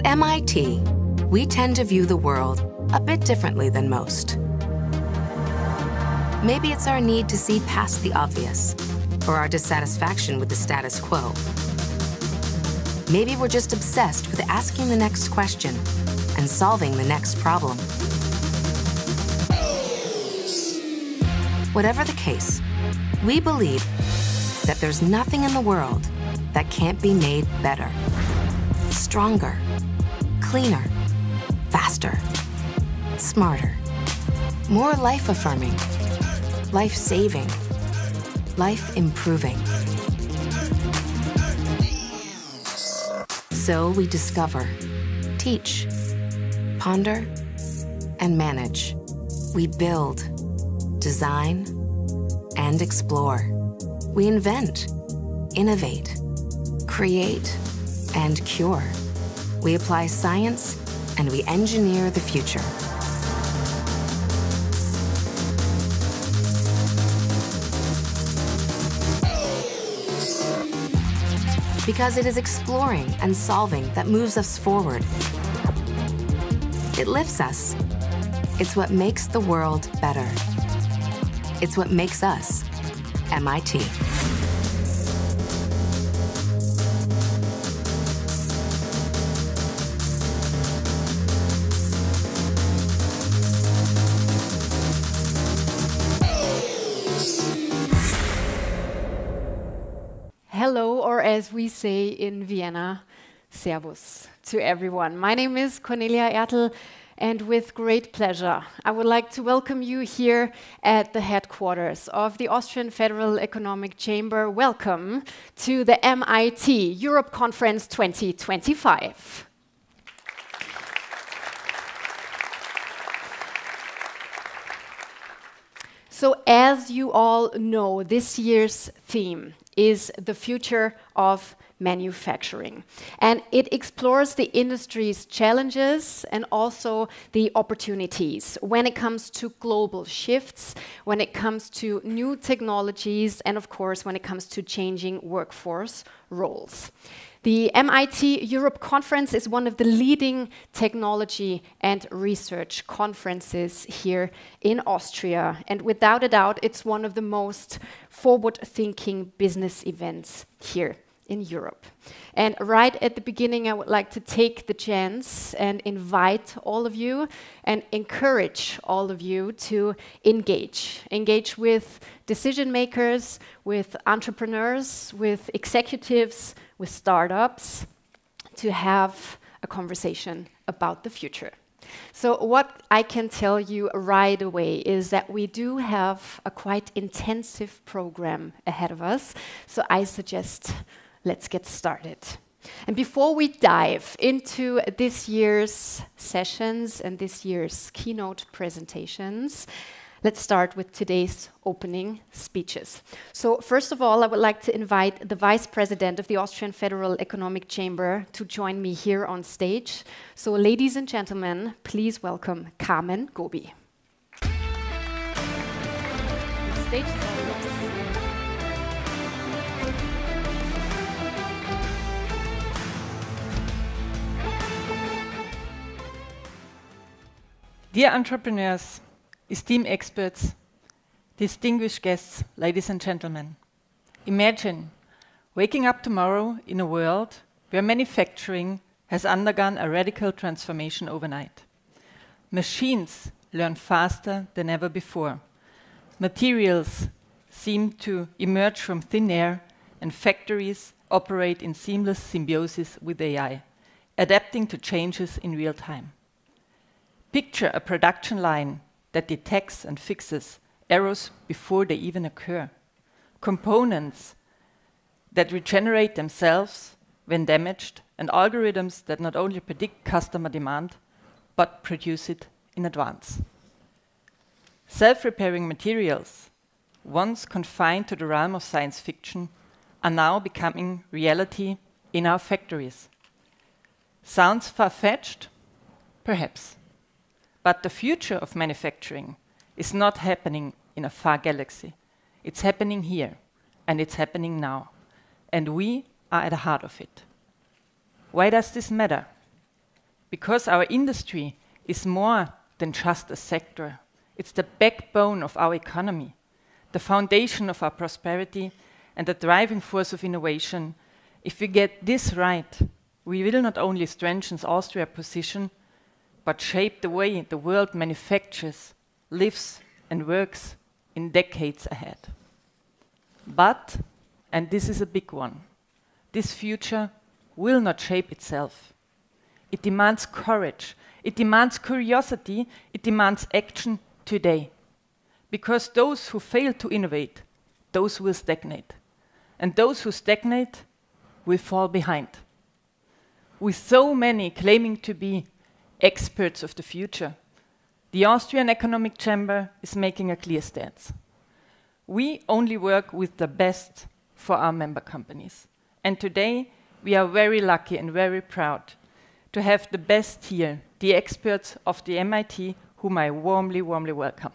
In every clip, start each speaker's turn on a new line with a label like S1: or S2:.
S1: At MIT, we tend to view the world a bit differently than most. Maybe it's our need to see past the obvious, or our dissatisfaction with the status quo. Maybe we're just obsessed with asking the next question and solving the next problem. Whatever the case, we believe that there's nothing in the world that can't be made better, stronger, cleaner, faster, smarter, more life-affirming, life-saving, life-improving. So we discover, teach, ponder, and manage. We build, design, and explore. We invent, innovate, create, and cure. We apply science, and we engineer the future. Because it is exploring and solving that moves us forward. It lifts us. It's what makes the world better. It's what makes us MIT.
S2: Hello, or as we say in Vienna, Servus to everyone. My name is Cornelia Ertl, and with great pleasure, I would like to welcome you here at the headquarters of the Austrian Federal Economic Chamber. Welcome to the MIT Europe Conference 2025. So as you all know, this year's theme is the future of manufacturing. And it explores the industry's challenges and also the opportunities when it comes to global shifts, when it comes to new technologies, and of course, when it comes to changing workforce roles. The MIT Europe Conference is one of the leading technology and research conferences here in Austria. And without a doubt, it's one of the most forward-thinking business events here in Europe. And right at the beginning, I would like to take the chance and invite all of you and encourage all of you to engage with decision makers, with entrepreneurs, with executives, with startups, to have a conversation about the future. So what I can tell you right away is that we do have a quite intensive program ahead of us. So I suggest let's get started. And before we dive into this year's sessions and this year's keynote presentations, let's start with today's opening speeches. So first of all, I would like to invite the Vice President of the Austrian Federal Economic Chamber to join me here on stage. So ladies and gentlemen, please welcome Carmen Goby. The stage is all yours.
S3: Dear entrepreneurs, esteemed experts, distinguished guests, ladies and gentlemen, imagine waking up tomorrow in a world where manufacturing has undergone a radical transformation overnight. Machines learn faster than ever before. Materials seem to emerge from thin air, and factories operate in seamless symbiosis with AI, adapting to changes in real time. Picture a production line that detects and fixes errors before they even occur. Components that regenerate themselves when damaged, and algorithms that not only predict customer demand, but produce it in advance. Self-repairing materials, once confined to the realm of science fiction, are now becoming reality in our factories. Sounds far-fetched? Perhaps. But the future of manufacturing is not happening in a far galaxy. It's happening here, and it's happening now. And we are at the heart of it. Why does this matter? because our industry is more than just a sector. It's the backbone of our economy, the foundation of our prosperity, and the driving force of innovation. If we get this right, we will not only strengthen Austria's position, but shape the way the world manufactures, lives, and works in decades ahead. But, and this is a big one, this future will not shape itself. It demands courage, it demands curiosity, it demands action today. Because those who fail to innovate, those will stagnate. And those who stagnate will fall behind. With so many claiming to be experts of the future, the Austrian Economic Chamber is making a clear stance. We only work with the best for our member companies. And today, we are very lucky and very proud to have the best here, the experts of the MIT, whom I warmly, warmly welcome.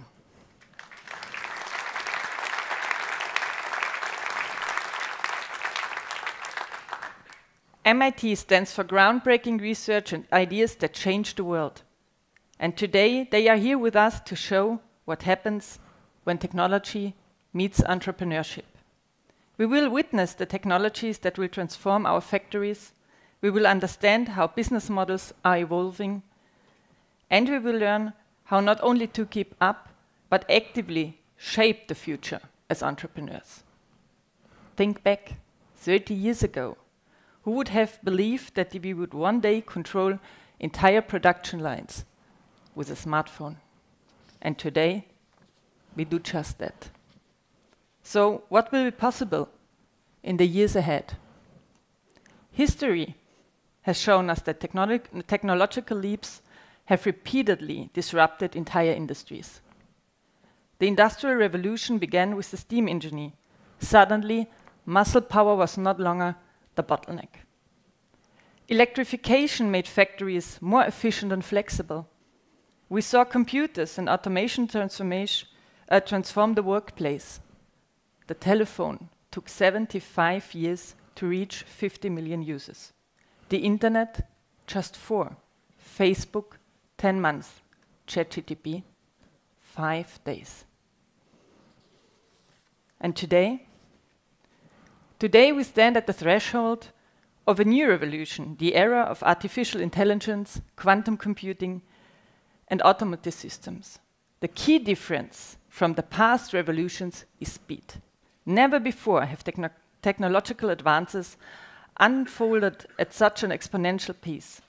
S3: MIT stands for groundbreaking research and ideas that change the world. And today, they are here with us to show what happens when technology meets entrepreneurship. We will witness the technologies that will transform our factories. We will understand how business models are evolving. And we will learn how not only to keep up, but actively shape the future as entrepreneurs. Think back 30 years ago. Who would have believed that we would one day control entire production lines with a smartphone? And today, we do just that. So what will be possible in the years ahead? History has shown us that technological leaps have repeatedly disrupted entire industries. The Industrial Revolution began with the steam engine. Suddenly, muscle power was no longer the bottleneck. Electrification made factories more efficient and flexible. We saw computers and automation transform the workplace. The telephone took 75 years to reach 50 million users. The internet, just 4. Facebook, 10 months. ChatGPT, 5 days. And today we stand at the threshold of a new revolution, the era of artificial intelligence, quantum computing, and automotive systems. The key difference from the past revolutions is speed. Never before have technological advances unfolded at such an exponential pace.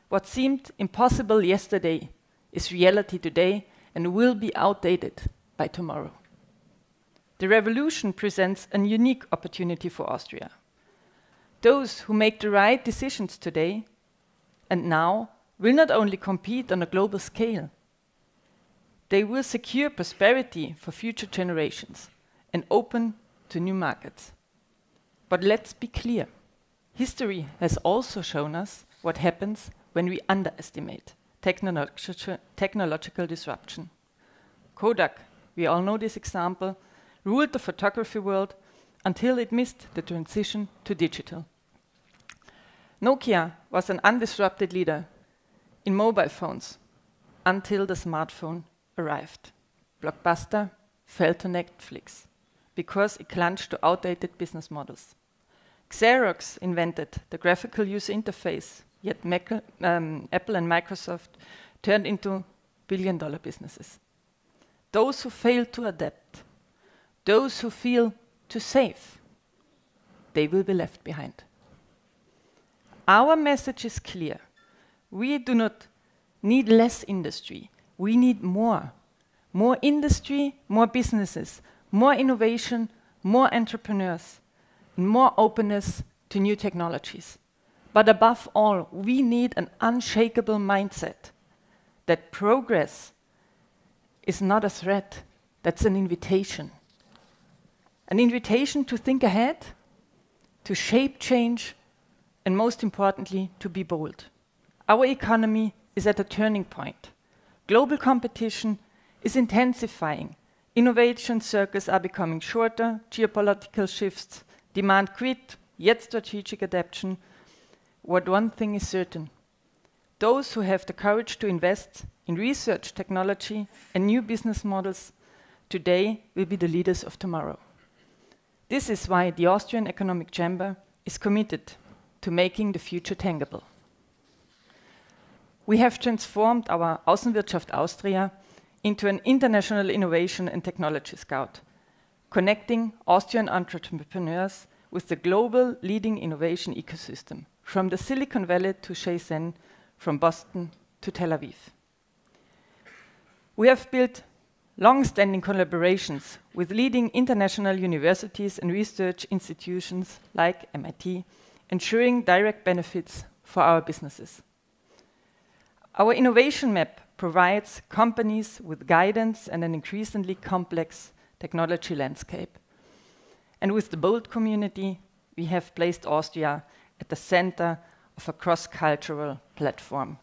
S3: What seemed impossible yesterday is reality today and will be outdated by tomorrow. The revolution presents a unique opportunity for Austria. Those who make the right decisions today and now will not only compete on a global scale, they will secure prosperity for future generations and open to new markets. But let's be clear, history has also shown us what happens when we underestimate technological disruption. Kodak, we all know this example, ruled the photography world until it missed the transition to digital. Nokia was an undisrupted leader in mobile phones until the smartphone arrived. Blockbuster fell to Netflix because it clung to outdated business models. Xerox invented the graphical user interface, yet Apple and Microsoft turned into billion-dollar businesses. Those who fail to adapt, those who fail to save, they will be left behind. Our message is clear. We do not need less industry. We need more. More industry, more businesses, more innovation, more entrepreneurs, and more openness to new technologies. But above all, we need an unshakable mindset that progress is not a threat, that's an invitation. An invitation to think ahead, to shape change, and most importantly, to be bold. Our economy is at a turning point. Global competition is intensifying. Innovation circles are becoming shorter, geopolitical shifts demand quick yet strategic adaptation. What one thing is certain, those who have the courage to invest in research, technology, and new business models today will be the leaders of tomorrow. This is why the Austrian Economic Chamber is committed to making the future tangible. We have transformed our Außenwirtschaft Austria into an international innovation and technology scout, connecting Austrian entrepreneurs with the global leading innovation ecosystem, from the Silicon Valley to Shenzhen, from Boston to Tel Aviv. We have built long-standing collaborations with leading international universities and research institutions like MIT, ensuring direct benefits for our businesses. Our innovation map provides companies with guidance and an increasingly complex technology landscape. And with the BOLD community, we have placed Austria at the center of a cross-cultural platform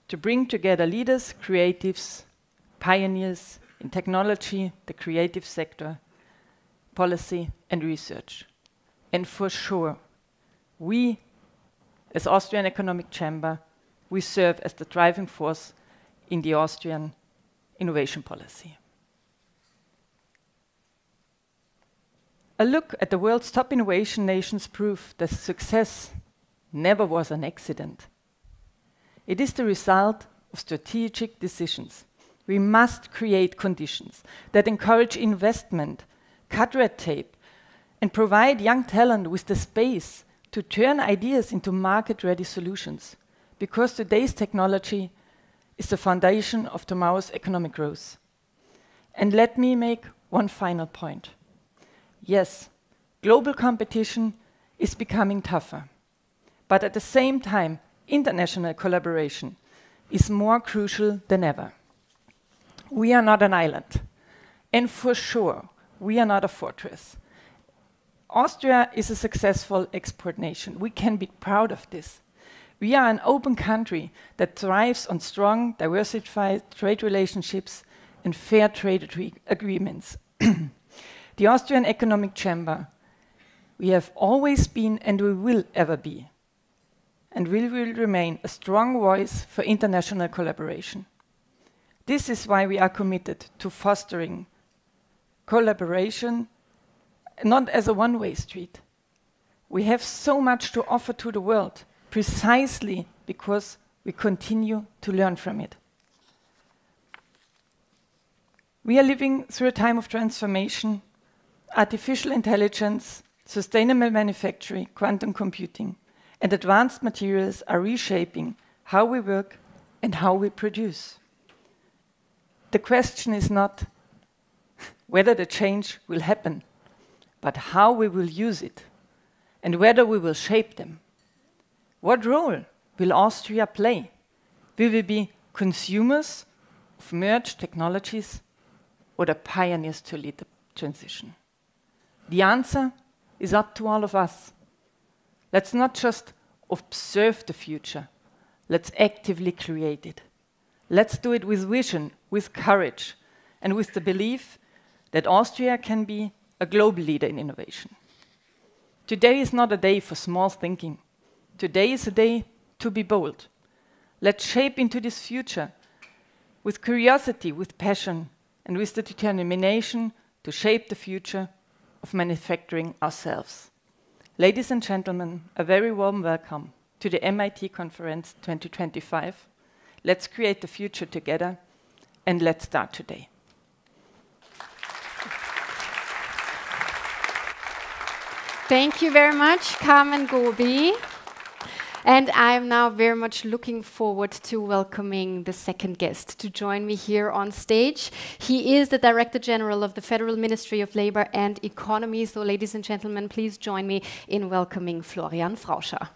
S3: to bring together leaders, creatives, pioneers in technology, the creative sector, policy, and research. And for sure, we, as Austrian Economic Chamber, we serve as the driving force in the Austrian innovation policy. A look at the world's top innovation nations prove that success never was an accident. It is the result of strategic decisions. We must create conditions that encourage investment, cut red tape, and provide young talent with the space to turn ideas into market-ready solutions, because today's technology is the foundation of tomorrow's economic growth. And let me make one final point. Yes, global competition is becoming tougher, but at the same time, international collaboration is more crucial than ever. We are not an island, and for sure, we are not a fortress. Austria is a successful export nation. We can be proud of this. We are an open country that thrives on strong, diversified trade relationships and fair trade agreements. The Austrian Economic Chamber, we have always been and we will ever be, and we will remain a strong voice for international collaboration. This is why we are committed to fostering collaboration, not as a one-way street. We have so much to offer to the world, precisely because we continue to learn from it. We are living through a time of transformation. Artificial intelligence, sustainable manufacturing, quantum computing, and advanced materials are reshaping how we work and how we produce. The question is not whether the change will happen, but how we will use it, and whether we will shape them. What role will Austria play? Will we be consumers of merged technologies or the pioneers to lead the transition? The answer is up to all of us. Let's not just observe the future. Let's actively create it. Let's do it with vision, with courage, and with the belief that Austria can be a global leader in innovation. Today is not a day for small thinking. Today is a day to be bold. Let's shape into this future with curiosity, with passion, and with the determination to shape the future of manufacturing ourselves. Ladies and gentlemen, a very warm welcome to the MIT Conference 2025. Let's create the future together, and let's start today.
S2: Thank you very much, Carmen, Goby. And I'm now very much looking forward to welcoming the second guest to join me here on stage. He is the Director General of the Federal Ministry of Labor and Economy. So, ladies and gentlemen, please join me in welcoming Florian Frauscher.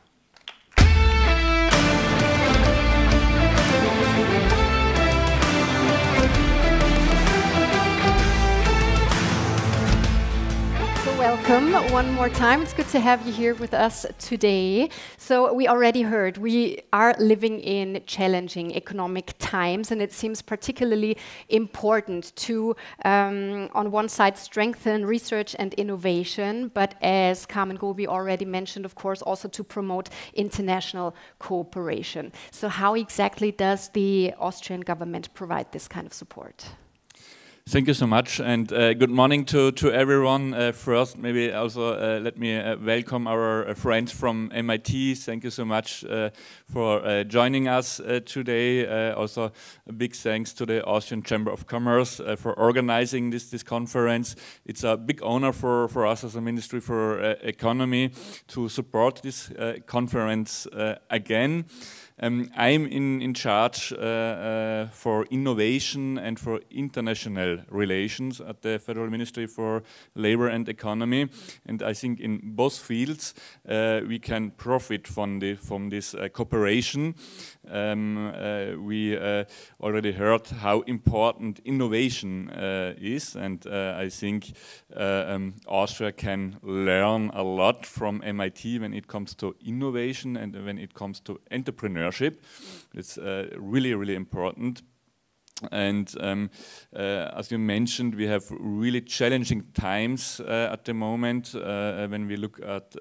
S2: welcome one more time. It's good to have you here with us today. So we already heard we are living in challenging economic times, and it seems particularly important to, on one side, strengthen research and innovation, but as Carmen Goby already mentioned, of course, also to promote international cooperation. So how exactly does the Austrian government provide this kind of support?
S4: Thank you so much, and good morning to everyone. First, maybe also let me welcome our friends from MIT. Thank you so much for joining us today. Also, a big thanks to the Austrian Chamber of Commerce for organizing this conference. It's a big honor for us as a Ministry for Economy to support this conference again. I'm in charge for innovation and for international relations at the Federal Ministry for Labor and Economy, and I think in both fields we can profit from this cooperation. We already heard how important innovation is, and I think Austria can learn a lot from MIT when it comes to innovation and when it comes to entrepreneurship. It's really, really important. And as you mentioned, we have really challenging times at the moment when we look at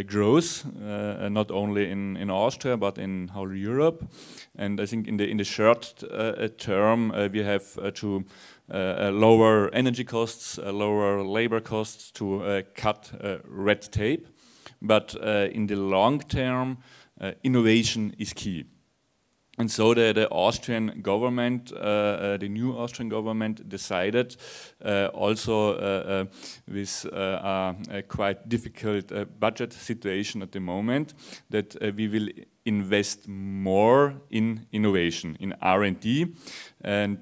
S4: growth, not only in Austria but in whole Europe. And I think in the short term, we have to lower energy costs, lower labor costs, to cut red tape. But in the long term, innovation is key. And so the Austrian government, the new Austrian government, decided also with a quite difficult budget situation at the moment that we will invest more in innovation, in R&D, and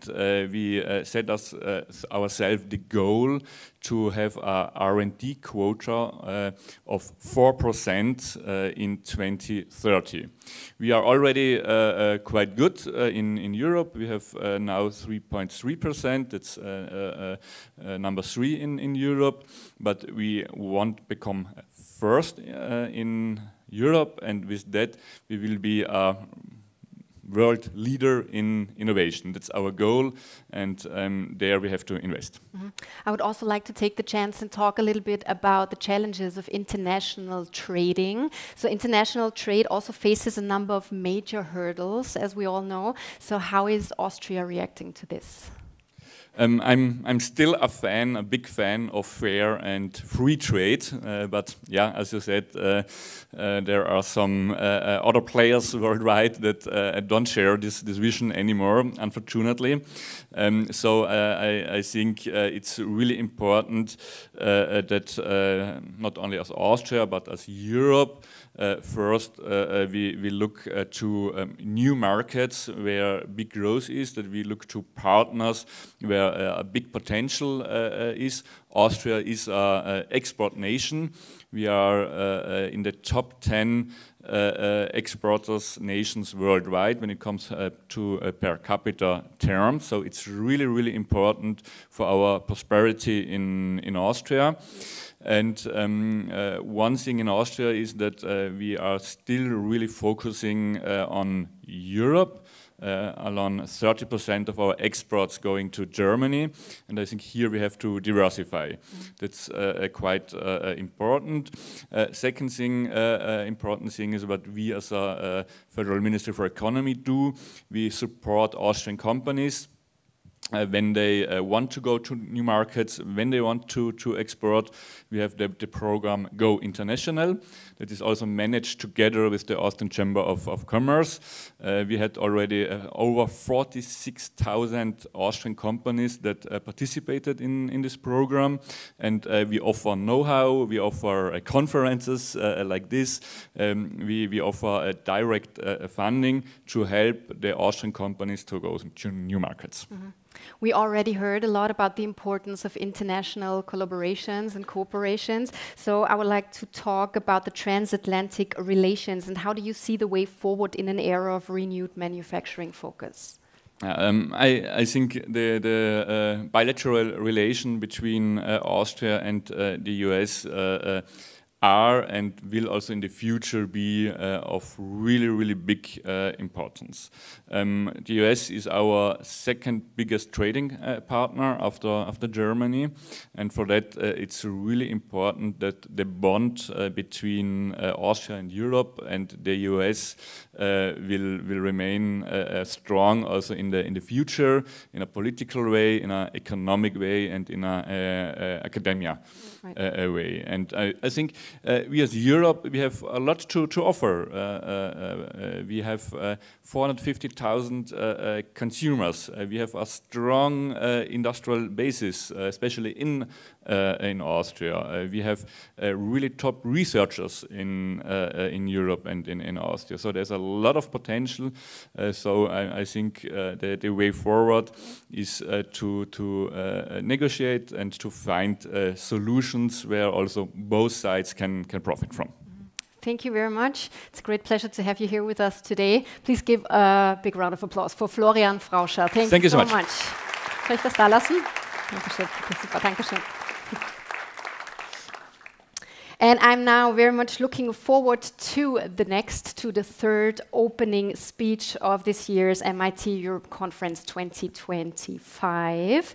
S4: we set ourselves the goal to have a R&D quota of 4% in 2030. We are already quite good in Europe. We have now 3.3%. That's number 3 in Europe, but we want to become first in Europe, and with that we will be a world leader in innovation. That's our goal, and there we have to invest.
S2: Mm-hmm. I would also like to take the chance and talk a little bit about the challenges of international trading. So international trade also faces a number of major hurdles, as we all know. So how is Austria reacting to this?
S4: I'm still a big fan of fair and free trade, but yeah, as you said, there are some other players worldwide that don't share this vision anymore, unfortunately. So I think it's really important that not only as Austria but as Europe, first we look to new markets where big growth is, that we look to partners where a big potential is. Austria is an export nation. We are in the top 10 exporters nations worldwide when it comes to per capita terms. So it's really, really important for our prosperity in Austria. And one thing in Austria is that we are still really focusing on Europe. Around 30% of our exports going to Germany, and I think here we have to diversify. That's quite important. Second thing, important thing is what we as a Federal Ministry for Economy do. We support Austrian companies when they want to go to new markets, when they want to export. We have the program Go International that is also managed together with the Austrian Chamber of Commerce. We had already over 46,000 Austrian companies that participated in this program, and we offer know-how, we offer conferences like this, we offer direct funding to help the Austrian companies to go to new markets.
S2: Mm-hmm. We already heard a lot about the importance of international collaborations and cooperations. So I would like to talk about the transatlantic relations and how do you see the way forward in an era of renewed manufacturing focus?
S4: I think the bilateral relation between Austria and the US are and will also in the future be of really, really big importance. The US is our second biggest trading partner after Germany, and for that it's really important that the bond between Austria and Europe and the US will remain strong also in the future, in a political way, in an economic way, and in a academia way. And I think we as Europe, we have a lot to offer. We have 450,000 consumers. We have a strong industrial basis, especially in Austria. We have really top researchers in Europe and in Austria. So there's a lot of potential. So I think the way forward is to negotiate and to find solutions where also both sides can profit from.
S2: Thank you very much. It's a great pleasure to have you here with us today. Please give a big round of applause for Florian Frauscher. Thank you so much. Soll ich das da lassen? Dankeschön. Super, Dankeschön. And I'm now very much looking forward to the third opening speech of this year's MIT Europe Conference 2025.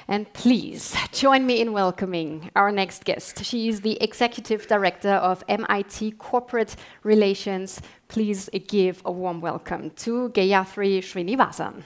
S2: And please join me in welcoming our next guest. She is the Executive Director of MIT Corporate Relations. Please give a warm welcome to Gayathri Srinivasan.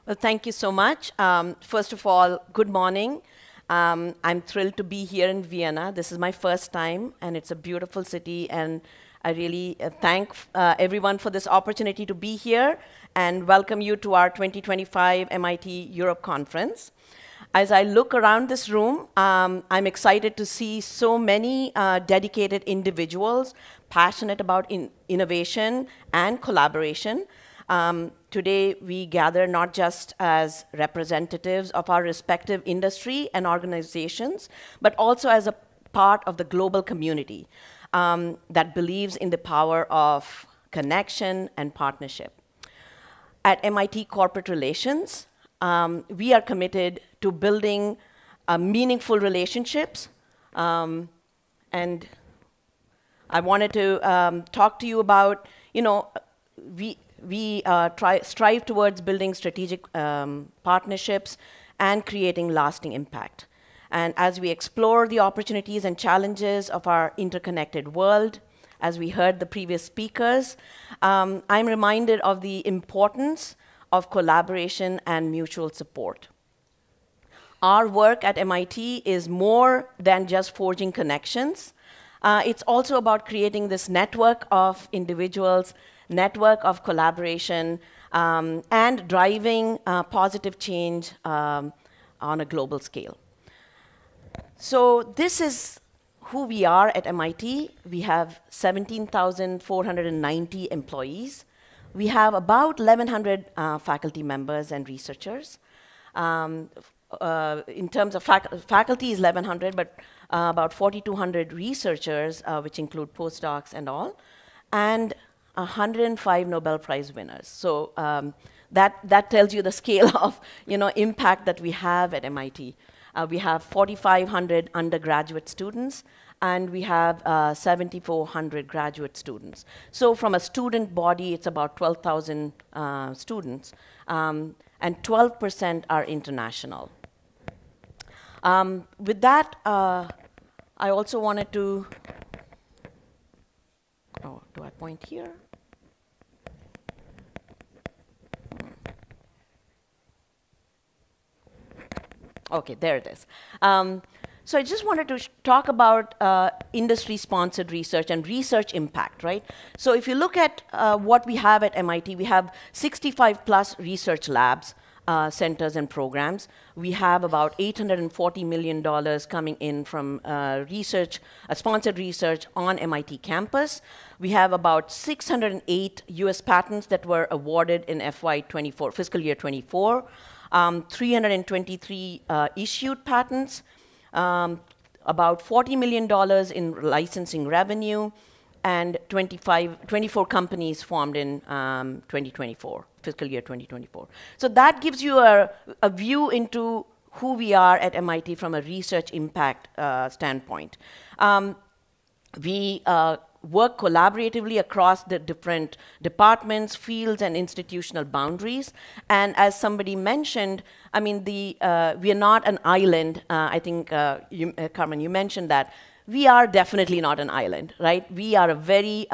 S5: Well, thank you so much. First of all, good morning. I'm thrilled to be here in Vienna. This is my first time, and it's a beautiful city, and I really thank everyone for this opportunity to be here and welcome you to our 2025 MIT Europe Conference. As I look around this room, I'm excited to see so many dedicated individuals passionate about innovation and collaboration. Today, we gather not just as representatives of our respective industry and organizations, but also as a part of the global community that believes in the power of connection and partnership. At MIT Corporate Relations, we are committed to building meaningful relationships, and I wanted to talk to you about, we strive towards building strategic partnerships and creating lasting impact. And as we explore the opportunities and challenges of our interconnected world, as we heard the previous speakers, I'm reminded of the importance of collaboration and mutual support. Our work at MIT is more than just forging connections. It's also about creating this network of individuals, network of collaboration, and driving positive change on a global scale. So this is who we are at MIT. We have 17,490 employees. We have about 1,100 faculty members and researchers. In terms of faculty is 1,100, but about 4,200 researchers, which include postdocs and all, and 105 Nobel Prize winners. So that tells you the scale of impact that we have at MIT. We have 4,500 undergraduate students, and we have 7,400 graduate students. So from a student body, it's about 12,000 students, and 12% are international. With that, I also wanted to, do I point here? Okay, there it is. So I just wanted to talk about industry-sponsored research and research impact, right? So if you look at what we have at MIT, we have 65 plus research labs, centers and programs. We have about $840 million coming in from sponsored research on MIT campus. We have about 608 US patents that were awarded in FY24, fiscal year 24. 323 issued patents, about $40 million in licensing revenue, and 24 companies formed in 2024, fiscal year 2024. So that gives you a view into who we are at MIT from a research impact standpoint. We work collaboratively across the different departments, fields, and institutional boundaries. And as somebody mentioned, I mean, we are not an island. I think, Carmen, you mentioned that. We are definitely not an island, right? We are a very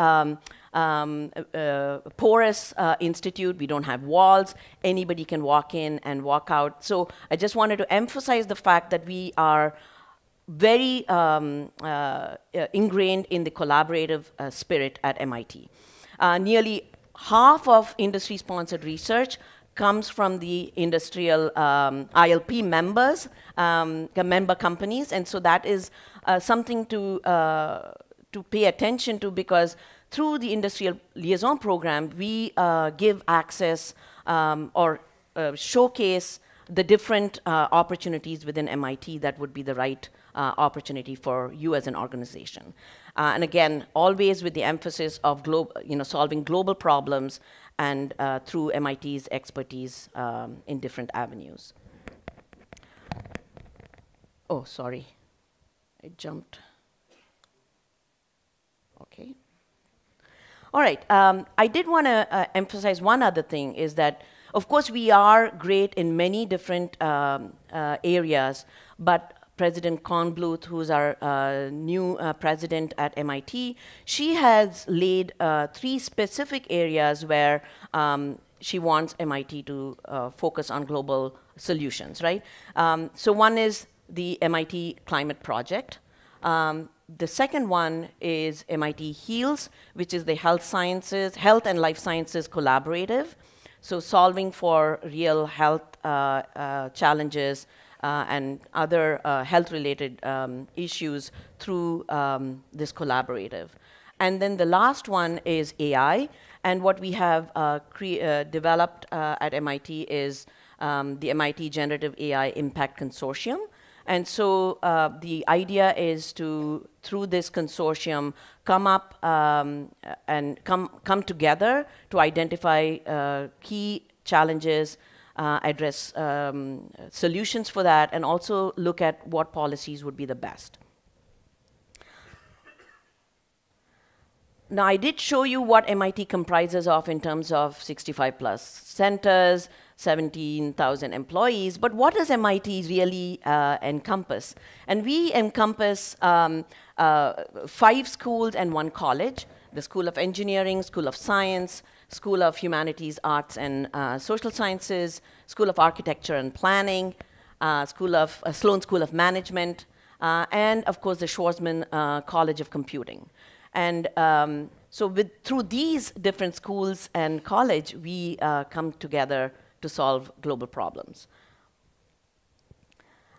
S5: porous institute. We don't have walls. Anybody can walk in and walk out. So I just wanted to emphasize the fact that we are very ingrained in the collaborative spirit at MIT. Nearly half of industry-sponsored research comes from the industrial ILP members, member companies, and so that is something to pay attention to, because through the industrial liaison program, we give access or showcase the different opportunities within MIT that would be the right opportunity for you as an organization. And again, always with the emphasis of solving global problems and through MIT's expertise in different avenues. Oh, sorry, I jumped. Okay. All right, I did want to emphasize one other thing, is that, of course, we are great in many different areas, but President Kornbluth, who's our new president at MIT, she has laid 3 specific areas where she wants MIT to focus on global solutions, right? So one is the MIT Climate Project. The second one is MIT HEALS, which is the Health and Life Sciences Collaborative. So solving for real health challenges and other health-related issues through this collaborative. And then the last one is AI. And what we have developed at MIT is the MIT Generative AI Impact Consortium. And so the idea is to, through this consortium, come up and come together to identify key challenges, address solutions for that, and also look at what policies would be the best. Now, I did show you what MIT comprises of in terms of 65 plus centers, 17,000 employees, but what does MIT really encompass? And we encompass 5 schools and 1 college: the School of Engineering, School of Science, School of Humanities, Arts, and Social Sciences, School of Architecture and Planning, Sloan School of Management, and of course the Schwarzman College of Computing. And so through these different schools and college, we come together to solve global problems.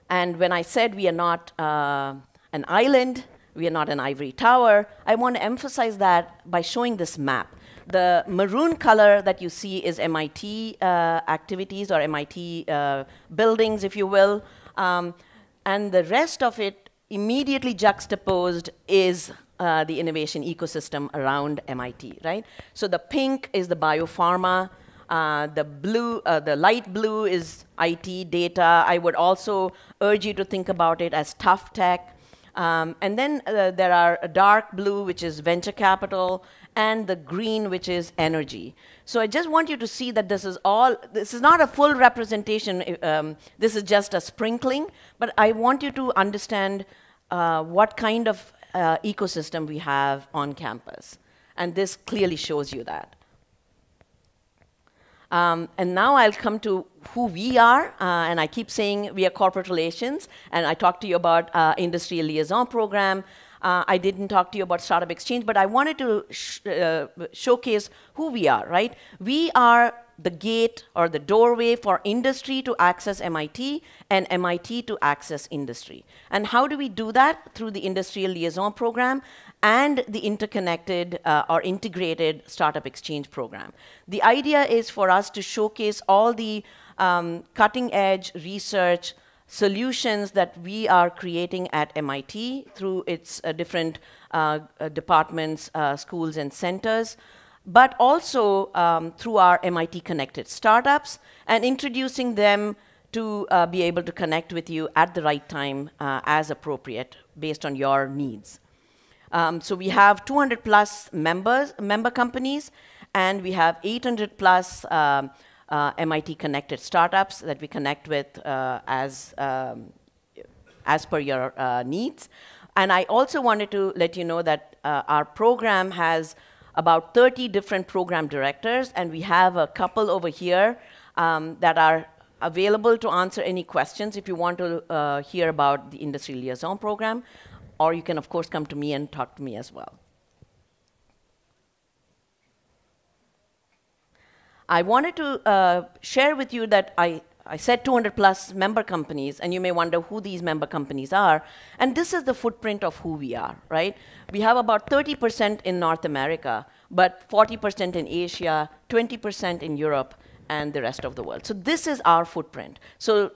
S5: And when I said we are not an island, we are not an ivory tower, I want to emphasize that by showing this map. The maroon color that you see is MIT activities, or MIT buildings, if you will. And the rest of it, immediately juxtaposed, is the innovation ecosystem around MIT, right? So the pink is the biopharma. The light blue is IT, data. I would also urge you to think about it as tough tech. And then there are a dark blue, which is venture capital, and the green, which is energy. So I just want you to see that this is not a full representation. This is just a sprinkling, but I want you to understand what kind of ecosystem we have on campus. And this clearly shows you that. And now I'll come to who we are, and I keep saying we are corporate relations, and I talked to you about industry liaison program. I didn't talk to you about startup exchange, but I wanted to showcase who we are, right? We are the gate or the doorway for industry to access MIT and MIT to access industry. And how do we do that? Through the industrial liaison program and the interconnected or integrated startup exchange program. The idea is for us to showcase all the cutting-edge research solutions that we are creating at MIT through its different departments, schools, and centers, but also through our MIT Connected Startups, and introducing them to be able to connect with you at the right time as appropriate based on your needs. So we have 200 plus member companies, and we have 800 plus MIT Connected Startups that we connect with as per your needs. And I also wanted to let you know that our program has about 30 different program directors, and we have a couple over here that are available to answer any questions if you want to hear about the Industry Liaison Program, or you can, of course, come to me and talk to me as well. I wanted to share with you that I said 200 plus member companies, and you may wonder who these member companies are. And this is the footprint of who we are, right? We have about 30% in North America, but 40% in Asia, 20% in Europe, and the rest of the world. So this is our footprint. So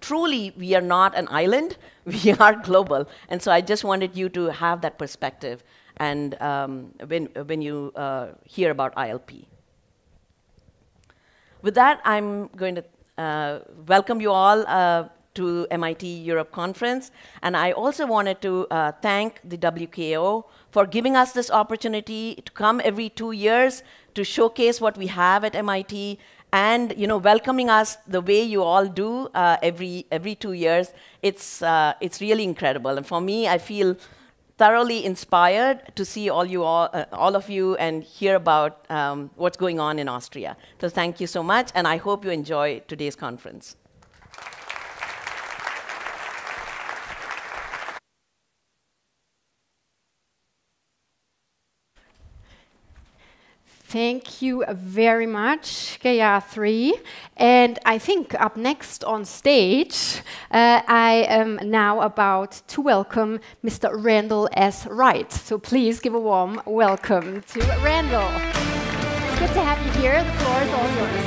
S5: truly, we are not an island, we are global. And so I just wanted you to have that perspective and when you hear about ILP. With that, I'm going to welcome you all to MIT Europe Conference. And I also wanted to thank the WKO for giving us this opportunity to come every 2 years to showcase what we have at MIT, and welcoming us the way you all do every 2 years. It's really incredible. And for me, I feel thoroughly inspired to see all of you and hear about what's going on in Austria. So thank you so much, and I hope you enjoy today's conference.
S2: Thank you very much, Gayathri. And I think up next on stage, I am now about to welcome Mr. Randall S. Wright. So please give a warm welcome to Randall. It's good to have you here. The floor is all yours.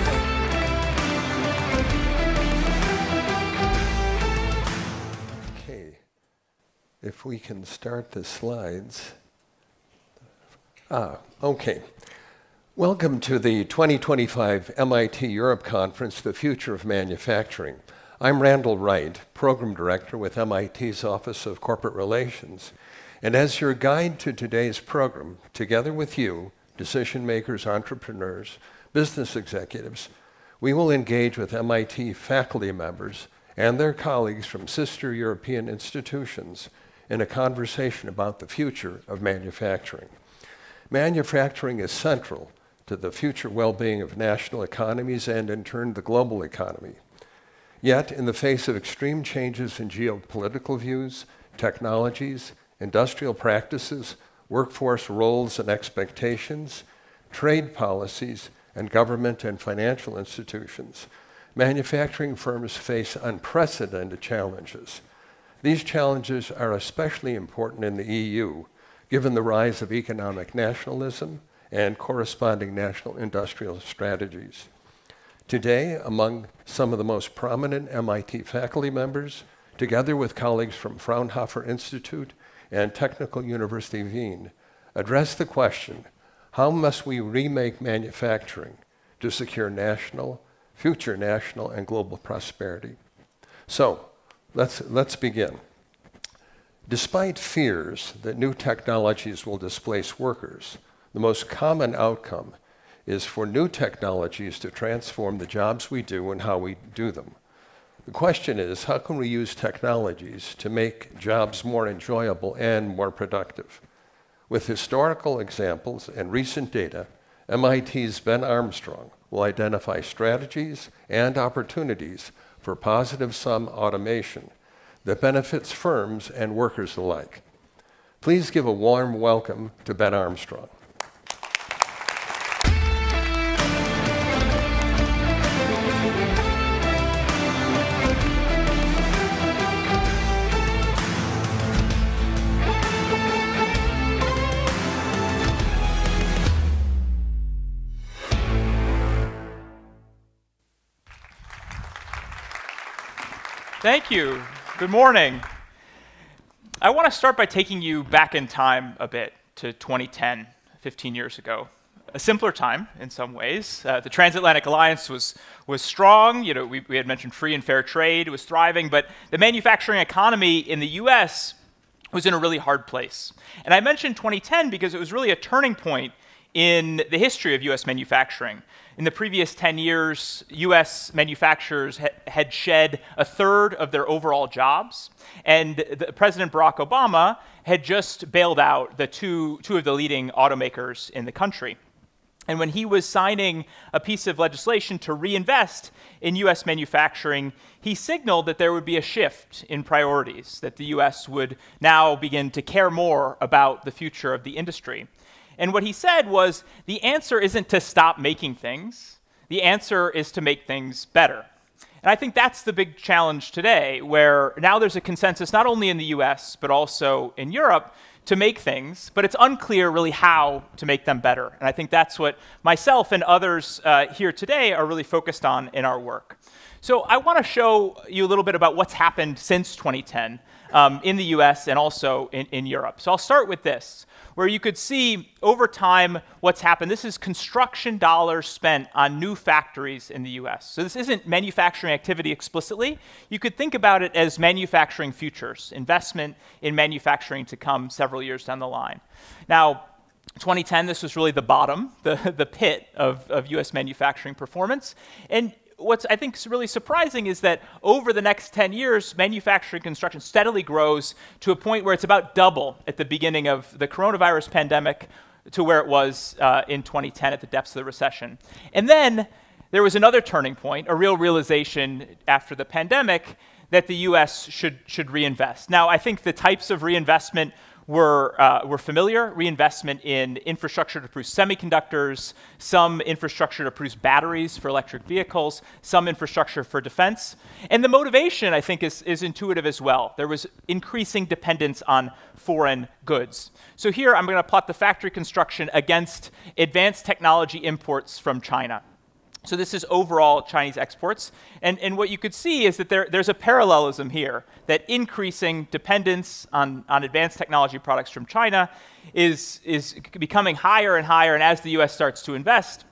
S6: Okay, if we can start the slides. Okay. Welcome to the 2025 MIT Europe Conference, The Future of Manufacturing. I'm Randall Wright, Program Director with MIT's Office of Corporate Relations. And as your guide to today's program, together with you, decision makers, entrepreneurs, business executives, we will engage with MIT faculty members and their colleagues from sister European institutions in a conversation about the future of manufacturing. Manufacturing is central to the future well-being of national economies and, in turn, the global economy. Yet, in the face of extreme changes in geopolitical views, technologies, industrial practices, workforce roles and expectations, trade policies, and government and financial institutions, manufacturing firms face unprecedented challenges. These challenges are especially important in the EU, given the rise of economic nationalism and corresponding national industrial strategies. Today, among some of the most prominent MIT faculty members, together with colleagues from Fraunhofer-Institute and Technical University Wien, address the question, how must we remake manufacturing to secure future national and global prosperity? So, let's begin. Despite fears that new technologies will displace workers, the most common outcome is for new technologies to transform the jobs we do and how we do them. The question is, how can we use technologies to make jobs more enjoyable and more productive? With historical examples and recent data, MIT's Ben Armstrong will identify strategies and opportunities for positive-sum automation that benefits firms and workers alike. Please give a warm welcome to Ben Armstrong.
S7: Thank you. Good morning. I want to start by taking you back in time a bit to 2010, 15 years ago. A simpler time in some ways. The transatlantic alliance was strong. You know, we had mentioned free and fair trade was thriving, but the manufacturing economy in the US was in a really hard place. And I mentioned 2010 because it was really a turning point in the history of US manufacturing. In the previous 10 years, US manufacturers had shed a third of their overall jobs, and President Barack Obama had just bailed out the two of the leading automakers in the country. And when he was signing a piece of legislation to reinvest in US manufacturing, he signaled that there would be a shift in priorities, that the US would now begin to care more about the future of the industry. And what he said was, the answer isn't to stop making things, the answer is to make things better. And I think that's the big challenge today, where now there's a consensus not only in the US, but also in Europe, to make things, but it's unclear really how to make them better. And I think that's what myself and others here today are really focused on in our work. So I want to show you a little bit about what's happened since 2010 in the US and also in Europe. So I'll start with this, where you could see over time what's happened. This is construction dollars spent on new factories in the US. So this isn't manufacturing activity explicitly. You could think about it as manufacturing futures, investment in manufacturing to come several years down the line. Now, 2010, this was really the bottom, the pit of US manufacturing performance. And what's, I think, really surprising is that over the next 10 years, manufacturing construction steadily grows to a point where it's about double at the beginning of the coronavirus pandemic to where it was in 2010 at the depths of the recession. And then there was another turning point, a real realization after the pandemic that the US should reinvest. Now, I think the types of reinvestment were familiar. Reinvestment in infrastructure to produce semiconductors, some infrastructure to produce batteries for electric vehicles, some infrastructure for defense. And the motivation, I think, is intuitive as well. There was increasing dependence on foreign goods. So here I'm going to plot the factory construction against advanced technology imports from China. So this is overall Chinese exports. And what you could see is that there's a parallelism here, that increasing dependence on advanced technology products from China is becoming higher and higher. And as the US starts to invest,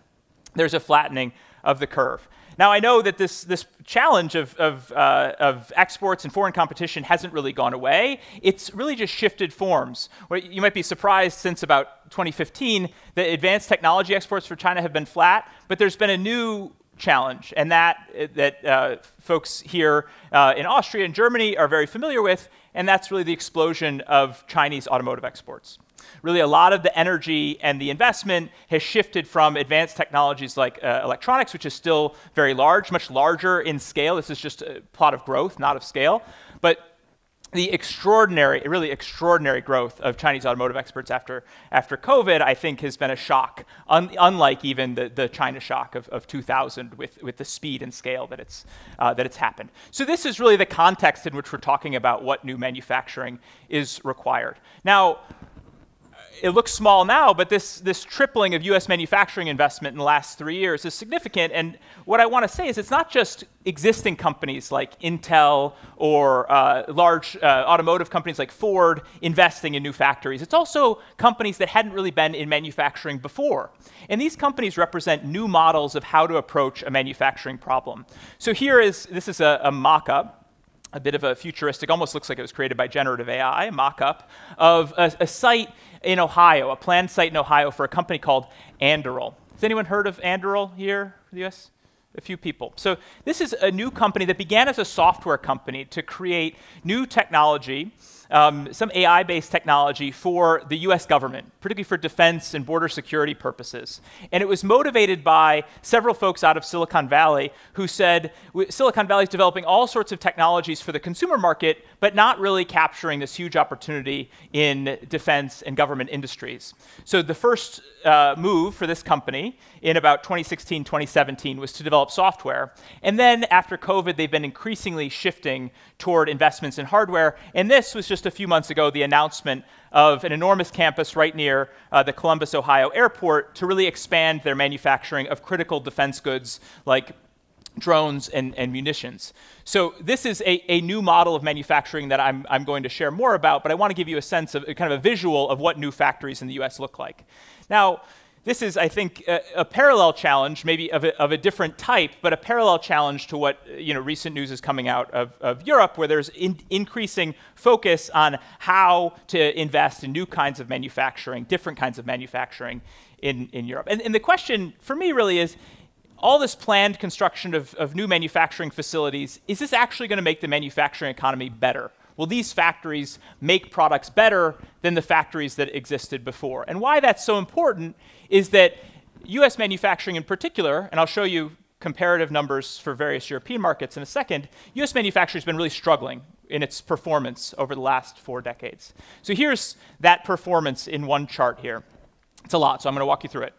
S7: there's a flattening of the curve. Now, I know that this challenge of exports and foreign competition hasn't really gone away. It's really just shifted forms. Well, you might be surprised since about 2015 that advanced technology exports for China have been flat, but there's been a new challenge, and that folks here in Austria and Germany are very familiar with, and that's really the explosion of Chinese automotive exports. Really, a lot of the energy and the investment has shifted from advanced technologies like electronics, which is still very large, much larger in scale. This is just a plot of growth, not of scale. But the really extraordinary growth of Chinese automotive exports after COVID, I think, has been a shock, unlike even the China shock of 2000 with the speed and scale that it's happened. So this is really the context in which we're talking about what new manufacturing is required. Now, it looks small now, but this tripling of US manufacturing investment in the last 3 years is significant. And what I want to say is it's not just existing companies like Intel or large automotive companies like Ford investing in new factories. It's also companies that hadn't really been in manufacturing before. And these companies represent new models of how to approach a manufacturing problem. So this is a mock-up, a bit of a futuristic, almost looks like it was created by generative AI, a mock-up of a site in Ohio, a planned site in Ohio for a company called Ertl. Has anyone heard of Ertl here in the US? A few people. So this is a new company that began as a software company to create new technology, some AI-based technology for the US government, particularly for defense and border security purposes. And it was motivated by several folks out of Silicon Valley who said, Silicon Valley is developing all sorts of technologies for the consumer market, but not really capturing this huge opportunity in defense and government industries. So the first move for this company in about 2016, 2017 was to develop software. And then after COVID, they've been increasingly shifting toward investments in hardware. And this was just a few months ago, the announcement of an enormous campus right near the Columbus, Ohio airport to really expand their manufacturing of critical defense goods like drones, and munitions. So this is a new model of manufacturing that I'm going to share more about, but I want to give you a sense of kind of a visual of what new factories in the US look like. Now, this is, I think, a parallel challenge, maybe of a different type, but a parallel challenge to what recent news is coming out of Europe, where there's increasing focus on how to invest in new kinds of manufacturing, different kinds of manufacturing in Europe. And the question for me really is, all this planned construction of new manufacturing facilities, is this actually going to make the manufacturing economy better? Will these factories make products better than the factories that existed before? And why that's so important is that US manufacturing in particular, and I'll show you comparative numbers for various European markets in a second, US manufacturing has been really struggling in its performance over the last 4 decades. So here's that performance in one chart here. It's a lot, so I'm going to walk you through it.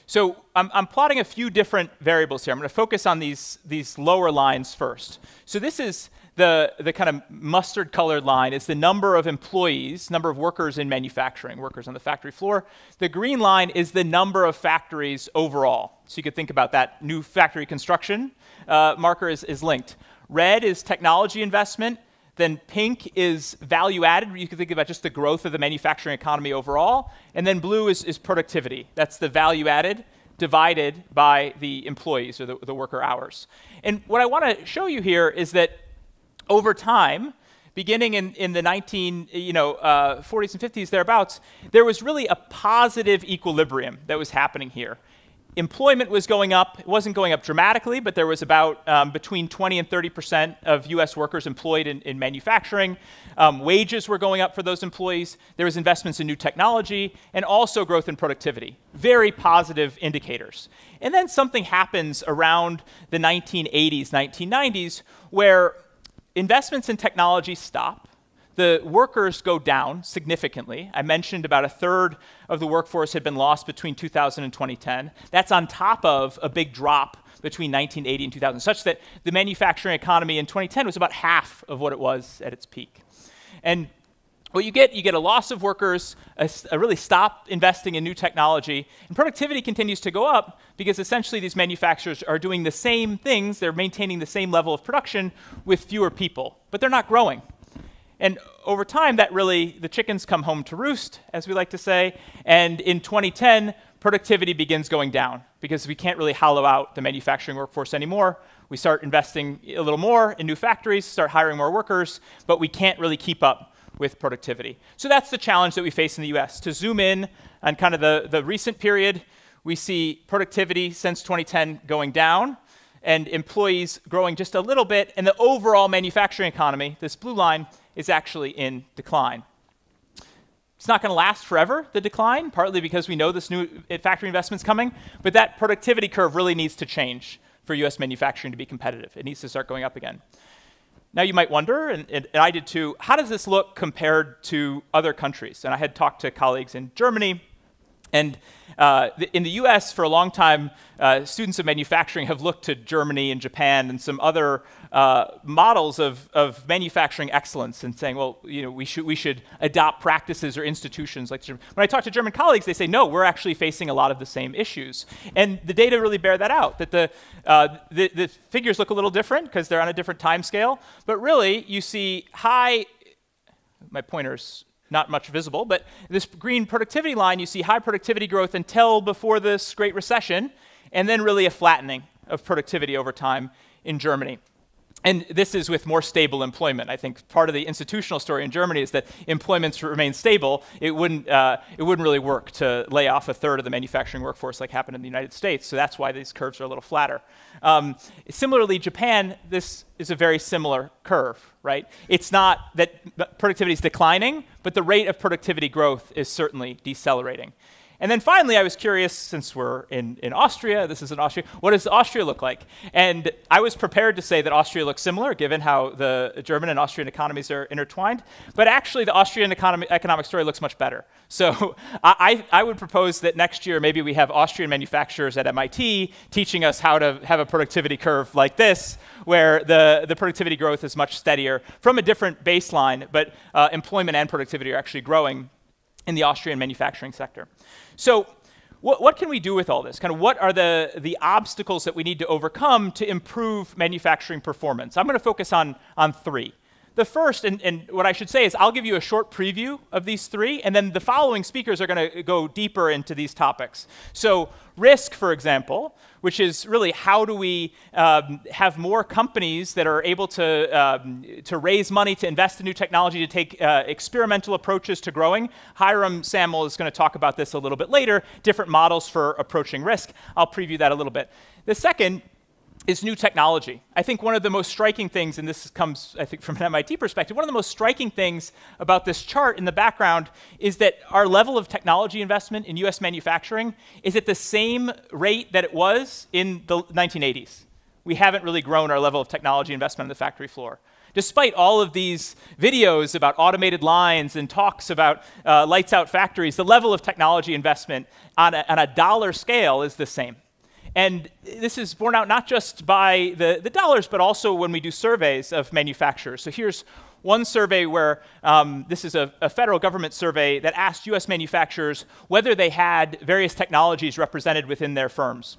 S7: So I'm plotting a few different variables here. I'm going to focus on these lower lines first. So this is the kind of mustard colored line is the number of employees, number of workers in manufacturing, workers on the factory floor. The green line is the number of factories overall. So you could think about that new factory construction marker is linked. Red is technology investment. Then pink is value added. You can think about just the growth of the manufacturing economy overall. And then blue is productivity. That's the value added divided by the employees or the worker hours. And what I want to show you here is that over time, beginning in the 40s and 50s, thereabouts, there was really a positive equilibrium that was happening here. Employment was going up. It wasn't going up dramatically, but there was about between 20 and 30% of US workers employed in manufacturing. Wages were going up for those employees. There was investments in new technology and also growth in productivity. Very positive indicators. And then something happens around the 1980s, 1990s, where investments in technology stop. The workers go down significantly. I mentioned about 1/3 of the workforce had been lost between 2000 and 2010. That's on top of a big drop between 1980 and 2000, such that the manufacturing economy in 2010 was about half of what it was at its peak. And what you get a loss of workers, a really stop investing in new technology, and productivity continues to go up because essentially these manufacturers are doing the same things, they're maintaining the same level of production with fewer people, but they're not growing. And over time, that really, the chickens come home to roost, as we like to say. And in 2010, productivity begins going down because we can't really hollow out the manufacturing workforce anymore. We start investing a little more in new factories, start hiring more workers, but we can't really keep up with productivity. So that's the challenge that we face in the US. To zoom in on kind of the recent period, we see productivity since 2010 going down, and employees growing just a little bit, and the overall manufacturing economy, this blue line, is actually in decline. It's not going to last forever, the decline, partly because we know this new factory investment's coming, but that productivity curve really needs to change for US manufacturing to be competitive. It needs to start going up again. Now you might wonder, and I did too, how does this look compared to other countries? And I had talked to colleagues in Germany, and in the US, for a long time, students of manufacturing have looked to Germany and Japan and some other models of manufacturing excellence and saying, well, we should adopt practices or institutions like Germany. When I talk to German colleagues, they say, no, we're actually facing a lot of the same issues. And the data really bear that out, that the figures look a little different because they're on a different time scale. But really, you see my pointer's not much visible, but this green productivity line, you see high productivity growth until before this Great Recession, and then really a flattening of productivity over time in Germany. And this is with more stable employment. I think part of the institutional story in Germany is that employment remains stable. It wouldn't really work to lay off 1/3 of the manufacturing workforce like happened in the United States. So that's why these curves are a little flatter. Similarly, Japan, this is a very similar curve, right? It's not that productivity is declining, but the rate of productivity growth is certainly decelerating. And then finally, I was curious, since we're in Austria, this is in Austria, what does Austria look like? And I was prepared to say that Austria looks similar, given how the German and Austrian economies are intertwined. But actually, the Austrian economic story looks much better. So I would propose that next year, maybe we have Austrian manufacturers at MIT teaching us how to have a productivity curve like this, where the productivity growth is much steadier from a different baseline, but employment and productivity are actually growing in the Austrian manufacturing sector. So what can we do with all this? Kind of what are the obstacles that we need to overcome to improve manufacturing performance? I'm going to focus on three. The first, and what I should say is I'll give you a short preview of these three, and then the following speakers are going to go deeper into these topics. So risk, for example, which is really how do we have more companies that are able to raise money, to invest in new technology, to take experimental approaches to growing. Hiram Samel is going to talk about this a little bit later, different models for approaching risk. I'll preview that a little bit. The second is new technology. I think one of the most striking things, and this comes, I think, from an MIT perspective, one of the most striking things about this chart in the background is that our level of technology investment in US manufacturing is at the same rate that it was in the 1980s. We haven't really grown our level of technology investment on the factory floor. Despite all of these videos about automated lines and talks about lights out factories, the level of technology investment on a dollar scale is the same. And this is borne out not just by the dollars, but also when we do surveys of manufacturers. So here's one survey where this is a federal government survey that asked US manufacturers whether they had various technologies represented within their firms.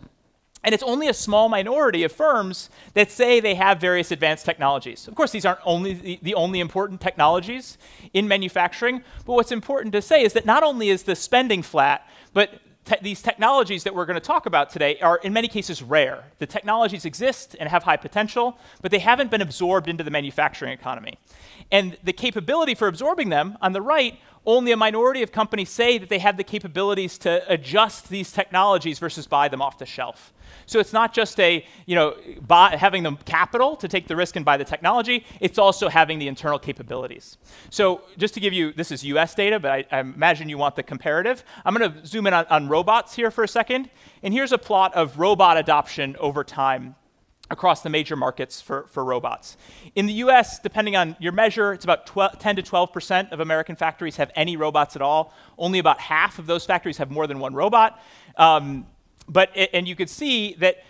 S7: And it's only a small minority of firms that say they have various advanced technologies. Of course, these aren't only the only important technologies in manufacturing, but what's important to say is that not only is the spending flat, but these technologies that we're going to talk about today are in many cases rare. The technologies exist and have high potential, but they haven't been absorbed into the manufacturing economy. And the capability for absorbing them, on the right, only a minority of companies say that they have the capabilities to adjust these technologies versus buy them off the shelf. So it's not just having the capital to take the risk and buy the technology, it's also having the internal capabilities. So just to give you, this is US data, but I imagine you want the comparative. I'm going to zoom in on robots here for a second. And here's a plot of robot adoption over time across the major markets for robots. In the US, depending on your measure, it's about 10 to 12% of American factories have any robots at all. Only about half of those factories have more than one robot. And you could see that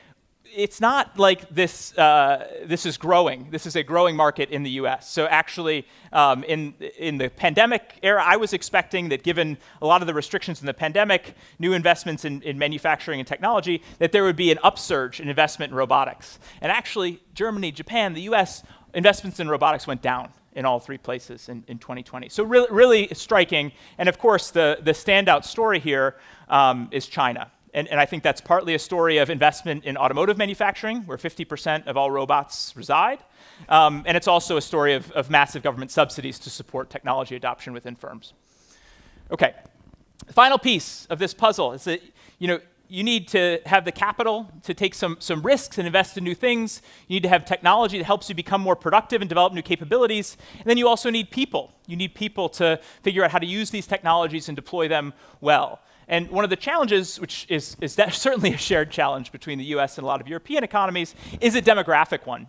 S7: it's not like this is growing. This is a growing market in the US. So actually, in the pandemic era, I was expecting that given a lot of the restrictions in the pandemic, new investments in manufacturing and technology, that there would be an upsurge in investment in robotics. And actually, Germany, Japan, the US, investments in robotics went down in all three places in 2020. So really striking. And of course, the standout story here is China. And I think that's partly a story of investment in automotive manufacturing, where 50% of all robots reside. And it's also a story of massive government subsidies to support technology adoption within firms. Okay, the final piece of this puzzle is that you need to have the capital to take some risks and invest in new things. You need to have technology that helps you become more productive and develop new capabilities. And then you also need people. You need people to figure out how to use these technologies and deploy them well. And one of the challenges, which is that certainly a shared challenge between the US and a lot of European economies, is a demographic one.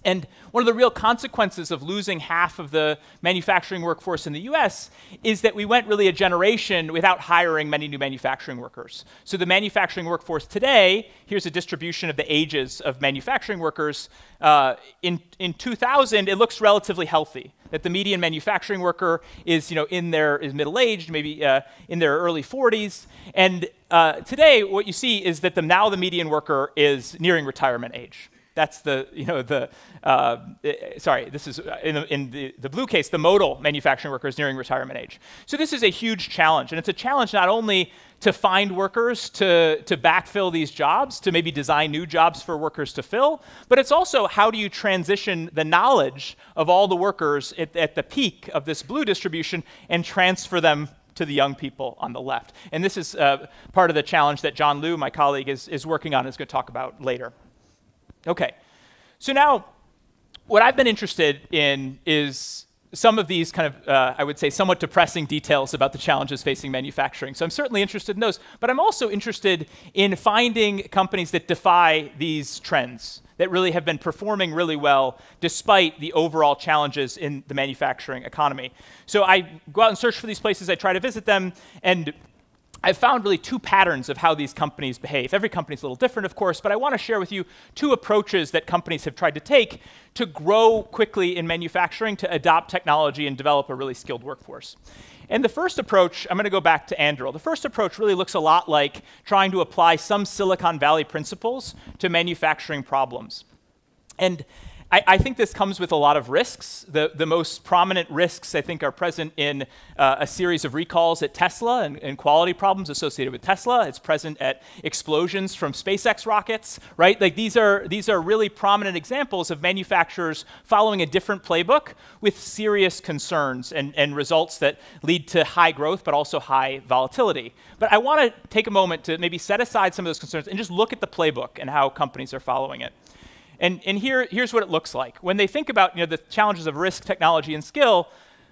S7: And one of the real consequences of losing half of the manufacturing workforce in the US is that we went really a generation without hiring many new manufacturing workers. So the manufacturing workforce today, here's a distribution of the ages of manufacturing workers. In 2000, it looks relatively healthy. That the median manufacturing worker is, is middle-aged, maybe in their early 40s. And today, what you see is that now the median worker is nearing retirement age. That's sorry, this is in the blue case, the modal manufacturing worker is nearing retirement age. So this is a huge challenge, and it's a challenge not only to find workers to backfill these jobs, to maybe design new jobs for workers to fill, but it's also how do you transition the knowledge of all the workers at the peak of this blue distribution and transfer them to the young people on the left. And this is part of the challenge that John Liu, my colleague, is working on and is going to talk about later. Okay, so now what I've been interested in is some of these kind of, I would say, somewhat depressing details about the challenges facing manufacturing. So I'm certainly interested in those, but I'm also interested in finding companies that defy these trends, that really have been performing really well despite the overall challenges in the manufacturing economy. So I go out and search for these places, I try to visit them, and I've found really two patterns of how these companies behave. Every company is a little different, of course, but I want to share with you two approaches that companies have tried to take to grow quickly in manufacturing, to adopt technology and develop a really skilled workforce. And the first approach, I'm going to go back to Ertl. The first approach really looks a lot like trying to apply some Silicon Valley principles to manufacturing problems. And I think this comes with a lot of risks. The most prominent risks, I think, are present in a series of recalls at Tesla and quality problems associated with Tesla. It's present at explosions from SpaceX rockets, right? Like these are really prominent examples of manufacturers following a different playbook with serious concerns and results that lead to high growth, but also high volatility. But I want to take a moment to maybe set aside some of those concerns and just look at the playbook and how companies are following it. And here's what it looks like. When they think about the challenges of risk, technology, and skill,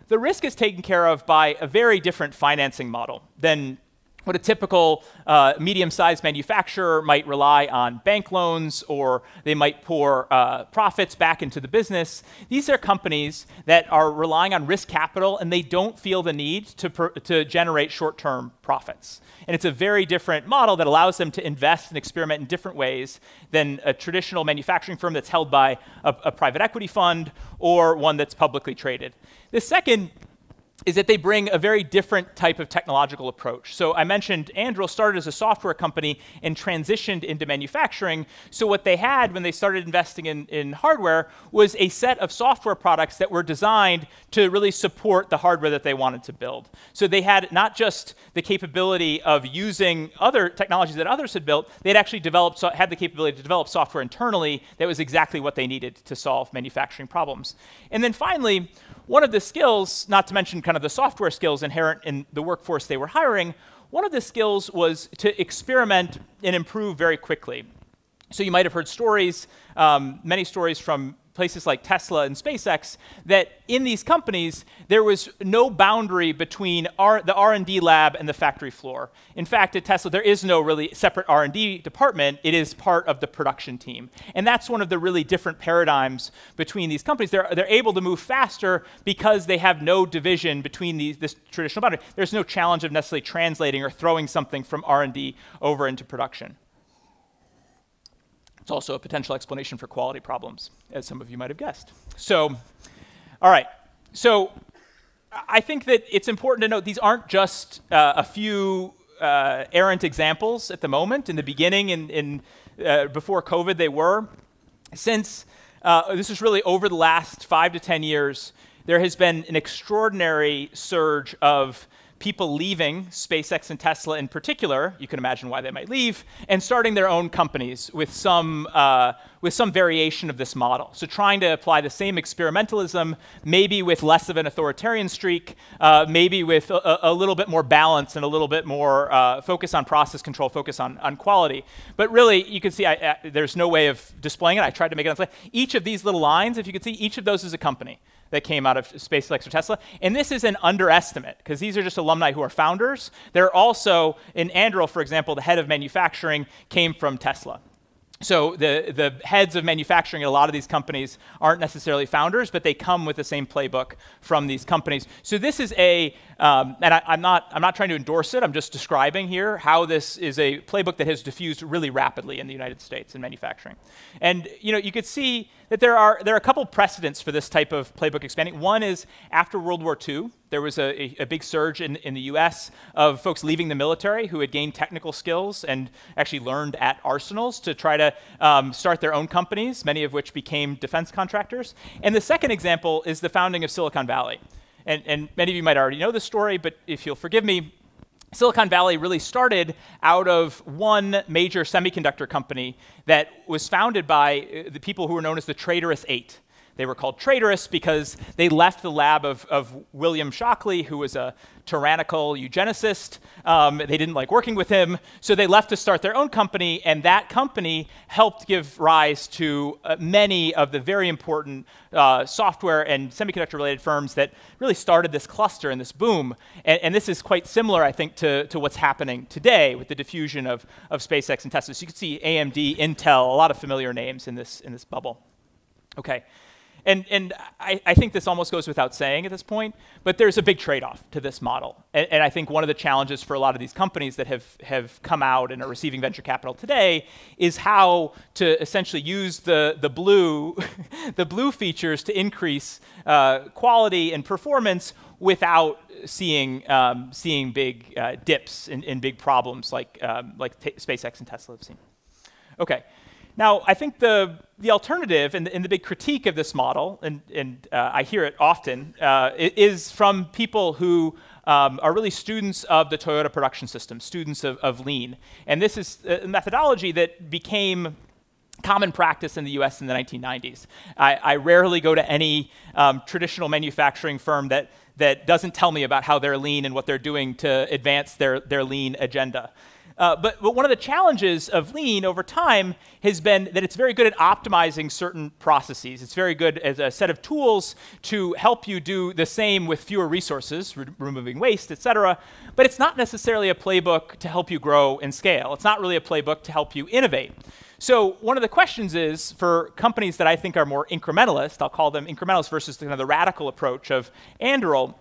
S7: the risk is taken care of by a very different financing model than what a typical medium-sized manufacturer might rely on bank loans, or they might pour profits back into the business. These are companies that are relying on risk capital, and they don't feel the need to generate short-term profits. And it's a very different model that allows them to invest and experiment in different ways than a traditional manufacturing firm that's held by a private equity fund or one that's publicly traded. The second is that they bring a very different type of technological approach. So I mentioned Ertl started as a software company and transitioned into manufacturing. So what they had when they started investing in hardware was a set of software products that were designed to really support the hardware that they wanted to build. So they had not just the capability of using other technologies that others had built, they'd actually had the capability to develop software internally that was exactly what they needed to solve manufacturing problems. And then finally, one of the skills, not to mention kind of the software skills inherent in the workforce they were hiring, one of the skills was to experiment and improve very quickly. So you might have heard stories, many stories from places like Tesla and SpaceX, that in these companies, there was no boundary between the R&D lab and the factory floor. In fact, at Tesla, there is no really separate R&D department. It is part of the production team. And that's one of the really different paradigms between these companies. They're able to move faster because they have no division between this traditional boundary. There's no challenge of necessarily translating or throwing something from R&D over into production. It's also a potential explanation for quality problems, as some of you might have guessed. So, all right. So I think that it's important to note these aren't just a few errant examples at the moment. In the beginning, before COVID, they were. Since this is really over the last 5 to 10 years, there has been an extraordinary surge of people leaving SpaceX and Tesla in particular, you can imagine why they might leave, and starting their own companies with some variation of this model. So trying to apply the same experimentalism, maybe with less of an authoritarian streak, maybe with a little bit more balance and a little bit more focus on process control, focus on quality. But really, you can see there's no way of displaying it. I tried to make it on display. Each of these little lines, if you can see, each of those is a company that came out of SpaceX or Tesla. And this is an underestimate, because these are just alumni who are founders. They're also, in Randall, for example, the head of manufacturing came from Tesla. So the heads of manufacturing at a lot of these companies aren't necessarily founders, but they come with the same playbook from these companies. So this is and I'm not trying to endorse it. I'm just describing here how this is a playbook that has diffused really rapidly in the United States in manufacturing. And you could see that there are a couple precedents for this type of playbook expanding. One is after World War II, there was a big surge in the US of folks leaving the military who had gained technical skills and actually learned at arsenals to try to start their own companies, many of which became defense contractors. And the second example is the founding of Silicon Valley. And many of you might already know this story, but if you'll forgive me, Silicon Valley really started out of one major semiconductor company that was founded by the people who were known as the Traitorous Eight. They were called traitorous because they left the lab of William Shockley, who was a tyrannical eugenicist. They didn't like working with him, so they left to start their own company, and that company helped give rise to many of the very important software and semiconductor-related firms that really started this cluster and this boom. And this is quite similar, I think, to what's happening today with the diffusion of SpaceX and Tesla. So you can see AMD, Intel, a lot of familiar names in this bubble. Okay. And I think this almost goes without saying at this point, but there's a big trade-off to this model. And I think one of the challenges for a lot of these companies that have come out and are receiving venture capital today is how to essentially use the blue, the blue features to increase quality and performance without seeing big dips in big problems like SpaceX and Tesla have seen. Okay. Now, I think the alternative and the big critique of this model, and I hear it often, is from people who are really students of the Toyota production system, students of lean. And this is a methodology that became common practice in the US in the 1990s. I rarely go to any traditional manufacturing firm that doesn't tell me about how they're lean and what they're doing to advance their lean agenda. But one of the challenges of lean over time has been that it's very good at optimizing certain processes. It's very good as a set of tools to help you do the same with fewer resources, removing waste, et cetera. But it's not necessarily a playbook to help you grow and scale. It's not really a playbook to help you innovate. So one of the questions is, for companies that I think are more incrementalist, I'll call them incrementalist versus kind of the radical approach of Ertl,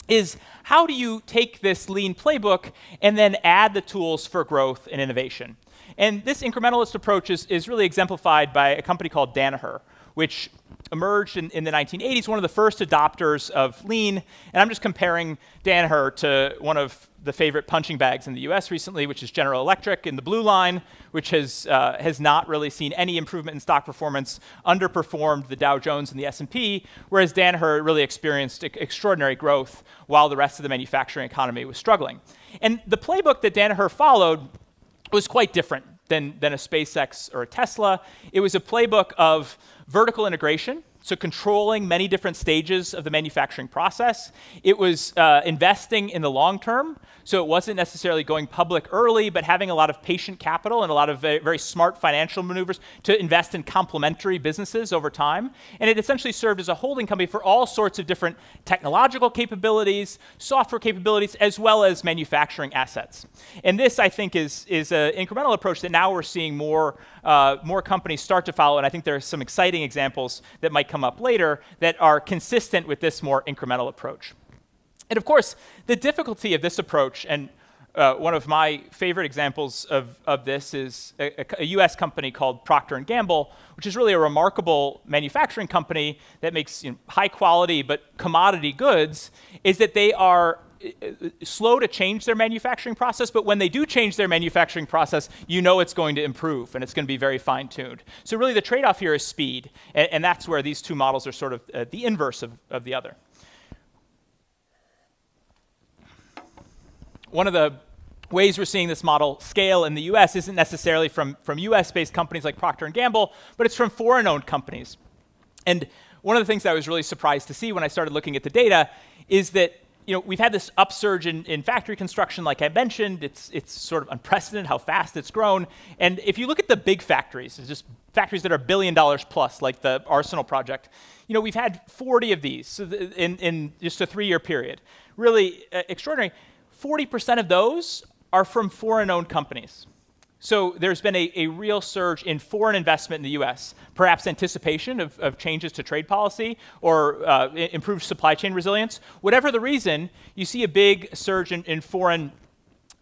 S7: is how do you take this lean playbook and then add the tools for growth and innovation? And this incrementalist approach is really exemplified by a company called Danaher, which emerged in the 1980s, one of the first adopters of lean. And I'm just comparing Danaher to one of the favorite punching bags in the US recently, which is General Electric in the blue line, which has not really seen any improvement in stock performance, underperformed the Dow Jones and the S&P, whereas Danaher really experienced extraordinary growth while the rest of the manufacturing economy was struggling. And the playbook that Danaher followed was quite different than a SpaceX or a Tesla. It was a playbook of vertical integration, so controlling many different stages of the manufacturing process. It was investing in the long term, so it wasn't necessarily going public early, but having a lot of patient capital and a lot of very smart financial maneuvers to invest in complementary businesses over time. And it essentially served as a holding company for all sorts of different technological capabilities, software capabilities, as well as manufacturing assets. And this, I think, is an incremental approach that now we're seeing more companies start to follow, and I think there are some exciting examples that might come up later that are consistent with this more incremental approach. And of course, the difficulty of this approach, and one of my favorite examples of this is a US company called Procter & Gamble, which is really a remarkable manufacturing company that makes high quality but commodity goods, is that they are slow to change their manufacturing process, but when they do change their manufacturing process, you know it's going to improve and it's going to be very fine-tuned. So really the trade-off here is speed, and that's where these two models are sort of the inverse of the other. One of the ways we're seeing this model scale in the US isn't necessarily from US-based companies like Procter & Gamble, but it's from foreign-owned companies. And one of the things I was really surprised to see when I started looking at the data is that we've had this upsurge in factory construction, like I mentioned. It's sort of unprecedented how fast it's grown. And if you look at the big factories, it's just factories that are $1 billion plus, like the Arsenal project, we've had 40 of these in just a 3-year period. Really extraordinary. 40% of those are from foreign-owned companies. So there's been a real surge in foreign investment in the US, perhaps anticipation of changes to trade policy or improved supply chain resilience. Whatever the reason, you see a big surge in foreign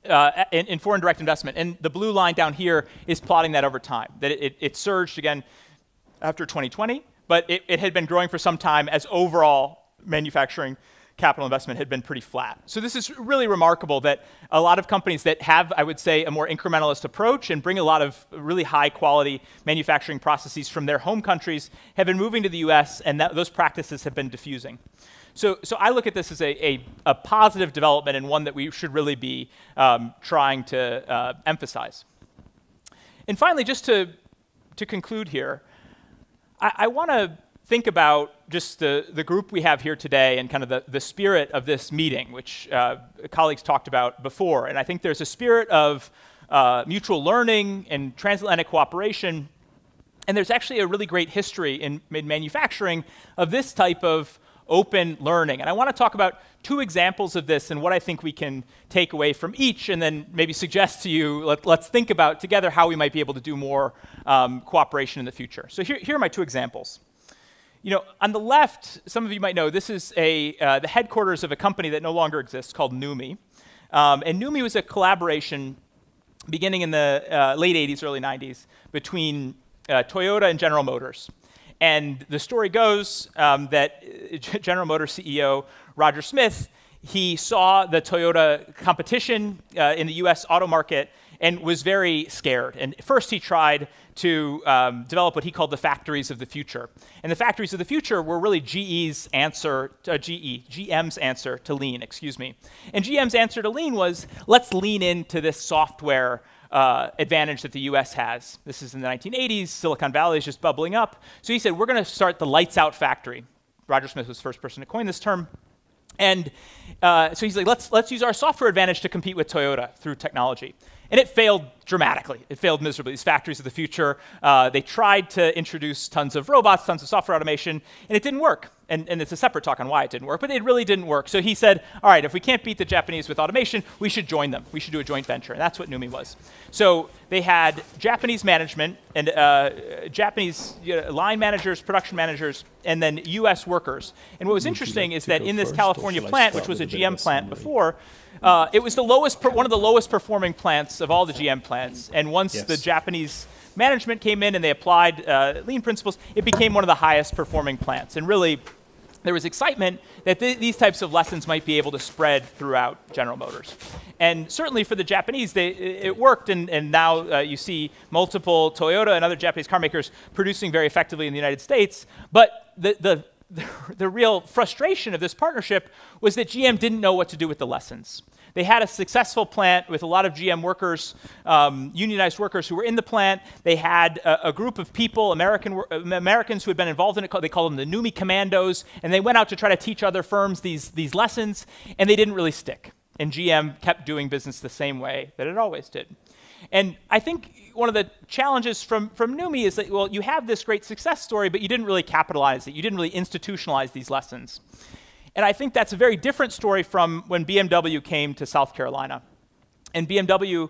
S7: direct investment. And the blue line down here is plotting that over time, that it surged again after 2020, but it had been growing for some time as overall manufacturing capital investment had been pretty flat. So this is really remarkable that a lot of companies that have, I would say, a more incrementalist approach and bring a lot of really high quality manufacturing processes from their home countries have been moving to the US, and those practices have been diffusing. So I look at this as a positive development and one that we should really be trying to emphasize. And finally, just to conclude here, I want to think about just the group we have here today and kind of the spirit of this meeting, which colleagues talked about before. And I think there's a spirit of mutual learning and transatlantic cooperation. And there's actually a really great history in manufacturing of this type of open learning. And I want to talk about 2 examples of this and what I think we can take away from each, and then maybe suggest to you, let's think about together how we might be able to do more cooperation in the future. So here are my 2 examples. You know, on the left, some of you might know, this is the headquarters of a company that no longer exists called NUMMI. And NUMMI was a collaboration beginning in the late 80s, early 90s between Toyota and General Motors. And the story goes that General Motors CEO Roger Smith, he saw the Toyota competition in the US auto market and was very scared. And first he tried to develop what he called the factories of the future. And the factories of the future were really GM's answer to lean, excuse me. And GM's answer to lean was, let's lean into this software advantage that the US has. This is in the 1980s, Silicon Valley is just bubbling up. So he said, we're gonna start the lights out factory. Roger Smith was the first person to coin this term. And so he's like, let's use our software advantage to compete with Toyota through technology. And it failed dramatically. It failed miserably. These factories of the future, they tried to introduce tons of robots, tons of software automation, and it didn't work. And it's a separate talk on why it didn't work, but it really didn't work. So he said, all right, if we can't beat the Japanese with automation, we should join them. We should do a joint venture. And that's what NUMMI was. So they had Japanese management and Japanese line managers, production managers, and then US workers. And what was interesting is that in this California plant, which was a GM plant before, it was one of the lowest performing plants of all the GM plants. And once the Japanese management came in and they applied lean principles, it became one of the highest performing plants. And really, there was excitement that these types of lessons might be able to spread throughout General Motors. And certainly for the Japanese, it worked, and now you see multiple Toyota and other Japanese car makers producing very effectively in the United States. But the real frustration of this partnership was that GM didn't know what to do with the lessons. They had a successful plant with a lot of GM workers, unionized workers who were in the plant. They had a group of people, Americans who had been involved in it. They called them the NUMMI Commandos, and they went out to try to teach other firms these lessons, and they didn't really stick. And GM kept doing business the same way that it always did. And I think one of the challenges from NUMMI is that, well, you have this great success story, but you didn't really capitalize it. You didn't really institutionalize these lessons. And I think that's a very different story from when BMW came to South Carolina. And BMW,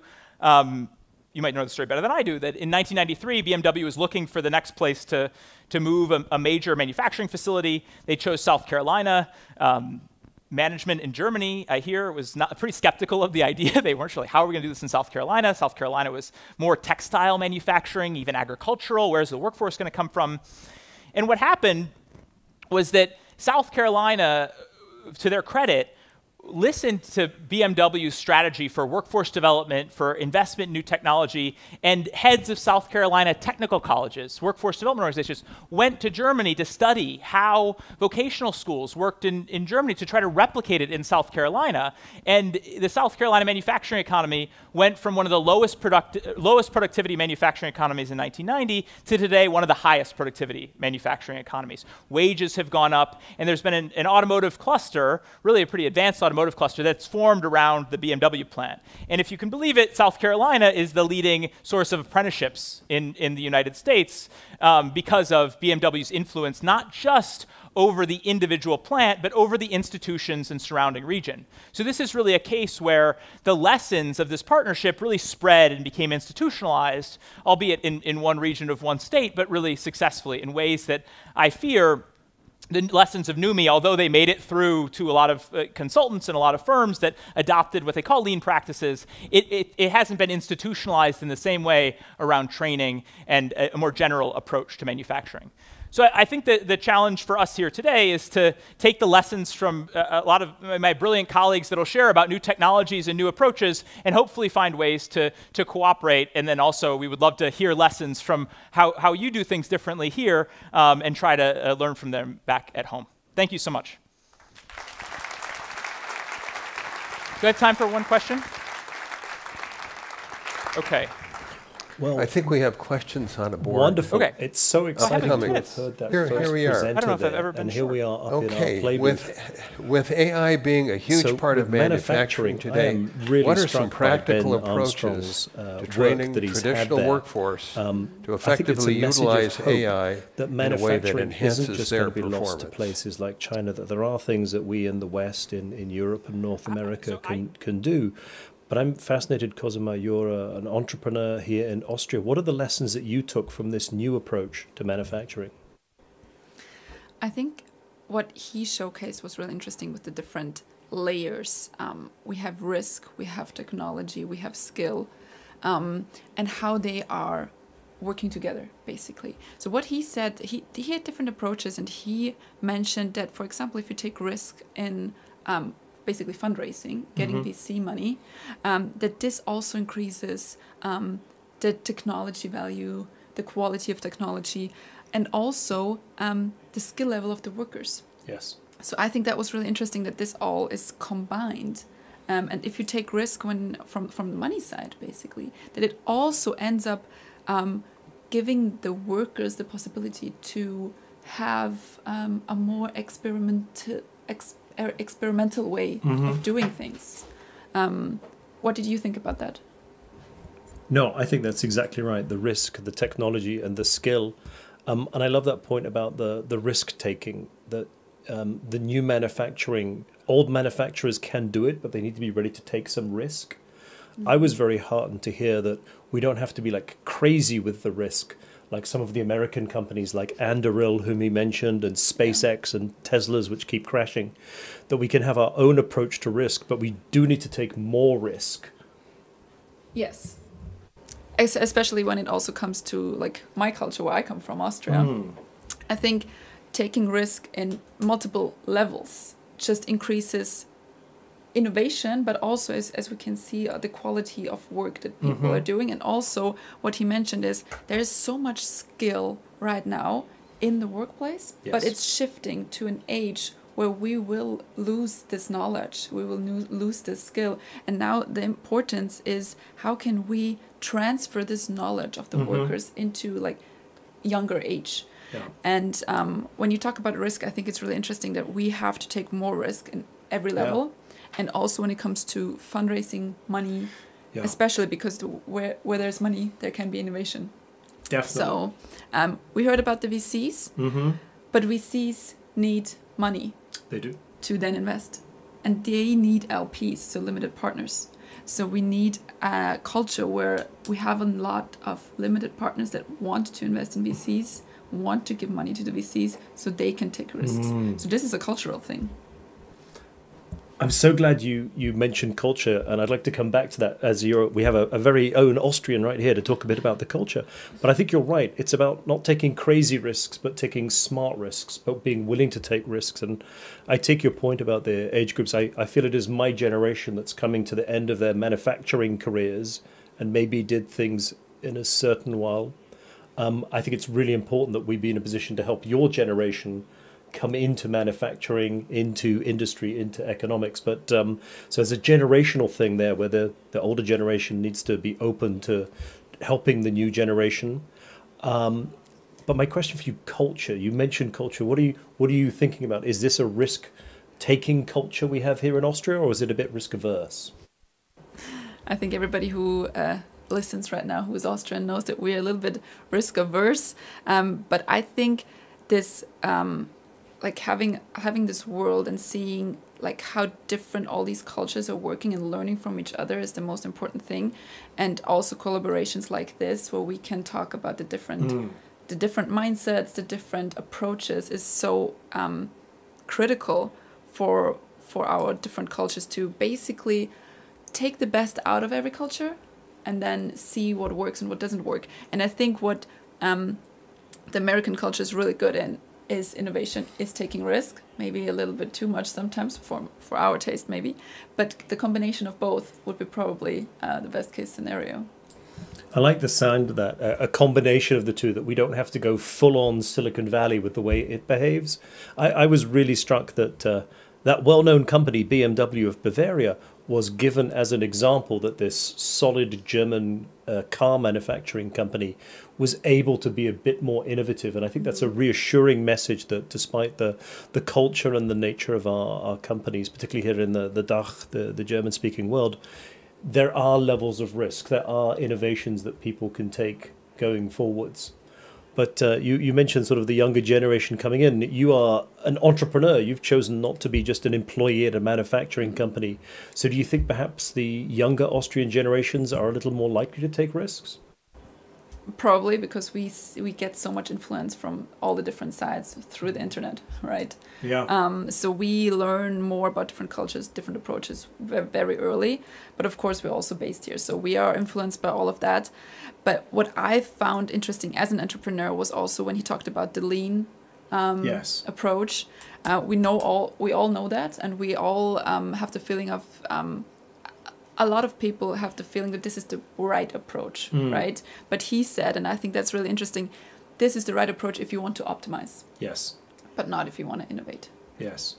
S7: you might know the story better than I do, that in 1993, BMW was looking for the next place to move a major manufacturing facility. They chose South Carolina. Management in Germany, I hear, was pretty skeptical of the idea. They weren't sure, like, how are we going to do this in South Carolina? South Carolina was more textile manufacturing, even agricultural. Where's the workforce going to come from? And what happened was that South Carolina, to their credit, listened to BMW's strategy for workforce development, for investment in new technology, and heads of South Carolina technical colleges, workforce development organizations, went to Germany to study how vocational schools worked in Germany to try to replicate it in South Carolina. And the South Carolina manufacturing economy went from one of the lowest productivity manufacturing economies in 1990 to today one of the highest productivity manufacturing economies. Wages have gone up, and there's been an automotive cluster, really a pretty advanced automotive cluster that's formed around the BMW plant. And if you can believe it, South Carolina is the leading source of apprenticeships in the United States because of BMW's influence, not just over the individual plant, but over the institutions and surrounding region. So this is really a case where the lessons of this partnership really spread and became institutionalized, albeit in one region of one state, but really successfully in ways that I fear the lessons of NUMMI, although they made it through to a lot of consultants and a lot of firms that adopted what they call lean practices, it hasn't been institutionalized in the same way around training and a more general approach to manufacturing. So I think that the challenge for us here today is to take the lessons from a lot of my brilliant colleagues that will share about new technologies and new approaches and hopefully find ways to cooperate. And then also we would love to hear lessons from how you do things differently here and try to learn from them back at home. Thank you so much. Do I have time for one question? Okay.
S6: Well, I think we have questions on the board.
S8: Wonderful.
S7: Okay.
S8: It's so exciting to have heard that
S6: Here we are.
S7: I don't know if I've ever been
S8: and here we are up in our play
S6: with AI being a huge part of manufacturing today,
S8: really
S6: what are some practical approaches to training the traditional workforce to effectively utilize AI in a way that enhances their performance?
S8: To places like China, that there are things that we in the West, in Europe and North America can do. But I'm fascinated, Kosima, you're an entrepreneur here in Austria. What are the lessons that you took from this new approach to manufacturing?
S9: I think what he showcased was really interesting with the different layers. We have risk, we have technology, we have skill, and how they are working together, basically. So what he said, he had different approaches, and he mentioned that, for example, if you take risk in basically fundraising, getting VC money, that this also increases the technology value, the quality of technology, and also the skill level of the workers.
S8: Yes.
S9: So I think that was really interesting that this all is combined. And if you take risk from the money side, basically, that it also ends up giving the workers the possibility to have a more experimental way of doing things. What did you think about that?
S8: No, I think that's exactly right. The risk, the technology, and the skill. And I love that point about the risk taking, that the new manufacturing, old manufacturers can do it, but they need to be ready to take some risk. I was very heartened to hear that we don't have to be like crazy with the risk, like some of the American companies like Ertl, whom he mentioned, and SpaceX and Teslas, which keep crashing, that we can have our own approach to risk, but we do need to take more risk.
S9: Yes. Especially when it also comes to like my culture, where I come from, Austria. I think taking risk in multiple levels just increases innovation, but also, as we can see, the quality of work that people are doing. And also what he mentioned is there is so much skill right now in the workplace, but it's shifting to an age where we will lose this knowledge, we will lose this skill. And now the importance is how can we transfer this knowledge of the workers into like younger age. And when you talk about risk, I think it's really interesting that we have to take more risk in every level. And also when it comes to fundraising money, especially because where there's money, there can be innovation.
S8: Definitely.
S9: So we heard about the VCs, but VCs need money.
S8: They do.
S9: To then invest. And they need LPs, so limited partners. So we need a culture where we have a lot of limited partners that want to invest in VCs, want to give money to the VCs so they can take risks. So this is a cultural thing.
S8: I'm so glad you mentioned culture, and I'd like to come back to that as we have a very own Austrian right here to talk a bit about the culture. But I think you're right. It's about not taking crazy risks, but taking smart risks, but being willing to take risks. And I take your point about the age groups. I feel it is my generation that's coming to the end of their manufacturing careers and maybe did things in a certain while. I think it's really important that we be in a position to help your generation come into manufacturing, into industry, into economics. But so there's a generational thing there where the older generation needs to be open to helping the new generation. But my question for you, culture. You mentioned culture. What are you thinking about? Is this a risk-taking culture we have here in Austria, or is it a bit risk-averse?
S9: I think everybody who listens right now who is Austrian knows that we're a little bit risk-averse. But I think this... like having this world and seeing like how different all these cultures are working and learning from each other is the most important thing, and also collaborations like this where we can talk about the different mindsets, the different approaches is so critical for our different cultures to basically take the best out of every culture and then see what works and what doesn't work. And I think what the American culture is really good in is innovation, is taking risk, maybe a little bit too much sometimes for our taste maybe, but the combination of both would be probably the best case scenario.
S8: I like the sound of that, a combination of the two, that we don't have to go full on Silicon Valley with the way it behaves. I was really struck that that well-known company, BMW of Bavaria, was given as an example that this solid German car manufacturing company was able to be a bit more innovative. And I think that's a reassuring message that despite the culture and the nature of our companies, particularly here in the DACH, the German-speaking world, there are levels of risk. There are innovations that people can take going forwards. But you mentioned sort of the younger generation coming in. You are an entrepreneur. You've chosen not to be just an employee at a manufacturing company. So do you think perhaps the younger Austrian generations are a little more likely to take risks?
S9: Probably because we get so much influence from all the different sides through the internet, right?
S8: Yeah.
S9: So we learn more about different cultures, different approaches very early. But of course, we're also based here. So we are influenced by all of that. But what I found interesting as an entrepreneur was also when he talked about the lean approach. We all know that, and we all have the feeling of a lot of people have the feeling that this is the right approach, right? But he said, and I think that's really interesting, this is the right approach if you want to optimize.
S8: Yes.
S9: But not if you want to innovate.
S8: Yes.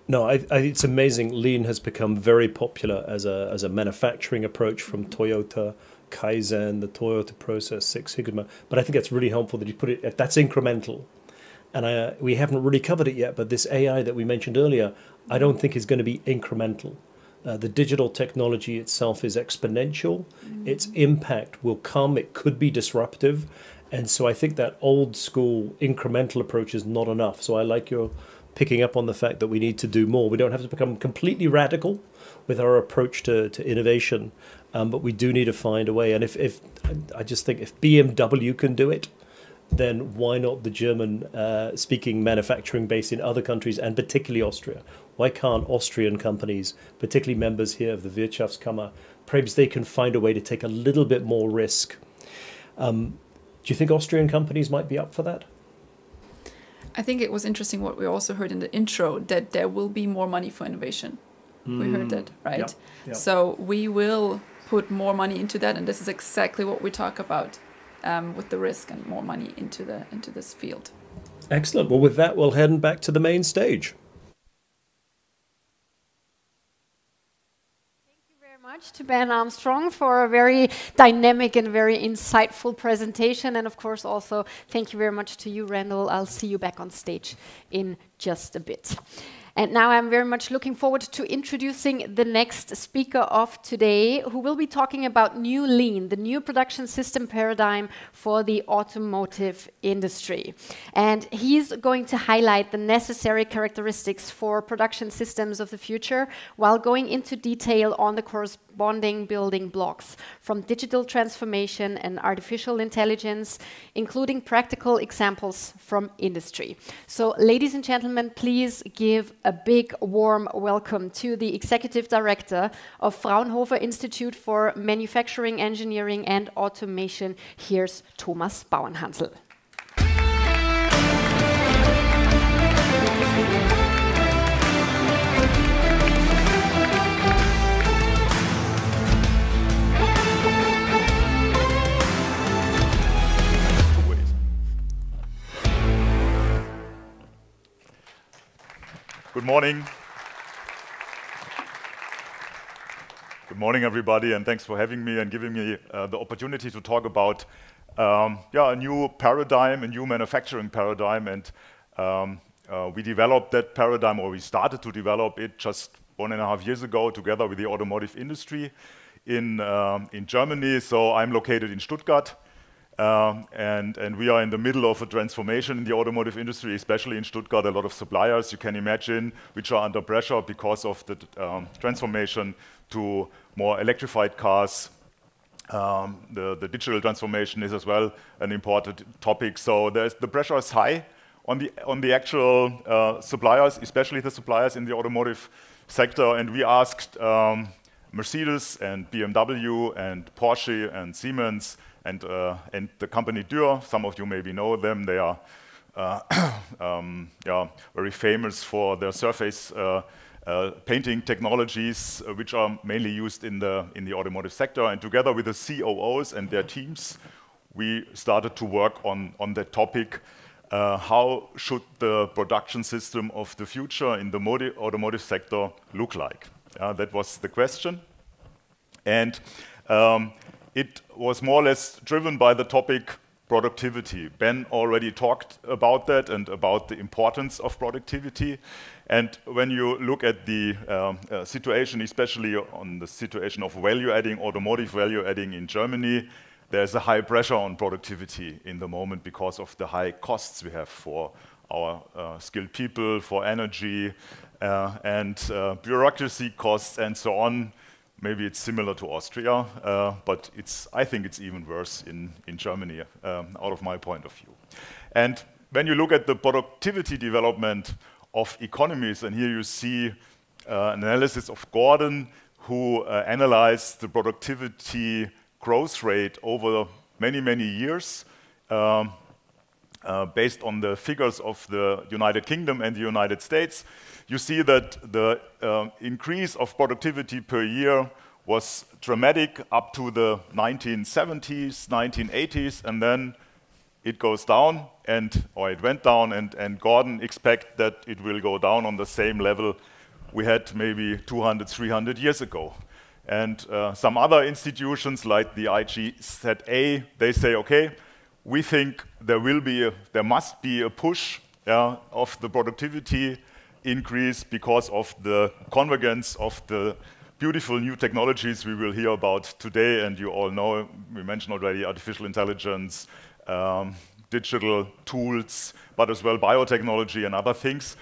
S8: No, it's amazing. Lean has become very popular as a manufacturing approach from Toyota, Kaizen, the Toyota process, Six Sigma. But I think it's really helpful that you put it, that's incremental. And we haven't really covered it yet, but this AI that we mentioned earlier, I don't think is going to be incremental. The digital technology itself is exponential. Its impact will come. It could be disruptive. And so I think that old school incremental approach is not enough. So I like your picking up on the fact that we need to do more. We don't have to become completely radical with our approach to innovation, but we do need to find a way. And if I just think if BMW can do it, then why not the German-speaking manufacturing base in other countries, and particularly Austria? Why can't Austrian companies, particularly members here of the Wirtschaftskammer, perhaps they can find a way to take a little bit more risk? Do you think Austrian companies might be up for that?
S9: I think it was interesting what we also heard in the intro, that there will be more money for innovation. We heard that, right?
S8: Yep.
S9: So we will put more money into that, and this is exactly what we talk about with the risk and more money into this field.
S8: Excellent. Well, with that, we'll head back to the main stage.
S2: Much to Ben Armstrong for a very dynamic and very insightful presentation, and of course also thank you very much to you, Randall. I'll see you back on stage in just a bit. And now I'm very much looking forward to introducing the next speaker of today, who will be talking about new lean, the new production system paradigm for the automotive industry. And he's going to highlight the necessary characteristics for production systems of the future while going into detail on the corresponding building blocks, from digital transformation and artificial intelligence, including practical examples from industry. So, ladies and gentlemen, please give a big warm welcome to the Executive Director of Fraunhofer-Institute for Manufacturing, Engineering and Automation. Here's Thomas Bauernhansl.
S10: Good morning. Good morning, everybody, and thanks for having me and giving me the opportunity to talk about a new paradigm, a new manufacturing paradigm. And we developed that paradigm, or we started to develop it just 1.5 years ago together with the automotive industry in Germany. So I'm located in Stuttgart. And we are in the middle of a transformation in the automotive industry, especially in Stuttgart. A lot of suppliers, you can imagine, which are under pressure because of the transformation to more electrified cars. The digital transformation is as well an important topic. So the pressure is high on the actual suppliers, especially the suppliers in the automotive sector. And we asked Mercedes and BMW and Porsche and Siemens and the company Dürr. Some of you maybe know them. They are very famous for their surface painting technologies, which are mainly used in the automotive sector. And together with the COOs and their teams, we started to work on that topic. How should the production system of the future in the automotive sector look like? That was the question. And it was more or less driven by the topic productivity. Ben already talked about that and about the importance of productivity. And when you look at the situation, especially on the situation of value-adding, automotive value-adding in Germany, there's a high pressure on productivity in the moment because of the high costs we have for our skilled people, for energy, and bureaucracy costs and so on. maybe it's similar to Austria, but I think it's even worse in Germany, out of my point of view. And when you look at the productivity development of economies, and here you see an analysis of Gordon, who analyzed the productivity growth rate over many, many years, based on the figures of the United Kingdom and the United States. You see that the increase of productivity per year was dramatic up to the 1970s, 1980s, and then it goes down, or it went down, and Gordon expects that it will go down on the same level we had maybe 200, 300 years ago. And some other institutions like the IGZA, they say, okay, we think there must be a push of the productivity increase because of the convergence of the beautiful new technologies we will hear about today, and you all know, we mentioned already artificial intelligence, digital tools, but as well biotechnology and other things.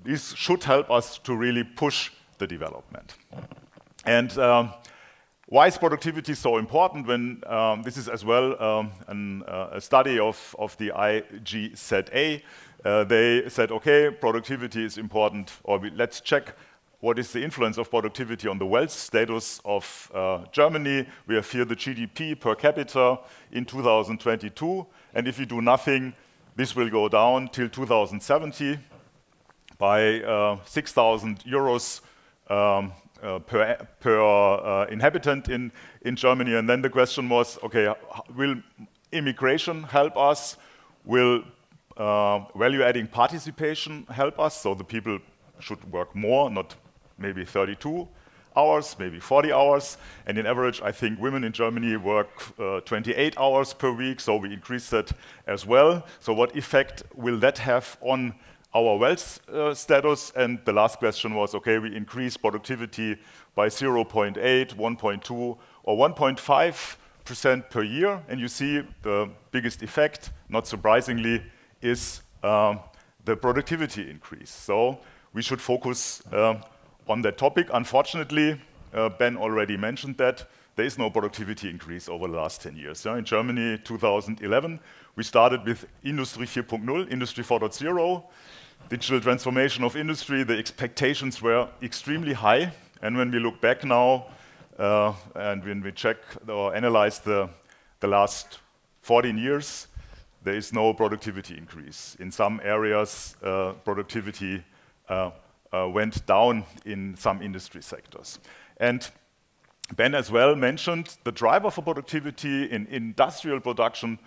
S10: This should help us to really push the development. And why is productivity so important? When this is as well a study of the IGZA. They said, okay, productivity is important, or let's check what is the influence of productivity on the wealth status of Germany. We have here the GDP per capita in 2022, and if you do nothing, this will go down till 2070 by 6,000 euros per inhabitant in Germany. And then the question was, okay, will immigration help us? Will value-adding participation help us? So the people should work more, not maybe 32 hours, maybe 40 hours. And in average, I think women in Germany work 28 hours per week, so we increase that as well. So what effect will that have on our wealth status? And the last question was, okay, we increase productivity by 0.8, 1.2, or 1.5% per year. And you see the biggest effect, not surprisingly, is the productivity increase. So we should focus on that topic. Unfortunately, Ben already mentioned that there is no productivity increase over the last 10 years. In Germany, 2011, we started with Industry 4.0, Industry 4.0, digital transformation of industry. The expectations were extremely high. And when we look back now, and when we check or analyze the last 14 years, there is no productivity increase. In some areas, productivity went down in some industry sectors. And Ben as well mentioned the driver for productivity in industrial production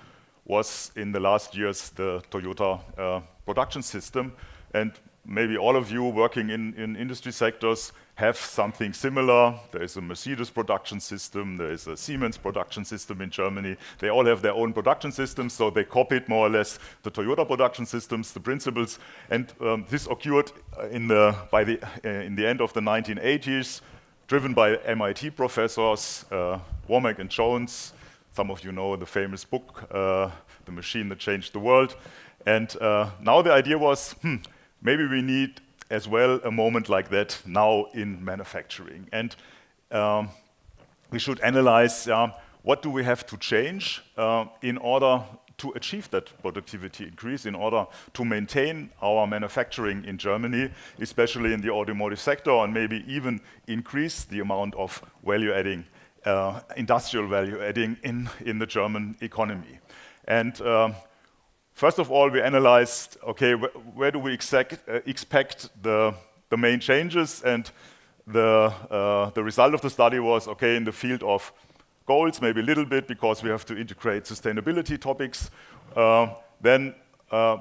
S10: was in the last years the Toyota production system. And maybe all of you working in industry sectors have something similar. There is a Mercedes production system, there is a Siemens production system in Germany. They all have their own production systems, so they copied more or less the Toyota production systems, the principles. And this occurred in the end of the 1980s, driven by MIT professors, Womack and Jones. Some of you know the famous book, The Machine That Changed the World. And now the idea was, maybe we need as well a moment like that now in manufacturing. And we should analyze what do we have to change in order to achieve that productivity increase, in order to maintain our manufacturing in Germany, especially in the automotive sector, and maybe even increase the amount of value-adding, industrial value-adding in the German economy. And first of all, we analyzed, okay, where do we expect the main changes? And the result of the study was, okay, in the field of goals, maybe a little bit, because we have to integrate sustainability topics. Then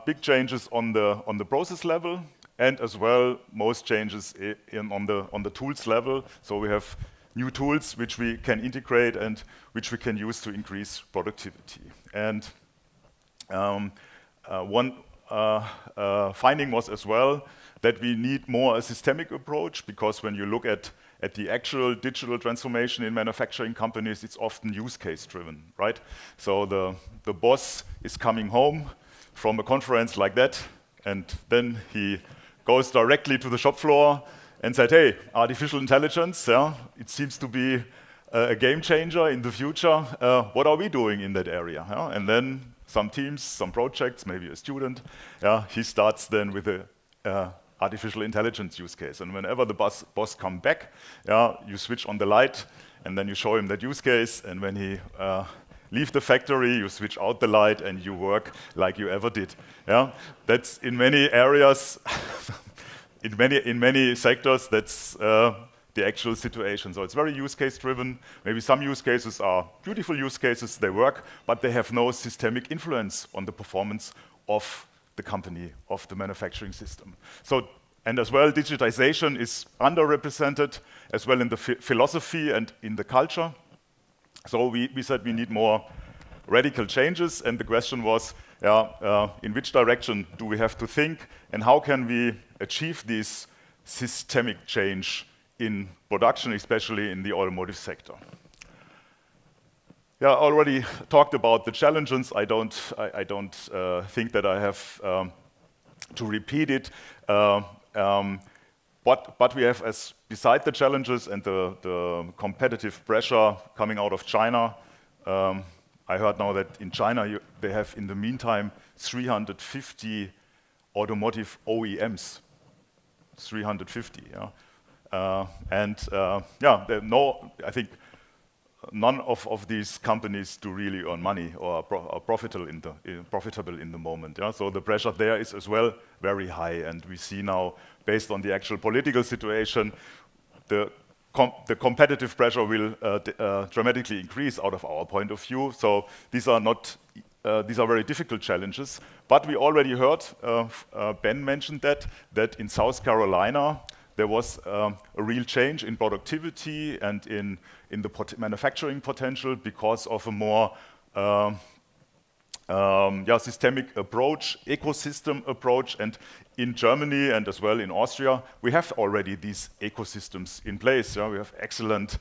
S10: big changes on the process level, and as well, most changes on the tools level. So we have new tools which we can integrate and which we can use to increase productivity. And one finding was as well that we need more a systemic approach, because when you look at the actual digital transformation in manufacturing companies, it's often use case driven, right? So the boss is coming home from a conference like that, and then he goes directly to the shop floor and said, hey, artificial intelligence, yeah, it seems to be a game changer in the future. What are we doing in that area? Yeah? And then some teams, some projects, maybe a student, yeah, he starts then with a artificial intelligence use case. And whenever the boss come back, yeah, you switch on the light, and then you show him that use case, and when he leave the factory, you switch out the light, and you work like you ever did. Yeah? That's in many areas, in many sectors, that's the actual situation. So it's very use case driven. Maybe some use cases are beautiful use cases, they work, but they have no systemic influence on the performance of the company, of the manufacturing system. So, and as well, digitization is underrepresented as well in the philosophy and in the culture. So we said we need more radical changes, and the question was, in which direction do we have to think, and how can we achieve this systemic change in production, especially in the automotive sector? Yeah, I already talked about the challenges. I don't think that I have to repeat it. But we have, as beside the challenges and the competitive pressure coming out of China, I heard now that in China they have in the meantime 350 automotive OEMs. 350, yeah. I think none of these companies do really earn money or are profitable in the moment. Yeah? So the pressure there is as well very high, and we see now, based on the actual political situation, the competitive pressure will dramatically increase out of our point of view. So these are very difficult challenges. But we already heard, Ben mentioned that in South Carolina, there was a real change in productivity and in the manufacturing potential because of a more systemic approach, ecosystem approach. And in Germany and as well in Austria, we have already these ecosystems in place. Yeah? We have excellent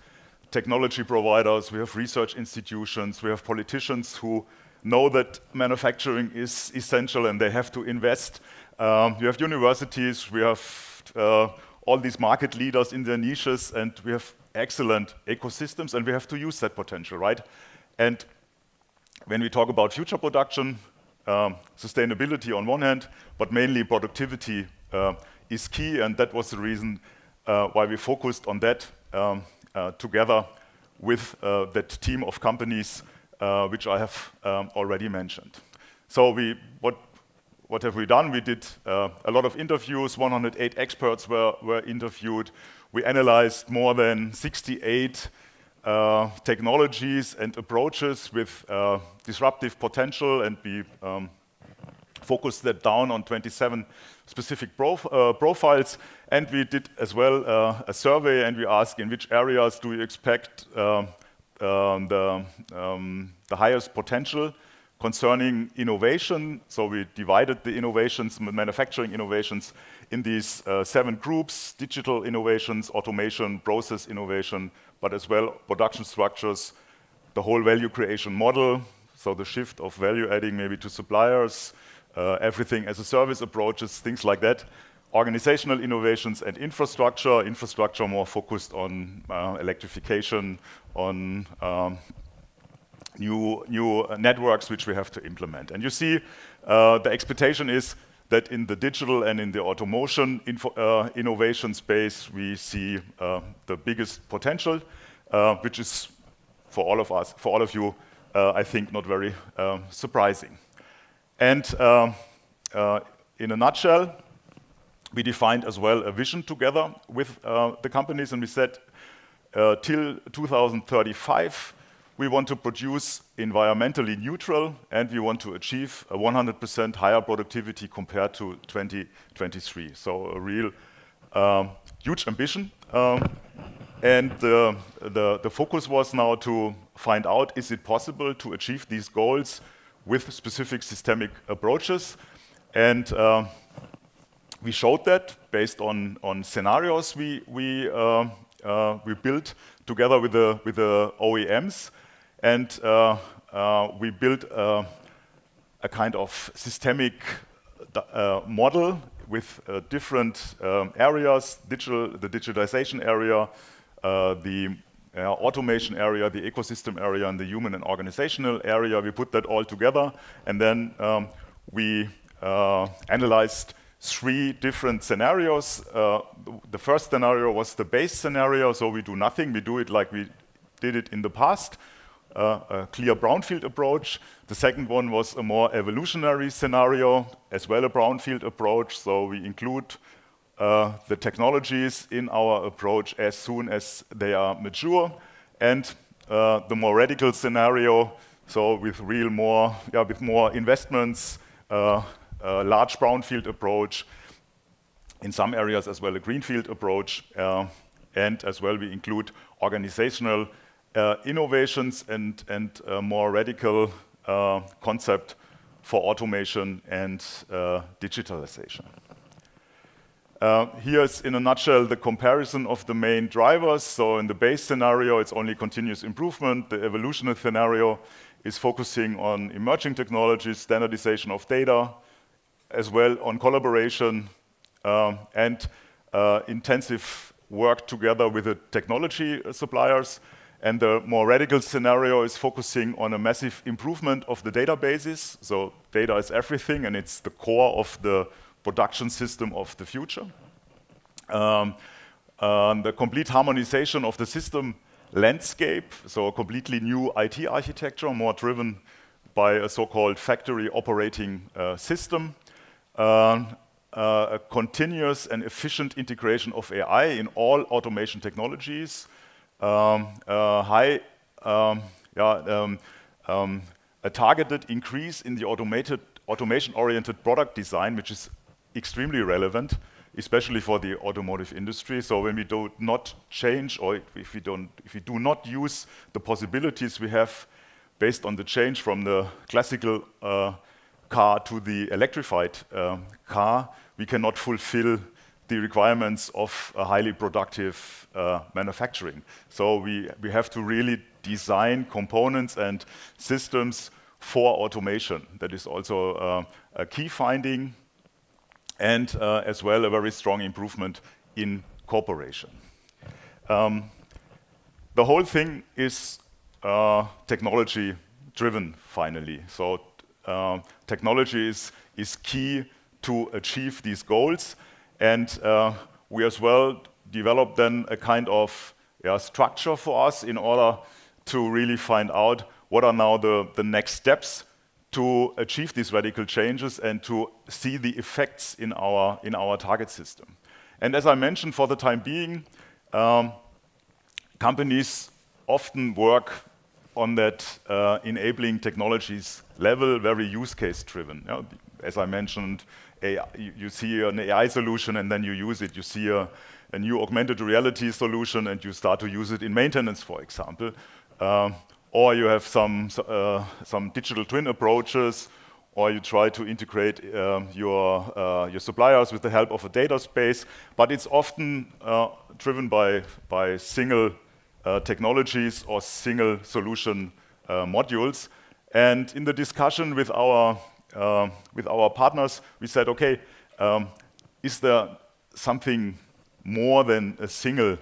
S10: technology providers, we have research institutions, we have politicians who know that manufacturing is essential and they have to invest. We have universities, we have all these market leaders in their niches, and we have excellent ecosystems, and we have to use that potential, right? And when we talk about future production, sustainability on one hand, but mainly productivity is key, and that was the reason why we focused on that together with that team of companies which I have already mentioned. So what have we done? We did a lot of interviews. 108 experts were interviewed. We analyzed more than 68 technologies and approaches with disruptive potential, and we focused that down on 27 specific profiles. And we did as well a survey, and we asked in which areas do you expect the highest potential concerning innovation. So we divided the innovations, manufacturing innovations, in these 7 groups: digital innovations, automation, process innovation, but as well production structures, the whole value creation model, so the shift of value adding maybe to suppliers, everything as a service approaches, things like that. Organizational innovations and infrastructure more focused on electrification, on new networks which we have to implement. And you see the expectation is that in the digital and in the automation innovation space, we see the biggest potential, which is for all of us, for all of you, I think not very surprising. And in a nutshell, we defined as well a vision together with the companies, and we said till 2035, we want to produce environmentally neutral, and we want to achieve a 100% higher productivity compared to 2023. So a real huge ambition. And the focus was now to find out, is it possible to achieve these goals with specific systemic approaches? And we showed that based on scenarios we built together with the OEMs. And we built a kind of systemic model with different areas, the digitization area, the automation area, the ecosystem area, and the human and organizational area. We put that all together, and then we analyzed 3 different scenarios. The first scenario was the base scenario, so we do nothing. We do it like we did it in the past, a clear brownfield approach. The second one was a more evolutionary scenario, as well a brownfield approach, so we include the technologies in our approach as soon as they are mature. And the more radical scenario, so with more investments, large brownfield approach, in some areas as well a greenfield approach, and as well we include organizational innovations and more radical concept for automation and digitalization. Here's in a nutshell the comparison of the main drivers. So in the base scenario it's only continuous improvement. The evolutionary scenario is focusing on emerging technologies, standardization of data, as well on collaboration and intensive work together with the technology suppliers. And the more radical scenario is focusing on a massive improvement of the databases. So data is everything, and it's the core of the production system of the future. The complete harmonization of the system landscape, so a completely new IT architecture, more driven by a so-called factory operating system. A continuous and efficient integration of AI in all automation technologies. A targeted increase in the automation-oriented product design, which is extremely relevant, especially for the automotive industry. So when we do not change, or if we do not use the possibilities we have based on the change from the classical car to the electrified car, we cannot fulfill the requirements of a highly productive manufacturing. So we have to really design components and systems for automation. That is also a key finding, and as well a very strong improvement in cooperation. The whole thing is technology driven finally. So technology is key to achieve these goals, and we as well developed then a kind of structure for us in order to really find out what are now the next steps to achieve these radical changes and to see the effects in our target system. And as I mentioned, for the time being, companies often work on that enabling technologies level, very use case driven. As I mentioned, you see an AI solution and then you use it. You see a new augmented reality solution and you start to use it in maintenance, for example. Or you have some digital twin approaches, or you try to integrate your suppliers with the help of a data space. But it's often driven by single technologies or single solution modules. And in the discussion with our partners, we said, okay, is there something more than a single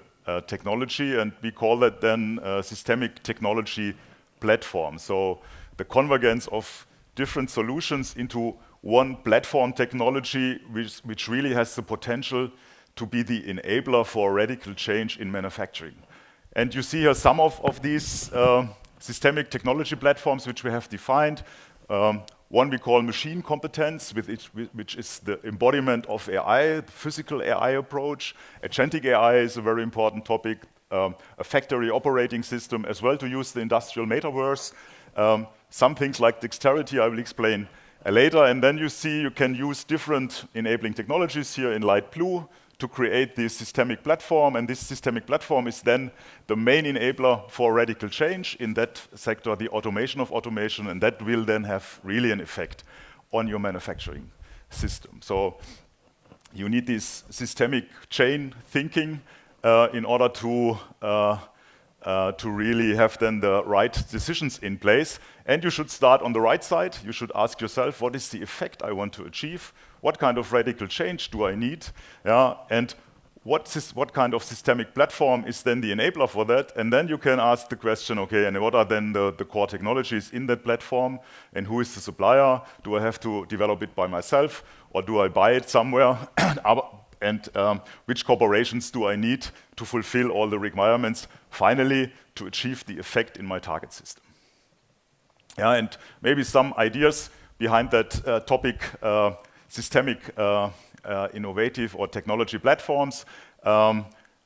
S10: technology? And we call that then a systemic technology platform. So the convergence of different solutions into one platform technology, which really has the potential to be the enabler for radical change in manufacturing. And you see here some of these systemic technology platforms which we have defined. One we call machine competence, which is the embodiment of AI, the physical AI approach. Agentic AI is a very important topic. A factory operating system as well to use the industrial metaverse. Some things like dexterity I will explain later. And then you see you can use different enabling technologies here in light blue to create this systemic platform. And this systemic platform is then the main enabler for radical change in that sector, the automation of automation, and that will then have really an effect on your manufacturing system. So you need this systemic chain thinking in order to really have then the right decisions in place. And you should start on the right side. You should ask yourself, what is the effect I want to achieve what kind of radical change do I need, yeah, and what kind of systemic platform is then the enabler for that? And then you can ask the question, okay, and what are then the core technologies in that platform, and who is the supplier? Do I have to develop it by myself, or do I buy it somewhere? And which corporations do I need to fulfill all the requirements, finally, to achieve the effect in my target system? Yeah, and maybe some ideas behind that topic, systemic innovative or technology platforms.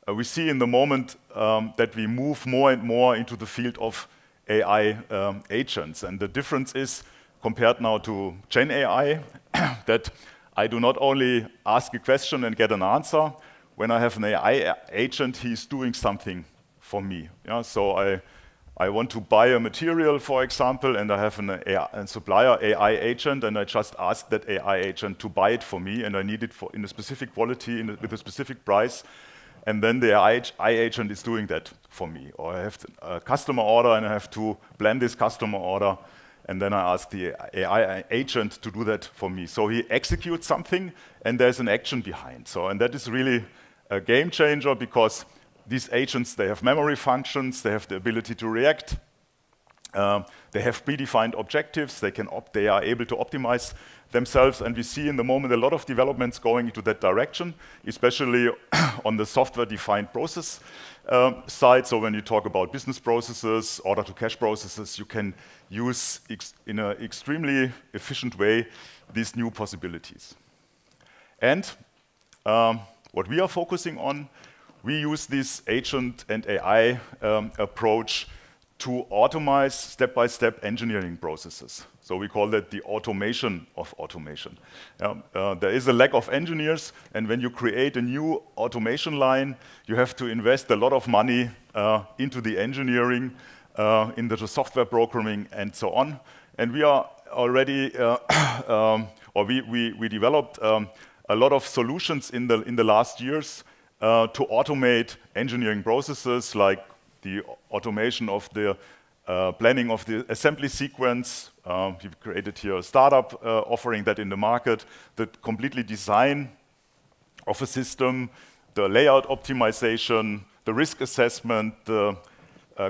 S10: We see in the moment that we move more and more into the field of AI agents. And the difference is, compared now to Gen AI, that I do not only ask a question and get an answer. When I have an AI agent, he's doing something for me. Yeah? So I want to buy a material, for example, and I have a supplier AI agent, and I just ask that AI agent to buy it for me, and I need it in a specific quality, with a specific price, and then the AI agent is doing that for me. Or I have a customer order, and I have to plan this customer order, and then I ask the AI agent to do that for me. So he executes something, and there's an action behind. So, and that is really a game changer, because these agents, they have memory functions, they have the ability to react, they have predefined objectives, they are able to optimize themselves, and we see in the moment a lot of developments going into that direction, especially on the software-defined process side. So when you talk about business processes, order-to-cash processes, you can use in an extremely efficient way these new possibilities. And what we are focusing on, we use this agent and AI approach to automate step-by-step engineering processes. So we call that the automation of automation. There is a lack of engineers, and when you create a new automation line, you have to invest a lot of money into the engineering, into the software programming, and so on. And we are already, we developed a lot of solutions in the last years to automate engineering processes, like the automation of the planning of the assembly sequence. We've created here a startup offering that in the market, the completely design of a system, the layout optimization, the risk assessment, the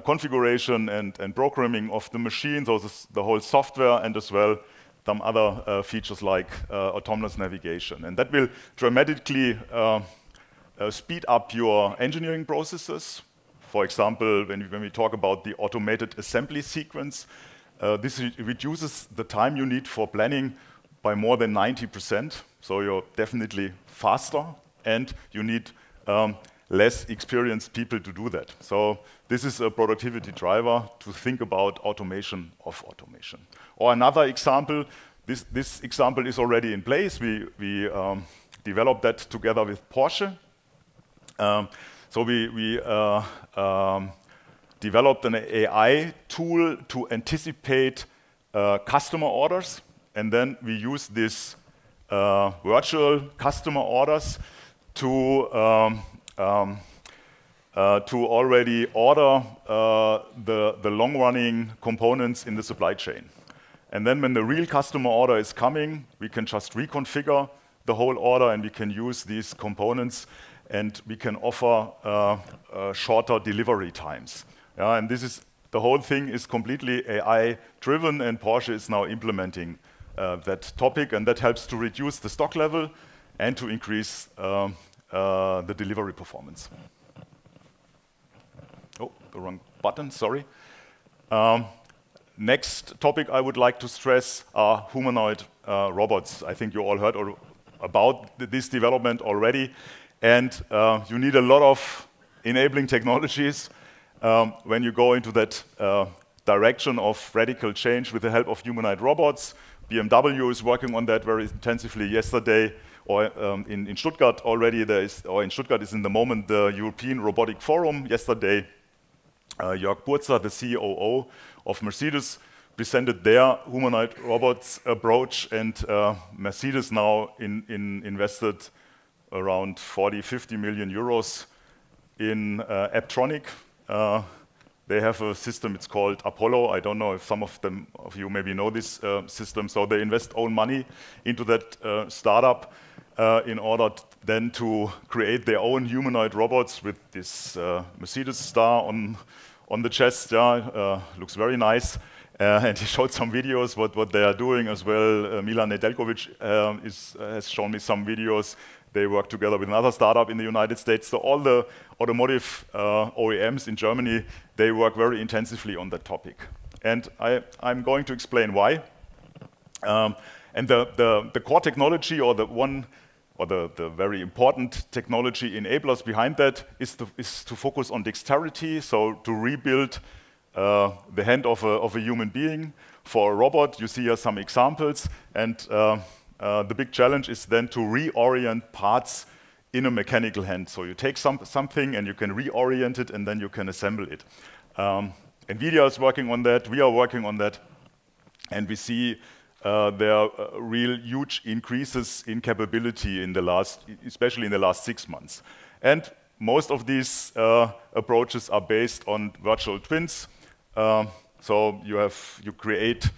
S10: configuration and programming of the machine, so the whole software, and as well some other features like autonomous navigation. And that will dramatically speed up your engineering processes. For example, when we talk about the automated assembly sequence, this reduces the time you need for planning by more than 90%. So you're definitely faster, and you need less experienced people to do that. So this is a productivity driver to think about automation of automation. Or another example, this example is already in place. We developed that together with Porsche. So we developed an AI tool to anticipate customer orders, and then we use this virtual customer orders to already order the long-running components in the supply chain. And then when the real customer order is coming, we can just reconfigure the whole order, and we can use these components, and we can offer shorter delivery times. And the whole thing is completely AI-driven, and Porsche is now implementing that topic, and that helps to reduce the stock level and to increase the delivery performance. Oh, the wrong button, sorry. Next topic I would like to stress are humanoid robots. I think you all heard about this development already. And you need a lot of enabling technologies when you go into that direction of radical change with the help of humanoid robots. BMW is working on that very intensively yesterday, or in Stuttgart already. In Stuttgart is in the moment the European Robotic Forum. Yesterday, Jörg Burzer, the COO of Mercedes, presented their humanoid robots approach, and Mercedes now invested around 40–50 million euros in Apptronic, They have a system, it's called Apollo. I don't know if some of you maybe know this system. So they invest own money into that startup in order then to create their own humanoid robots with this Mercedes star on the chest. Yeah, looks very nice. And he showed some videos what they are doing as well. Milan Nedeljkovic has shown me some videos. They work together with another startup in the United States. So all the automotive OEMs in Germany, they work very intensively on that topic. And I'm going to explain why. And the core technology, or the very important technology enablers behind that is to focus on dexterity, so to rebuild the hand of a human being. For a robot, you see here some examples, and the big challenge is then to reorient parts in a mechanical hand. So you take something and you can reorient it, and then you can assemble it. NVIDIA is working on that, we are working on that, and we see there are real huge increases in capability especially in the last 6 months. And most of these approaches are based on virtual twins. So you create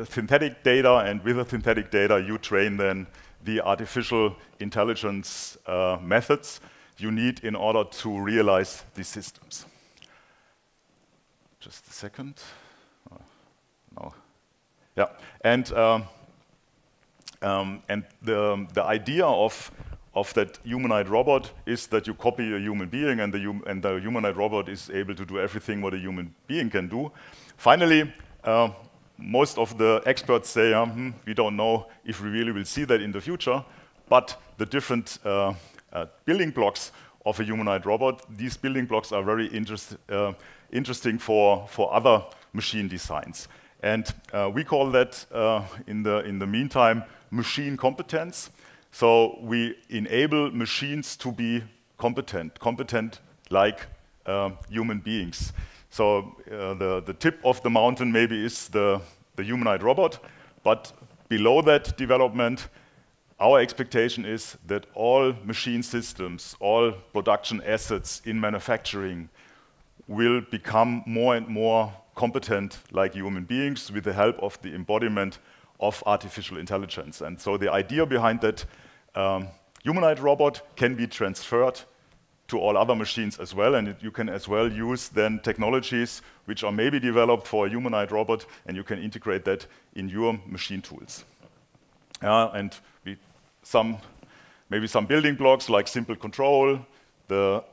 S10: synthetic data, and with the synthetic data you train then the artificial intelligence methods you need in order to realize these systems. Just a second. No. Yeah, and the idea of that humanoid robot is that you copy a human being, and the humanoid robot is able to do everything what a human being can do. Finally, most of the experts say, we don't know if we really will see that in the future, but the different building blocks of a humanoid robot, these building blocks are very interesting for other machine designs. And we call that, in the meantime, machine competence. So we enable machines to be competent like human beings. So the tip of the mountain maybe is the humanoid robot, but below that development, our expectation is that all machine systems, all production assets in manufacturing will become more and more competent like human beings with the help of the embodiment of artificial intelligence. And so the idea behind that humanoid robot can be transferred to all other machines as well, and you can as well use then technologies which are maybe developed for a humanoid robot, and you can integrate that in your machine tools. And maybe some building blocks like simple control, the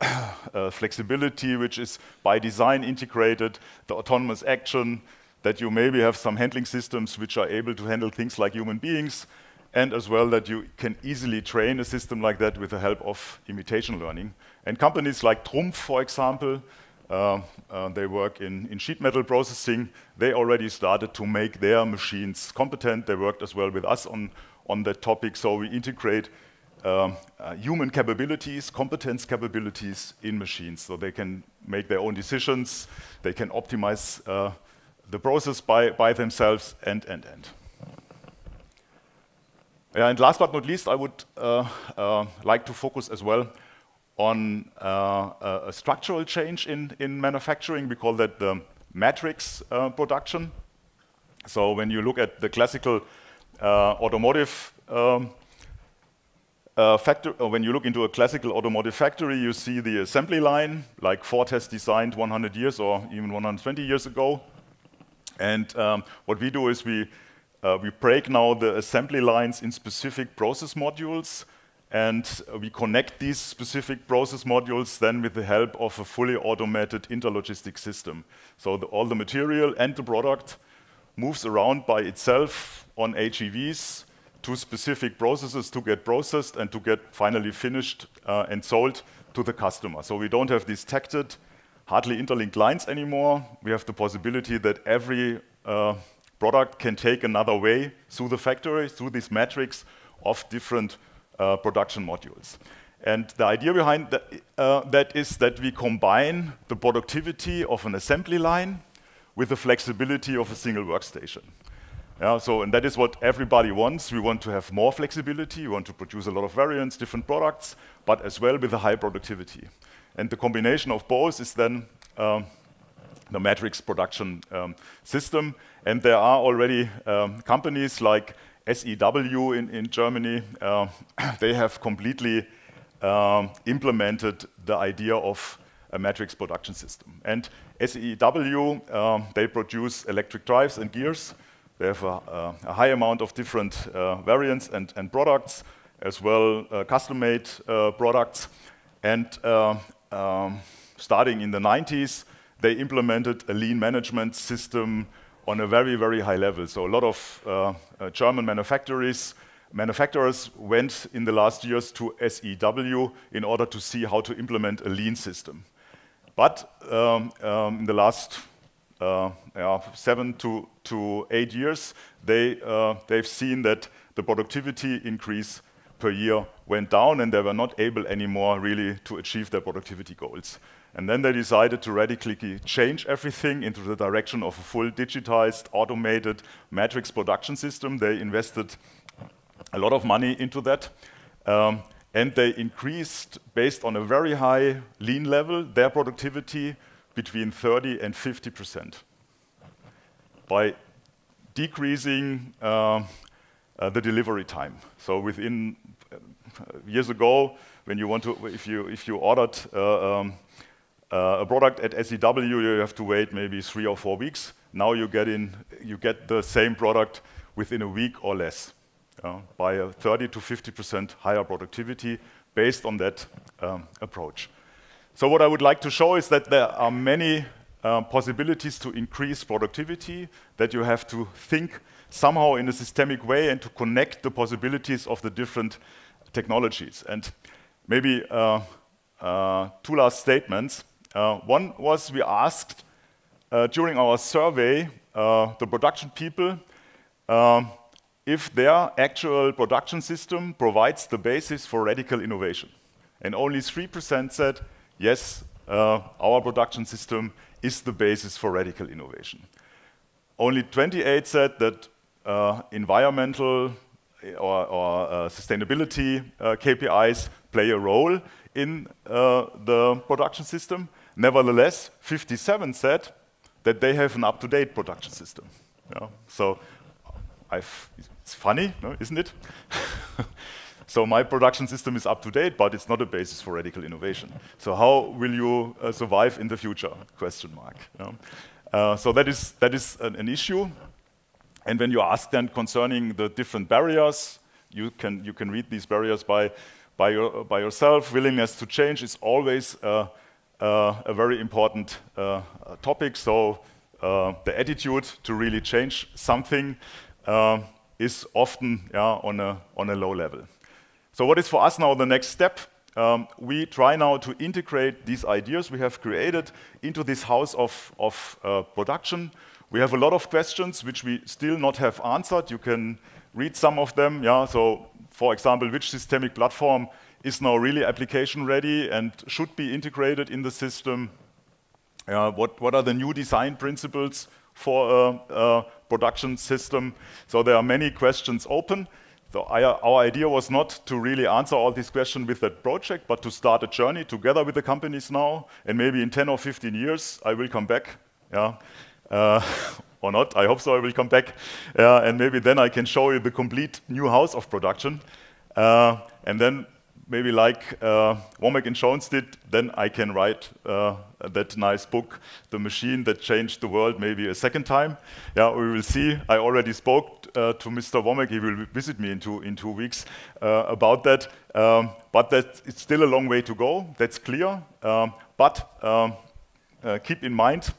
S10: flexibility, which is by design integrated, the autonomous action, that you maybe have some handling systems which are able to handle things like human beings, and as well that you can easily train a system like that with the help of imitation learning. And companies like Trumpf, for example, they work in sheet metal processing. They already started to make their machines competent. They worked as well with us on that topic. So we integrate human capabilities, competence capabilities in machines, so they can make their own decisions, they can optimize the process by themselves, and. And last but not least, I would like to focus as well on a structural change in manufacturing. We call that the matrix production. So when you look at the classical automotive factory, when you look into a classical automotive factory, you see the assembly line, like Ford has designed 100 years or even 120 years ago. And what we do is we break now the assembly lines in specific process modules, and we connect these specific process modules then with the help of a fully automated interlogistic system. So all the material and the product moves around by itself on HEVs to specific processes to get processed and to get finally finished and sold to the customer. So we don't have these tacted, hardly interlinked lines anymore. We have the possibility that every product can take another way through the factory, through this matrix of different production modules. And the idea behind that is that we combine the productivity of an assembly line with the flexibility of a single workstation. And that is what everybody wants. We want to have more flexibility, we want to produce a lot of variants, different products, but as well with a high productivity. And the combination of both is then matrix production system. And there are already companies like SEW in Germany. They have completely implemented the idea of a matrix production system. And SEW, they produce electric drives and gears. They have a high amount of different variants and products, as well custom-made products. And starting in the 90s, they implemented a lean management system on a very, very high level. So a lot of German manufacturers went in the last years to SEW in order to see how to implement a lean system. But in the last 7 to 8 years, they've seen that the productivity increase per year went down, and they were not able anymore really to achieve their productivity goals. And then they decided to radically change everything into the direction of a full digitized, automated matrix production system. They invested a lot of money into that. And they increased, based on a very high lean level, their productivity between 30 and 50% by decreasing the delivery time. So within years ago, when you want to, if you ordered a product at SEW, you have to wait maybe 3 or 4 weeks. Now you get the same product within a week or less. By a 30 to 50% higher productivity based on that approach. So what I would like to show is that there are many possibilities to increase productivity, that you have to think somehow in a systemic way and to connect the possibilities of the different technologies. And maybe 2 last statements. One was we asked during our survey the production people if their actual production system provides the basis for radical innovation. And only 3% said, yes, our production system is the basis for radical innovation. Only 28 said that environmental or sustainability KPIs play a role in the production system. Nevertheless, 57 said that they have an up-to-date production system. So it's funny, no, isn't it? So my production system is up to date, but it's not a basis for radical innovation. So how will you survive in the future? Question mark. So that is an issue. And when you ask then concerning the different barriers, you can read these barriers by yourself. Willingness to change is always a very important topic. So the attitude to really change something is often on a low level. So what is for us now the next step? We try now to integrate these ideas we have created into this house of production. We have a lot of questions which we still not have answered. You can read some of them. So for example, which systemic platform is now really application ready and should be integrated in the system? What are the new design principles for a production system? So there are many questions open. So our idea was not to really answer all these questions with that project, but to start a journey together with the companies now, and maybe in 10 or 15 years I will come back, or not, I hope so, I will come back, and maybe then I can show you the complete new house of production, and then maybe like Womack and Jones did, then I can write that nice book, The Machine That Changed the World, maybe a second time. We will see. I already spoke to Mr. Womack. He will visit me in 2 weeks about that. But it's still a long way to go. That's clear. But keep in mind,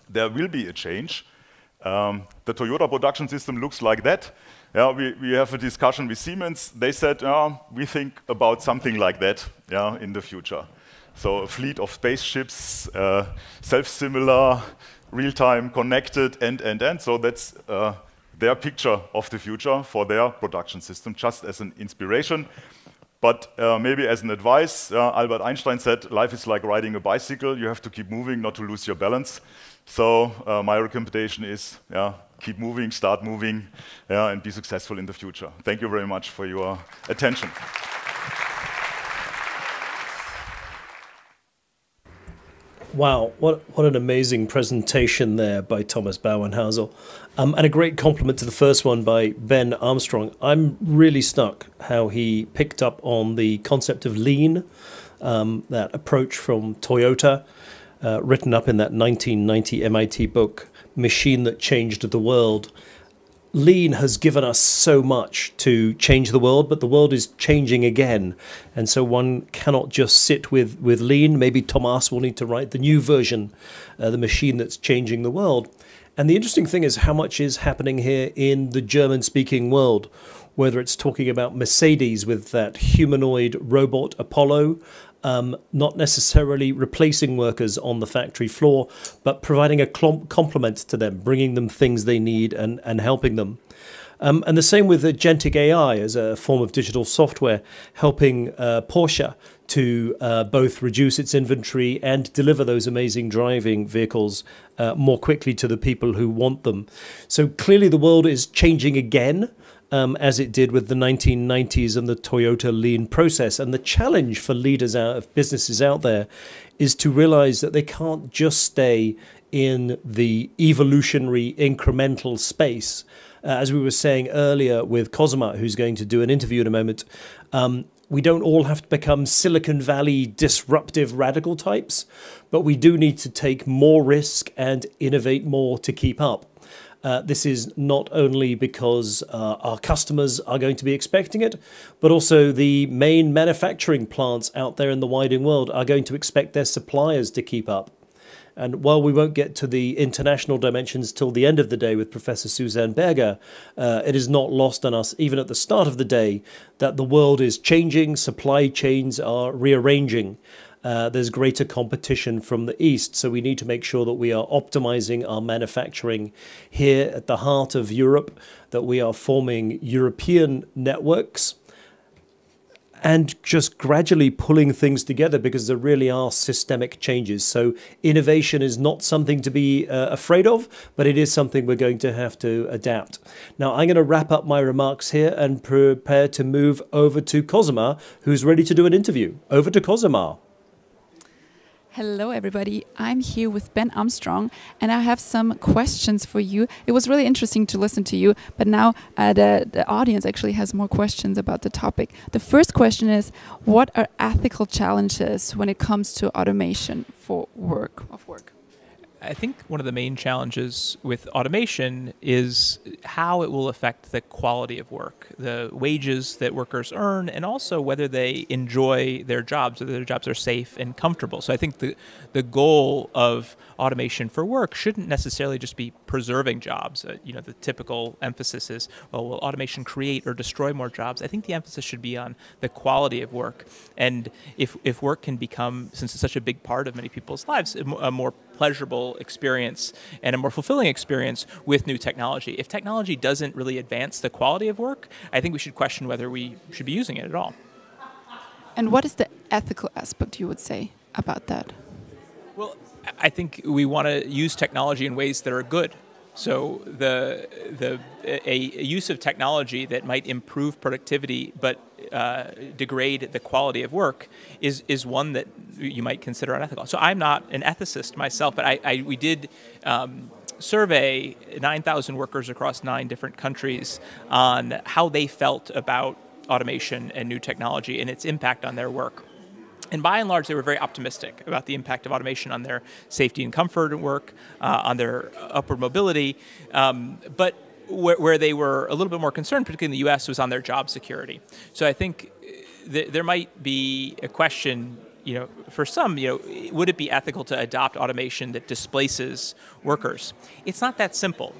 S10: there will be a change. The Toyota production system looks like that. We have a discussion with Siemens. They said, we think about something like that in the future. So a fleet of spaceships, self-similar, real-time, connected, and. So that's their picture of the future for their production system, just as an inspiration. But maybe as an advice, Albert Einstein said, life is like riding a bicycle. You have to keep moving, not to lose your balance. So my recommendation is, keep moving, start moving, and be successful in the future. Thank you very much for your attention.
S8: Wow, what an amazing presentation there by Thomas Bauernhansl. And a great compliment to the first one by Ben Armstrong. I'm really stuck how he picked up on the concept of lean, that approach from Toyota, written up in that 1990 MIT book, Machine That Changed the World. Lean has given us so much to change the world, but the world is changing again. And so one cannot just sit with lean. Maybe Thomas will need to write the new version, the machine that's changing the world. And the interesting thing is how much is happening here in the German-speaking world, whether it's talking about Mercedes with that humanoid robot Apollo, not necessarily replacing workers on the factory floor, but providing a complement to them, bringing them things they need and helping them. And the same with agentic AI as a form of digital software, helping Porsche to both reduce its inventory and deliver those amazing driving vehicles more quickly to the people who want them. So clearly the world is changing again, as it did with the 1990s and the Toyota lean process. And the challenge for leaders of businesses out there is to realize that they can't just stay in the evolutionary incremental space. As we were saying earlier with Kosima, who's going to do an interview in a moment, we don't all have to become Silicon Valley disruptive radical types, but we do need to take more risk and innovate more to keep up. This is not only because our customers are going to be expecting it, but also the main manufacturing plants out there in the wider world are going to expect their suppliers to keep up. And while we won't get to the international dimensions till the end of the day with Professor Suzanne Berger, it is not lost on us, even at the start of the day, that the world is changing, supply chains are rearranging. There's greater competition from the East, so we need to make sure that we are optimizing our manufacturing here at the heart of Europe, that we are forming European networks, and just gradually pulling things together because there really are systemic changes. So innovation is not something to be afraid of, but it is something we're going to have to adapt. Now, I'm going to wrap up my remarks here and prepare to move over to Kosima, who's ready to do an interview. Over to Kosima.
S9: Hello, everybody. I'm here with Ben Armstrong, and I have some questions for you. It was really interesting to listen to you, but now the audience actually has more questions about the topic. The first question is, what are ethical challenges when it comes to automation for work?
S7: I think one of the main challenges with automation is how it will affect the quality of work, the wages that workers earn, and also whether they enjoy their jobs, whether their jobs are safe and comfortable. So I think the goal of automation for work shouldn't necessarily just be preserving jobs. The typical emphasis is, well, will automation create or destroy more jobs? I think the emphasis should be on the quality of work. And if work can become, since it's such a big part of many people's lives, a more pleasurable experience and a more fulfilling experience with new technology. If technology doesn't really advance the quality of work, I think we should question whether we should be using it at all.
S9: And what is the ethical aspect, you would say, about that?
S7: Well, I think we want to use technology in ways that are good. So a use of technology that might improve productivity but degrade the quality of work is one that you might consider unethical. So I'm not an ethicist myself, but we did survey 9,000 workers across 9 different countries on how they felt about automation and new technology and its impact on their work. And by and large, they were very optimistic about the impact of automation on their safety and comfort at work, on their upward mobility. But where they were a little bit more concerned, particularly in the US, was on their job security. So I think there might be a question, for some, would it be ethical to adopt automation that displaces workers? It's not that simple.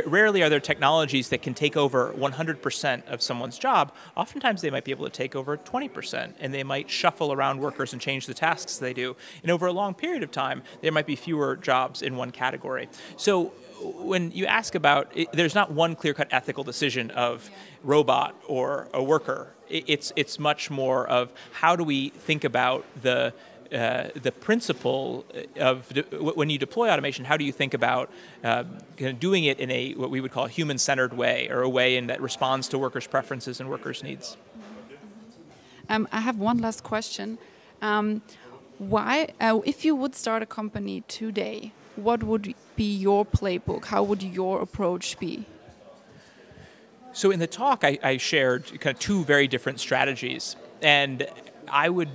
S7: Rarely are there technologies that can take over 100% of someone's job. Oftentimes they might be able to take over 20%, and they might shuffle around workers and change the tasks they do. And over a long period of time, there might be fewer jobs in one category. So when you ask about it, there's not one clear-cut ethical decision of robot or a worker. It's much more of how do we think about the principle of when you deploy automation. How do you think about doing it in what we would call a human-centered way, or a way that responds to workers' preferences and workers' needs?
S9: I have one last question. why, if you would start a company today, what would be your playbook? How would your approach be?
S7: So in the talk, I shared kind of two very different strategies. And I would,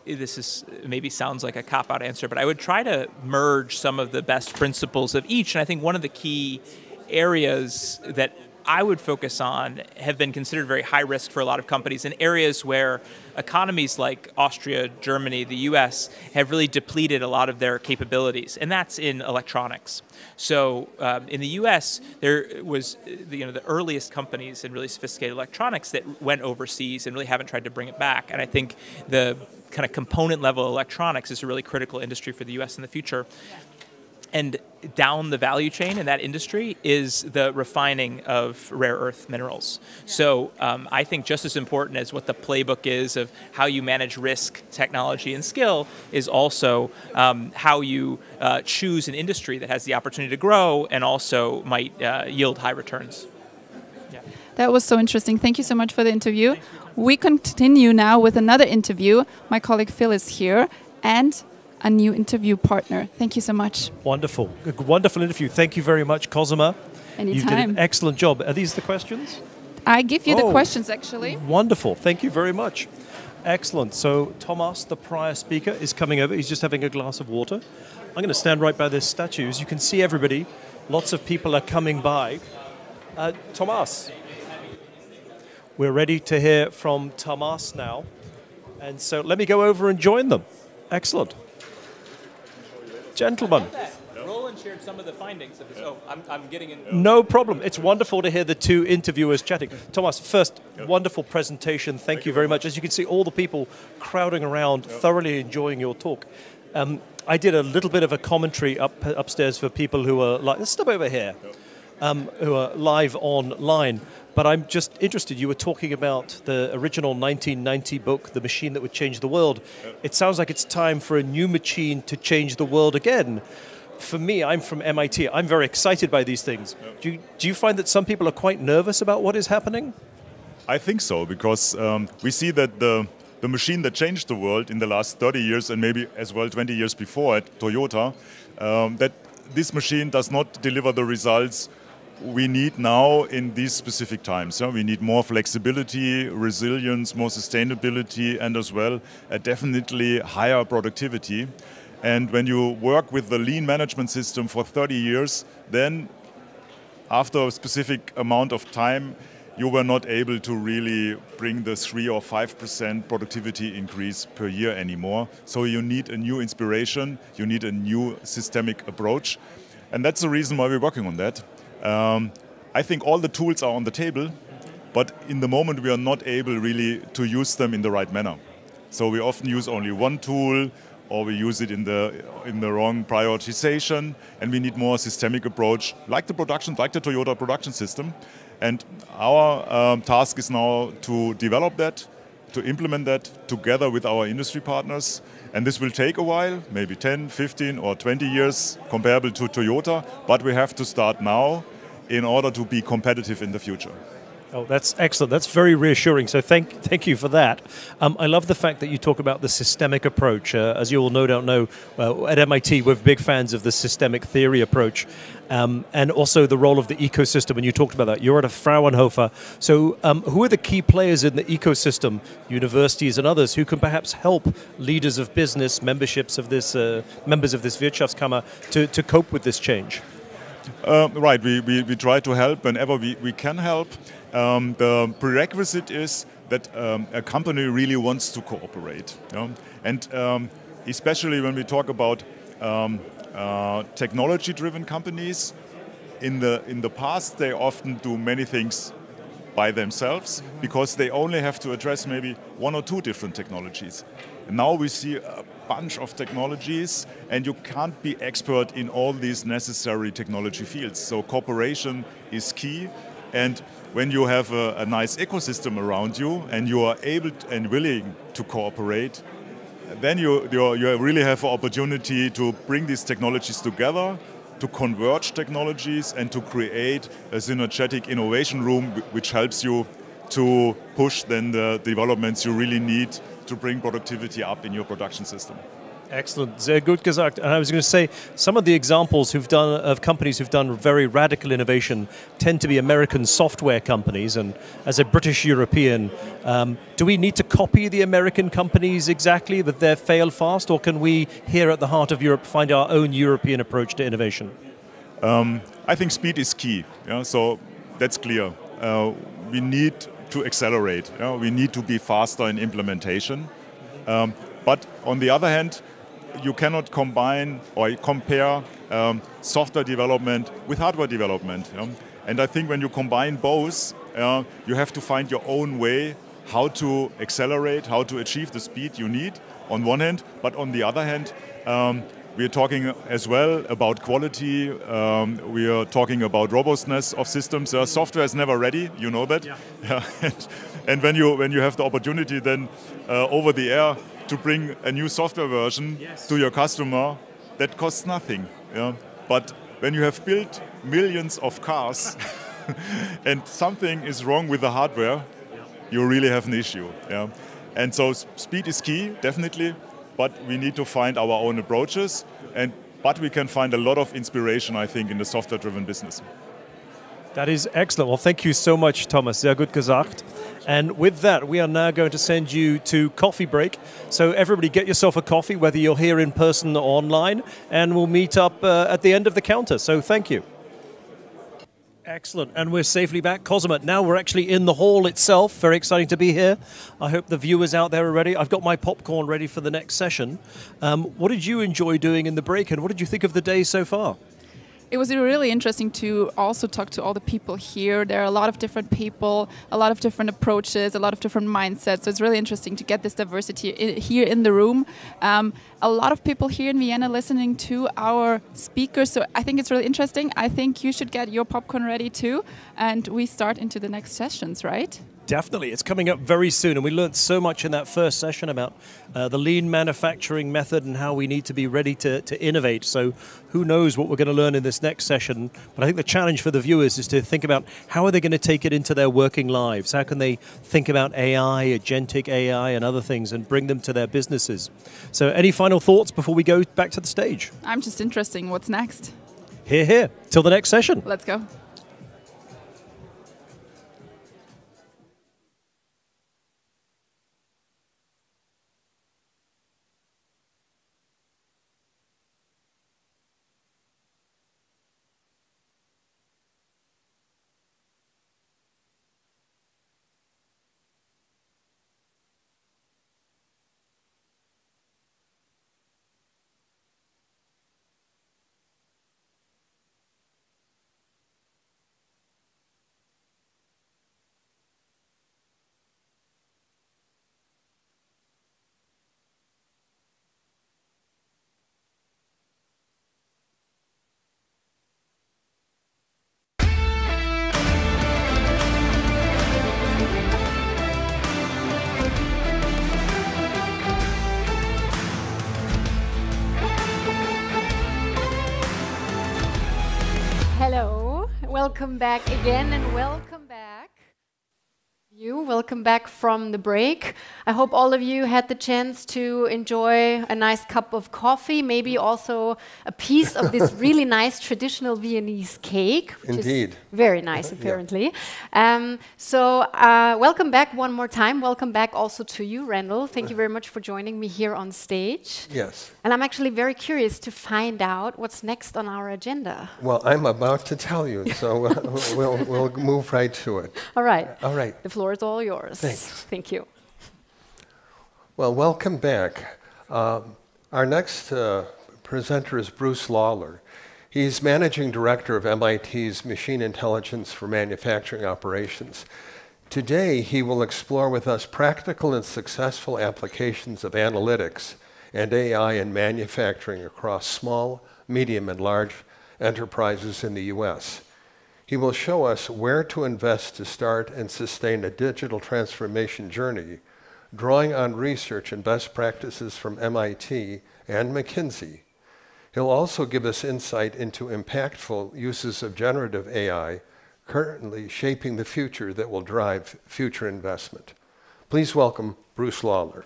S7: this is maybe sounds like a cop-out answer, but I would try to merge some of the best principles of each. And I think one of the key areas that I would focus on have been considered very high risk for a lot of companies in areas where economies like Austria, Germany, the US have really depleted a lot of their capabilities, and that's in electronics. So in the US, there was the earliest companies in really sophisticated electronics that went overseas and really haven't tried to bring it back. And I think the kind of component level electronics is a really critical industry for the US in the future. And down the value chain in that industry is the refining of rare earth minerals. So I think just as important as what the playbook is of how you manage risk, technology, and skill is also how you choose an industry that has the opportunity to grow and also might yield high returns. Yeah.
S9: That was so interesting. Thank you so much for the interview. We continue now with another interview. My colleague Phil is here, and a new interview partner. Thank you so much.
S8: Wonderful. A wonderful interview. Thank you very much, Kosima.
S9: Anytime.
S8: You did an excellent job. Are these the questions?
S9: I give you the questions, actually.
S8: Wonderful. Thank you very much. Excellent. So Thomas, the prior speaker, is coming over. He's just having a glass of water. I'm going to stand right by this statue. As you can see everybody, lots of people are coming by. Thomas, we're ready to hear from Thomas now. And so let me go over and join them. Excellent. Gentlemen.
S7: Roland shared some of the findings of this. Oh, I'm getting in.
S8: No problem. It's wonderful to hear the two interviewers chatting. Thomas, first, wonderful presentation. Thank you very much. As you can see, all the people crowding around, thoroughly enjoying your talk. I did a little bit of a commentary upstairs for people who are like, let's step over here, who are live online. But I'm just interested, you were talking about the original 1990 book, The Machine That Would Change the World. It sounds like it's time for a new machine to change the world again. For me, I'm from MIT. I'm very excited by these things. Do you find that some people are quite nervous about what is happening?
S10: I think so, because we see that the machine that changed the world in the last 30 years and maybe as well 20 years before at Toyota, that this machine does not deliver the results we need now in these specific times. We need more flexibility, resilience, more sustainability, and as well definitely higher productivity. And when you work with the lean management system for 30 years, then after a specific amount of time, you were not able to really bring the 3 or 5% productivity increase per year anymore. So you need a new inspiration, you need a new systemic approach. And that's the reason why we're working on that. I think all the tools are on the table, but in the moment we are not able really to use them in the right manner. So we often use only one tool, or we use it in the wrong prioritization, and we need more systemic approach, like the Toyota production system. And our task is now to develop that, to implement that together with our industry partners. And this will take a while, maybe 10, 15 or 20 years comparable to Toyota, but we have to start now in order to be competitive in the future.
S8: Oh, that's excellent. That's very reassuring. So thank you for that. I love the fact that you talk about the systemic approach. As you all no doubt know, at MIT, we're big fans of the systemic theory approach, and also the role of the ecosystem. And you talked about that. You're at a Fraunhofer. So who are the key players in the ecosystem, universities and others, who can perhaps help leaders of business, members of this Wirtschaftskammer to cope with this change?
S10: Right. We try to help whenever we can help. The prerequisite is that a company really wants to cooperate. And especially when we talk about technology-driven companies, in the past they often do many things by themselves because they only have to address maybe one or two different technologies. And now we see a bunch of technologies, and you can't be expert in all these necessary technology fields. So cooperation is key, and when you have a nice ecosystem around you and you are able and willing to cooperate, then you really have an opportunity to bring these technologies together, to converge technologies, and to create a synergetic innovation room which helps you to push then the developments you really need to bring productivity up in your production system.
S8: Excellent. Sehr gut gesagt. And I was going to say, some of the examples of companies who've done very radical innovation tend to be American software companies. And as a British European, do we need to copy the American companies exactly, that they fail fast, or can we, here at the heart of Europe, find our own European approach to innovation?
S10: I think speed is key. Yeah? So that's clear. We need to accelerate. Yeah? We need to be faster in implementation. But on the other hand, you cannot combine or compare software development with hardware development. And I think when you combine both, you have to find your own way how to accelerate, how to achieve the speed you need on one hand, but on the other hand, we are talking as well about quality, we are talking about robustness of systems. Software is never ready, you know that. Yeah. And when you have the opportunity then over the air to bring a new software version to your customer, that costs nothing. Yeah? But when you have built millions of cars and something is wrong with the hardware, you really have an issue. Yeah? And so speed is key, definitely, but we need to find our own approaches, but we can find a lot of inspiration, I think, in the software-driven business.
S8: That is excellent. Well, thank you so much, Thomas. Sehr gut gesagt. And with that, we are now going to send you to coffee break. So everybody get yourself a coffee, whether you're here in person or online, and we'll meet up at the end of the counter. So thank you. Excellent. And we're safely back. Kosima, now we're actually in the hall itself. Very exciting to be here. I hope the viewers out there are ready. I've got my popcorn ready for the next session. What did you enjoy doing in the break, and what did you think of the day so far?
S9: It was really interesting to also talk to all the people here. There are a lot of different people, a lot of different approaches, a lot of different mindsets. So it's really interesting to get this diversity here in the room. A lot of people here in Vienna listening to our speakers. So I think it's really interesting. I think you should get your popcorn ready too. And we start into the next sessions, right?
S8: Definitely. It's coming up very soon. And we learned so much in that first session about the lean manufacturing method and how we need to be ready to innovate. So who knows what we're going to learn in this next session. But I think the challenge for the viewers is to think about how are they going to take it into their working lives? How can they think about AI, agentic AI and other things and bring them to their businesses? So any final thoughts before we go back to the stage?
S9: I'm just interested. What's next?
S8: Hear, hear. Till the next session.
S9: Let's go.
S2: Hello, welcome back again and welcome back. Welcome back from the break. I hope all of you had the chance to enjoy a nice cup of coffee, maybe also a piece of this really nice traditional Viennese cake, which
S6: Indeed.
S2: is very nice apparently. So welcome back one more time. Welcome back also to you, Randall. Thank you very much for joining me here on stage.
S6: Yes.
S2: And I'm actually very curious to find out what's next on our agenda.
S6: Well, I'm about to tell you, so we'll move right to it.
S2: All right.
S6: All right.
S2: The floor is all yours.
S6: Thanks.
S2: Thank you.
S6: Well, welcome back. Our next presenter is Bruce Lawler. He's Managing Director of MIT's Machine Intelligence for Manufacturing Operations. Today, he will explore with us practical and successful applications of analytics and AI in manufacturing across small, medium, and large enterprises in the US. He will show us where to invest to start and sustain a digital transformation journey, drawing on research and best practices from MIT and McKinsey. He'll also give us insight into impactful uses of generative AI currently shaping the future that will drive future investment. Please welcome Bruce Lawler.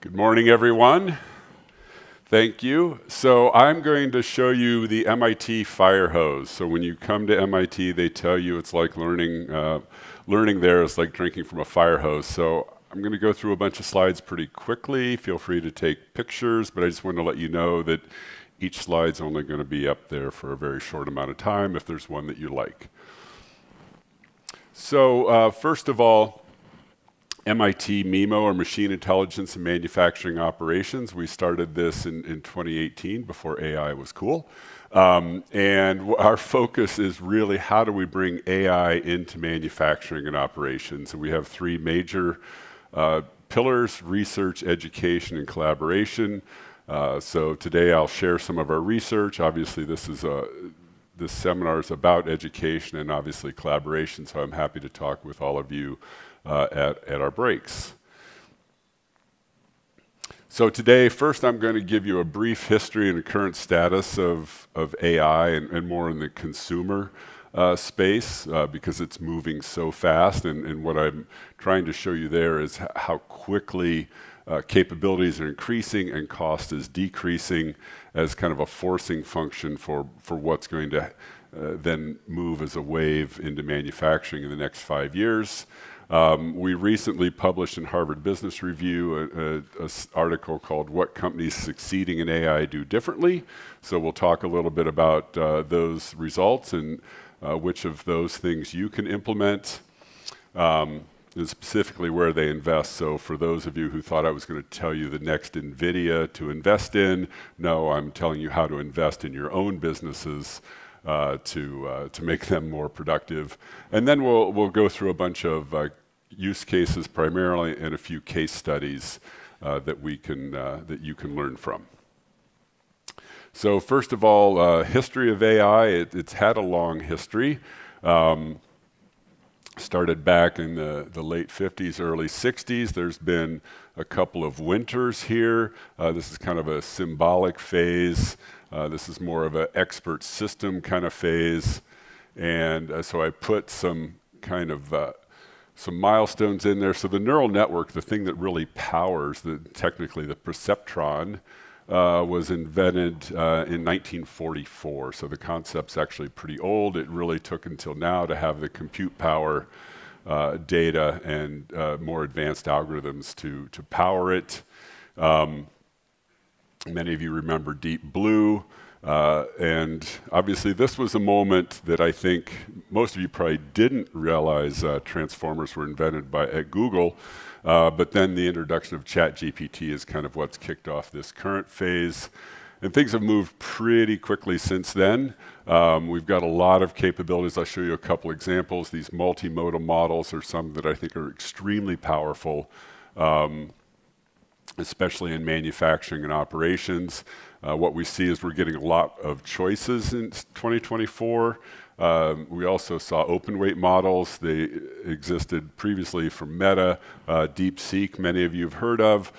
S11: Good morning, everyone. Thank you. So I'm going to show you the MIT fire hose. So when you come to MIT, they tell you it's like learning there is like drinking from a fire hose. So I'm going to go through a bunch of slides pretty quickly. Feel free to take pictures, but I just want to let you know that each slide's only going to be up there for a very short amount of time if there's one that you like. So first of all, MIT MIMO, or Machine Intelligence and Manufacturing Operations. We started this in 2018 before AI was cool. And our focus is really how do we bring AI into manufacturing and operations. And we have three major pillars: research, education, and collaboration. So today I'll share some of our research. Obviously this seminar is about education and obviously collaboration, so I'm happy to talk with all of you at our breaks. So today, first I'm going to give you a brief history and a current status of AI and more in the consumer space because it's moving so fast, and what I'm trying to show you there is how quickly capabilities are increasing and cost is decreasing as kind of a forcing function for what's going to then move as a wave into manufacturing in the next 5 years. We recently published in Harvard Business Review an article called "What Companies Succeeding in AI Do Differently." So we'll talk a little bit about those results and which of those things you can implement, and specifically where they invest. So for those of you who thought I was going to tell you the next NVIDIA to invest in, no, I'm telling you how to invest in your own businesses to make them more productive. And then we'll go through a bunch of use cases primarily and a few case studies that you can learn from. So first of all, history of AI. It's had a long history. Started back in the late 50s, early 60s. There's been a couple of winters here. This is kind of a symbolic phase. This is more of an expert system kind of phase. And so I put some kind of some milestones in there. So the neural network, the thing that really powers technically the perceptron, was invented in 1944. So the concept's actually pretty old. It really took until now to have the compute power, data, and more advanced algorithms to power it. Many of you remember Deep Blue. And obviously this was a moment that I think most of you probably didn't realize transformers were invented at Google. But then the introduction of ChatGPT is kind of what's kicked off this current phase. And things have moved pretty quickly since then. We've got a lot of capabilities. I'll show you a couple examples. These multimodal models are some that I think are extremely powerful, especially in manufacturing and operations. What we see is we're getting a lot of choices in 2024. We also saw open weight models. They existed previously from Meta, DeepSeek, many of you have heard of.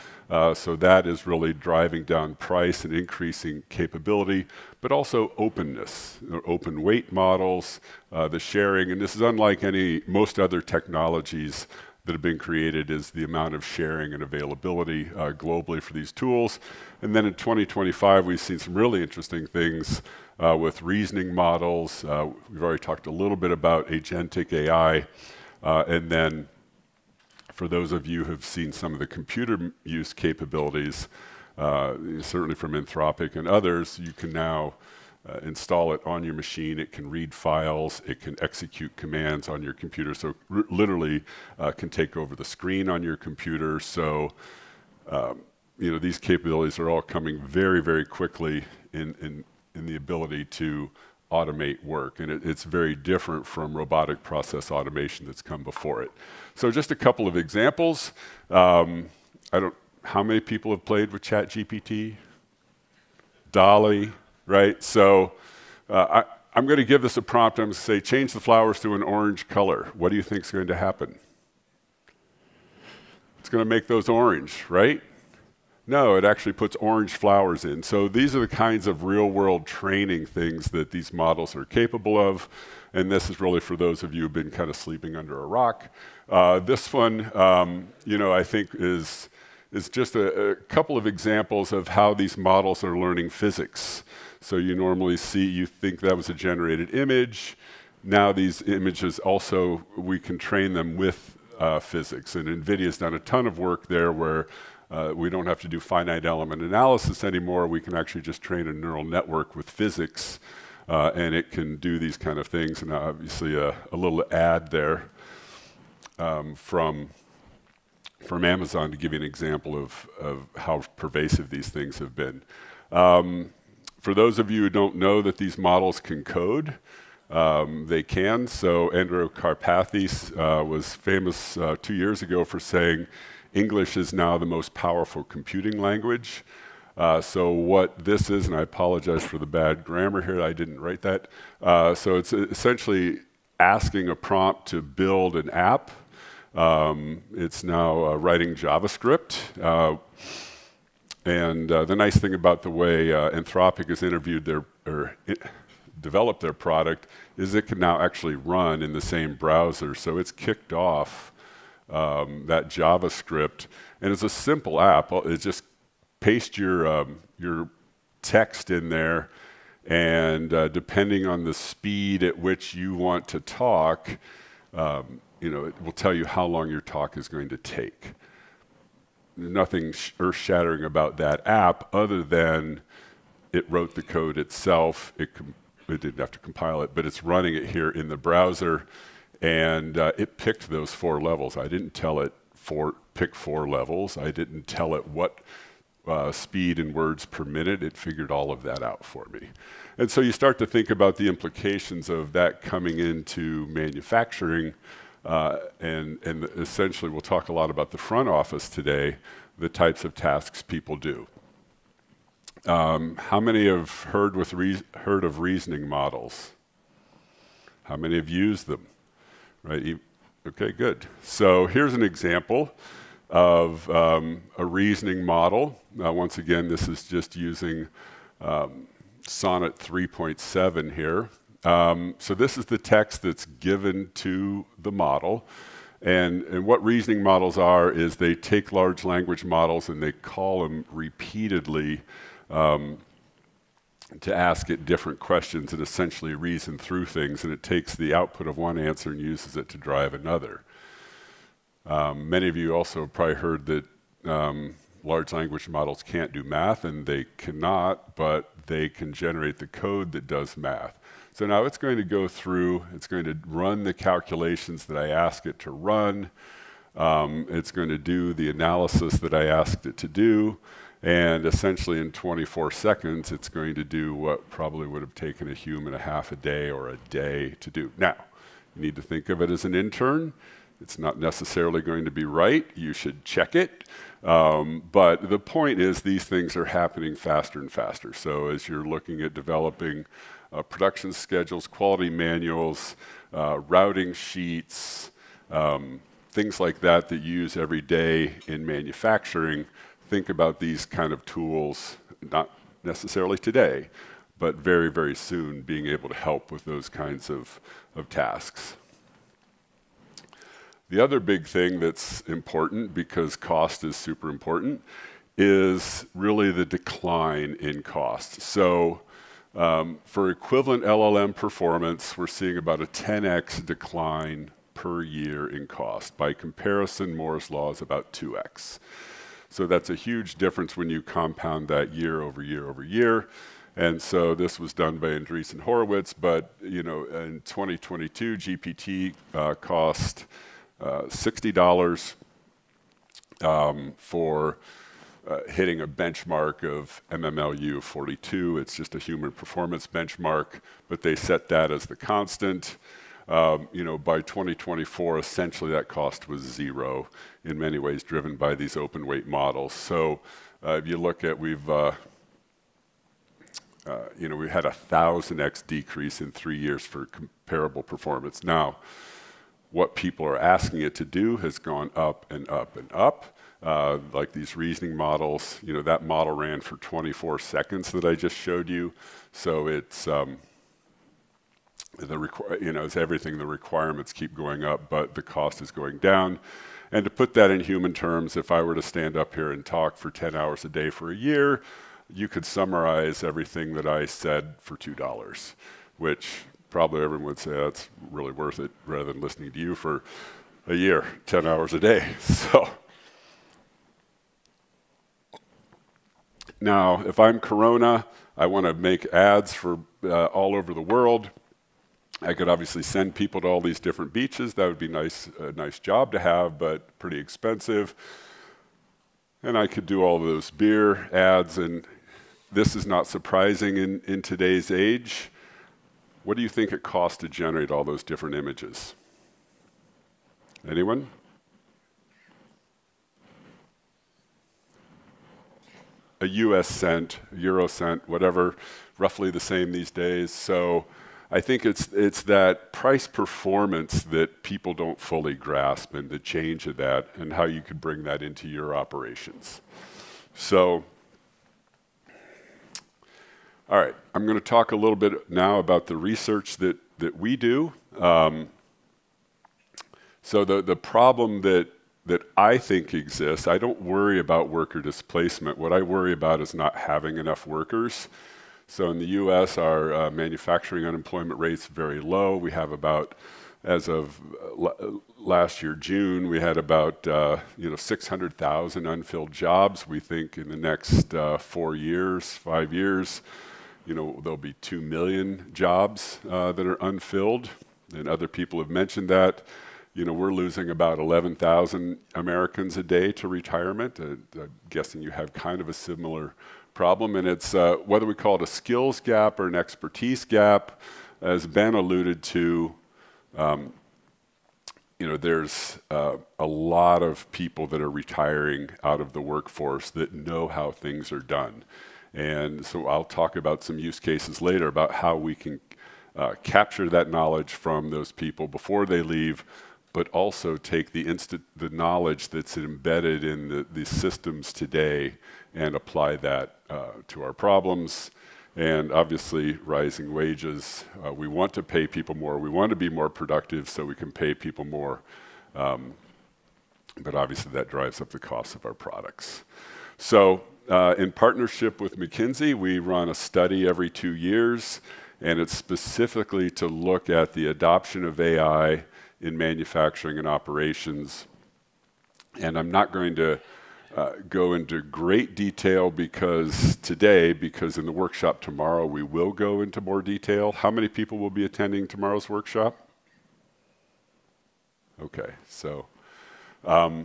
S11: So that is really driving down price and increasing capability, but also openness, open weight models, the sharing. And this is unlike most other technologies that have been created, is the amount of sharing and availability globally for these tools. And then in 2025, we've seen some really interesting things with reasoning models. We've already talked a little bit about agentic AI. And then for those of you who have seen some of the computer use capabilities, certainly from Anthropic and others, you can now install it on your machine. It can read files. It can execute commands on your computer. So literally can take over the screen on your computer. So these capabilities are all coming very, very quickly in the ability to automate work. And it's very different from robotic process automation that's come before it. So just a couple of examples. How many people have played with ChatGPT? Dolly, right? So I'm going to give this a prompt. I'm going to say, change the flowers to an orange color. What do you think is going to happen? It's going to make those orange, right? No, it actually puts orange flowers in. So these are the kinds of real-world training things that these models are capable of. And this is really for those of you who've been kind of sleeping under a rock. This one, I think is is just a couple of examples of how these models are learning physics. So you normally see, you think that was a generated image. Now these images also, we can train them with physics. And NVIDIA's done a ton of work there where we don't have to do finite element analysis anymore. We can actually just train a neural network with physics, and it can do these kind of things. And obviously a little ad there from Amazon to give you an example of how pervasive these things have been. For those of you who don't know that these models can code, they can. So Andrew Karpathy was famous 2 years ago for saying English is now the most powerful computing language. So what this is, and I apologize for the bad grammar here, I didn't write that. So it's essentially asking a prompt to build an app. It's now writing JavaScript. And the nice thing about the way Anthropic has developed their product is it can now actually run in the same browser. So it's kicked off that JavaScript, and it's a simple app. It's just paste your text in there, and depending on the speed at which you want to talk, it will tell you how long your talk is going to take. Nothing earth-shattering about that app other than it wrote the code itself. It didn't have to compile it, but it's running it here in the browser, and it picked those 4 levels. I didn't tell it pick 4 levels. I didn't tell it what speed in words per minute. It figured all of that out for me. And so you start to think about the implications of that coming into manufacturing. And essentially, we'll talk a lot about the front office today, the types of tasks people do. How many have heard of reasoning models? How many have used them? Right? Okay, good. So here's an example of a reasoning model. Once again, this is just using Sonnet 3.7 here. So this is the text that's given to the model. And what reasoning models are is they take large language models and they call them repeatedly to ask it different questions and essentially reason through things. And it takes the output of one answer and uses it to drive another. Many of you also have probably heard that large language models can't do math, and they cannot, but they can generate the code that does math. So now it's going to go through, it's going to run the calculations that I ask it to run. It's going to do the analysis that I asked it to do. And essentially in 24 seconds, it's going to do what probably would have taken a human a half a day or a day to do. Now, you need to think of it as an intern. It's not necessarily going to be right. You should check it. But the point is these things are happening faster and faster. So as you're looking at developing production schedules, quality manuals, routing sheets, things like that that you use every day in manufacturing, think about these kind of tools, not necessarily today, but very, very soon being able to help with those kinds of tasks. The other big thing that's important, because cost is super important, is really the decline in cost. So for equivalent LLM performance, we're seeing about a 10x decline per year in cost. By comparison, Moore's law is about 2x. So that's a huge difference when you compound that year over year over year. And so this was done by Andreessen Horowitz, but in 2022, GPT cost $60 for hitting a benchmark of MMLU 42. It's just a human performance benchmark, but they set that as the constant. By 2024, essentially that cost was 0, in many ways driven by these open weight models. So if you look at, we had a 1,000x decrease in 3 years for comparable performance. Now, what people are asking it to do has gone up and up and up. Like these reasoning models, that model ran for 24 seconds that I just showed you. So it's, it's everything, the requirements keep going up, but the cost is going down. And to put that in human terms, if I were to stand up here and talk for 10 hours a day for a year, you could summarize everything that I said for $2, which probably everyone would say that's really worth it rather than listening to you for a year, 10 hours a day. So now, if I'm Corona, I want to make ads for all over the world. I could obviously send people to all these different beaches. That would be nice, a nice job to have, but pretty expensive. And I could do all of those beer ads, and this is not surprising in today's age. What do you think it costs to generate all those different images? Anyone? A US cent, euro cent, whatever, roughly the same these days. So I think it's that price performance that people don't fully grasp, and the change of that and how you could bring that into your operations. So, all right, I'm going to talk a little bit now about the research that we do. So the problem that I think exists, I don't worry about worker displacement. What I worry about is not having enough workers. So in the US, our manufacturing unemployment rate's very low. We have about, as of last year, June, we had about 600,000 unfilled jobs. We think in the next 5 years, there'll be 2 million jobs that are unfilled. And other people have mentioned that. We're losing about 11,000 Americans a day to retirement. I'm guessing you have kind of a similar problem, and it's whether we call it a skills gap or an expertise gap. As Ben alluded to, there's a lot of people that are retiring out of the workforce that know how things are done. And so I'll talk about some use cases later about how we can capture that knowledge from those people before they leave, but also take the knowledge that's embedded in the systems today and apply that to our problems. And obviously, rising wages. We want to pay people more. We want to be more productive so we can pay people more. But obviously, that drives up the cost of our products. So in partnership with McKinsey, we run a study every 2 years, and it's specifically to look at the adoption of AI in manufacturing and operations. And I'm not going to go into great detail because in the workshop tomorrow, we will go into more detail. How many people will be attending tomorrow's workshop? Okay, so I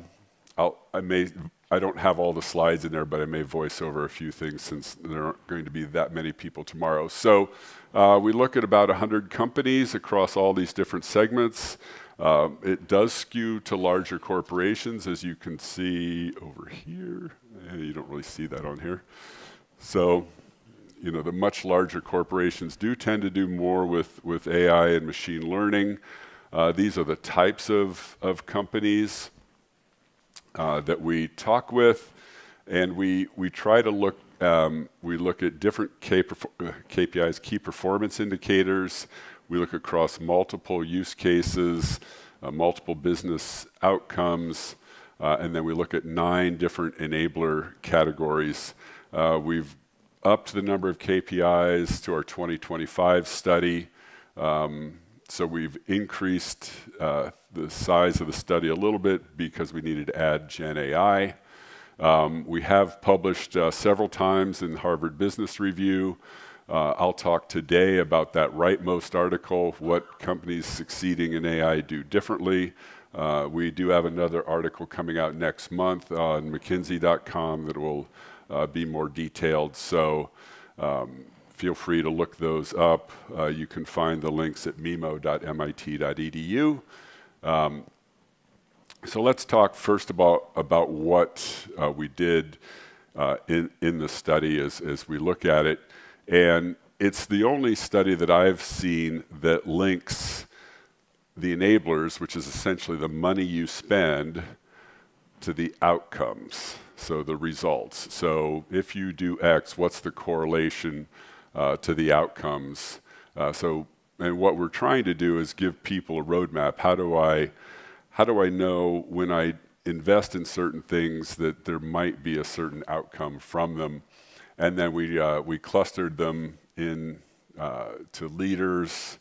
S11: don't have all the slides in there, but I may voice over a few things since there aren't going to be that many people tomorrow. So we look at about 100 companies across all these different segments. It does skew to larger corporations, as you can see over here. You don't really see that on here. So, the much larger corporations do tend to do more with AI and machine learning. These are the types of companies that we talk with, and we try to look. We look at different KPIs, key performance indicators. We look across multiple use cases, multiple business outcomes, and then we look at 9 different enabler categories. We've upped the number of KPIs to our 2025 study. So we've increased the size of the study a little bit because we needed to add Gen AI. We have published several times in Harvard Business Review. I'll talk today about that rightmost article, what companies succeeding in AI do differently. We do have another article coming out next month on McKinsey.com that will be more detailed. So feel free to look those up. You can find the links at mimo.mit.edu. So let's talk first about what we did in the study as we look at it. And it's the only study that I've seen that links the enablers, which is essentially the money you spend, to the outcomes, so the results. So if you do X, what's the correlation to the outcomes? And what we're trying to do is give people a roadmap. How do I know when I invest in certain things that there might be a certain outcome from them. And then we clustered them in to leaders,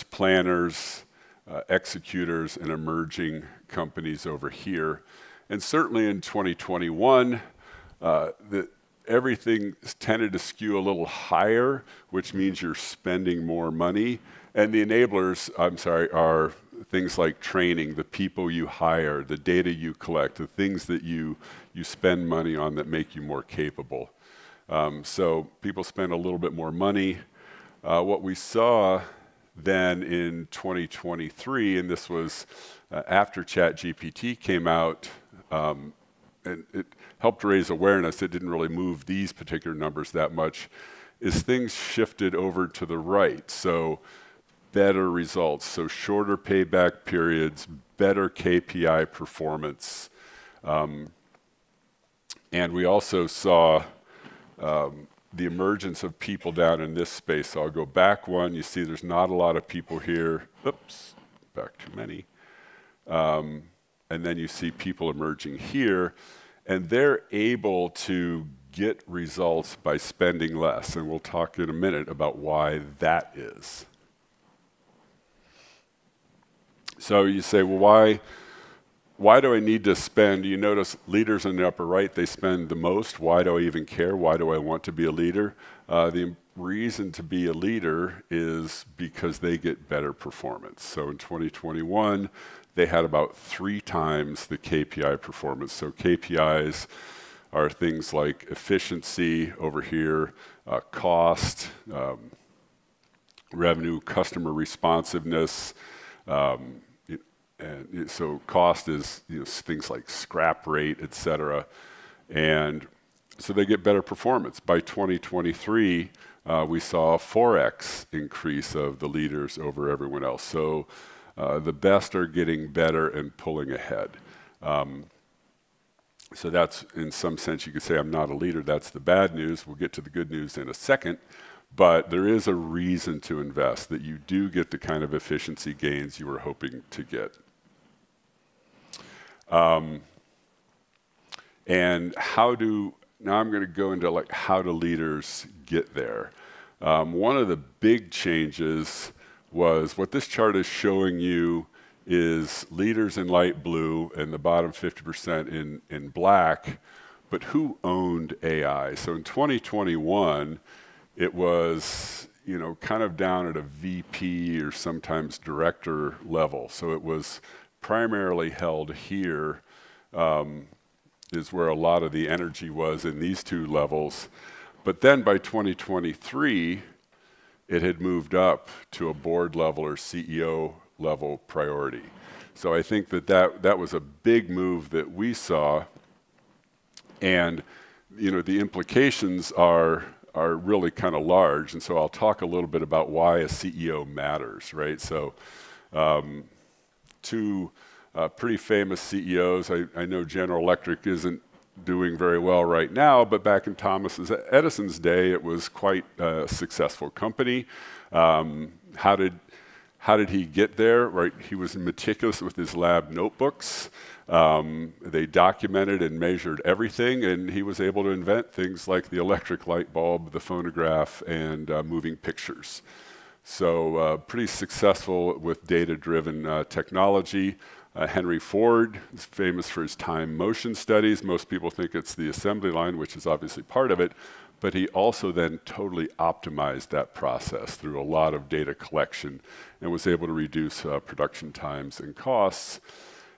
S11: planners, executors, and emerging companies over here. And certainly in 2021, everything tended to skew a little higher, which means you're spending more money. And the enablers, are things like training, the people you hire, the data you collect, the things that you spend money on that make you more capable. So people spend a little bit more money. What we saw then in 2023, and this was after ChatGPT came out, and it helped raise awareness, it didn't really move these particular numbers that much, is things shifted over to the right. So better results, so shorter payback periods, better KPI performance. And we also saw the emergence of people down in this space. So I'll go back one. You see there's not a lot of people here. Oops, back too many. And then you see people emerging here. And they're able to get results by spending less. And we'll talk in a minute about why that is. So you say, well, why do I need to spend? You notice leaders in the upper right, they spend the most. Why do I even care? Why do I want to be a leader? The reason to be a leader is because they get better performance. So in 2021, they had about 3 times the KPI performance. So KPIs are things like efficiency over here, cost, revenue, customer responsiveness, and so cost is things like scrap rate, et cetera. And so they get better performance. By 2023, we saw a 4x increase of the leaders over everyone else. So the best are getting better and pulling ahead. So that's, in some sense, you could say I'm not a leader. That's the bad news. We'll get to the good news in a second. But there is a reason to invest, that you do get the kind of efficiency gains you were hoping to get. And now I'm going to go into like how do leaders get there. One of the big changes was what this chart is showing you is leaders in light blue and the bottom 50% in black, but who owned AI? So in 2021, it was kind of down at a VP or sometimes director level. So it was primarily held here, is where a lot of the energy was in these 2 levels. But then by 2023, it had moved up to a board level or CEO level priority. So I think that was a big move that we saw. And the implications are really kind of large. And so I'll talk a little bit about why a CEO matters, right? So 2 pretty famous CEOs. I know General Electric isn't doing very well right now, but back in Thomas Edison's day, it was quite a successful company. How did he get there? Right, he was meticulous with his lab notebooks. They documented and measured everything, and he was able to invent things like the electric light bulb, the phonograph, and moving pictures. So pretty successful with data-driven technology. Henry Ford is famous for his time motion studies. Most people think it's the assembly line, which is obviously part of it, but he also then totally optimized that process through a lot of data collection and was able to reduce production times and costs.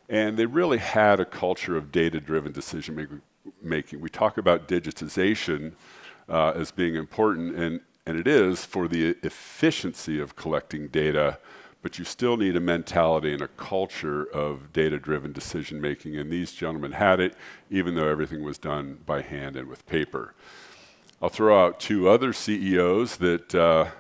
S11: And they really had a culture of data-driven decision making. We talk about digitization as being important, and it is for the efficiency of collecting data, but you still need a mentality and a culture of data-driven decision-making, and these gentlemen had it, even though everything was done by hand and with paper. I'll throw out 2 other CEOs that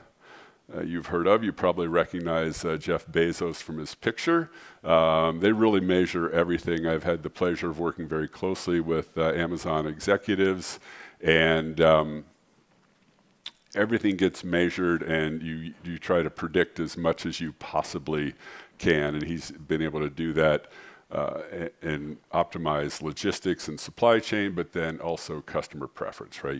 S11: you've heard of. You probably recognize Jeff Bezos from his picture. They really measure everything. I've had the pleasure of working very closely with Amazon executives, and everything gets measured, and you try to predict as much as you possibly can, and he's been able to do that and optimize logistics and supply chain, but then also customer preference, right?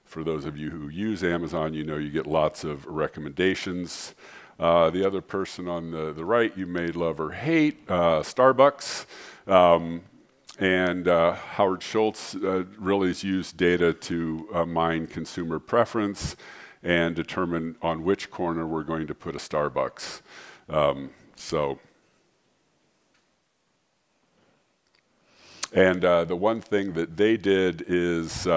S11: For those of you who use Amazon, you know you get lots of recommendations. The other person on the right, you may love or hate, Starbucks. Howard Schultz really has used data to mine consumer preference and determine on which corner we're going to put a Starbucks. The one thing that they did is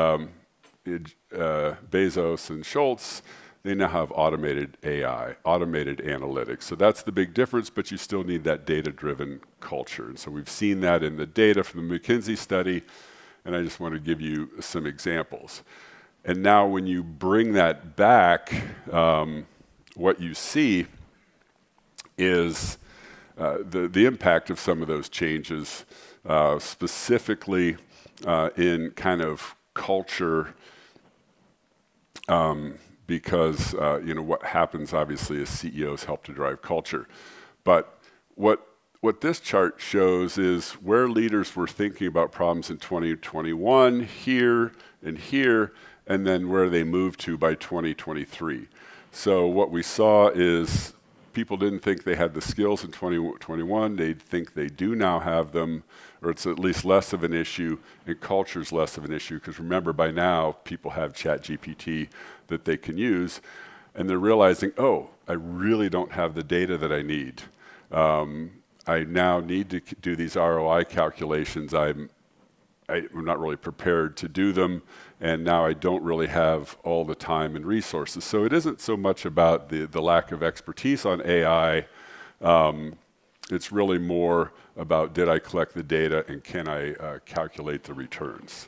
S11: Bezos and Schultz, they now have automated AI, automated analytics. So that's the big difference, but you still need that data-driven culture. And so we've seen that in the data from the McKinsey study, and I just want to give you some examples. And now when you bring that back, what you see is the impact of some of those changes, specifically in kind of culture, because what happens obviously is CEOs help to drive culture. But what this chart shows is where leaders were thinking about problems in 2021, here and here, and then where they moved to by 2023. So what we saw is people didn't think they had the skills in 2021. They think they do now have them, or it's at least less of an issue, and culture's less of an issue, because remember, by now, people have ChatGPT that they can use, and they're realizing, oh, I really don't have the data that I need. I now need to do these ROI calculations. I'm not really prepared to do them, and now I don't really have all the time and resources. So it isn't so much about the lack of expertise on AI. It's really more about, did I collect the data and can I calculate the returns?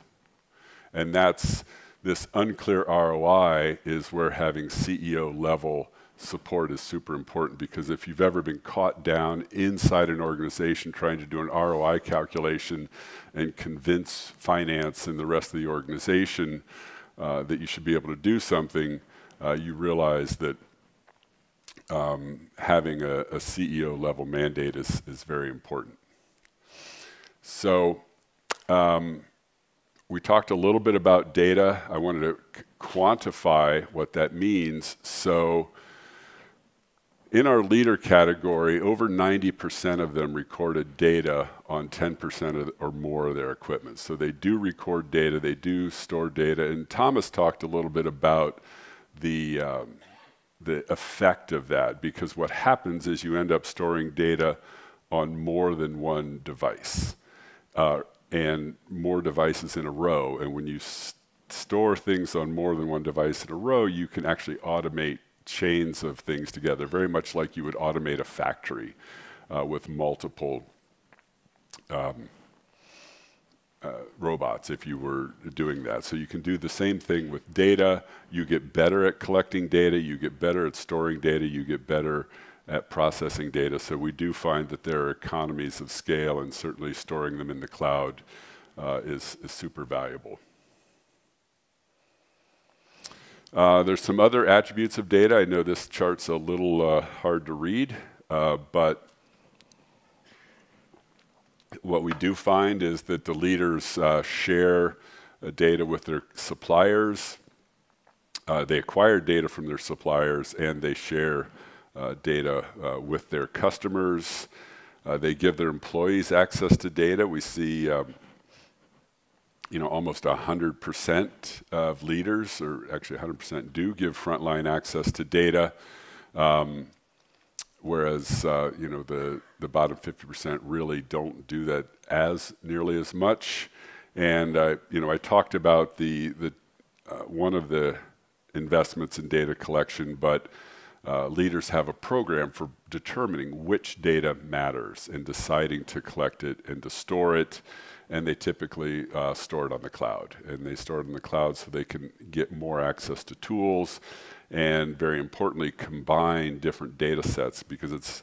S11: And that's this unclear ROI is where having CEO level support is super important, because if you've ever been caught down inside an organization trying to do an ROI calculation and convince finance and the rest of the organization that you should be able to do something, you realize that having a CEO level mandate is very important. So we talked a little bit about data. I wanted to quantify what that means. So in our leader category, over 90% of them recorded data on 10% or more of their equipment. So they do record data, they do store data. And Thomas talked a little bit about the effect of that, because what happens is you end up storing data on more than one device, and more devices in a row. And when you store things on more than one device in a row, you can actually automate chains of things together, very much like you would automate a factory with multiple robots if you were doing that. So you can do the same thing with data. You get better at collecting data, you get better at storing data, you get better at processing data. So we do find that there are economies of scale, and certainly storing them in the cloud is super valuable. There's some other attributes of data. I know this chart's a little hard to read, but what we do find is that the leaders share data with their suppliers. They acquire data from their suppliers, and they share data with their customers. They give their employees access to data. We see almost 100% of leaders, or actually 100%, do give frontline access to data, whereas the bottom 50% really don't do that as nearly as much. And I talked about the one of the investments in data collection, but leaders have a program for determining which data matters and deciding to collect it and to store it. And they typically store it on the cloud. And they store it in the cloud so they can get more access to tools, and very importantly, combine different data sets, because it's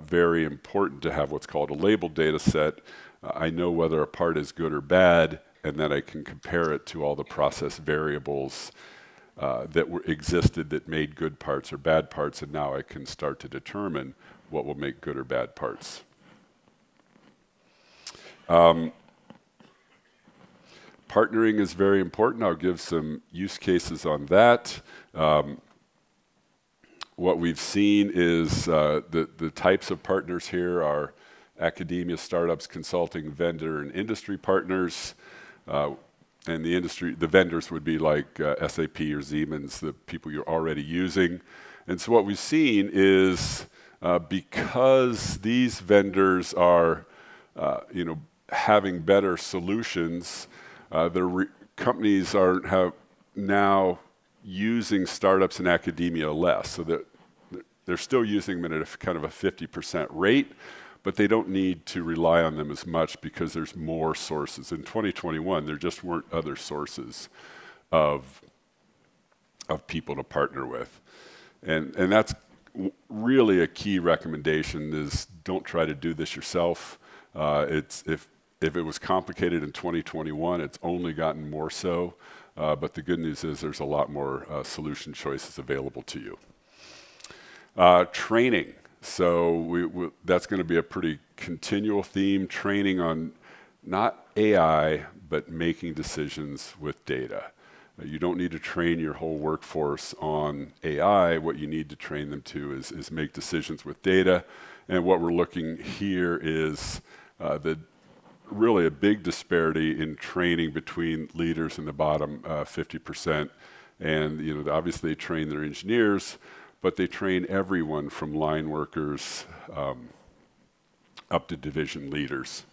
S11: very important to have what's called a labeled data set. I know whether a part is good or bad, and then I can compare it to all the process variables that existed that made good parts or bad parts, and now I can start to determine what will make good or bad parts. Partnering is very important. I'll give some use cases on that. What we've seen is the types of partners here are academia, startups, consulting, vendor, and industry partners. And the vendors would be like SAP or Siemens, the people you're already using. And so what we've seen is because these vendors are having better solutions, companies are now using startups and academia less, so that they're still using them at a kind of a 50% rate, but they don't need to rely on them as much because there's more sources. In 2021, there just weren't other sources of people to partner with. And that's really a key recommendation is don't try to do this yourself. If it was complicated in 2021, it's only gotten more so. But the good news is there's a lot more solution choices available to you. Training. So that's going to be a pretty continual theme, training on not AI, but making decisions with data. You don't need to train your whole workforce on AI. What you need to train them to is make decisions with data. And what we're looking here is really a big disparity in training between leaders in the bottom 50%. And obviously they train their engineers, but they train everyone from line workers up to division leaders.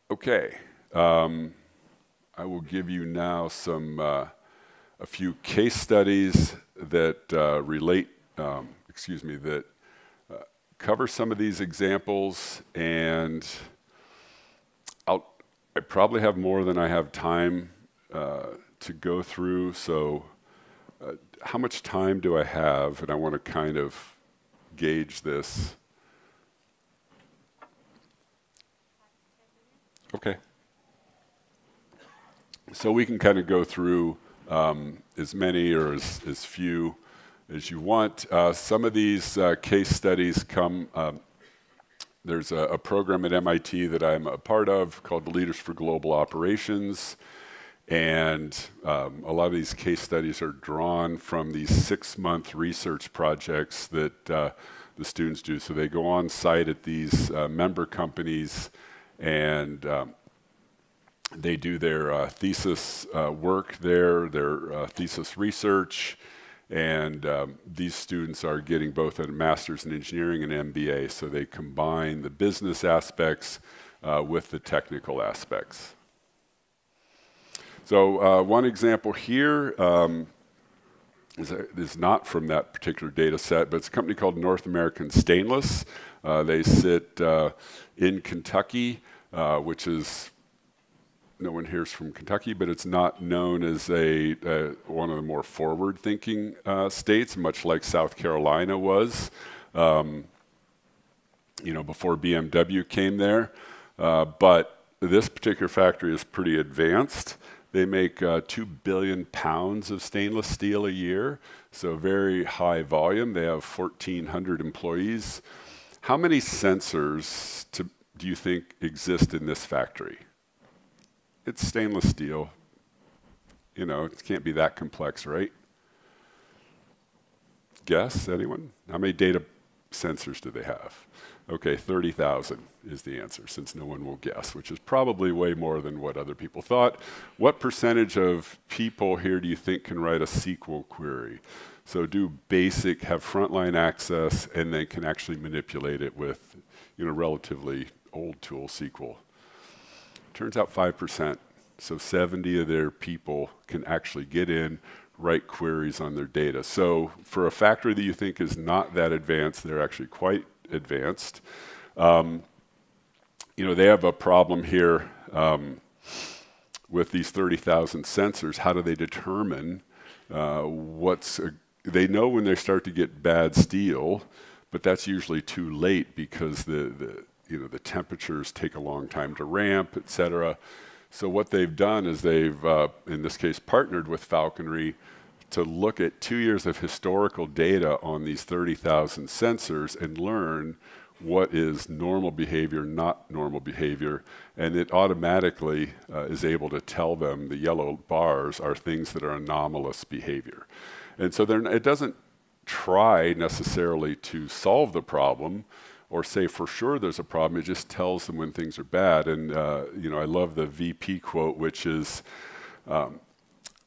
S11: Okay, I will give you now a few case studies that that cover some of these examples, and I probably have more than I have time to go through, so how much time do I have? And I want to kind of gauge this. Okay. So we can kind of go through as many or as few as you want. Some of these case studies come, there's a program at MIT that I'm a part of called the Leaders for Global Operations. And a lot of these case studies are drawn from these 6-month research projects that the students do. So they go on site at these member companies and they do their thesis work there, their thesis research, and these students are getting both a master's in engineering and MBA, so they combine the business aspects with the technical aspects. So one example here is not from that particular data set, but it's a company called North American Stainless. They sit in Kentucky, which is, no one here is from Kentucky, but it's not known as one of the more forward-thinking states, much like South Carolina was, before BMW came there. But this particular factory is pretty advanced. They make 2 billion pounds of stainless steel a year, so very high volume. They have 1,400 employees. How many sensors do you think exist in this factory? It's stainless steel. It can't be that complex, right? Guess, anyone? How many data sensors do they have? Okay, 30,000 is the answer, since no one will guess, which is probably way more than what other people thought. What percentage of people here do you think can write a SQL query? So do basic, have frontline access, and then can actually manipulate it with relatively old tool SQL. Turns out 5%. So 70 of their people can actually get in, write queries on their data. So for a factory that you think is not that advanced, they're actually quite advanced. They have a problem here with these 30,000 sensors. How do they determine they know when they start to get bad steel, but that's usually too late because the temperatures take a long time to ramp, et cetera. So what they've done is they've, in this case, partnered with Falconry to look at 2 years of historical data on these 30,000 sensors and learn what is normal behavior, not normal behavior, and it automatically is able to tell them the yellow bars are things that are anomalous behavior. And so it doesn't try necessarily to solve the problem or say for sure there's a problem, it just tells them when things are bad. And you know, I love the VP quote, which is,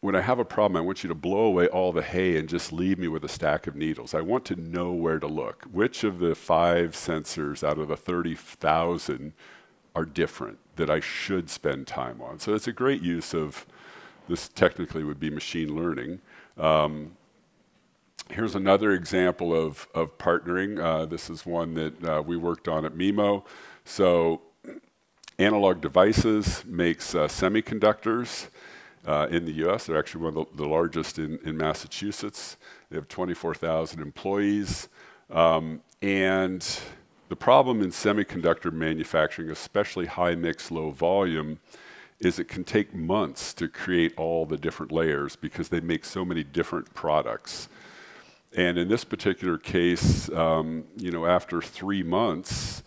S11: when I have a problem, I want you to blow away all the hay and just leave me with a stack of needles. I want to know where to look. Which of the 5 sensors out of the 30,000 are different that I should spend time on? So it's a great use of, this technically would be machine learning. Here's another example of partnering. This is one that we worked on at MIMO. So Analog Devices makes semiconductors. In the US, they're actually one of the largest in Massachusetts. They have 24,000 employees. And the problem in semiconductor manufacturing, especially high mix, low volume, is it can take months to create all the different layers because they make so many different products. And in this particular case, you know, after 3 months,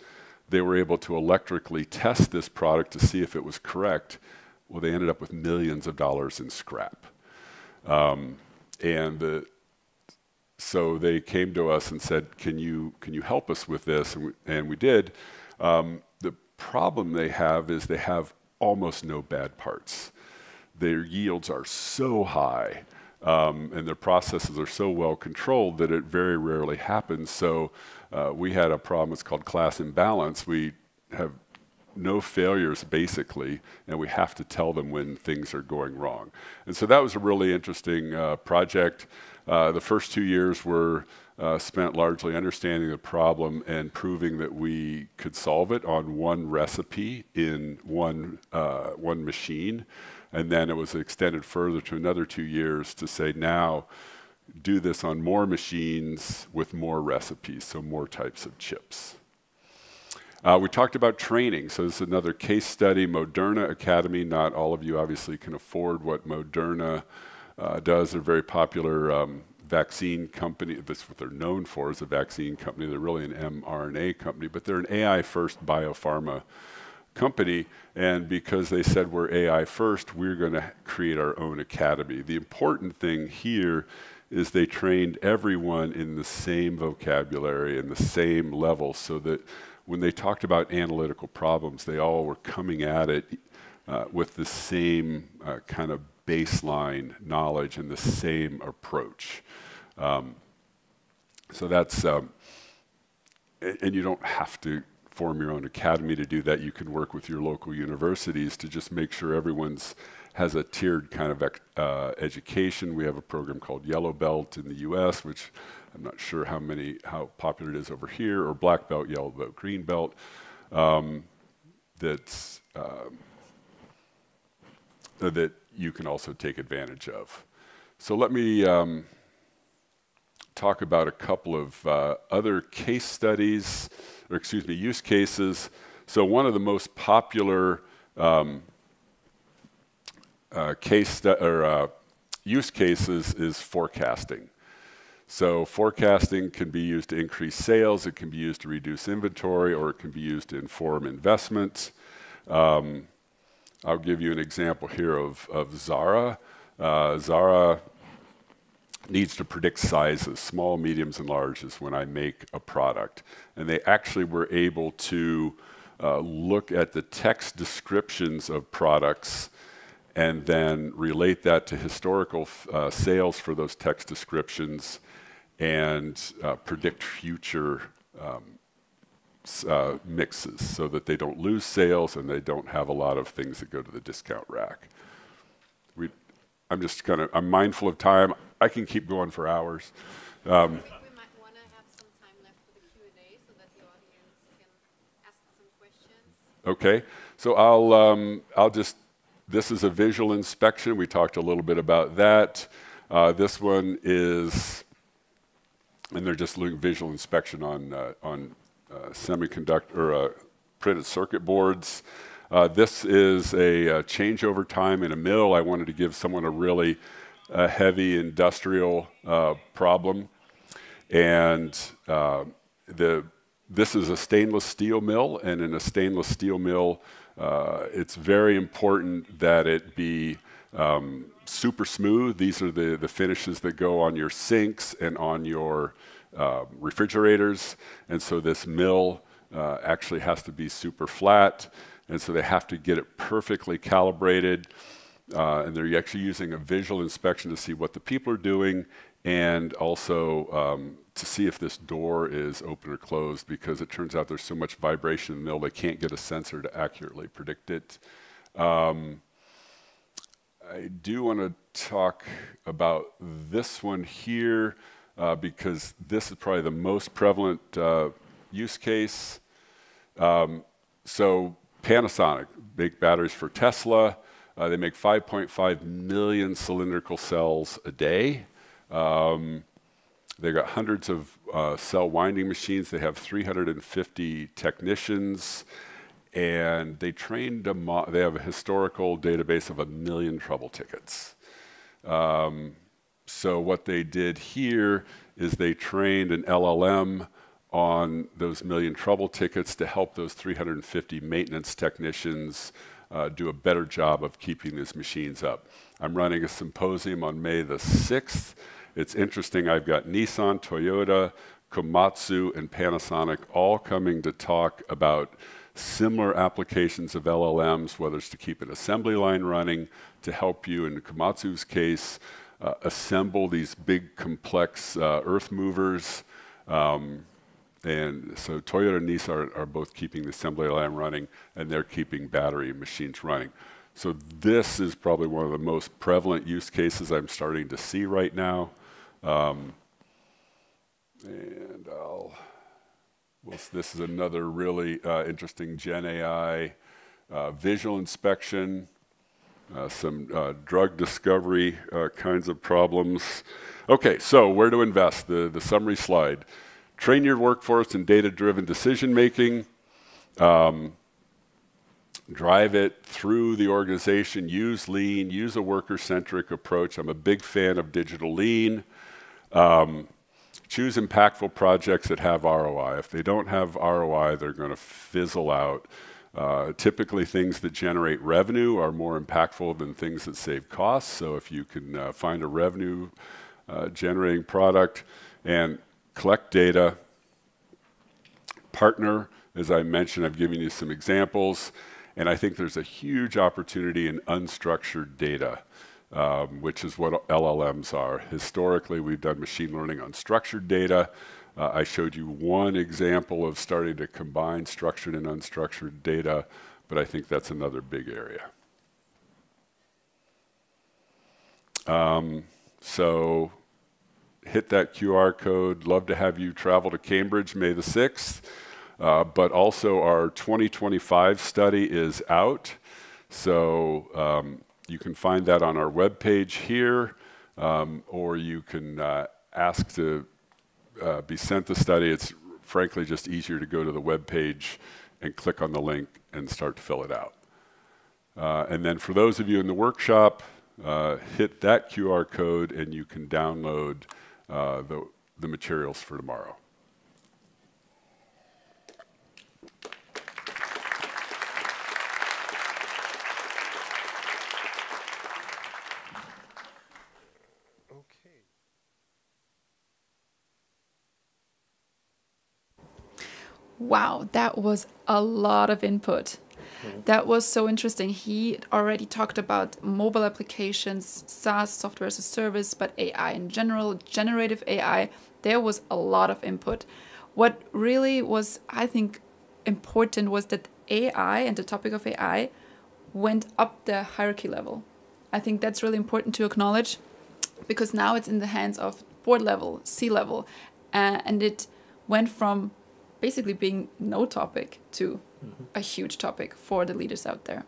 S11: they were able to electrically test this product to see if it was correct. Well, they ended up with millions of dollars in scrap. So they came to us and said, can you help us with this? And we did. The problem they have is they have almost no bad parts. Their yields are so high, and their processes are so well controlled that it very rarely happens. So we had a problem, it's called class imbalance. We have no failures, basically, and we have to tell them when things are going wrong. And so that was a really interesting project. The first 2 years were spent largely understanding the problem and proving that we could solve it on one recipe in one machine. And then it was extended further to another 2 years to say, now do this on more machines with more recipes, so more types of chips. We talked about training, so this is another case study, Moderna Academy. Not all of you obviously can afford what Moderna does. They're a very popular vaccine company. That's what they're known for, is a vaccine company. They're really an mRNA company, but they're an AI-first biopharma company, and because they said we're AI first, we're going to create our own academy. The important thing here is they trained everyone in the same vocabulary and the same level so that when they talked about analytical problems, they all were coming at it with the same kind of baseline knowledge and the same approach. So that's, and you don't have to form your own academy to do that. You can work with your local universities to just make sure everyone's has a tiered kind of education. We have a program called Yellow Belt in the US, which I'm not sure how popular it is over here, or Black Belt, Yellow Belt, Green Belt. That you can also take advantage of. So let me talk about a couple of other case studies, or excuse me, use cases. So one of the most popular use cases is forecasting. So forecasting can be used to increase sales, it can be used to reduce inventory, or it can be used to inform investments. I'll give you an example here of Zara. Zara needs to predict sizes, small, mediums, and larges when I make a product. And they actually were able to look at the text descriptions of products and then relate that to historical sales for those text descriptions and predict future mixes so that they don't lose sales and they don't have a lot of things that go to the discount rack. I'm mindful of time. I can keep going for hours.
S2: I think we might want to have some time left for the Q&A so that the audience can ask some questions.
S11: Okay, so I'll just, this is a visual inspection. We talked a little bit about that. This one is, and they're just doing visual inspection on semiconductor or printed circuit boards. This is a changeover time in a mill. I wanted to give someone a really a heavy industrial problem. And this is a stainless steel mill, and in a stainless steel mill, it's very important that it be super smooth. These are the finishes that go on your sinks and on your refrigerators. And so this mill actually has to be super flat. And so they have to get it perfectly calibrated. And they're actually using a visual inspection to see what the people are doing, and also to see if this door is open or closed, because it turns out there's so much vibration in the mill they can't get a sensor to accurately predict it. I do want to talk about this one here because this is probably the most prevalent use case. So Panasonic make batteries for Tesla. They make 5.5 million cylindrical cells a day. They've got hundreds of cell winding machines. They have 350 technicians, and they trained they have a historical database of 1 million trouble tickets. So what they did here is they trained an LLM on those 1 million trouble tickets to help those 350 maintenance technicians do a better job of keeping these machines up. I'm running a symposium on May the 6th. It's interesting, I've got Nissan, Toyota, Komatsu, and Panasonic all coming to talk about similar applications of LLMs, whether it's to keep an assembly line running, to help you, in Komatsu's case, assemble these big, complex earth movers. And so Toyota and Nissan are both keeping the assembly line running, and they're keeping battery machines running. So this is probably one of the most prevalent use cases I'm starting to see right now. This is another really interesting Gen AI visual inspection, some drug discovery kinds of problems. Okay, so where to invest? The summary slide. Train your workforce in data-driven decision-making. Drive it through the organization. Use lean. Use a worker-centric approach. I'm a big fan of digital lean. Choose impactful projects that have ROI. If they don't have ROI, they're going to fizzle out. Typically, things that generate revenue are more impactful than things that save costs. So if you can find a revenue generating product and collect data, partner, as I mentioned, I've given you some examples, and I think there's a huge opportunity in unstructured data, which is what LLMs are. Historically, we've done machine learning on structured data. I showed you one example of starting to combine structured and unstructured data, but I think that's another big area. So hit that QR code. Love to have you travel to Cambridge May the 6th. But also our 2025 study is out. So you can find that on our webpage here, or you can ask to be sent the study. It's frankly just easier to go to the webpage and click on the link and start to fill it out. And then for those of you in the workshop, hit that QR code and you can download the materials for tomorrow.
S9: Wow, that was a lot of input. That was so interesting. He already talked about mobile applications, SaaS, software as a service, but AI in general, generative AI. There was a lot of input. What really was, I think, important was that AI and the topic of AI went up the hierarchy level. I think that's really important to acknowledge, because now it's in the hands of board level, C-level, and it went from basically being no topic to a huge topic for the leaders out there.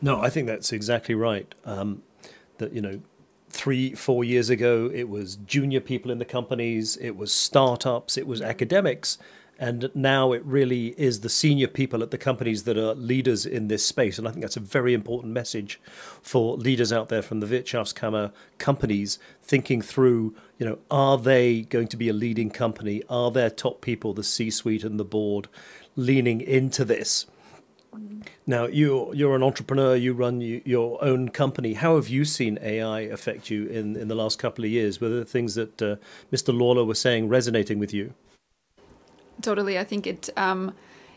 S8: No, I think that's exactly right. That, 3-4 years ago, it was junior people in the companies, it was startups, it was academics, And now it really is the senior people at the companies that are leaders in this space. And I think that's a very important message for leaders out there from the Wirtschaftskammer companies thinking through, are they going to be a leading company? Are their top people, the C-suite and the board, leaning into this? Now, you're an entrepreneur, you run your own company. How have you seen AI affect you in the last couple of years? Were there things that Mr. Lawler was saying resonating with you?
S9: Totally. I think it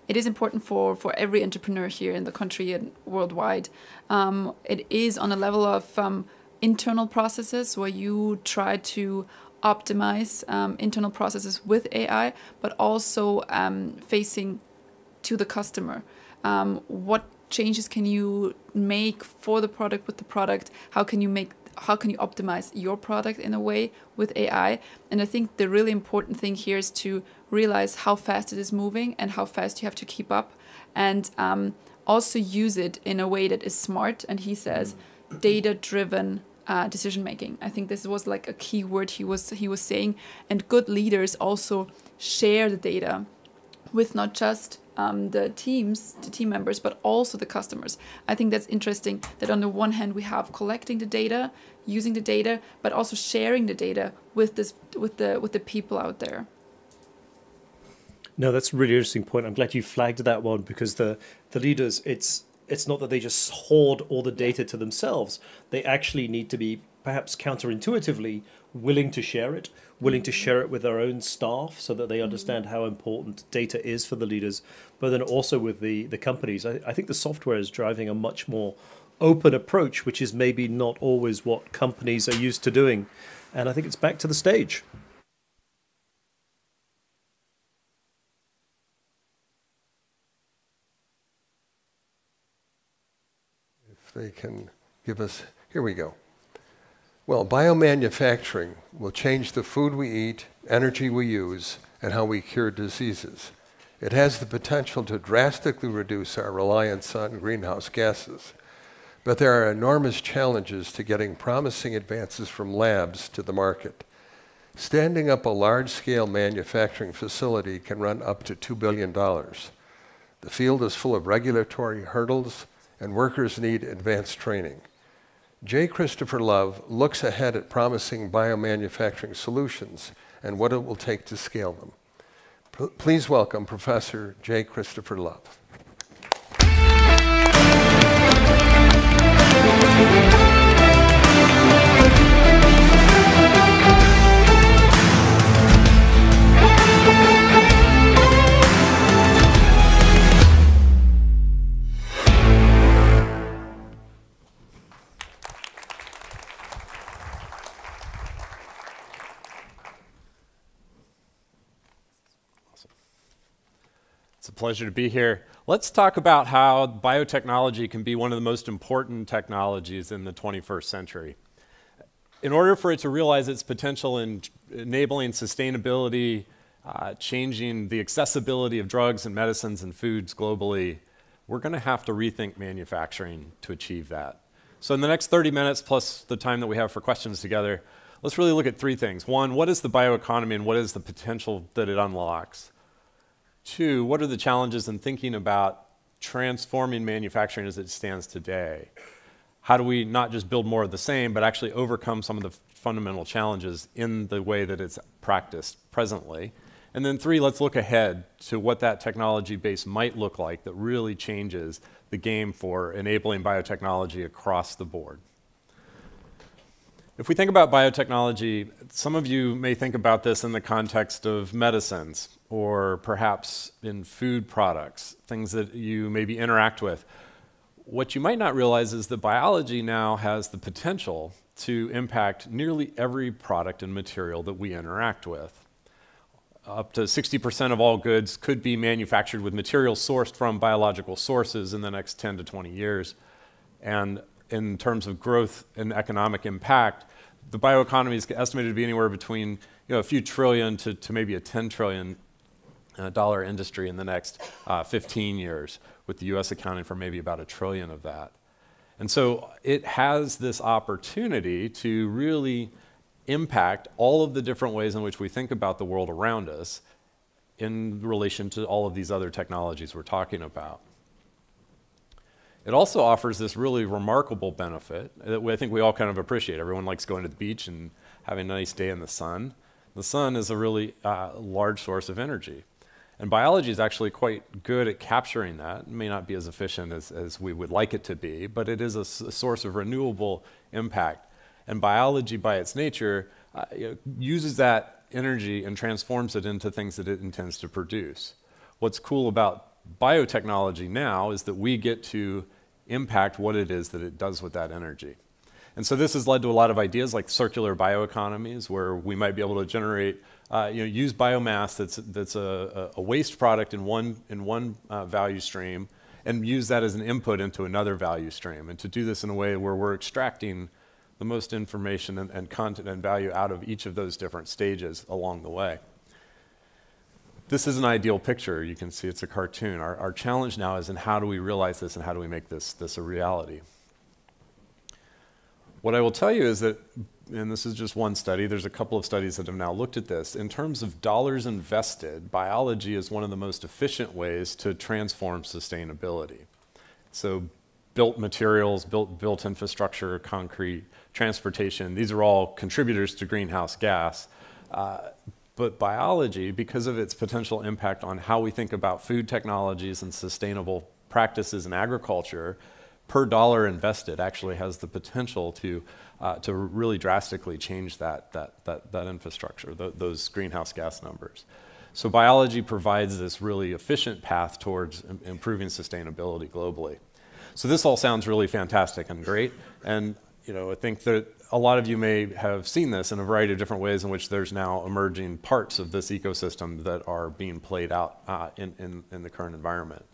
S9: is important for every entrepreneur here in the country and worldwide. It is on a level of internal processes where you try to optimize internal processes with AI, but also facing to the customer. What changes can you make for the product with the product? How can you optimize your product in a way with AI? And I think the really important thing here is to realize how fast it is moving and how fast you have to keep up, and also use it in a way that is smart. And he says data-driven decision making. I think this was like a key word he was saying. And good leaders also share the data with not just the team members, but also the customers. I think that's interesting that on the one hand we have collecting the data, using the data, but also sharing the data with the people out there.
S8: No, that's a really interesting point. I'm glad you flagged that one, because the leaders, it's not that they just hoard all the data to themselves. They actually need to be, perhaps counterintuitively, willing to share it with their own staff so that they understand how important data is for the leaders, but then also with the companies. I think the software is driving a much more open approach, which is maybe not always what companies are used to doing. And I think it's back to the stage.
S6: If they can give us, here we go. Well, biomanufacturing will change the food we eat, energy we use, and how we cure diseases. It has the potential to drastically reduce our reliance on greenhouse gases. But there are enormous challenges to getting promising advances from labs to the market. Standing up a large-scale manufacturing facility can run up to $2 billion. The field is full of regulatory hurdles, and workers need advanced training. J. Christopher Love looks ahead at promising biomanufacturing solutions and what it will take to scale them. Please welcome Professor J. Christopher Love.
S12: It's a pleasure to be here. Let's talk about how biotechnology can be one of the most important technologies in the 21st century. In order for it to realize its potential in enabling sustainability, changing the accessibility of drugs and medicines and foods globally, we're going to have to rethink manufacturing to achieve that. So in the next 30 minutes, plus the time that we have for questions together, let's really look at three things. One, what is the bioeconomy and what is the potential that it unlocks? Two, what are the challenges in thinking about transforming manufacturing as it stands today? How do we not just build more of the same, but actually overcome some of the fundamental challenges in the way that it's practiced presently? And then three, let's look ahead to what that technology base might look like that really changes the game for enabling biotechnology across the board. If we think about biotechnology, some of you may think about this in the context of medicines, or perhaps in food products, things that you maybe interact with. What you might not realize is that biology now has the potential to impact nearly every product and material that we interact with. Up to 60% of all goods could be manufactured with materials sourced from biological sources in the next 10 to 20 years. And in terms of growth and economic impact, the bioeconomy is estimated to be anywhere between a few trillion to maybe a $10 trillion dollar industry in the next 15 years, with the US accounting for maybe about $1 trillion of that. And so it has this opportunity to really impact all of the different ways in which we think about the world around us, in relation to all of these other technologies we're talking about. It also offers this really remarkable benefit that I think we all kind of appreciate. Everyone likes going to the beach and having a nice day in the sun. The sun is a really large source of energy. And biology is actually quite good at capturing that. It may not be as efficient as we would like it to be, but it is a source of renewable impact. And biology, by its nature, uses that energy and transforms it into things that it intends to produce. What's cool about biotechnology now is that we get to impact what it is that it does with that energy. And so this has led to a lot of ideas like circular bioeconomies, where we might be able to generate, use biomass that's a waste product in one value stream, and use that as an input into another value stream, and to do this in a way where we're extracting the most information and content and value out of each of those different stages along the way. This is an ideal picture. You can see it's a cartoon. Our challenge now is in how do we realize this and how do we make this a reality? What I will tell you is that, and this is just one study, there's a couple of studies that have now looked at this. In terms of dollars invested, biology is one of the most efficient ways to transform sustainability. So built materials, built infrastructure, concrete, transportation, these are all contributors to greenhouse gas. But biology, because of its potential impact on how we think about food technologies and sustainable practices in agriculture, per dollar invested actually has the potential to really drastically change that infrastructure, those greenhouse gas numbers. So biology provides this really efficient path towards improving sustainability globally. So this all sounds really fantastic and great, and I think that a lot of you may have seen this in a variety of different ways in which there's now emerging parts of this ecosystem that are being played out in the current environment.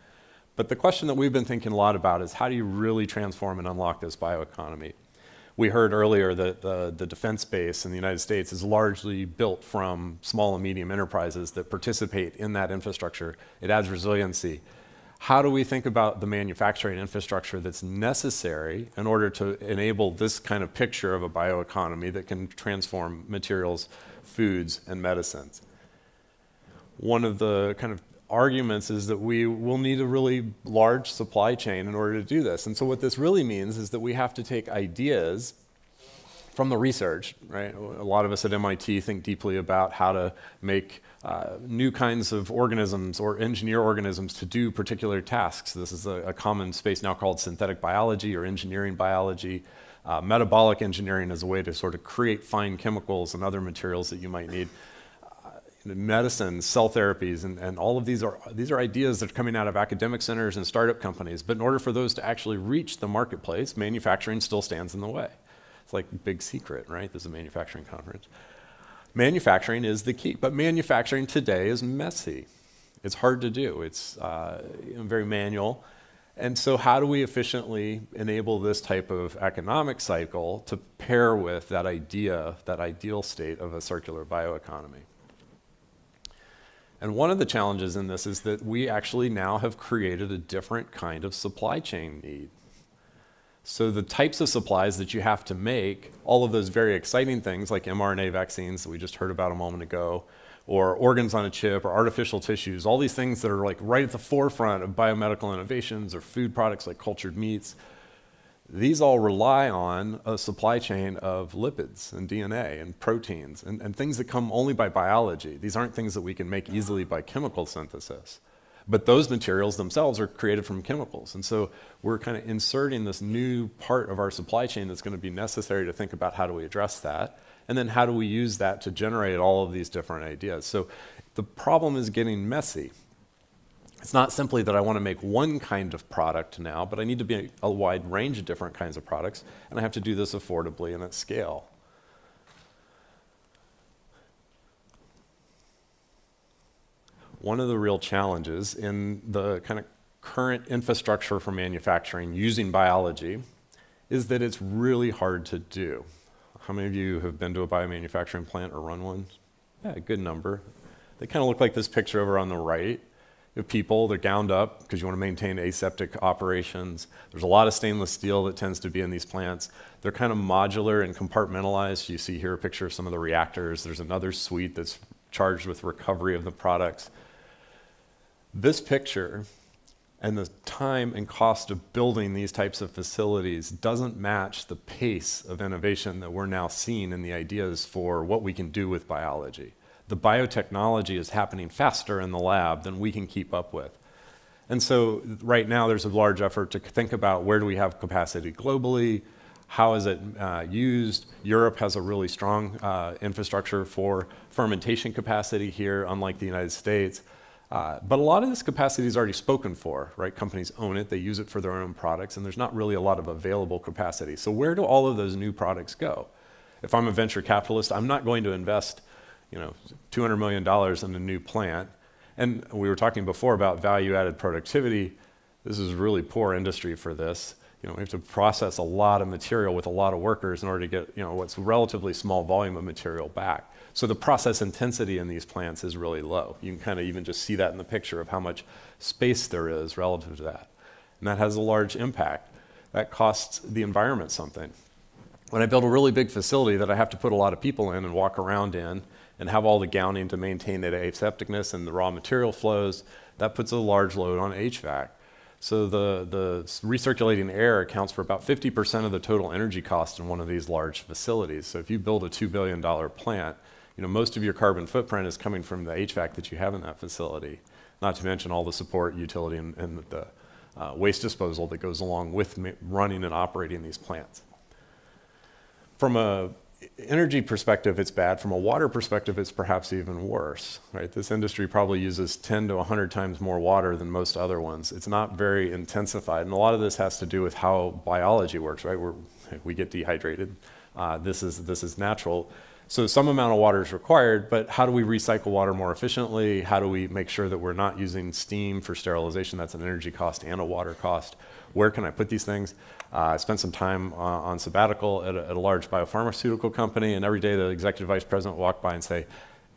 S12: But the question that we've been thinking a lot about is how do you really transform and unlock this bioeconomy? We heard earlier that the defense base in the United States is largely built from small and medium enterprises that participate in that infrastructure. It adds resiliency. How do we think about the manufacturing infrastructure that's necessary in order to enable this kind of picture of a bioeconomy that can transform materials, foods, and medicines? One of the kind of arguments is that we will need a really large supply chain in order to do this. And so what this really means is that we have to take ideas from the research, right? A lot of us at MIT think deeply about how to make new kinds of organisms or engineer organisms to do particular tasks. This is a common space now called synthetic biology or engineering biology. Metabolic engineering is a way to sort of create fine chemicals and other materials that you might need. Medicine, cell therapies, and all of these are ideas that are coming out of academic centers and startup companies. But in order for those to actually reach the marketplace, manufacturing still stands in the way. It's like a big secret, right? This is a manufacturing conference. Manufacturing is the key, but manufacturing today is messy. It's hard to do. It's very manual. And so how do we efficiently enable this type of economic cycle to pair with that idea, that ideal state of a circular bioeconomy? And one of the challenges in this is that we actually now have created a different kind of supply chain need. So the types of supplies that you have to make, all of those very exciting things like mRNA vaccines that we just heard about a moment ago, or organs on a chip, or artificial tissues, all these things that are like right at the forefront of biomedical innovations, or food products like cultured meats, these all rely on a supply chain of lipids and DNA and proteins and things that come only by biology. These aren't things that we can make easily by chemical synthesis. But those materials themselves are created from chemicals. And so we're kind of inserting this new part of our supply chain that's going to be necessary to think about how do we address that, and then how do we use that to generate all of these different ideas. So the problem is getting messy. It's not simply that I want to make one kind of product now, but I need to be a wide range of different kinds of products, and I have to do this affordably and at scale. One of the real challenges in the kind of current infrastructure for manufacturing using biology is that it's really hard to do. How many of you have been to a biomanufacturing plant or run one? Yeah, a good number. They kind of look like this picture over on the right. You have people, they're gowned up because you want to maintain aseptic operations. There's a lot of stainless steel that tends to be in these plants. They're kind of modular and compartmentalized. You see here a picture of some of the reactors. There's another suite that's charged with recovery of the products. This picture and the time and cost of building these types of facilities doesn't match the pace of innovation that we're now seeing in the ideas for what we can do with biology. The biotechnology is happening faster in the lab than we can keep up with. And so right now there's a large effort to think about where do we have capacity globally, how is it used. Europe has a really strong infrastructure for fermentation capacity here, unlike the United States. But a lot of this capacity is already spoken for, right? Companies own it, they use it for their own products, and there's not really a lot of available capacity. So where do all of those new products go? If I'm a venture capitalist, I'm not going to invest, $200 million in a new plant. And we were talking before about value-added productivity. This is really poor industry for this. We have to process a lot of material with a lot of workers in order to get, what's a relatively small volume of material back. So the process intensity in these plants is really low. You can kind of even just see that in the picture of how much space there is relative to that. And that has a large impact. That costs the environment something. When I build a really big facility that I have to put a lot of people in and walk around in and have all the gowning to maintain the asepticness and the raw material flows, that puts a large load on HVAC. So the recirculating air accounts for about 50% of the total energy cost in one of these large facilities. So if you build a $2 billion plant, most of your carbon footprint is coming from the HVAC that you have in that facility, not to mention all the support, utility, and the waste disposal that goes along with running and operating these plants. From an energy perspective, it's bad. From a water perspective, it's perhaps even worse, right? This industry probably uses 10 to 100 times more water than most other ones. It's not very intensified, and a lot of this has to do with how biology works, right? We get dehydrated. This is natural. So some amount of water is required, but how do we recycle water more efficiently? How do we make sure that we're not using steam for sterilization? That's an energy cost and a water cost. Where can I put these things? I spent some time on sabbatical at a large biopharmaceutical company, and every day the executive vice president would walk by and say,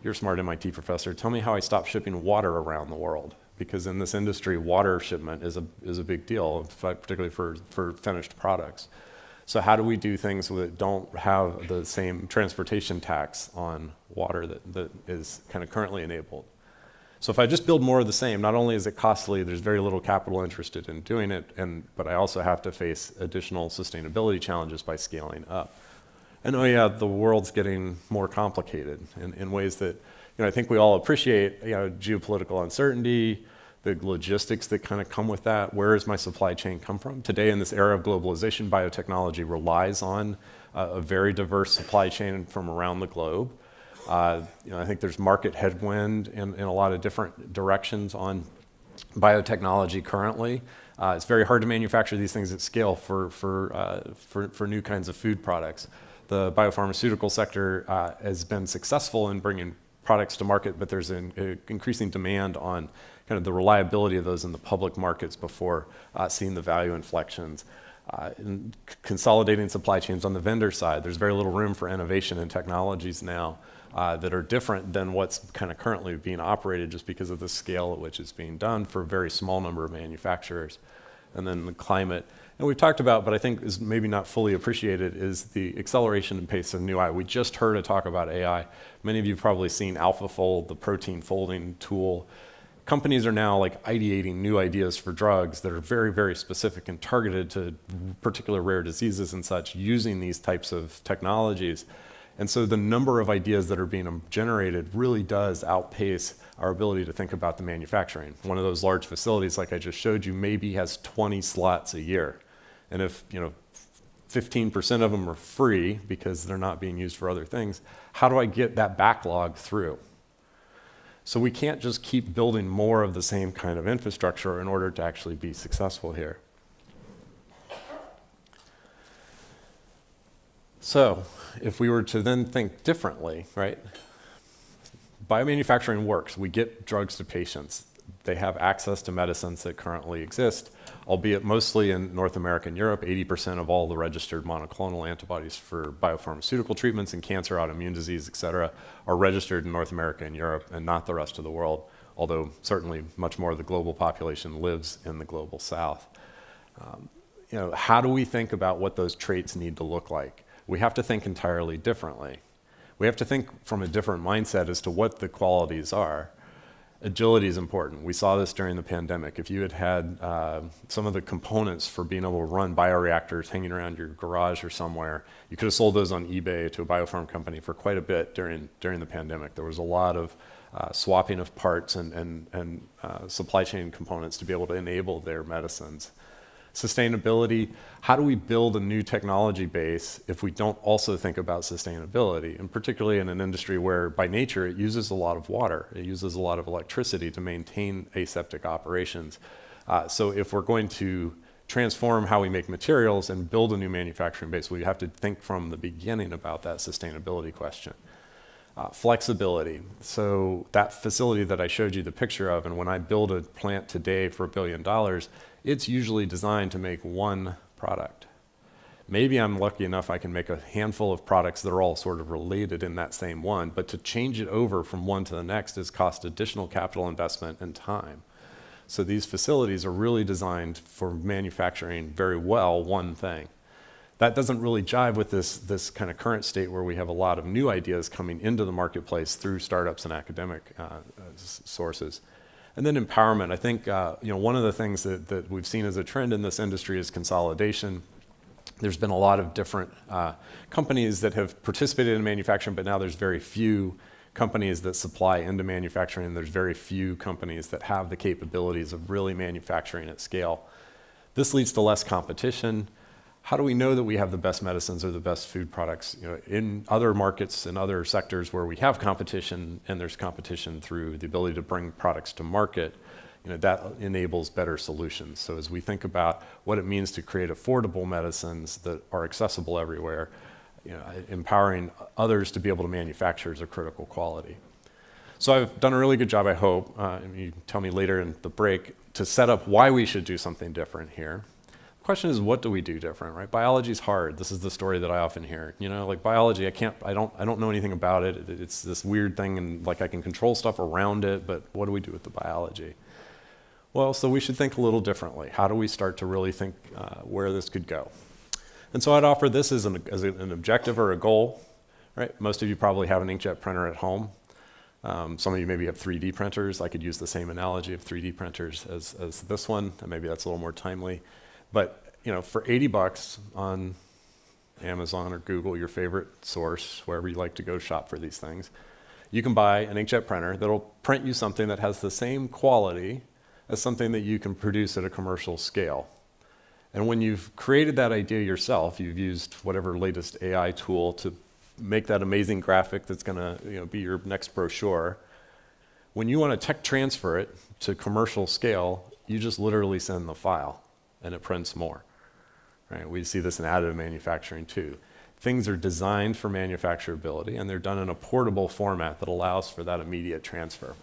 S12: "You're a smart MIT professor, tell me how I stop shipping water around the world." Because in this industry, water shipment is a big deal, particularly for finished products. So how do we do things that don't have the same transportation tax on water that is kind of currently enabled? So if I just build more of the same, not only is it costly, there's very little capital interested in doing it, but I also have to face additional sustainability challenges by scaling up. And oh yeah, the world's getting more complicated in ways that I think we all appreciate, geopolitical uncertainty, the logistics that kind of come with that. Where does my supply chain come from? Today, in this era of globalization, biotechnology relies on a very diverse supply chain from around the globe. I think there's market headwind in a lot of different directions on biotechnology currently. It's very hard to manufacture these things at scale for new kinds of food products. The biopharmaceutical sector has been successful in bringing products to market, but there's an increasing demand on kind of the reliability of those in the public markets before seeing the value inflections. And consolidating supply chains on the vendor side, there's very little room for innovation and technologies now that are different than what's kind of currently being operated just because of the scale at which it's being done for a very small number of manufacturers. And then the climate. And we've talked about, but I think is maybe not fully appreciated, is the acceleration and pace of new AI. We just heard a talk about AI. Many of you have probably seen AlphaFold, the protein folding tool. Companies are now ideating new ideas for drugs that are very, very specific and targeted to particular rare diseases and such, using these types of technologies. And so the number of ideas that are being generated really does outpace our ability to think about the manufacturing. One of those large facilities, like I just showed you, maybe has 20 slots a year. And if 15% of them are free because they're not being used for other things, how do I get that backlog through? So we can't just keep building more of the same kind of infrastructure in order to actually be successful here. So if we were to then think differently, right? Biomanufacturing works. We get drugs to patients. They have access to medicines that currently exist, albeit mostly in North America and Europe. 80% of all the registered monoclonal antibodies for biopharmaceutical treatments in cancer, autoimmune disease, et cetera, are registered in North America and Europe and not the rest of the world, although certainly much more of the global population lives in the global south. How do we think about what those traits need to look like? We have to think entirely differently. We have to think from a different mindset as to what the qualities are. Agility is important. We saw this during the pandemic. If you had some of the components for being able to run bioreactors hanging around your garage or somewhere, you could have sold those on eBay to a biopharm company for quite a bit during the pandemic. There was a lot of swapping of parts and supply chain components to be able to enable their medicines. Sustainability, how do we build a new technology base if we don't also think about sustainability, and particularly in an industry where by nature it uses a lot of water, it uses a lot of electricity to maintain aseptic operations. So if we're going to transform how we make materials and build a new manufacturing base, we have to think from the beginning about that sustainability question. Flexibility. So that facility that I showed you the picture of, and when I build a plant today for $1 billion, it's usually designed to make one product. Maybe I'm lucky enough I can make a handful of products that are all sort of related in that same one, but to change it over from one to the next has cost additional capital investment and time. So these facilities are really designed for manufacturing very well one thing. That doesn't really jive with this kind of current state where we have a lot of new ideas coming into the marketplace through startups and academic sources. And then empowerment. I think one of the things that we've seen as a trend in this industry is consolidation. There's been a lot of different companies that have participated in manufacturing, but now there's very few companies that supply into manufacturing, and there's very few companies that have the capabilities of really manufacturing at scale. This leads to less competition. How do we know that we have the best medicines or the best food products? In other markets and other sectors where we have competition, and there's competition through the ability to bring products to market, that enables better solutions. So as we think about what it means to create affordable medicines that are accessible everywhere, empowering others to be able to manufacture is a critical quality. So I've done a really good job, I hope, and you can tell me later in the break, to set up why we should do something different here. The question is, what do we do different, right? Biology is hard. This is the story that I often hear. Like biology, I don't know anything about it. It's this weird thing, and like I can control stuff around it, but what do we do with the biology? Well, so we should think a little differently. How do we start to really think where this could go? And so I'd offer this as an objective or a goal, right? Most of you probably have an inkjet printer at home. Some of you maybe have 3D printers. I could use the same analogy of 3D printers as this one, and maybe that's a little more timely. But for $80 on Amazon or Google, your favorite source, wherever you like to go shop for these things, you can buy an inkjet printer that'll print you something that has the same quality as something that you can produce at a commercial scale. And when you've created that idea yourself, you've used whatever latest AI tool to make that amazing graphic that's going to be your next brochure. When you want to tech transfer it to commercial scale, you just literally send the file, and it prints more. Right? We see this in additive manufacturing too. Things are designed for manufacturability, and they're done in a portable format that allows for that immediate transfer.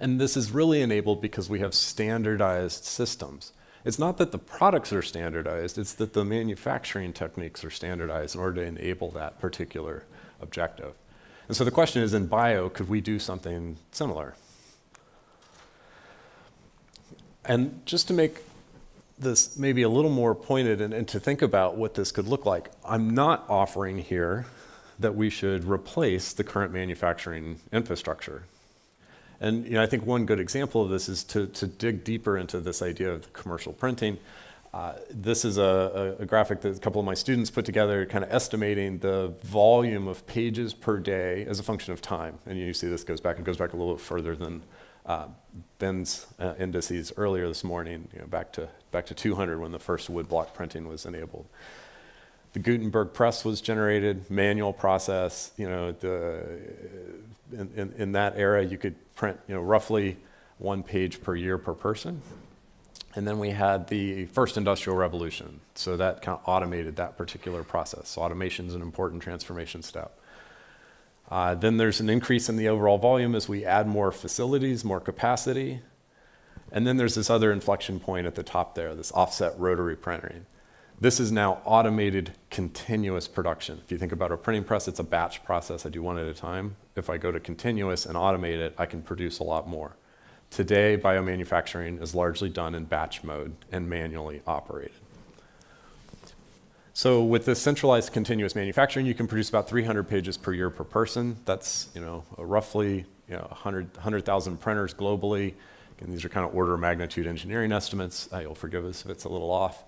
S12: And this is really enabled because we have standardized systems. It's not that the products are standardized, it's that the manufacturing techniques are standardized in order to enable that particular objective. And so the question is, in bio, could we do something similar? And just to make this maybe a little more pointed and to think about what this could look like, I'm not offering here that we should replace the current manufacturing infrastructure. And I think one good example of this is to dig deeper into this idea of commercial printing. This is a graphic that a couple of my students put together, kind of estimating the volume of pages per day as a function of time. And you see this goes back a little bit further than Ben's indices earlier this morning, back to 200 when the first woodblock printing was enabled. The Gutenberg press was generated, manual process. In that era, you could print roughly 1 page per year per person. And then we had the first industrial revolution, so that kind of automated that particular process. So automation is an important transformation step. Then there's an increase in the overall volume as we add more facilities, more capacity. And then there's this other inflection point at the top there, this offset rotary printing. This is now automated continuous production. If you think about a printing press, it's a batch process. I do one at a time. If I go to continuous and automate it, I can produce a lot more. Today, biomanufacturing is largely done in batch mode and manually operated. So with this centralized continuous manufacturing, you can produce about 300 pages per year per person. That's roughly 100,000 printers globally. And these are kind of order of magnitude engineering estimates. You'll forgive us if it's a little off.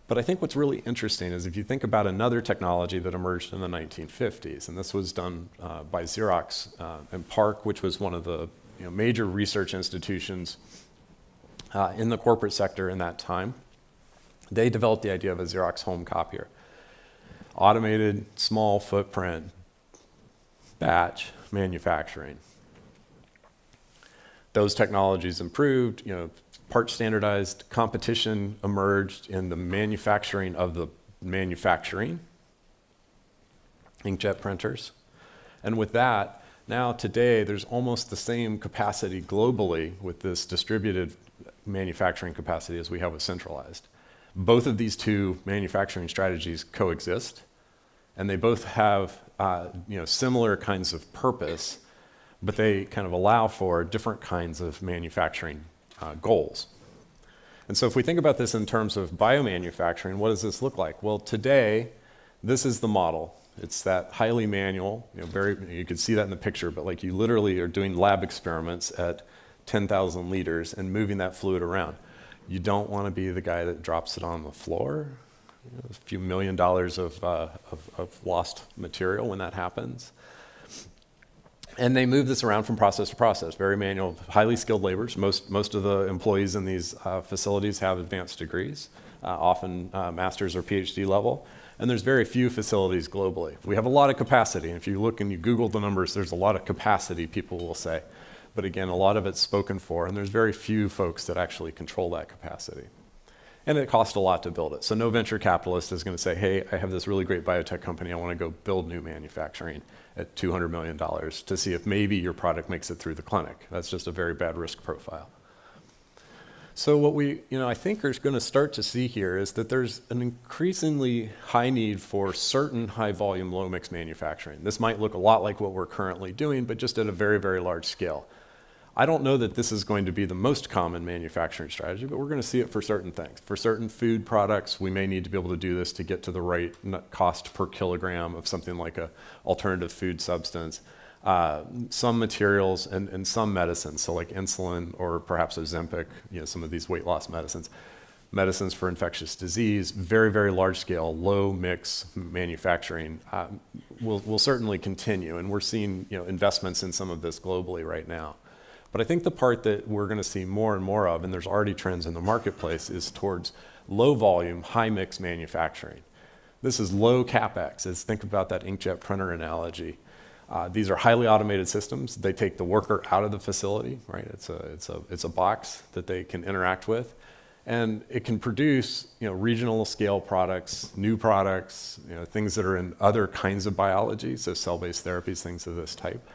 S12: But I think what's really interesting is if you think about another technology that emerged in the 1950s, and this was done by Xerox and PARC, which was one of the major research institutions in the corporate sector in that time. They developed the idea of a Xerox home copier. Automated, small footprint, batch manufacturing. Those technologies improved, part standardized, competition emerged in the manufacturing of the manufacturing, inkjet printers. And with that, now today there's almost the same capacity globally with this distributed manufacturing capacity as we have with centralized. Both of these two manufacturing strategies coexist, and they both have similar kinds of purpose, but they kind of allow for different kinds of manufacturing goals. And so if we think about this in terms of biomanufacturing, what does this look like? Well, today, this is the model. It's that highly manual, you can see that in the picture, but like you literally are doing lab experiments at 10,000 liters and moving that fluid around. You don't want to be the guy that drops it on the floor. A few $1 million of lost material when that happens. And they move this around from process to process, very manual, highly skilled laborers. Most of the employees in these facilities have advanced degrees, often master's or PhD level. And there's very few facilities globally. We have a lot of capacity. And if you look and you Google the numbers, there's a lot of capacity, people will say. But again, a lot of it's spoken for, and there's very few folks that actually control that capacity. And it costs a lot to build it. So no venture capitalist is going to say, hey, I have this really great biotech company, I want to go build new manufacturing at $200 million to see if maybe your product makes it through the clinic. That's just a very bad risk profile. So what we, I think are going to start to see here is that there's an increasingly high need for certain high volume, low mix manufacturing. This might look a lot like what we're currently doing, but just at a very, very large scale. I don't know that this is going to be the most common manufacturing strategy, but we're going to see it for certain things. For certain food products, we may need to be able to do this to get to the right cost per kilogram of something like an alternative food substance. Some materials and some medicines, so like insulin or perhaps Ozempic, some of these weight loss medicines. Medicines for infectious disease, very, very large scale, low mix manufacturing will certainly continue. And we're seeing investments in some of this globally right now. But I think the part that we're going to see more and more of, and there's already trends in the marketplace, is towards low volume, high mix manufacturing. This is low capex. Think about that inkjet printer analogy. These are highly automated systems. They take the worker out of the facility, right? It's a box that they can interact with, and it can produce regional scale products, new products, things that are in other kinds of biology, so cell-based therapies, things of this type.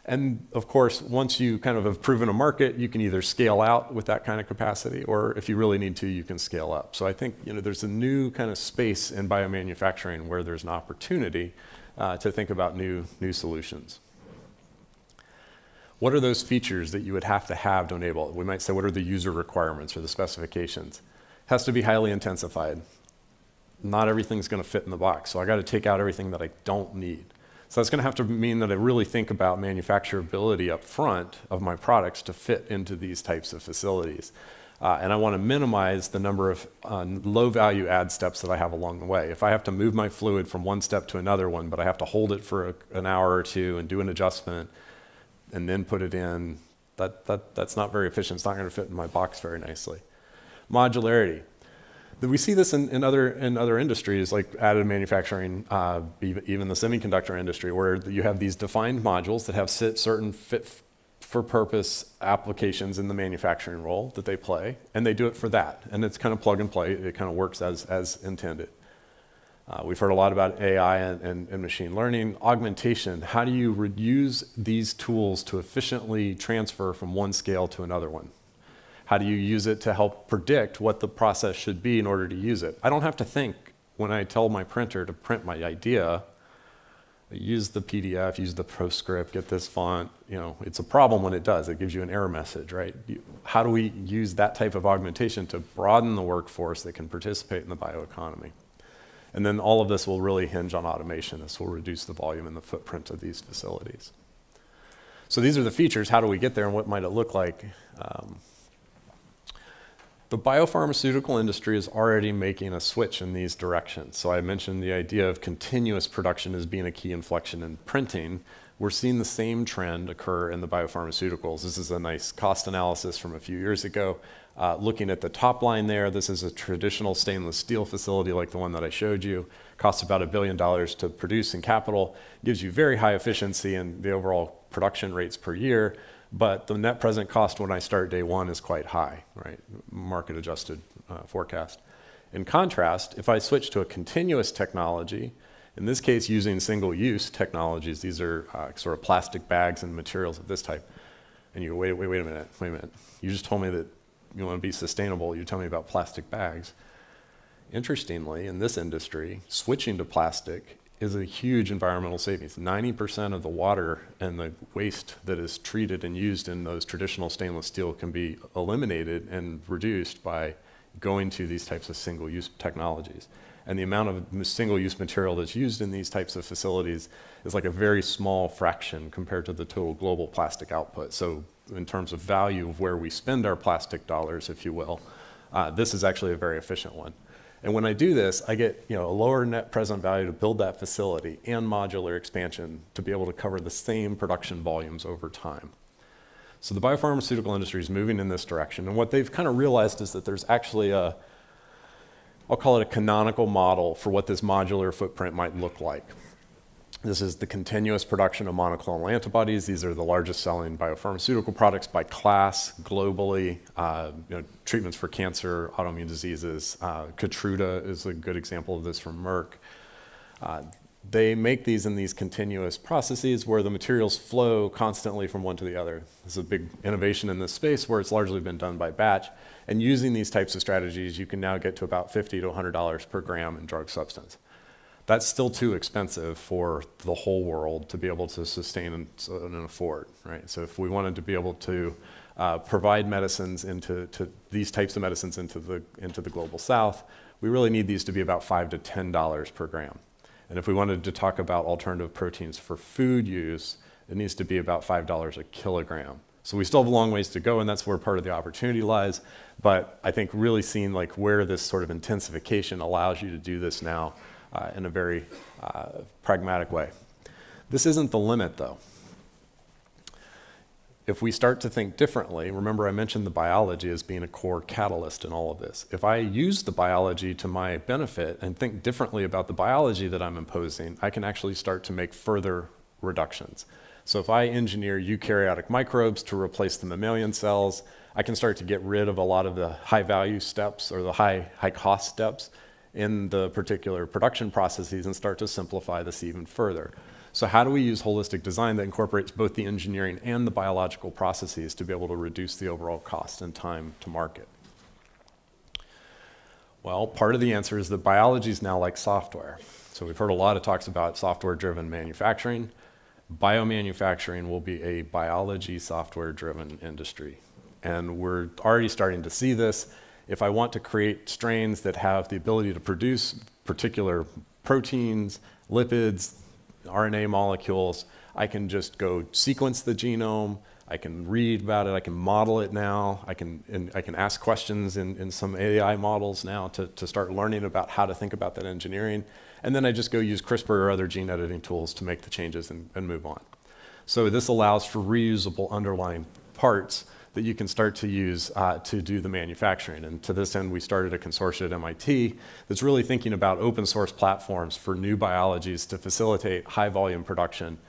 S12: And of course, once you kind of have proven a market, you can either scale out with that kind of capacity, or if you really need to, you can scale up. So I think there's a new kind of space in biomanufacturing where there's an opportunity to think about new solutions. What are those features that you would have to enable it? We might say, what are the user requirements or the specifications? It has to be highly intensified. Not everything's going to fit in the box, so I got to take out everything that I don't need. So that's going to have to mean that I really think about manufacturability up front of my products to fit into these types of facilities. And I want to minimize the number of low value add steps that I have along the way. If I have to move my fluid from one step to another one, but I have to hold it for an hour or two and do an adjustment and then put it in, that's not very efficient. It's not going to fit in my box very nicely. Modularity. We see this in other industries like additive manufacturing, even the semiconductor industry, where you have these defined modules that have certain fit-for-purpose applications in the manufacturing role that they play, and they do it for that. And it's kind of plug and play. It kind of works as intended. We've heard a lot about AI and machine learning. Augmentation, how do you use these tools to efficiently transfer from one scale to another one? How do you use it to help predict what the process should be in order to use it? I don't have to think when I tell my printer to print my idea, use the PDF, use the PostScript, get this font. It's a problem when it does. It gives you an error message, right? How do we use that type of augmentation to broaden the workforce that can participate in the bioeconomy? And then all of this will really hinge on automation. This will reduce the volume and the footprint of these facilities. So these are the features. How do we get there and what might it look like? The biopharmaceutical industry is already making a switch in these directions. So I mentioned the idea of continuous production as being a key inflection in printing. We're seeing the same trend occur in the biopharmaceuticals. This is a nice cost analysis from a few years ago. Looking at the top line there, this is a traditional stainless steel facility like the one that I showed you. Costs about $1 billion to produce in capital. Gives you very high efficiency in the overall production rates per year. But the net present cost when I start day one is quite high, right? Market adjusted forecast. In contrast, if I switch to a continuous technology, in this case using single-use technologies, these are sort of plastic bags and materials of this type. And you go, wait a minute. You just told me that you want to be sustainable. You tell me about plastic bags. Interestingly, in this industry, switching to plastic is a huge environmental savings. 90% of the water and the waste that is treated and used in those traditional stainless steel can be eliminated and reduced by going to these types of single-use technologies. And the amount of single-use material that's used in these types of facilities is like a very small fraction compared to the total global plastic output. So in terms of value of where we spend our plastic dollars, if you will, this is actually a very efficient one. And when I do this, I get a lower net present value to build that facility and modular expansion to be able to cover the same production volumes over time. So the biopharmaceutical industry is moving in this direction. And what they've kind of realized is that there's actually I'll call it a canonical model for what this modular footprint might look like. This is the continuous production of monoclonal antibodies. These are the largest selling biopharmaceutical products by class globally. Treatments for cancer, autoimmune diseases. Keytruda is a good example of this from Merck. They make these in these continuous processes where the materials flow constantly from one to the other. This is a big innovation in this space where it's largely been done by batch. And using these types of strategies, you can now get to about $50 to $100 per gram in drug substance. That's still too expensive for the whole world to be able to sustain and afford, right? So if we wanted to be able to provide medicines into these types of medicines into the global south, we really need these to be about $5 to $10 per gram. And if we wanted to talk about alternative proteins for food use, it needs to be about $5 a kilogram. So we still have a long ways to go, and that's where part of the opportunity lies. But I think really seeing like where this sort of intensification allows you to do this now in a very pragmatic way. This isn't the limit, though. If we start to think differently, remember I mentioned the biology as being a core catalyst in all of this. If I use the biology to my benefit and think differently about the biology that I'm imposing, I can actually start to make further reductions. So if I engineer eukaryotic microbes to replace the mammalian cells, I can start to get rid of a lot of the high-value steps or the high-cost steps in the particular production processes and start to simplify this even further. So how do we use holistic design that incorporates both the engineering and the biological processes to be able to reduce the overall cost and time to market? Well, part of the answer is that biology is now like software. So we've heard a lot of talks about software-driven manufacturing. Biomanufacturing will be a biology software-driven industry. And we're already starting to see this. If I want to create strains that have the ability to produce particular proteins, lipids, RNA molecules, I can just go sequence the genome, I can read about it, I can model it now, I can ask questions in some AI models now to start learning about how to think about that engineering, and then I just go use CRISPR or other gene editing tools to make the changes and move on. So this allows for reusable underlying parts that you can start to use to do the manufacturing. And to this end, we started a consortium at MIT that's really thinking about open source platforms for new biologies to facilitate high volume production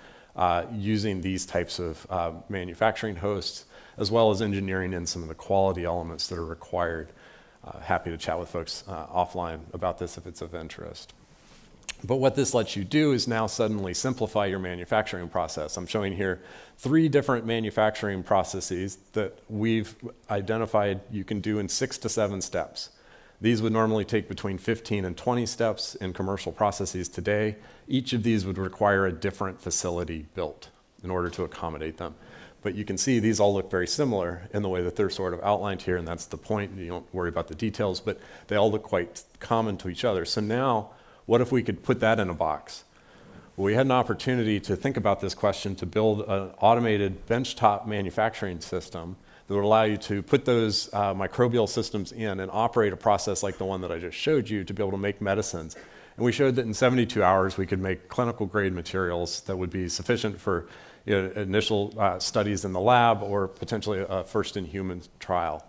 S12: using these types of manufacturing hosts, as well as engineering in some of the quality elements that are required. Happy to chat with folks offline about this if it's of interest. But what this lets you do is now suddenly simplify your manufacturing process. I'm showing here 3 different manufacturing processes that we've identified you can do in 6 to 7 steps. These would normally take between 15 and 20 steps in commercial processes today. Each of these would require a different facility built in order to accommodate them. But you can see these all look very similar in the way that they're sort of outlined here, and that's the point. You don't worry about the details, but they all look quite common to each other. So now, What if we could put that in a box? Well, we had an opportunity to think about this question to build an automated benchtop manufacturing system that would allow you to put those microbial systems in and operate a process like the one that I just showed you to be able to make medicines. And we showed that in 72 hours we could make clinical grade materials that would be sufficient for initial studies in the lab or potentially a first in human trial.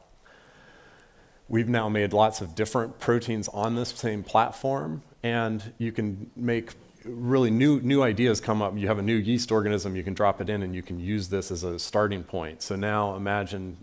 S12: We've now made lots of different proteins on this same platform, and you can make really new ideas come up. You have a new yeast organism, you can drop it in and you can use this as a starting point. So now imagine,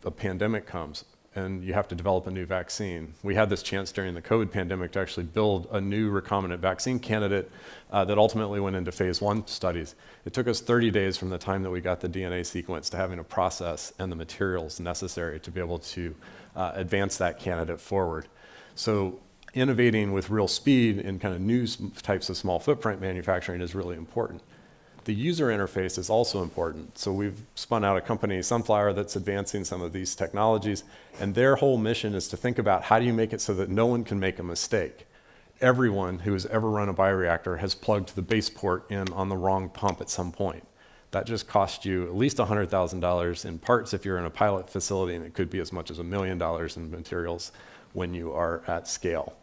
S12: a pandemic comes and you have to develop a new vaccine. We had this chance during the COVID pandemic to actually build a new recombinant vaccine candidate that ultimately went into phase 1 studies. It took us 30 days from the time that we got the DNA sequence to having a process and the materials necessary to be able to advance that candidate forward. So innovating with real speed in kind of new types of small footprint manufacturing is really important. The user interface is also important. So we've spun out a company, Sunflower, that's advancing some of these technologies, and their whole mission is to think about how do you make it so that no one can make a mistake. Everyone who has ever run a bioreactor has plugged the base port in on the wrong pump at some point. That just cost you at least $100,000 in parts if you're in a pilot facility, and it could be as much as $1 million in materials when you are at scale.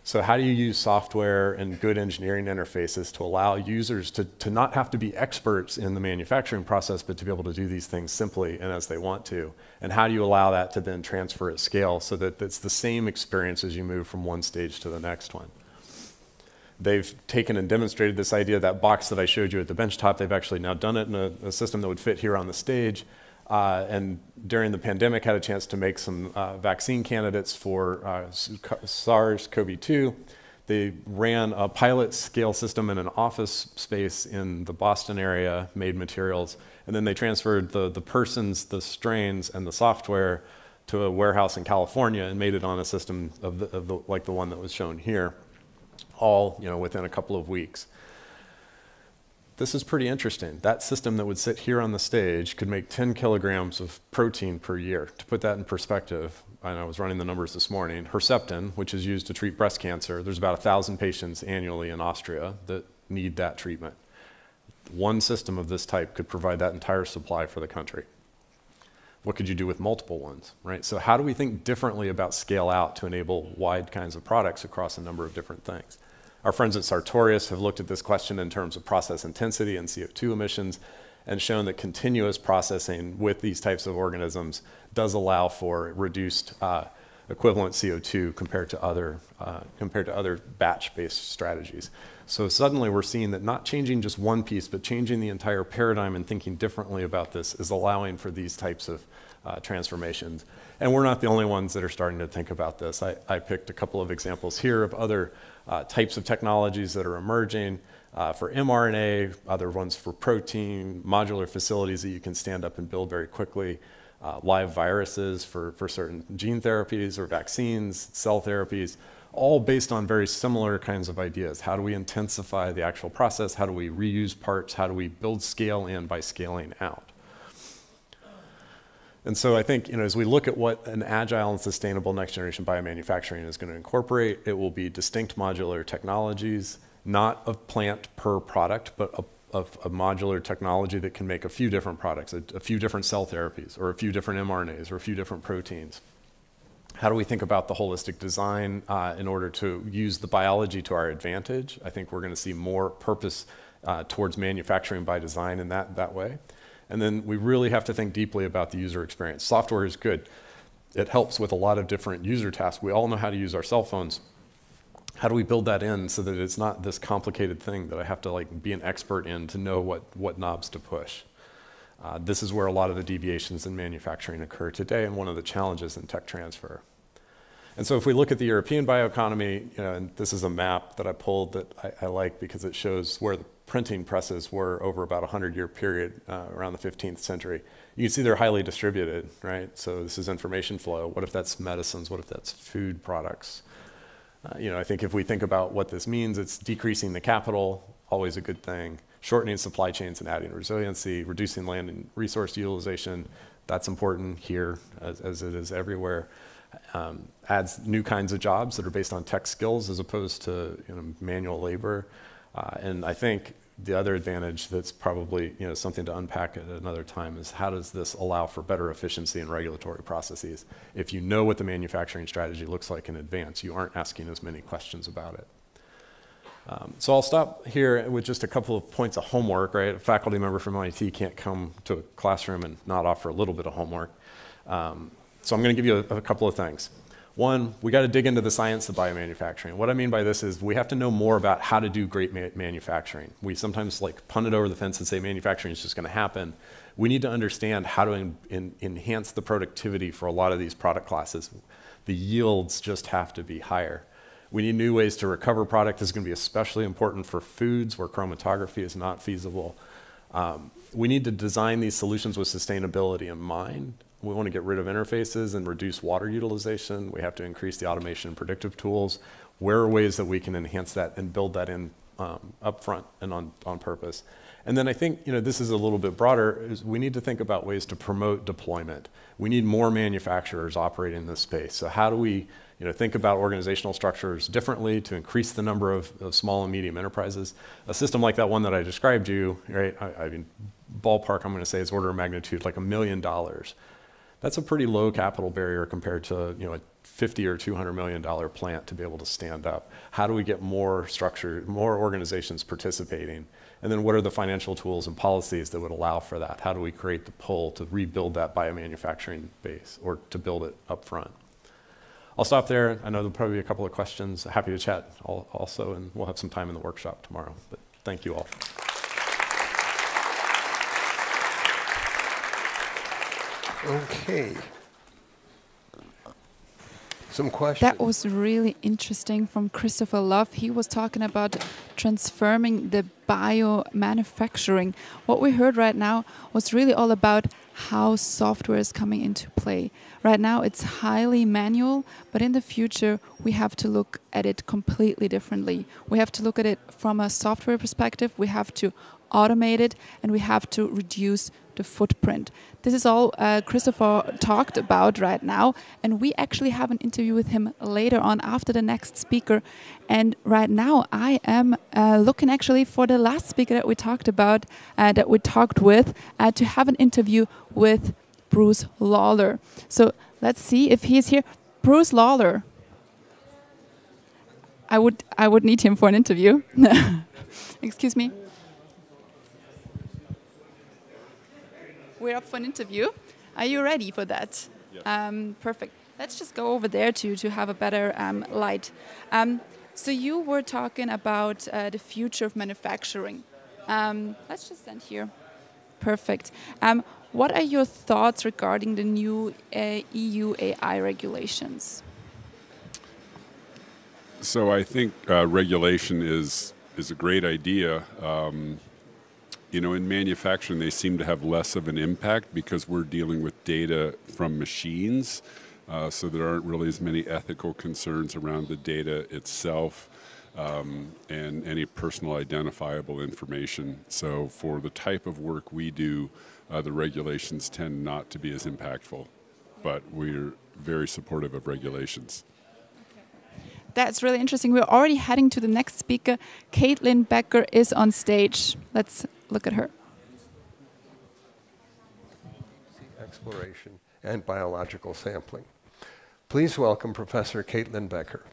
S12: So how do you use software and good engineering interfaces to allow users to not have to be experts in the manufacturing process, but to be able to do these things simply and as they want to? And how do you allow that to then transfer at scale so that it's the same experience as you move from one stage to the next one? They've taken and demonstrated this idea, that box that I showed you at the benchtop, they've actually now done it in a system that would fit here on the stage. And during the pandemic, had a chance to make some vaccine candidates for SARS-CoV-2. They ran a pilot scale system in an office space in the Boston area, made materials, and then they transferred the persons, the strains, and the software to a warehouse in California and made it on a system like the one that was shown here, all within a couple of weeks. This is pretty interesting. That system that would sit here on the stage could make 10 kilograms of protein per year. To put that in perspective, and I was running the numbers this morning, Herceptin, which is used to treat breast cancer, there's about 1,000 patients annually in Austria that need that treatment. One system of this type could provide that entire supply for the country. What could you do with multiple ones, right? So how do we think differently about scale out to enable wide kinds of products across a number of different things? Our friends at Sartorius have looked at this question in terms of process intensity and CO2 emissions and shown that continuous processing with these types of organisms does allow for reduced equivalent CO2 compared to other batch-based strategies. So suddenly we're seeing that not changing just one piece, but changing the entire paradigm and thinking differently about this is allowing for these types of transformations. And we're not the only ones that are starting to think about this. I picked a couple of examples here of other types of technologies that are emerging for mRNA, other ones for protein, modular facilities that you can stand up and build very quickly, live viruses for certain gene therapies or vaccines, cell therapies, all based on very similar kinds of ideas. How do we intensify the actual process? How do we reuse parts? How do we build scale in by scaling out? And so I think, as we look at what an agile and sustainable next generation biomanufacturing is going to incorporate, it will be distinct modular technologies, not of plant per product, but of a modular technology that can make a few different products, a few different cell therapies, or a few different mRNAs, or a few different proteins. How do we think about the holistic design in order to use the biology to our advantage? I think we're going to see more purpose towards manufacturing by design in that way. And then we really have to think deeply about the user experience. Software is good. It helps with a lot of different user tasks. We all know how to use our cell phones. How do we build that in so that it's not this complicated thing that I have to be an expert in to know what knobs to push? This is where a lot of the deviations in manufacturing occur today, and one of the challenges in tech transfer. And so if we look at the European bioeconomy, and this is a map that I pulled that I like because it shows where the printing presses were over about a 100-year period around the 15th century. You can see they're highly distributed, right? So this is information flow. What if that's medicines? What if that's food products? I think if we think about what this means, it's decreasing the capital, always a good thing. Shortening supply chains and adding resiliency, reducing land and resource utilization. That's important here as it is everywhere. adds new kinds of jobs that are based on tech skills as opposed to manual labor. And I think the other advantage that's probably something to unpack at another time is how does this allow for better efficiency in regulatory processes? If you know what the manufacturing strategy looks like in advance, you aren't asking as many questions about it. So I'll stop here with just a couple of points of homework, right? A faculty member from MIT can't come to a classroom and not offer a little bit of homework. So I'm going to give you a couple of things. One, we got to dig into the science of biomanufacturing. What I mean by this is we have to know more about how to do great manufacturing. We sometimes punt it over the fence and say manufacturing is just going to happen. We need to understand how to enhance the productivity for a lot of these product classes. The yields just have to be higher. We need new ways to recover product. This is going to be especially important for foods where chromatography is not feasible. We need to design these solutions with sustainability in mind. We want to get rid of interfaces and reduce water utilization. We have to increase the automation and predictive tools. Where are ways that we can enhance that and build that in upfront and on purpose? And then I think this is a little bit broader. Is we need to think about ways to promote deployment. We need more manufacturers operating in this space. So how do we think about organizational structures differently to increase the number of small and medium enterprises? A system like that one that I described to you, right? I mean, ballpark, I'm going to say is order of magnitude like $1 million. That's a pretty low capital barrier compared to a $50 or $200 million plant to be able to stand up. How do we get more structure, more organizations participating? And then what are the financial tools and policies that would allow for that? How do we create the pull to rebuild that biomanufacturing base or to build it up front? I'll stop there. I know there'll probably be a couple of questions. Happy to chat also, and we'll have some time in the workshop tomorrow. But thank you all.
S6: Okay. Some questions?
S9: That was really interesting from Christopher Love. He was talking about transforming the biomanufacturing. What we heard right now was really all about how software is coming into play. Right now it's highly manual, but in the future we have to look at it completely differently. We have to look at it from a software perspective, we have to automate it, and we have to reduce the footprint. This is all Christopher talked about right now, and we actually have an interview with him later on after the next speaker. And right now I am looking actually for the last speaker that we talked about, that we talked with, to have an interview with Bruce Lawler. So let's see if he's here. Bruce Lawler. I would need him for an interview. Excuse me. We're up for an interview. Are you ready for that? Yes. Perfect. Let's just go over there to have a better light. So you were talking about the future of manufacturing. Let's just stand here. Perfect. What are your thoughts regarding the new EU AI regulations?
S11: So I think regulation is a great idea. In manufacturing, they seem to have less of an impact because we're dealing with data from machines, so there aren't really as many ethical concerns around the data itself and any personal identifiable information. So for the type of work we do, the regulations tend not to be as impactful, but we're very supportive of regulations.
S9: That's really interesting. We're already heading to the next speaker. Kaitlyn Becker is on stage. Let's look at her.
S6: Exploration and biological sampling. Please welcome Professor Kaitlyn Becker.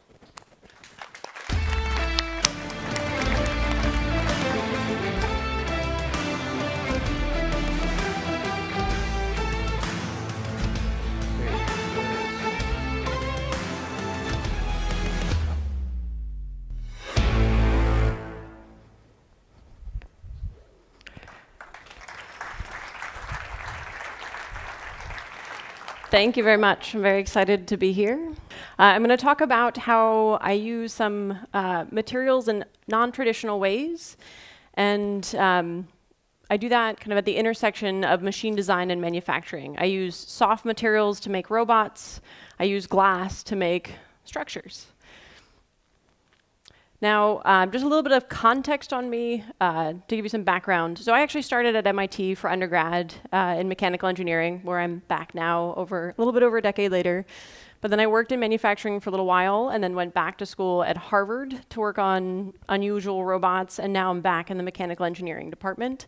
S13: Thank you very much. I'm very excited to be here. I'm going to talk about how I use some materials in non-traditional ways. And I do that kind of at the intersection of machine design and manufacturing. I use soft materials to make robots. I use glass to make structures. Now, just a little bit of context on me to give you some background. So I actually started at MIT for undergrad in mechanical engineering, where I'm back now a little bit over a decade later. But then I worked in manufacturing for a little while and then went back to school at Harvard to work on unusual robots, and now I'm back in the mechanical engineering department.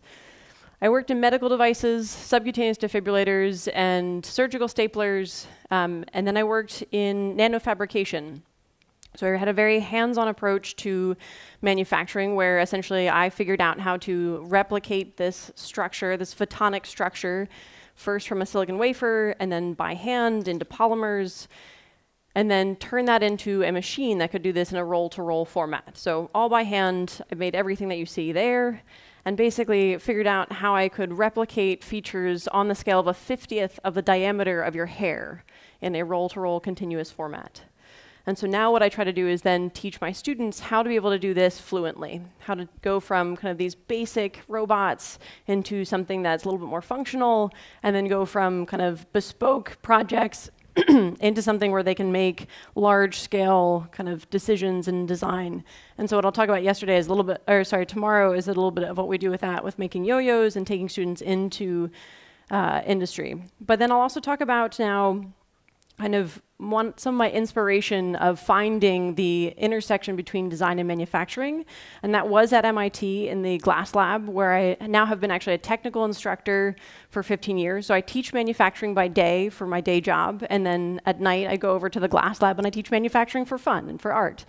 S13: I worked in medical devices, subcutaneous defibrillators, and surgical staplers, and then I worked in nanofabrication. So I had a very hands-on approach to manufacturing, where essentially I figured out how to replicate this structure, this photonic structure, first from a silicon wafer, and then by hand into polymers, and then turn that into a machine that could do this in a roll-to-roll format. So all by hand, I made everything that you see there, and basically figured out how I could replicate features on the scale of a 50th of the diameter of your hair in a roll-to-roll continuous format. And so now what I try to do is then teach my students how to be able to do this fluently, how to go from kind of these basic robots into something that's a little bit more functional, and then go from kind of bespoke projects into something where they can make large-scale kind of decisions and design. And so what I'll talk about yesterday is tomorrow is a little bit of what we do with that, with making yo-yos and taking students into industry. But then I'll also talk about now kind of some of my inspiration of finding the intersection between design and manufacturing. And that was at MIT in the glass lab, where I now have been actually a technical instructor for 15 years. So I teach manufacturing by day for my day job, and then at night I go over to the glass lab and I teach manufacturing for fun and for art.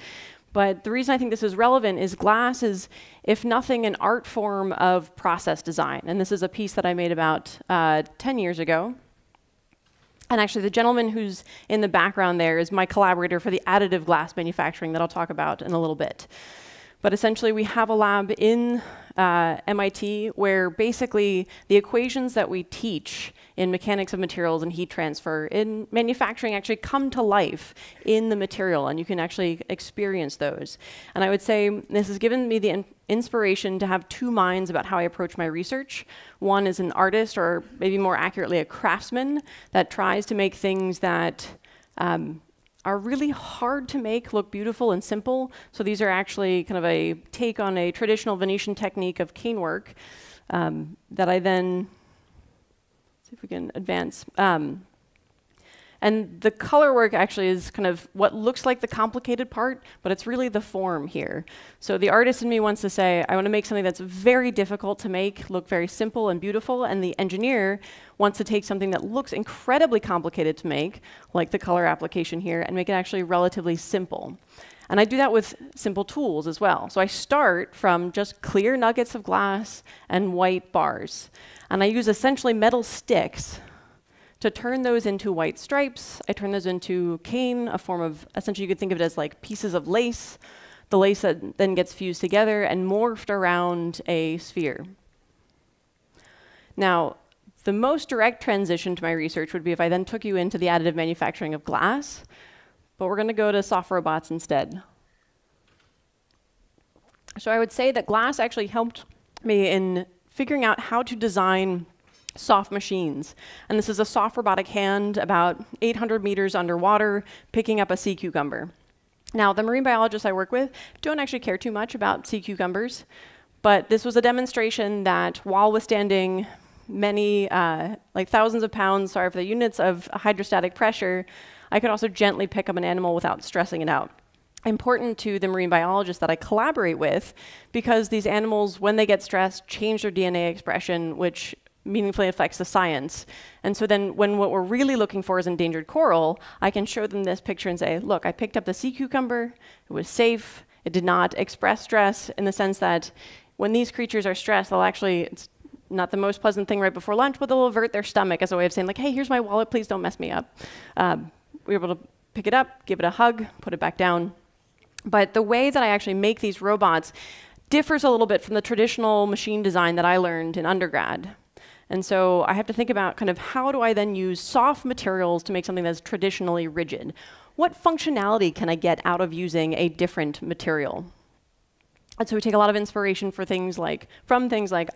S13: But the reason I think this is relevant is glass is, if nothing, an art form of process design. And this is a piece that I made about 10 years ago. And actually, the gentleman who's in the background there is my collaborator for the additive glass manufacturing that I'll talk about in a little bit. But essentially, we have a lab in MIT where basically the equations that we teach in mechanics of materials and heat transfer in manufacturing actually come to life in the material, and you can actually experience those. And I would say this has given me the inspiration to have two minds about how I approach my research. One is an artist, or maybe more accurately a craftsman, that tries to make things that are really hard to make look beautiful and simple. So these are actually kind of a take on a traditional Venetian technique of cane work that I then, see if we can advance. And the color work actually is kind of what looks like the complicated part, but it's really the form here. So the artist in me wants to say, I want to make something that's very difficult to make look very simple and beautiful, and the engineer wants to take something that looks incredibly complicated to make, like the color application here, and make it actually relatively simple. And I do that with simple tools as well. So I start from just clear nuggets of glass and white bars. And I use essentially metal sticks to turn those into white stripes. I turn those into cane, a form of, essentially you could think of it as like pieces of lace, the lace that then gets fused together and morphed around a sphere. Now, the most direct transition to my research would be if I then took you into the additive manufacturing of glass, but we're going to go to soft robots instead. So I would say that glass actually helped me in figuring out how to design soft machines. And this is a soft robotic hand about 800 meters underwater picking up a sea cucumber. Now, the marine biologists I work with don't actually care too much about sea cucumbers, but this was a demonstration that while withstanding many, like thousands of pounds, sorry for the units of hydrostatic pressure, I could also gently pick up an animal without stressing it out. Important to the marine biologists that I collaborate with, because these animals, when they get stressed, change their DNA expression, which meaningfully affects the science. And so then when what we're really looking for is endangered coral, I can show them this picture and say, look, I picked up the sea cucumber, it was safe, it did not express stress, in the sense that when these creatures are stressed, they'll actually, it's not the most pleasant thing right before lunch, but they'll avert their stomach as a way of saying like, hey, here's my wallet, please don't mess me up. We were able to pick it up, give it a hug, put it back down. But the way that I actually make these robots differs a little bit from the traditional machine design that I learned in undergrad. And so I have to think about kind of how do I then use soft materials to make something that's traditionally rigid? What functionality can I get out of using a different material? And so we take a lot of inspiration from things like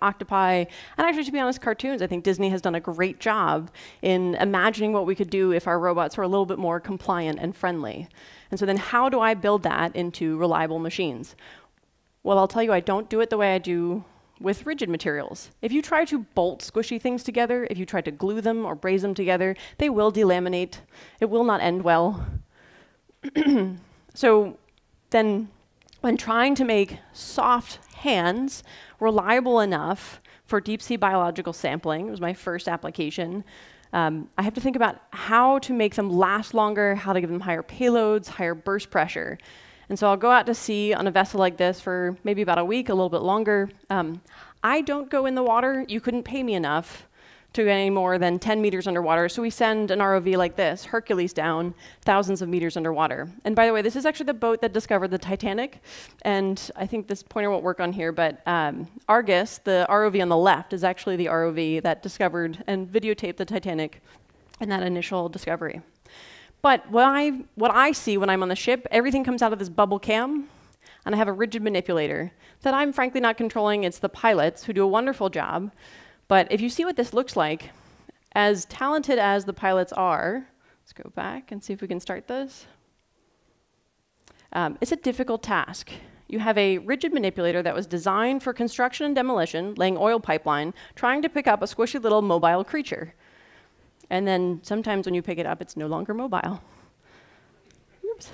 S13: Octopi, and actually, to be honest, cartoons. I think Disney has done a great job in imagining what we could do if our robots were a little bit more compliant and friendly. And so then how do I build that into reliable machines? Well, I'll tell you, I don't do it the way I do with rigid materials. If you try to bolt squishy things together, if you try to glue them or braze them together, they will delaminate. It will not end well. So then, when trying to make soft hands reliable enough for deep sea biological sampling, it was my first application, I have to think about how to make them last longer, how to give them higher payloads, higher burst pressure. And so I'll go out to sea on a vessel like this for maybe about a week, a little bit longer. I don't go in the water. You couldn't pay me enough to get any more than 10 meters underwater. So we send an ROV like this, Hercules, down thousands of meters underwater. And by the way, this is actually the boat that discovered the Titanic. And I think this pointer won't work on here, but Argus, the ROV on the left, is actually the ROV that discovered and videotaped the Titanic in that initial discovery. But what I see when I'm on the ship, everything comes out of this bubble cam, and I have a rigid manipulator that I'm frankly not controlling. It's the pilots who do a wonderful job. But if you see what this looks like, as talented as the pilots are, let's go back and see if we can start this. It's a difficult task. You have a rigid manipulator that was designed for construction and demolition, laying oil pipeline, trying to pick up a squishy little mobile creature. And then sometimes when you pick it up, it's no longer mobile. Oops.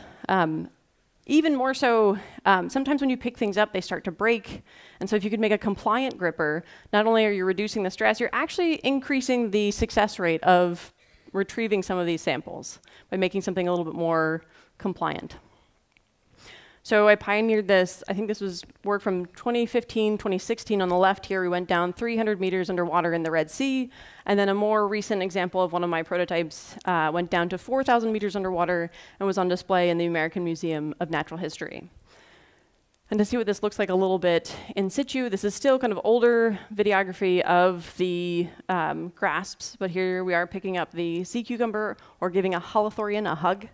S13: Even more so, sometimes when you pick things up, they start to break. And so if you could make a compliant gripper, not only are you reducing the stress, you're actually increasing the success rate of retrieving some of these samples by making something a little bit more compliant. So I pioneered this. I think this was work from 2015, 2016 on the left here. We went down 300 meters underwater in the Red Sea. And then a more recent example of one of my prototypes went down to 4,000 meters underwater and was on display in the American Museum of Natural History. And to see what this looks like a little bit in situ, this is still kind of older videography of the grasps, but here we are picking up the sea cucumber or giving a holothurian a hug.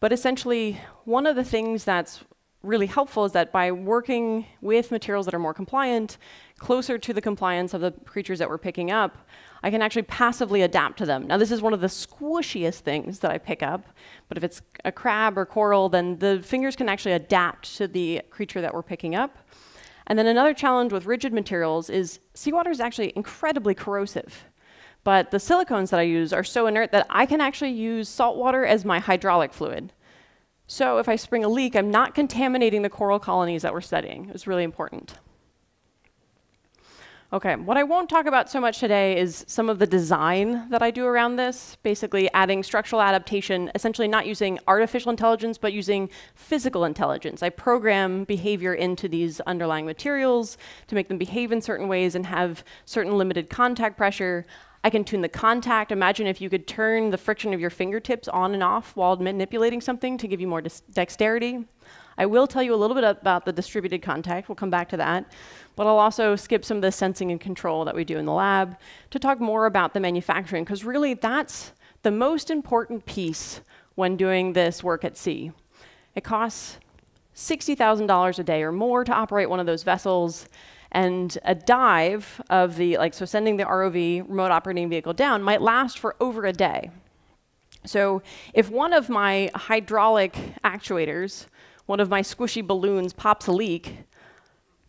S13: But essentially, one of the things that's really helpful is that by working with materials that are more compliant, closer to the compliance of the creatures that we're picking up, I can actually passively adapt to them. Now, this is one of the squishiest things that I pick up, but if it's a crab or coral, then the fingers can actually adapt to the creature that we're picking up. And then another challenge with rigid materials is seawater is actually incredibly corrosive. But the silicones that I use are so inert that I can actually use salt water as my hydraulic fluid. So if I spring a leak, I'm not contaminating the coral colonies that we're studying. It's really important. Okay, what I won't talk about so much today is some of the design that I do around this, basically adding structural adaptation, essentially not using artificial intelligence, but using physical intelligence. I program behavior into these underlying materials to make them behave in certain ways and have certain limited contact pressure. I can tune the contact. Imagine if you could turn the friction of your fingertips on and off while manipulating something to give you more dexterity. I will tell you a little bit about the distributed contact. We'll come back to that. But I'll also skip some of the sensing and control that we do in the lab to talk more about the manufacturing, because really that's the most important piece when doing this work at sea. It costs $60,000 a day or more to operate one of those vessels. And a dive of the, so sending the ROV, remote operating vehicle, down might last for over a day. So if one of my hydraulic actuators, one of my squishy balloons pops a leak,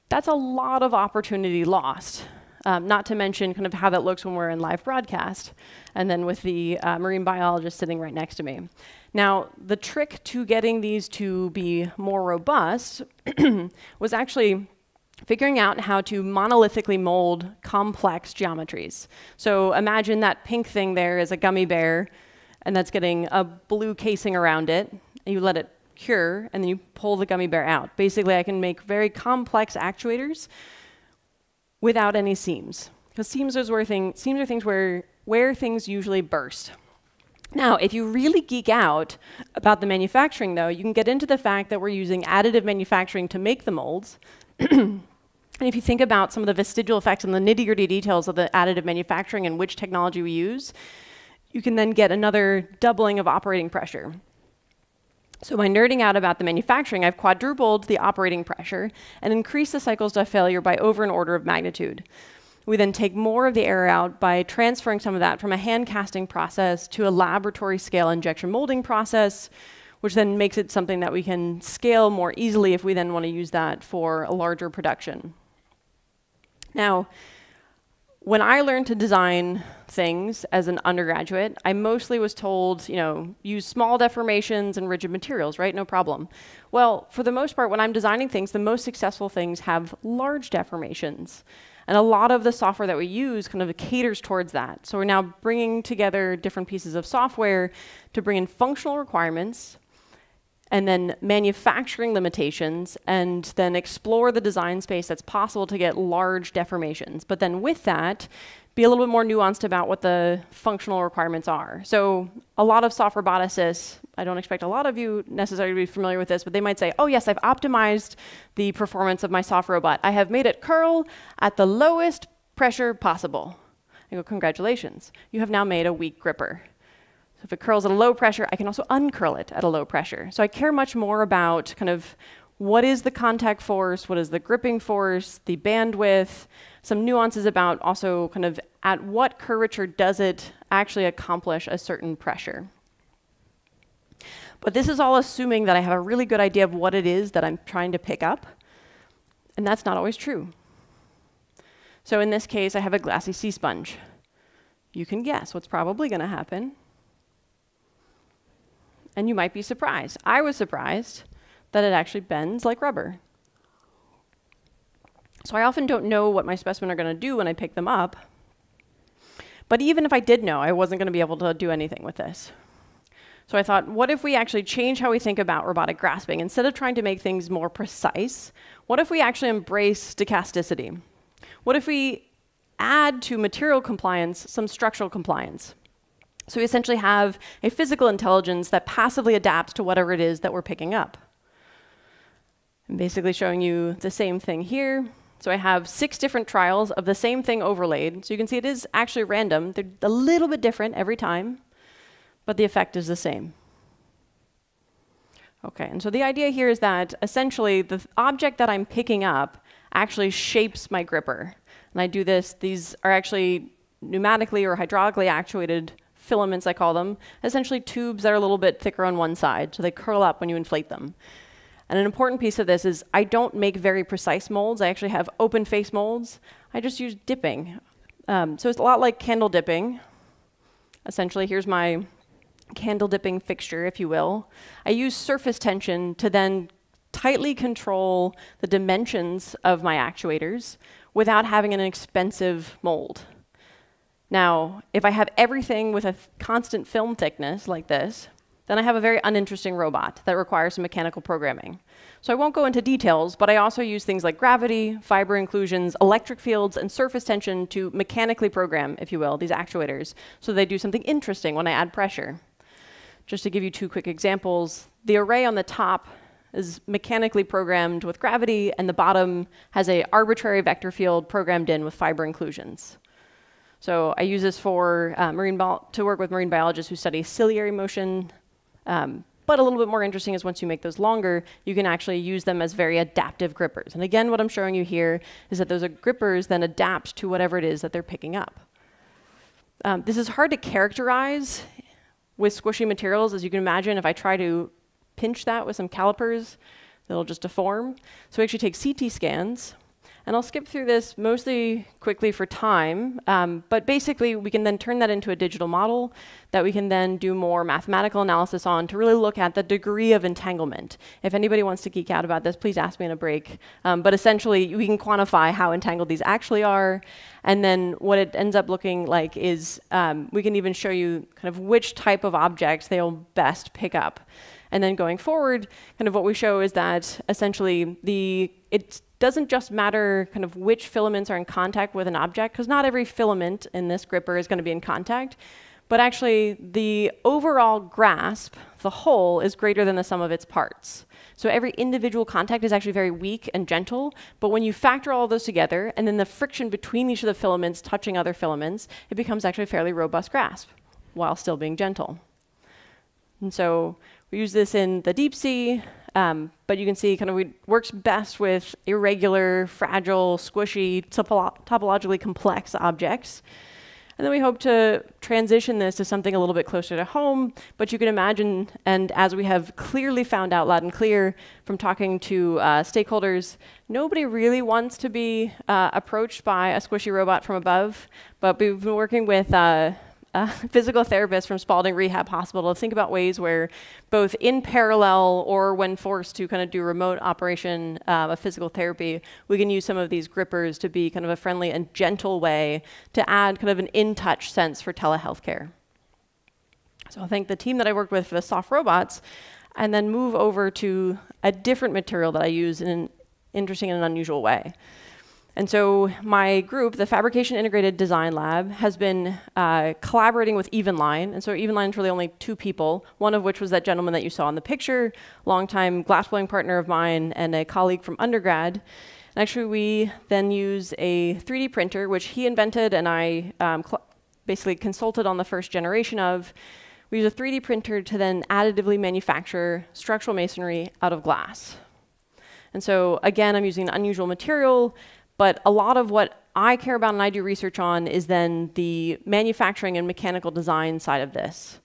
S13: that's a lot of opportunity lost. Not to mention kind of how that looks when we're in live broadcast, and then with the marine biologist sitting right next to me. Now, the trick to getting these to be more robust was actually figuring out how to monolithically mold complex geometries. So imagine that pink thing there is a gummy bear, and that's getting a blue casing around it. And you let it cure, and then you pull the gummy bear out. Basically, I can make very complex actuators without any seams. Because seams are things where things usually burst. Now, if you really geek out about the manufacturing, though, you can get into the fact that we're using additive manufacturing to make the molds. And if you think about some of the vestigial effects and the nitty-gritty details of the additive manufacturing and which technology we use, you can then get another doubling of operating pressure. So by nerding out about the manufacturing, I've quadrupled the operating pressure and increased the cycles to failure by over an order of magnitude. We then take more of the air out by transferring some of that from a hand casting process to a laboratory scale injection molding process, which then makes it something that we can scale more easily if we then want to use that for a larger production. Now, when I learned to design things as an undergraduate, I mostly was told, use small deformations and rigid materials, right? No problem. Well, for the most part, when I'm designing things, the most successful things have large deformations. And a lot of the software that we use kind of caters towards that. So we're now bringing together different pieces of software to bring in functional requirements, and then manufacturing limitations, and then explore the design space that's possible to get large deformations. But then with that, be a little bit more nuanced about what the functional requirements are. So a lot of software boticists, I don't expect a lot of you necessarily to be familiar with this, but they might say, oh yes, I've optimized the performance of my soft robot. I have made it curl at the lowest pressure possible. I go, congratulations, you have now made a weak gripper. So if it curls at a low pressure, I can also uncurl it at a low pressure. So I care much more about kind of what is the contact force, what is the gripping force, the bandwidth, some nuances about also kind of at what curvature does it actually accomplish a certain pressure. But this is all assuming that I have a really good idea of what it is that I'm trying to pick up, and that's not always true. So in this case, I have a glassy sea sponge. You can guess what's probably going to happen. And you might be surprised. I was surprised that it actually bends like rubber. So I often don't know what my specimen are going to do when I pick them up. But even if I did know, I wasn't going to be able to do anything with this. So I thought, what if we actually change how we think about robotic grasping? Instead of trying to make things more precise, what if we actually embrace stochasticity? What if we add to material compliance some structural compliance? So we essentially have a physical intelligence that passively adapts to whatever it is that we're picking up. I'm basically showing you the same thing here. So I have 6 different trials of the same thing overlaid. So you can see it is actually random. They're a little bit different every time, but the effect is the same. Okay, and so the idea here is that essentially the object that I'm picking up actually shapes my gripper. And I do this, these are actually pneumatically or hydraulically actuated filaments, I call them, essentially tubes that are a little bit thicker on one side, so they curl up when you inflate them. And an important piece of this is I don't make very precise molds. I actually have open face molds. I just use dipping. So it's a lot like candle dipping. Essentially, here's my candle dipping fixture, if you will. I use surface tension to then tightly control the dimensions of my actuators without having an expensive mold. Now, if I have everything with a constant film thickness like this, then I have a very uninteresting robot that requires some mechanical programming. So I won't go into details, but I also use things like gravity, fiber inclusions, electric fields, and surface tension to mechanically program, if you will, these actuators so they do something interesting when I add pressure. Just to give you 2 quick examples, the array on the top is mechanically programmed with gravity, and the bottom has an arbitrary vector field programmed in with fiber inclusions. So I use this for to work with marine biologists who study ciliary motion. But a little bit more interesting is once you make those longer, you can actually use them as very adaptive grippers. And again, what I'm showing you here is that those grippers then adapt to whatever it is that they're picking up. This is hard to characterize with squishy materials. As you can imagine, if I try to pinch that with some calipers, it'll just deform. So we actually take CT scans. And I'll skip through this mostly quickly for time, but basically we can then turn that into a digital model that we can then do more mathematical analysis on to really look at the degree of entanglement. If anybody wants to geek out about this, please ask me in a break. But essentially, we can quantify how entangled these actually are, and then what it ends up looking like is we can even show you kind of which type of objects they'll best pick up. And then going forward, kind of what we show is that essentially it doesn't just matter kind of which filaments are in contact with an object, because not every filament in this gripper is going to be in contact, but actually the overall grasp, the whole, is greater than the sum of its parts. So every individual contact is actually very weak and gentle, but when you factor all of those together, and then the friction between each of the filaments touching other filaments, it becomes actually a fairly robust grasp, while still being gentle. And so We use this in the deep sea, but you can see kind of it works best with irregular, fragile, squishy, topologically complex objects. And then we hope to transition this to something a little bit closer to home, but you can imagine, and as we have clearly found out loud and clear from talking to stakeholders, nobody really wants to be approached by a squishy robot from above, but we've been working with physical therapist from Spalding Rehab Hospital to think about ways where both in parallel or when forced to kind of do remote operation of physical therapy, we can use some of these grippers to be kind of a friendly and gentle way to add kind of an in-touch sense for telehealth care. So I thank the team that I worked with for the soft robots, and then move over to a different material that I use in an interesting and unusual way. And so my group, the Fabrication Integrated Design Lab, has been collaborating with Evenline. And so Evenline is really only 2 people, one of which was that gentleman that you saw in the picture, longtime glassblowing partner of mine and a colleague from undergrad. And actually, we then use a 3D printer, which he invented and I basically consulted on the first generation of. We use a 3D printer to then additively manufacture structural masonry out of glass. And so again, I'm using an unusual material, but a lot of what I care about and I do research on is then the manufacturing and mechanical design side of this.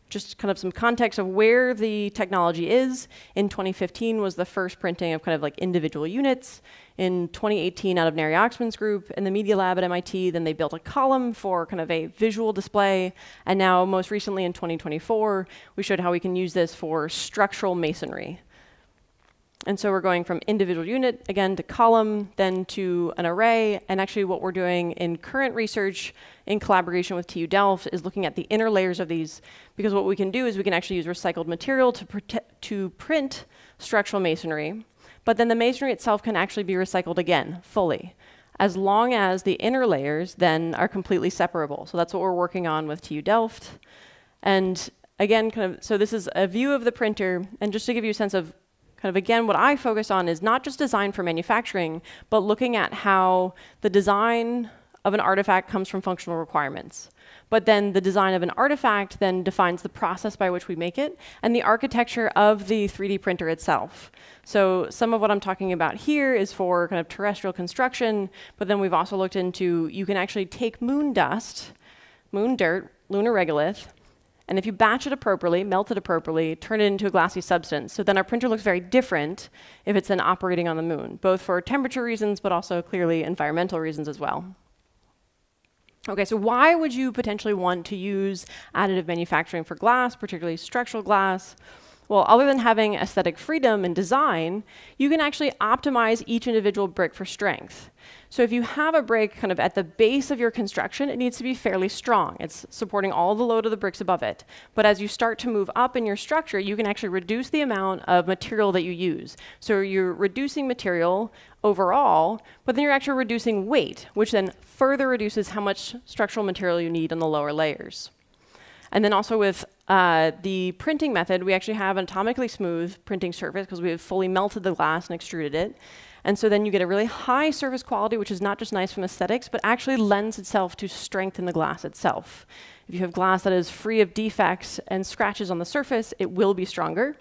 S13: Just kind of some context of where the technology is. In 2015 was the first printing of kind of like individual units. In 2018, out of Neri Oxman's group in the Media Lab at MIT, then they built a column for kind of a visual display. And now, most recently in 2024, we showed how we can use this for structural masonry. And so we're going from individual unit, again, to column, then to an array. And actually what we're doing in current research in collaboration with TU Delft is looking at the inner layers of these, because what we can do is we can actually use recycled material to print structural masonry. But then the masonry itself can actually be recycled again, fully, as long as the inner layers then are completely separable. So that's what we're working on with TU Delft. And again, so this is a view of the printer. And just to give you a sense of again, what I focus on is not just design for manufacturing, but looking at how the design of an artifact comes from functional requirements. But then the design of an artifact then defines the process by which we make it and the architecture of the 3D printer itself. So some of what I'm talking about here is for kind of terrestrial construction, but then we've also looked into, you can actually take moon dust, moon dirt, lunar regolith, and if you batch it appropriately, melt it appropriately, turn it into a glassy substance. So then our printer looks very different if it's then operating on the moon, both for temperature reasons, but also clearly environmental reasons as well. Okay, so why would you potentially want to use additive manufacturing for glass, particularly structural glass? Well, other than having aesthetic freedom in design, you can actually optimize each individual brick for strength. So if you have a brick kind of at the base of your construction, it needs to be fairly strong. It's supporting all the load of the bricks above it. But as you start to move up in your structure, you can actually reduce the amount of material that you use. So you're reducing material overall, but then you're actually reducing weight, which then further reduces how much structural material you need in the lower layers. And then also with the printing method, we actually have an atomically smooth printing surface because we have fully melted the glass and extruded it. And so then you get a really high surface quality, which is not just nice from aesthetics, but actually lends itself to strength in the glass itself. If you have glass that is free of defects and scratches on the surface, it will be stronger.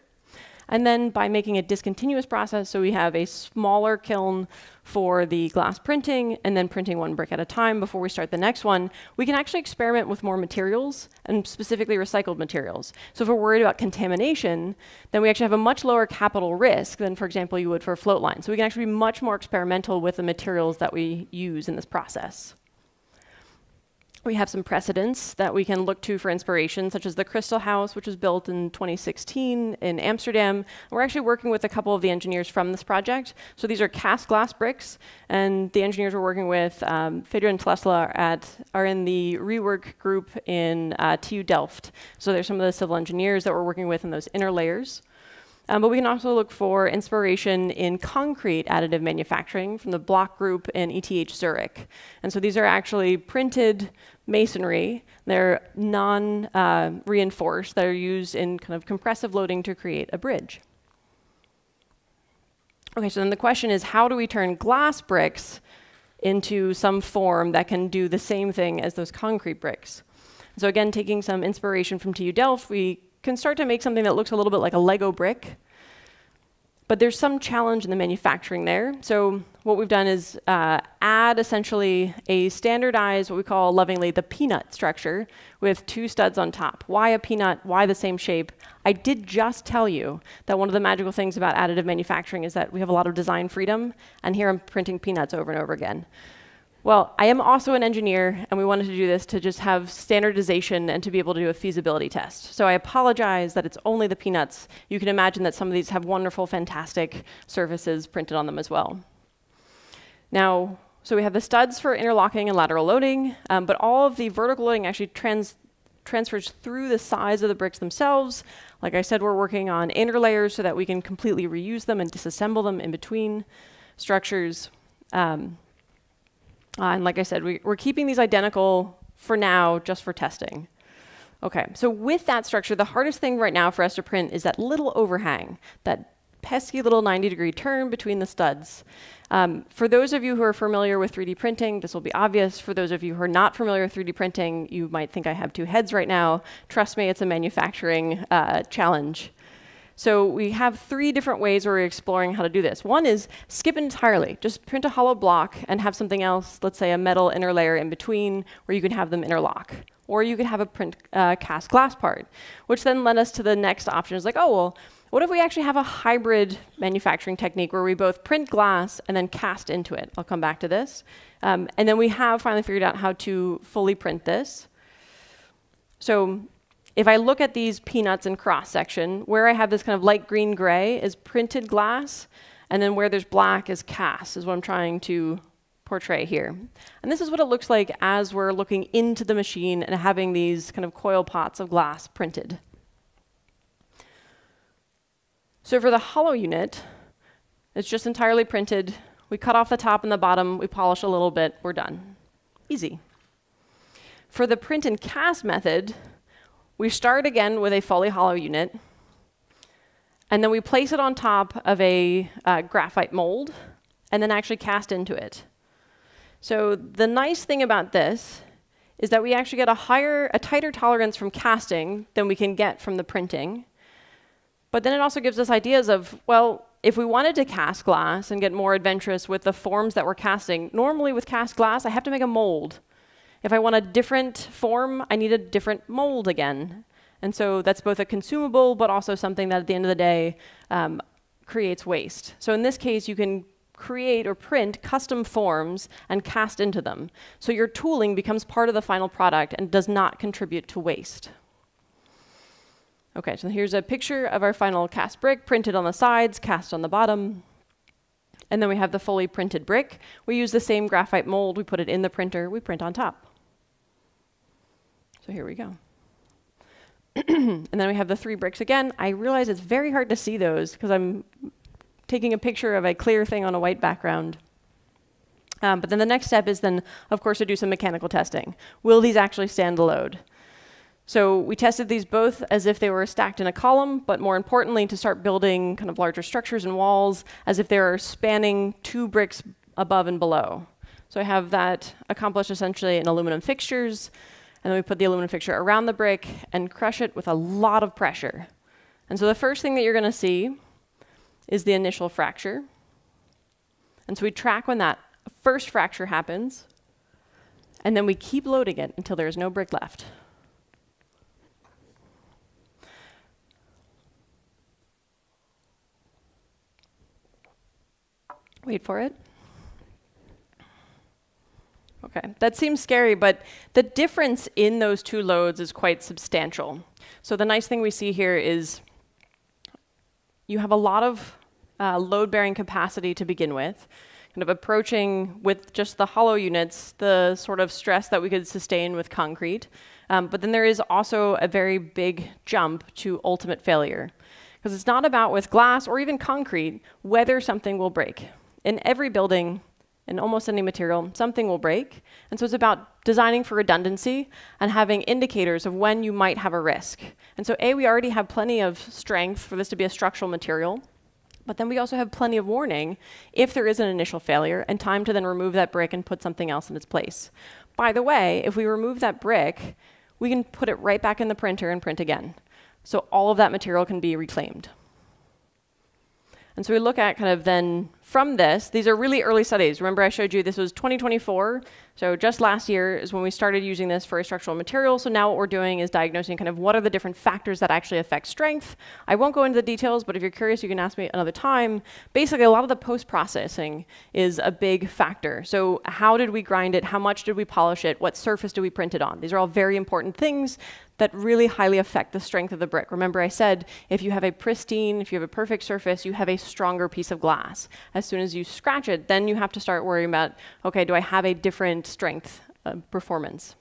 S13: And then by making a discontinuous process, so we have a smaller kiln for the glass printing and then printing one brick at a time before we start the next one, we can actually experiment with more materials and specifically recycled materials. So if we're worried about contamination, then we actually have a much lower capital risk than, for example, you would for a float line. So we can actually be much more experimental with the materials that we use in this process. We have some precedents that we can look to for inspiration, such as the Crystal House, which was built in 2016 in Amsterdam. We're actually working with a couple of the engineers from this project. So these are cast glass bricks, and the engineers we're working with, Fedor and Tesla, are in the rework group in TU Delft. So there's some of the civil engineers that we're working with in those inner layers. But we can also look for inspiration in concrete additive manufacturing from the Block group in ETH Zurich. And so these are actually printed masonry. They're non-reinforced. They're used in kind of compressive loading to create a bridge. Okay, so then the question is, how do we turn glass bricks into some form that can do the same thing as those concrete bricks? So again, taking some inspiration from TU Delft, we can start to make something that looks a little bit like a Lego brick. But there's some challenge in the manufacturing there. So what we've done is add essentially a standardized, what we call lovingly the peanut structure with 2 studs on top. Why a peanut? Why the same shape? I did just tell you that one of the magical things about additive manufacturing is that we have a lot of design freedom, and here I'm printing peanuts over and over again. Well, I am also an engineer, and we wanted to do this to just have standardization and to be able to do a feasibility test. So I apologize that it's only the peanuts. You can imagine that some of these have wonderful, fantastic surfaces printed on them as well. Now, so we have the studs for interlocking and lateral loading, but all of the vertical loading actually transfers through the size of the bricks themselves. Like I said, we're working on inner layers so that we can completely reuse them and disassemble them in between structures. And like I said, we're keeping these identical for now, just for testing. Okay, so with that structure, the hardest thing right now for us to print is that little overhang, that pesky little 90-degree turn between the studs. For those of you who are familiar with 3D printing, this will be obvious. For those of you who are not familiar with 3D printing, you might think I have 2 heads right now. Trust me, it's a manufacturing challenge. So we have 3 different ways where we're exploring how to do this. One is skip entirely. Just print a hollow block and have something else, let's say a metal inner layer in between, where you can have them interlock. Or you could have a print cast glass part, which then led us to the next option. Is like, oh, well, what if we actually have a hybrid manufacturing technique where we both print glass and then cast into it? I'll come back to this. And then we have finally figured out how to fully print this. So if I look at these peanuts in cross-section, where I have this kind of light green-gray is printed glass, and then where there's black is cast, is what I'm trying to portray here. And this is what it looks like as we're looking into the machine and having these kind of coil pots of glass printed. So for the hollow unit, it's just entirely printed. We cut off the top and the bottom, we polish a little bit, we're done. Easy. For the print and cast method, we start again with a fully hollow unit, and then we place it on top of a graphite mold, and then actually cast into it. So the nice thing about this is that we actually get a tighter tolerance from casting than we can get from the printing. But then it also gives us ideas of, well, if we wanted to cast glass and get more adventurous with the forms that we're casting, normally with cast glass, I have to make a mold. If I want a different form, I need a different mold again. And so that's both a consumable, but also something that at the end of the day creates waste. So in this case, you can create or print custom forms and cast into them. So your tooling becomes part of the final product and does not contribute to waste. Okay, so here's a picture of our final cast brick, printed on the sides, cast on the bottom. And then we have the fully printed brick. We use the same graphite mold, we put it in the printer, we print on top. So here we go. And then we have the 3 bricks again. I realize it's very hard to see those because I'm taking a picture of a clear thing on a white background. But then the next step is then, of course, to do some mechanical testing. Will these actually stand the load? So we tested these both as if they were stacked in a column, but more importantly, to start building kind of larger structures and walls as if they were spanning 2 bricks above and below. So I have that accomplished essentially in aluminum fixtures, and then we put the aluminum fixture around the brick and crush it with a lot of pressure. And so the first thing that you're going to see is the initial fracture. And so we track when that first fracture happens, and then we keep loading it until there is no brick left. Wait for it. Okay, that seems scary, but the difference in those 2 loads is quite substantial. So the nice thing we see here is you have a lot of load-bearing capacity to begin with, kind of approaching with just the hollow units the sort of stress that we could sustain with concrete. But then there is also a very big jump to ultimate failure, because it's not about with glass or even concrete whether something will break. In every building, in almost any material, something will break. And so it's about designing for redundancy and having indicators of when you might have a risk. And so we already have plenty of strength for this to be a structural material, but then we also have plenty of warning if there is an initial failure and time to then remove that brick and put something else in its place. By the way, if we remove that brick, we can put it right back in the printer and print again. So all of that material can be reclaimed. And so we look at kind of then from this, these are really early studies. Remember I showed you this was 2024, so just last year is when we started using this for a structural material. So now what we're doing is diagnosing kind of what are the different factors that actually affect strength. I won't go into the details, but if you're curious, you can ask me another time. Basically, a lot of the post-processing is a big factor. So how did we grind it? How much did we polish it? What surface did we print it on? These are all very important things that really highly affect the strength of the brick. Remember I said, if you have a pristine, if you have a perfect surface, you have a stronger piece of glass. As soon as you scratch it, then you have to start worrying about, okay, do I have a different strength performance?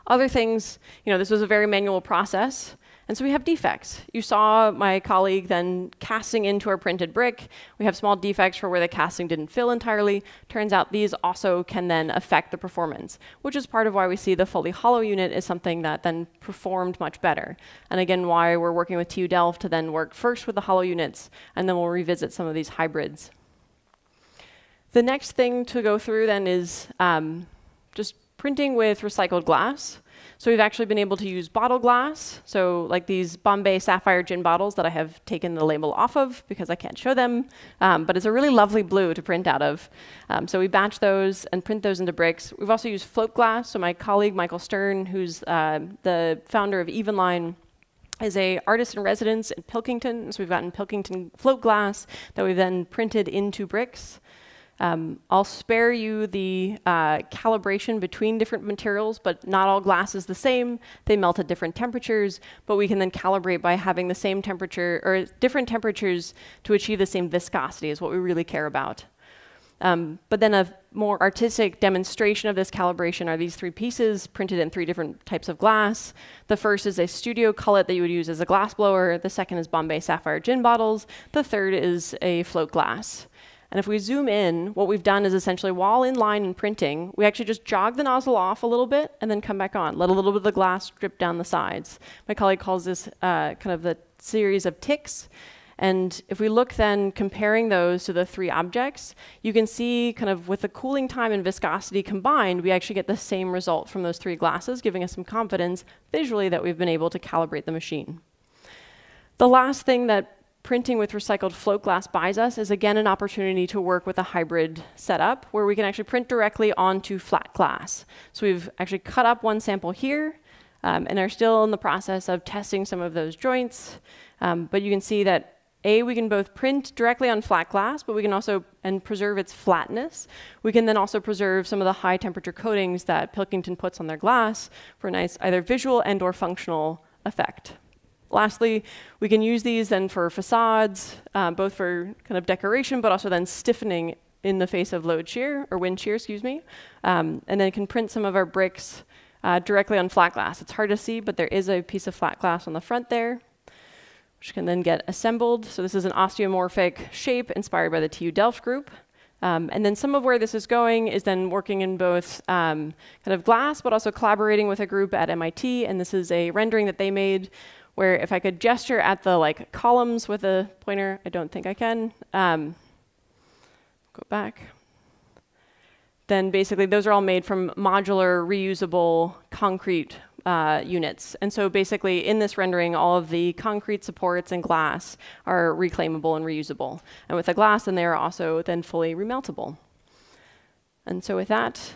S13: Other things, this was a very manual process. And so we have defects. You saw my colleague then casting into our printed brick. We have small defects for where the casting didn't fill entirely. Turns out these also can then affect the performance, which is part of why we see the fully hollow unit is something that then performed much better. And again, why we're working with TU Delft to then work first with the hollow units, and then we'll revisit some of these hybrids. The next thing to go through then is just printing with recycled glass. So we've actually been able to use bottle glass. So like these Bombay Sapphire gin bottles that I have taken the label off of because I can't show them. But it's a really lovely blue to print out of. So we batch those and print those into bricks. We've also used float glass. So my colleague, Michael Stern, who's the founder of Evenline, is a artist in residence in Pilkington. So we've gotten Pilkington float glass that we've then printed into bricks. I'll spare you the calibration between different materials, but not all glass is the same. They melt at different temperatures, but we can then calibrate by having the same temperature or different temperatures to achieve the same viscosity is what we really care about. But then a more artistic demonstration of this calibration are these three pieces printed in three different types of glass. The first is a studio cullet that you would use as a glass blower. The second is Bombay Sapphire gin bottles. The third is a float glass. And if we zoom in, what we've done is essentially while in line and printing, we actually just jog the nozzle off a little bit and then come back on. Let a little bit of the glass drip down the sides. My colleague calls this kind of the series of ticks. And if we look then comparing those to the three objects, you can see kind of with the cooling time and viscosity combined, we actually get the same result from those three glasses, giving us some confidence visually that we've been able to calibrate the machine. The last thing that printing with recycled float glass buys us is again an opportunity to work with a hybrid setup where we can actually print directly onto flat glass. So we've actually cut up one sample here and are still in the process of testing some of those joints. But you can see that we can both print directly on flat glass, but we can also preserve its flatness. We can then also preserve some of the high temperature coatings that Pilkington puts on their glass for a nice either visual and or functional effect. Lastly, we can use these then for facades, both for kind of decoration, but also then stiffening in the face of load shear, or wind shear, excuse me. And then can print some of our bricks directly on flat glass. It's hard to see, but there is a piece of flat glass on the front there, which can then get assembled. So this is an osteomorphic shape inspired by the TU Delft group. And then some of where this is going is then working in both kind of glass, but also collaborating with a group at MIT. And this is a rendering that they made where if I could gesture at the columns with a pointer, I don't think I can. Go back. Then basically those are all made from modular, reusable concrete units. And so basically in this rendering, all of the concrete supports and glass are reclaimable and reusable. And with the glass, then they are also then fully remeltable. And so with that,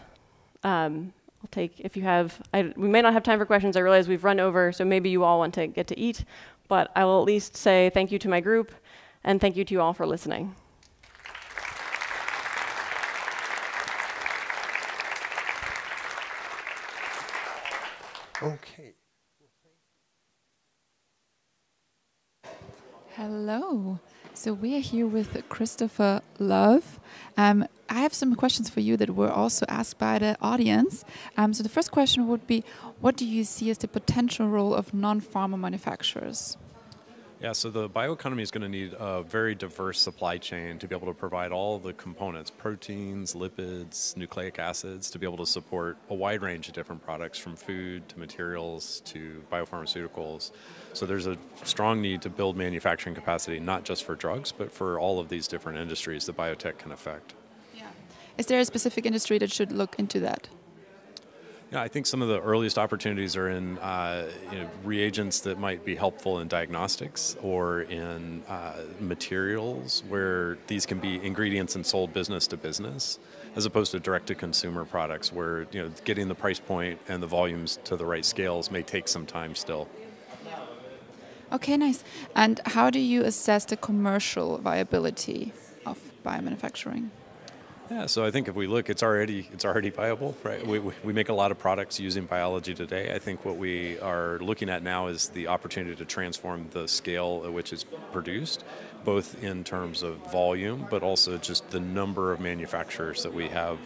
S13: I'll take, if you have, we may not have time for questions. I realize we've run over, so maybe you all want to get to eat. But I will at least say thank you to my group, and thank you to you all for listening.
S6: Okay.
S9: Hello. So we are here with Christopher Love. I have some questions for you that were also asked by the audience. So the first question would be, what do you see as the potential role of non-pharma manufacturers?
S12: Yeah, so the bioeconomy is going to need a very diverse supply chain to be able to provide all the components, proteins, lipids, nucleic acids, to be able to support a wide range of different products from food to materials to biopharmaceuticals. So there's a strong need to build manufacturing capacity, not just for drugs, but for all of these different industries that biotech can affect.
S9: Yeah. Is there a specific industry that should look into that?
S12: Yeah, I think some of the earliest opportunities are in reagents that might be helpful in diagnostics or in materials where these can be ingredients and sold business to business, as opposed to direct-to-consumer products where getting the price point and the volumes to the right scales may take some time still.
S9: Okay, nice. And how do you assess the commercial viability of biomanufacturing?
S12: Yeah, so I think if we look, it's already viable, right? We make a lot of products using biology today. I think what we are looking at now is the opportunity to transform the scale at which it's produced, both in terms of volume, but also just the number of manufacturers that we have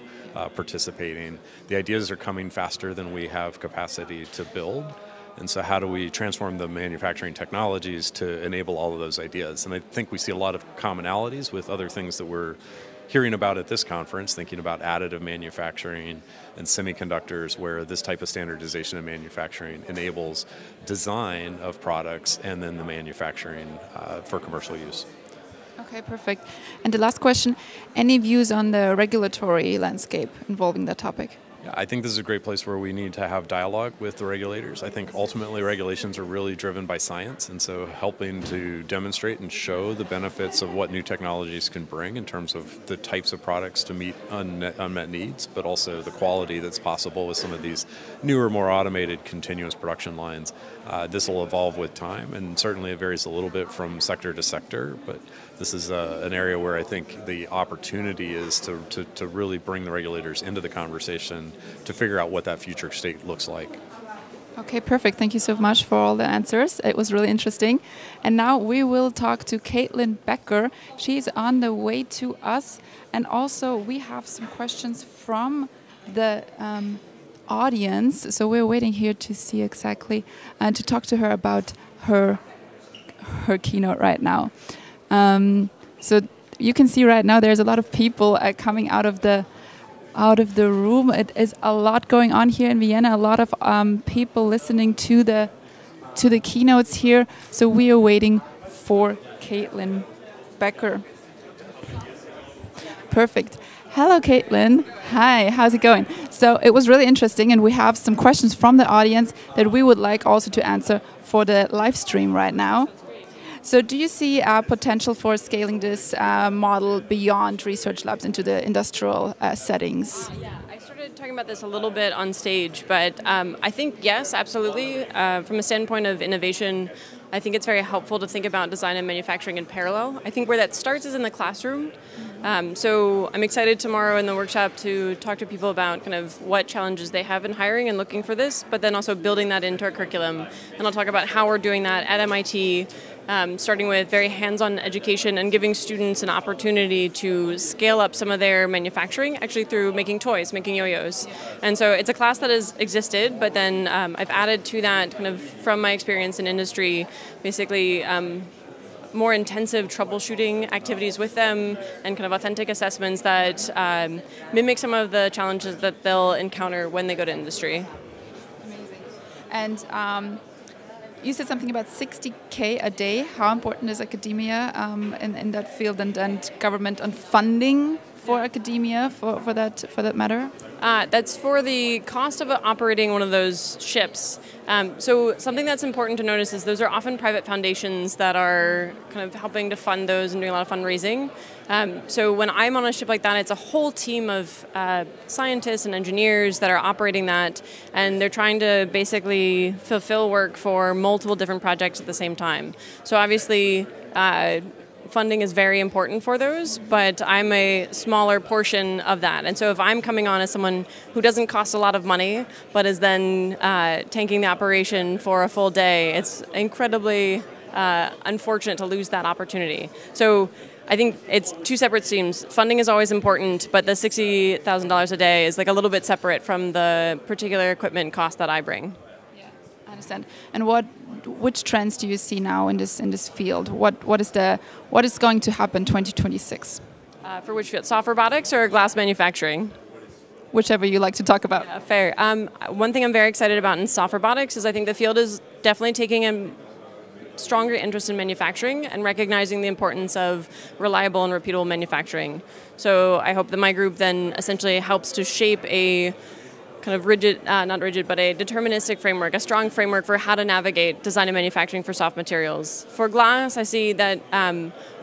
S12: participating. The ideas are coming faster than we have capacity to build. And so how do we transform the manufacturing technologies to enable all of those ideas? And I think we see a lot of commonalities with other things that we're hearing about at this conference, thinking about additive manufacturing and semiconductors, where this type of standardization in manufacturing enables design of products and then the manufacturing for commercial use.
S9: Okay, perfect. And the last question, any views on the regulatory landscape involving that topic?
S12: I think this is a great place where we need to have dialogue with the regulators. I think ultimately regulations are really driven by science, and so helping to demonstrate and show the benefits of what new technologies can bring in terms of the types of products to meet unmet needs, but also the quality that's possible with some of these newer, more automated continuous production lines. This will evolve with time, and certainly it varies a little bit from sector to sector, but this is an area where I think the opportunity is to really bring the regulators into the conversation to figure out what that future state looks like.
S9: Okay, perfect. Thank you so much for all the answers. It was really interesting. And now we will talk to Kaitlyn Becker. She's on the way to us. And also we have some questions from the audience. So we're waiting here to see exactly and to talk to her about her keynote right now. So you can see right now there's a lot of people coming out of the room. It is a lot going on here in Vienna. A lot of people listening to the keynotes here. So we are waiting for Kaitlyn Becker. Perfect. Hello, Kaitlyn. Hi, how's it going? So it was really interesting, and we have some questions from the audience that we would like also to answer for the live stream right now. So do you see potential for scaling this model beyond research labs into the industrial settings?
S13: Yeah, I started talking about this a little bit on stage, but I think, yes, absolutely. From a standpoint of innovation, I think it's very helpful to think about design and manufacturing in parallel. I think where that starts is in the classroom. So I'm excited tomorrow in the workshop to talk to people about kind of what challenges they have in hiring and looking for this, but then also building that into our curriculum. And I'll talk about how we're doing that at MIT, starting with very hands-on education and giving students an opportunity to scale up some of their manufacturing, actually through making toys, making yo-yos. And so it's a class that has existed, but then I've added to that kind of from my experience in industry, basically more intensive troubleshooting activities with them and kind of authentic assessments that mimic some of the challenges that they'll encounter when they go to industry.
S9: Amazing. And you said something about 60K a day. How important is academia in that field and government on funding for academia for that matter?
S13: That's for the cost of operating one of those ships. So something that's important to notice is those are often private foundations that are kind of helping to fund those and doing a lot of fundraising. So when I'm on a ship like that, it's a whole team of scientists and engineers that are operating that, and they're trying to basically fulfill work for multiple different projects at the same time. So obviously, funding is very important for those, but I'm a smaller portion of that. And so if I'm coming on as someone who doesn't cost a lot of money, but is then tanking the operation for a full day, it's incredibly unfortunate to lose that opportunity. So I think it's two separate streams. Funding is always important, but the $60,000 a day is like a little bit separate from the particular equipment cost that I bring.
S9: I understand. And which trends do you see now in this field? What is going to happen 2026?
S13: For which field? Soft robotics or glass manufacturing?
S9: Whichever you like to talk about.
S13: Yeah, fair. One thing I'm very excited about in soft robotics is I think the field is definitely taking a stronger interest in manufacturing and recognizing the importance of reliable and repeatable manufacturing. So I hope that my group then essentially helps to shape a kind of rigid, not rigid, but a deterministic framework, a strong framework for how to navigate design and manufacturing for soft materials. For glass, I see that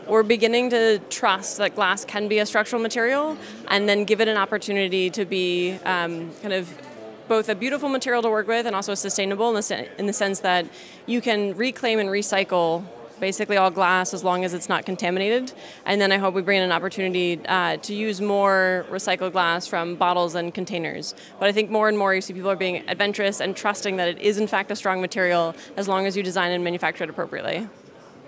S13: we're beginning to trust that glass can be a structural material and then give it an opportunity to be kind of both a beautiful material to work with and also sustainable in the sense that you can reclaim and recycle basically all glass as long as it's not contaminated. And then I hope we bring in an opportunity to use more recycled glass from bottles and containers. But I think more and more you see people are being adventurous and trusting that it is in fact a strong material as long as you design and manufacture it appropriately.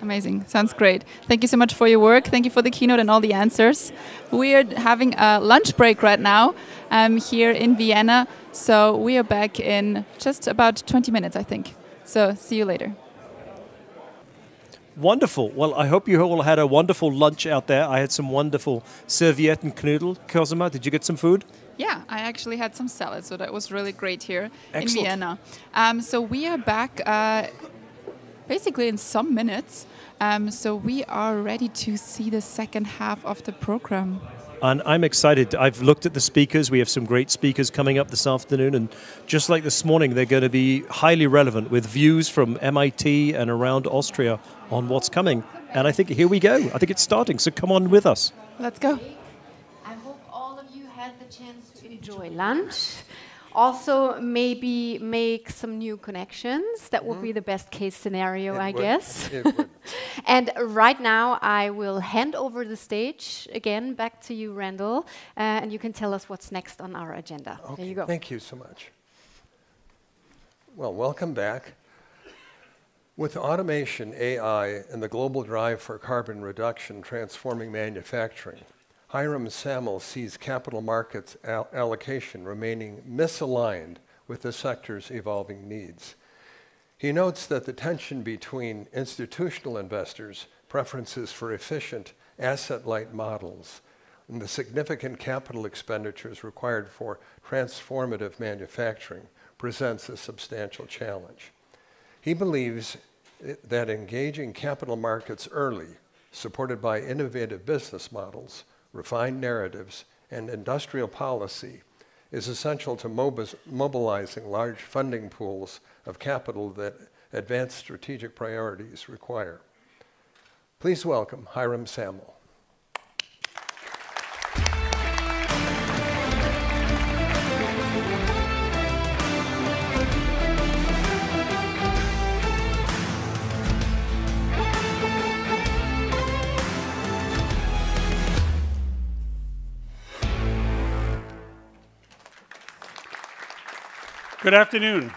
S9: Amazing. Sounds great. Thank you so much for your work. Thank you for the keynote and all the answers. We are having a lunch break right now here in Vienna. So we are back in just about 20 minutes, I think. So see you later.
S8: Wonderful. Well, I hope you all had a wonderful lunch out there. I had some wonderful serviette and knödel. Kosima, did you get some food?
S9: Yeah, I actually had some salad, so that was really great here
S8: Excellent.
S9: in Vienna. So we are back basically in some minutes. So we are ready to see the second half of the program.
S8: And I'm excited. I've looked at the speakers. We have some great speakers coming up this afternoon. And just like this morning, they're going to be highly relevant with views from MIT and around Austria on what's coming. And I think here we go. I think it's starting. So come on with us.
S9: Let's go.
S2: I hope all of you had the chance to enjoy lunch. Also, maybe make some new connections. That would be the best case scenario, I guess.
S6: It would.
S2: And right now, I will hand over the stage again back to you, Randall, and you can tell us what's next on our agenda.
S6: Okay,
S2: There you go.
S6: thank you so much. Well, welcome back. With automation, AI, and the global drive for carbon reduction transforming manufacturing, Hiram Samel sees capital markets allocation remaining misaligned with the sector's evolving needs. He notes that the tension between institutional investors' preferences for efficient asset-light models and the significant capital expenditures required for transformative manufacturing presents a substantial challenge. He believes that engaging capital markets early, supported by innovative business models, refined narratives, and industrial policy, is essential to mobilizing large funding pools of capital that advanced strategic priorities require. Please welcome Hiram Samel.
S14: Good afternoon.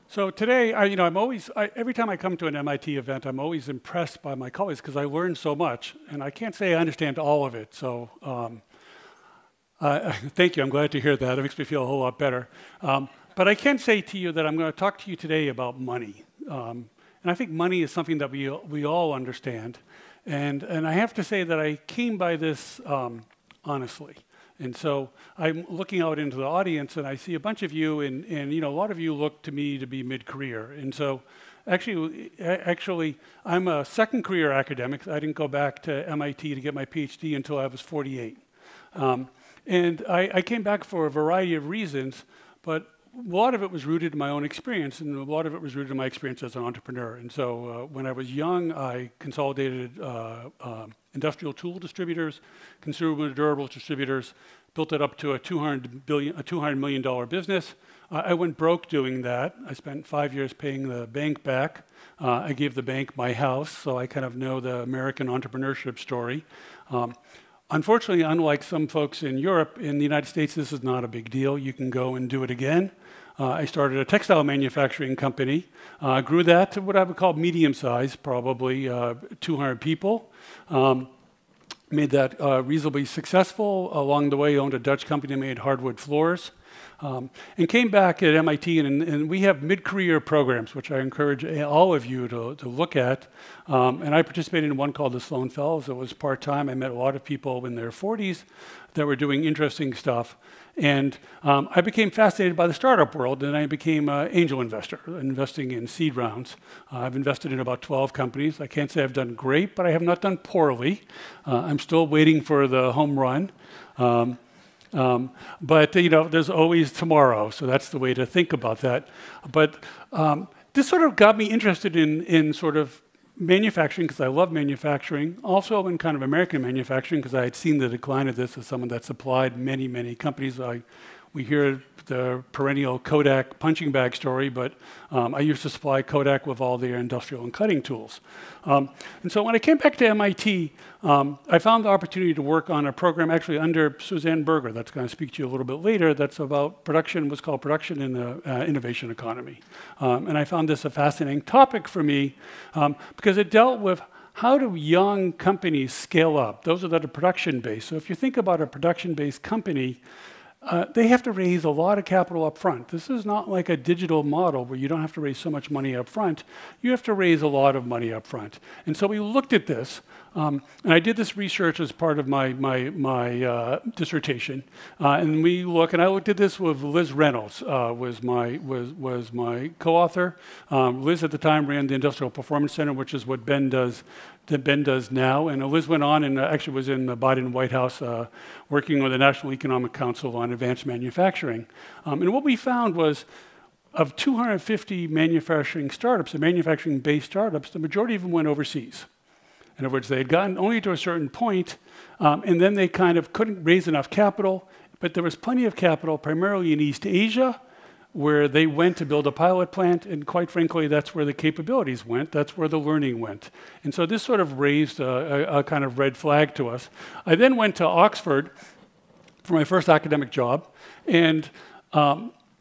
S14: So today, every time I come to an MIT event, I'm always impressed by my colleagues because I learn so much, and I can't say I understand all of it. So thank you. I'm glad to hear that. It makes me feel a whole lot better. But I can say to you that I'm going to talk to you today about money, and I think money is something that we all understand, and I have to say that I came by this honestly. And so I'm looking out into the audience, and I see a bunch of you, and a lot of you look to me to be mid-career. And so actually, I'm a second-career academic. I didn't go back to MIT to get my PhD until I was 48. And I came back for a variety of reasons, but a lot of it was rooted in my own experience, and a lot of it was rooted in my experience as an entrepreneur. And so when I was young, I consolidated industrial tool distributors, consumer durable distributors, built it up to a $200 million business. I went broke doing that. I spent 5 years paying the bank back. I gave the bank my house, so I kind of know the American entrepreneurship story. Unfortunately, unlike some folks in Europe, in the United States, this is not a big deal. You can go and do it again. I started a textile manufacturing company, grew that to what I would call medium size, probably 200 people. Made that reasonably successful. Along the way, owned a Dutch company that made hardwood floors. And came back at MIT, and we have mid-career programs, which I encourage all of you to look at. And I participated in one called the Sloan Fellows. It was part-time. I met a lot of people in their 40s that were doing interesting stuff. And I became fascinated by the startup world, and I became an angel investor, investing in seed rounds. I've invested in about 12 companies. I can't say I've done great, but I have not done poorly. I'm still waiting for the home run. But there's always tomorrow, so that's the way to think about that. But this sort of got me interested in sort of manufacturing, because I love manufacturing, also in kind of American manufacturing, because I had seen the decline of this as someone that supplied many, many companies. We hear the perennial Kodak punching bag story, but I used to supply Kodak with all their industrial and cutting tools. And so when I came back to MIT, I found the opportunity to work on a program actually under Suzanne Berger, that's going to speak to you a little bit later, that's about production, what's called production in the innovation economy. And I found this a fascinating topic for me because it dealt with how do young companies scale up? Those are that are production-based. So if you think about a production-based company, they have to raise a lot of capital up front. This is not like a digital model where you don't have to raise so much money up front. You have to raise a lot of money up front. And so we looked at this, and I did this research as part of my dissertation. And we look, and I looked at this with Liz Reynolds, was my co-author. Liz at the time ran the Industrial Performance Center, which is what Ben does now. And Liz went on and actually was in the Budden White House working with the National Economic Council on advanced manufacturing. And what we found was of 250 manufacturing startups, the manufacturing-based startups, the majority of them went overseas. In other words, they had gotten only to a certain point, and then they kind of couldn't raise enough capital, but there was plenty of capital, primarily in East Asia, where they went to build a pilot plant, and quite frankly, that's where the capabilities went, that's where the learning went. And so this sort of raised a kind of red flag to us. I then went to Oxford for my first academic job, and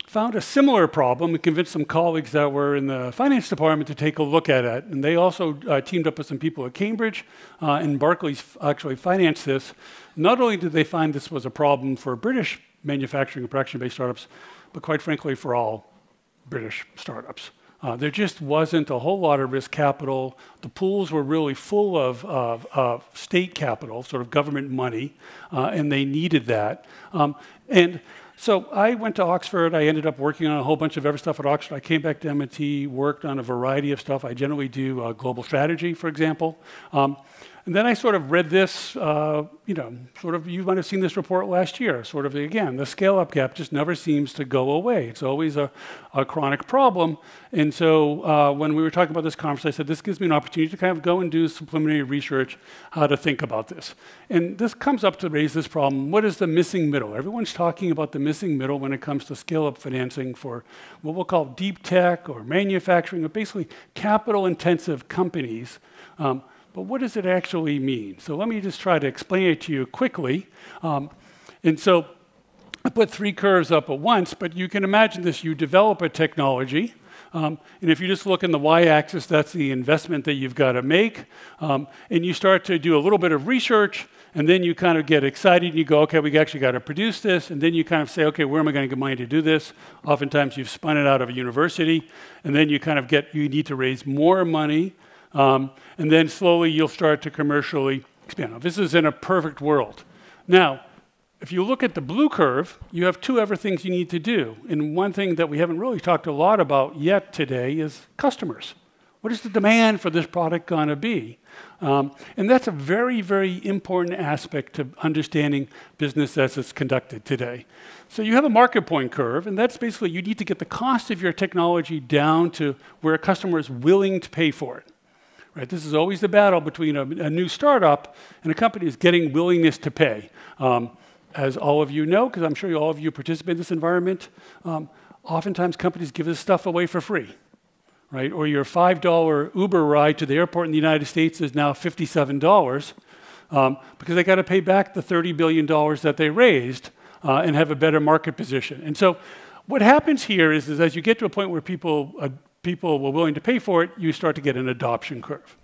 S14: found a similar problem and convinced some colleagues that were in the finance department to take a look at it. And they also teamed up with some people at Cambridge, and Barclays actually financed this. Not only did they find this was a problem for British manufacturing and production-based startups, but quite frankly, for all British startups. There just wasn't a whole lot of risk capital. The pools were really full of state capital, sort of government money, and they needed that. And so I went to Oxford. I ended up working on a whole bunch of other stuff at Oxford. I came back to MIT, worked on a variety of stuff. I generally do global strategy, for example. And then I sort of read this, sort of, you might have seen this report last year, sort of, again, the scale-up gap just never seems to go away. It's always a chronic problem. And so when we were talking about this conference, I said, this gives me an opportunity to kind of go and do some preliminary research, how to think about this. And this comes up to raise this problem. What is the missing middle? Everyone's talking about the missing middle when it comes to scale-up financing for what we'll call deep tech or manufacturing, or basically capital-intensive companies. But what does it actually mean? So let me just try to explain it to you quickly. And so I put three curves up at once, but you can imagine this. You develop a technology, and if you just look in the y-axis, that's the investment that you've got to make. And you start to do a little bit of research, and then you kind of get excited, and you go, okay, we actually got to produce this. And then you kind of say, okay, where am I going to get money to do this? Oftentimes you've spun it out of a university, and then you kind of you need to raise more money. And then slowly you'll start to commercially expand. Now, this is in a perfect world. Now, if you look at the blue curve, you have two other things you need to do. And one thing that we haven't really talked a lot about yet today is customers. What is the demand for this product going to be? And that's a very, very important aspect to understanding business as it's conducted today. So you have a market point curve, and that's basically you need to get the cost of your technology down to where a customer is willing to pay for it. Right, this is always the battle between a new startup and a company is getting willingness to pay. As all of you know, because I'm sure all of you participate in this environment, oftentimes companies give this stuff away for free. Right? Or your $5 Uber ride to the airport in the United States is now $57 because they got to pay back the $30 billion that they raised and have a better market position. And so what happens here is as you get to a point where people were willing to pay for it, you start to get an adoption curve.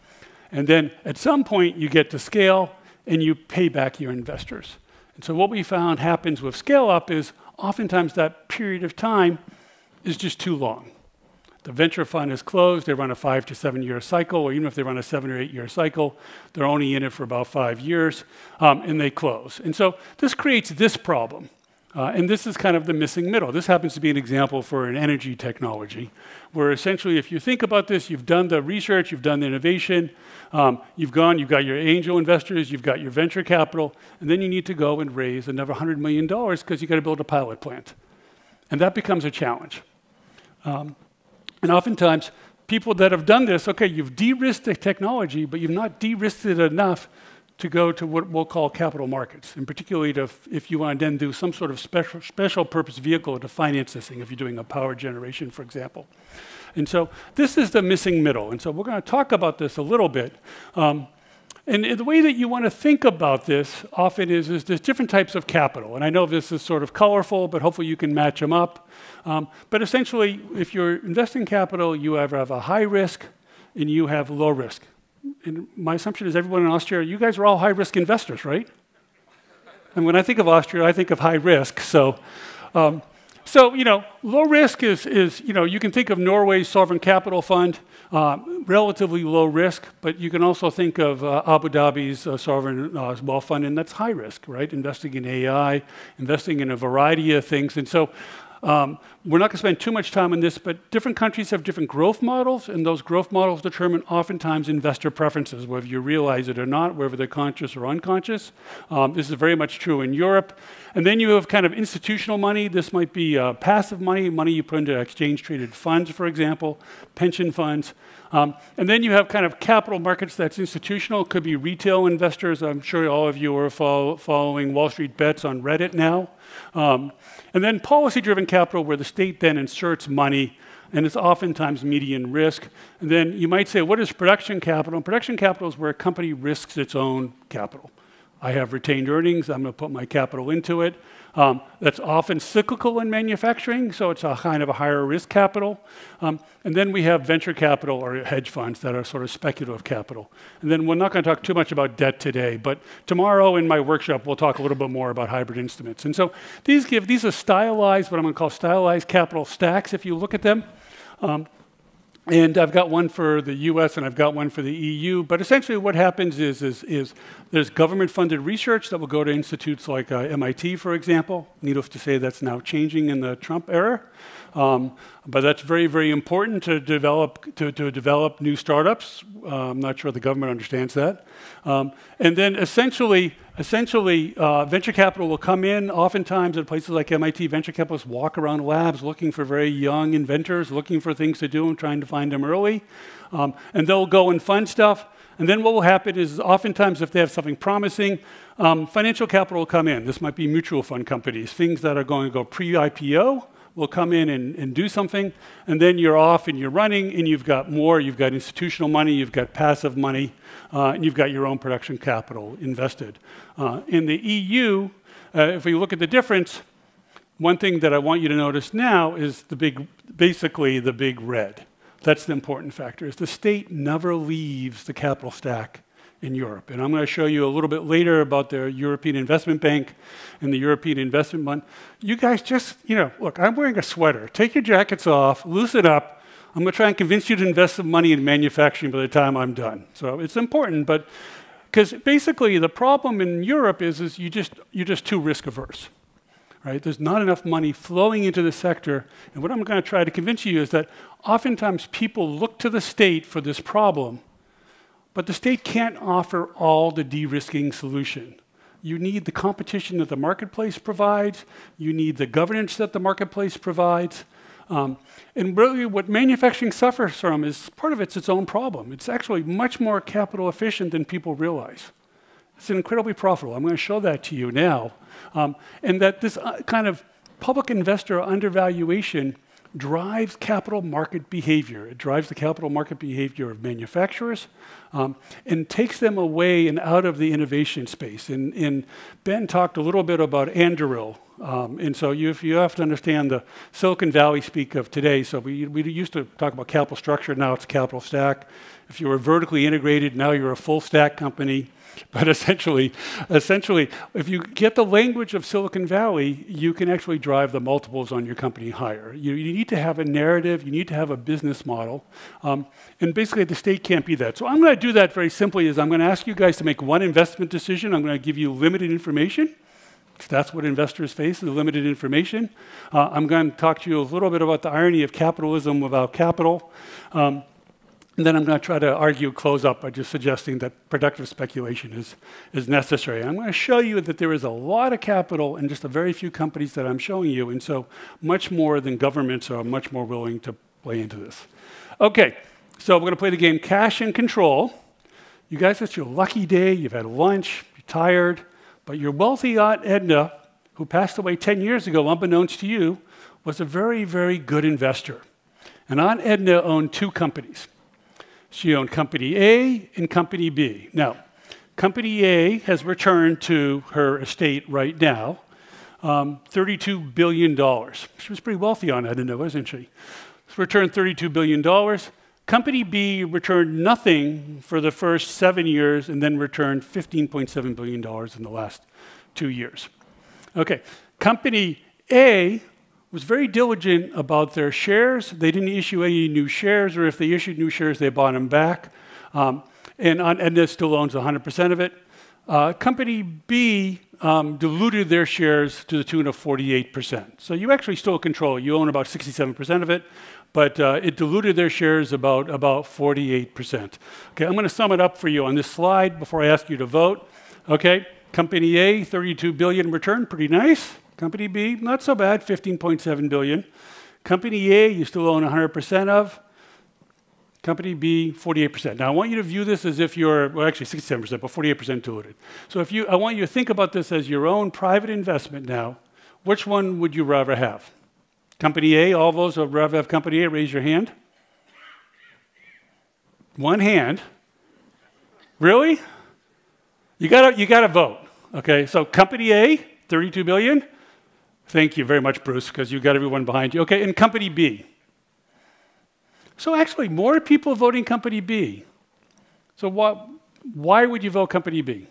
S14: And then at some point, you get to scale, and you pay back your investors. And so what we found happens with scale-up is oftentimes that period of time is just too long. The venture fund is closed. They run a 5 to 7 year cycle, or even if they run a 7 or 8 year cycle, they're only in it for about 5 years, and they close. And so this creates this problem. And this is kind of the missing middle. This happens to be an example for an energy technology, where essentially if you think about this, you've done the research, you've done the innovation, you've got your angel investors, you've got your venture capital, and then you need to go and raise another $100 million because you've got to build a pilot plant. And that becomes a challenge. And oftentimes, people that have done this, okay, you've de-risked the technology, but you've not de-risked it enough to go to what we'll call capital markets, and particularly if you want to then do some sort of special purpose vehicle to finance this thing, if you're doing a power generation, for example. And so this is the missing middle. And so we're going to talk about this a little bit. And the way that you want to think about this often is there's different types of capital. And I know this is sort of colorful, but hopefully you can match them up. But essentially, if you're investing capital, you have a high risk and you have low risk. And my assumption is everyone in Austria, you guys are all high-risk investors, right? And when I think of Austria, I think of high risk. So, low risk is you can think of Norway's sovereign capital fund, relatively low risk, but you can also think of Abu Dhabi's sovereign wealth fund, and that's high risk, right? Investing in AI, investing in a variety of things. And so we're not going to spend too much time on this, but different countries have different growth models, and those growth models determine oftentimes investor preferences, whether you realize it or not, whether they're conscious or unconscious. This is very much true in Europe. And then you have kind of institutional money. This might be passive money, money you put into exchange-traded funds, for example, pension funds. And then you have kind of capital markets that's institutional. It could be retail investors. I'm sure all of you are following Wall Street Bets on Reddit now. And then policy-driven capital, where the state then inserts money, and it's oftentimes median risk. And then you might say, what is production capital? And production capital is where a company risks its own capital. I have retained earnings. I'm going to put my capital into it. That's often cyclical in manufacturing, so it's a kind of a higher risk capital. And then we have venture capital or hedge funds that are sort of speculative capital. And then we're not going to talk too much about debt today, but tomorrow in my workshop, we'll talk a little bit more about hybrid instruments. And so these are stylized, what I'm going to call stylized capital stacks, if you look at them. And I've got one for the US and I've got one for the EU. But essentially what happens is there's government-funded research that will go to institutes like MIT, for example. Needless to say, that's now changing in the Trump era. But that's very, very important to develop new startups. I'm not sure the government understands that. And then essentially, venture capital will come in. Oftentimes at places like MIT, venture capitalists walk around labs looking for very young inventors, looking for things to do and trying to find them early. And they'll go and fund stuff. And then what will happen is oftentimes if they have something promising, financial capital will come in. This might be mutual fund companies, things that are going to go pre-IPO will come in and do something, and then you're off and you're running, and you've got more. You've got institutional money, you've got passive money, and you've got your own production capital invested. In the EU, if we look at the difference, one thing that I want you to notice now is basically the big red. That's the important factor, is the state never leaves the capital stack in Europe. And I'm going to show you a little bit later about the European Investment Bank and the European Investment Fund. You guys just, look, I'm wearing a sweater. Take your jackets off, loosen up. I'm going to try and convince you to invest some money in manufacturing by the time I'm done. So it's important, but because basically the problem in Europe is you're just too risk averse. Right? There's not enough money flowing into the sector. And what I'm going to try to convince you is that oftentimes people look to the state for this problem, but the state can't offer all the de-risking solution. You need the competition that the marketplace provides. You need the governance that the marketplace provides. And really what manufacturing suffers from is part of it's its own problem. It's actually much more capital efficient than people realize. It's incredibly profitable. I'm going to show that to you now. And that this kind of public investor undervaluation drives capital market behavior. It drives the capital market behavior of manufacturers and takes them away and out of the innovation space. And Ben talked a little bit about Anduril. And so you have to understand the Silicon Valley speak of today. So we used to talk about capital structure. Now it's capital stack. If you were vertically integrated, now you're a full stack company. But essentially, if you get the language of Silicon Valley, you can actually drive the multiples on your company higher. You need to have a narrative. You need to have a business model. And basically, the state can't be that. So I'm going to do that very simply. I'm going to ask you guys to make one investment decision. I'm going to give you limited information. That's what investors face, is limited information. I'm going to talk to you a little bit about the irony of capitalism without capital. And then I'm going to try to argue, close up by just suggesting that productive speculation is necessary. I'm going to show you that there is a lot of capital in just a very few companies that I'm showing you, and so much more than governments are much more willing to play into this. Okay, so we're going to play the game Cash and Control. You guys, it's your lucky day. You've had lunch, you're tired, but your wealthy Aunt Edna, who passed away 10 years ago, unbeknownst to you, was a very, very good investor. And Aunt Edna owned two companies. She owned Company A and Company B. Now, Company A has returned to her estate right now $32 billion. She was pretty wealthy on Edna, wasn't she? She's returned $32 billion. Company B returned nothing for the first 7 years and then returned $15.7 billion in the last 2 years. Okay, Company A was very diligent about their shares. They didn't issue any new shares, or if they issued new shares, they bought them back. And Edna still owns 100% of it. Company B diluted their shares to the tune of 48%. So you actually still control it. You own about 67% of it, but it diluted their shares about 48%. Okay, I'm going to sum it up for you on this slide before I ask you to vote. Okay, Company A, 32 billion return, pretty nice. Company B, not so bad, 15.7 billion. Company A, you still own 100% of. Company B, 48%. Now, I want you to view this as if you're, well, actually 67%, but 48% diluted. So I want you to think about this as your own private investment now. Which one would you rather have? Company A, all those who would rather have Company A, raise your hand. One hand. Really? You gotta vote. Okay, so Company A, 32 billion. Thank you very much, Bruce, because you got everyone behind you. Okay, and Company B. So actually, more people voting Company B. So why would you vote Company B?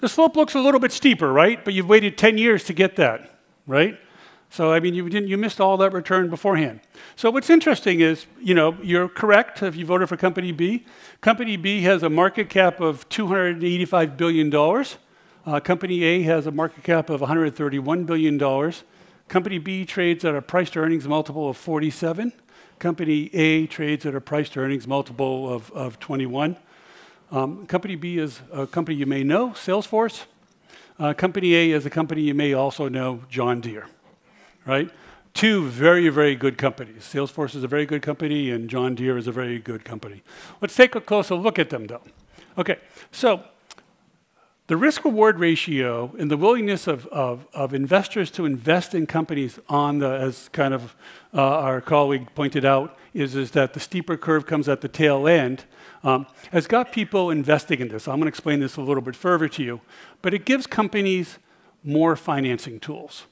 S14: The slope looks a little bit steeper, right? But you've waited 10 years to get that, right? So I mean, you missed all that return beforehand. So what's interesting is, you're correct if you voted for Company B. Company B has a market cap of $285 billion. Company A has a market cap of $131 billion. Company B trades at a price-to-earnings multiple of 47. Company A trades at a price-to-earnings multiple of 21. Company B is a company you may know, Salesforce. Company A is a company you may also know, John Deere, right? Two very, very good companies. Salesforce is a very good company, and John Deere is a very good company. Let's take a closer look at them, though. Okay, so the risk-reward ratio and the willingness of investors to invest in companies as kind of our colleague pointed out, is that the steeper curve comes at the tail end, has got people investing in this. I'm going to explain this a little bit further to you, but it gives companies more financing tools.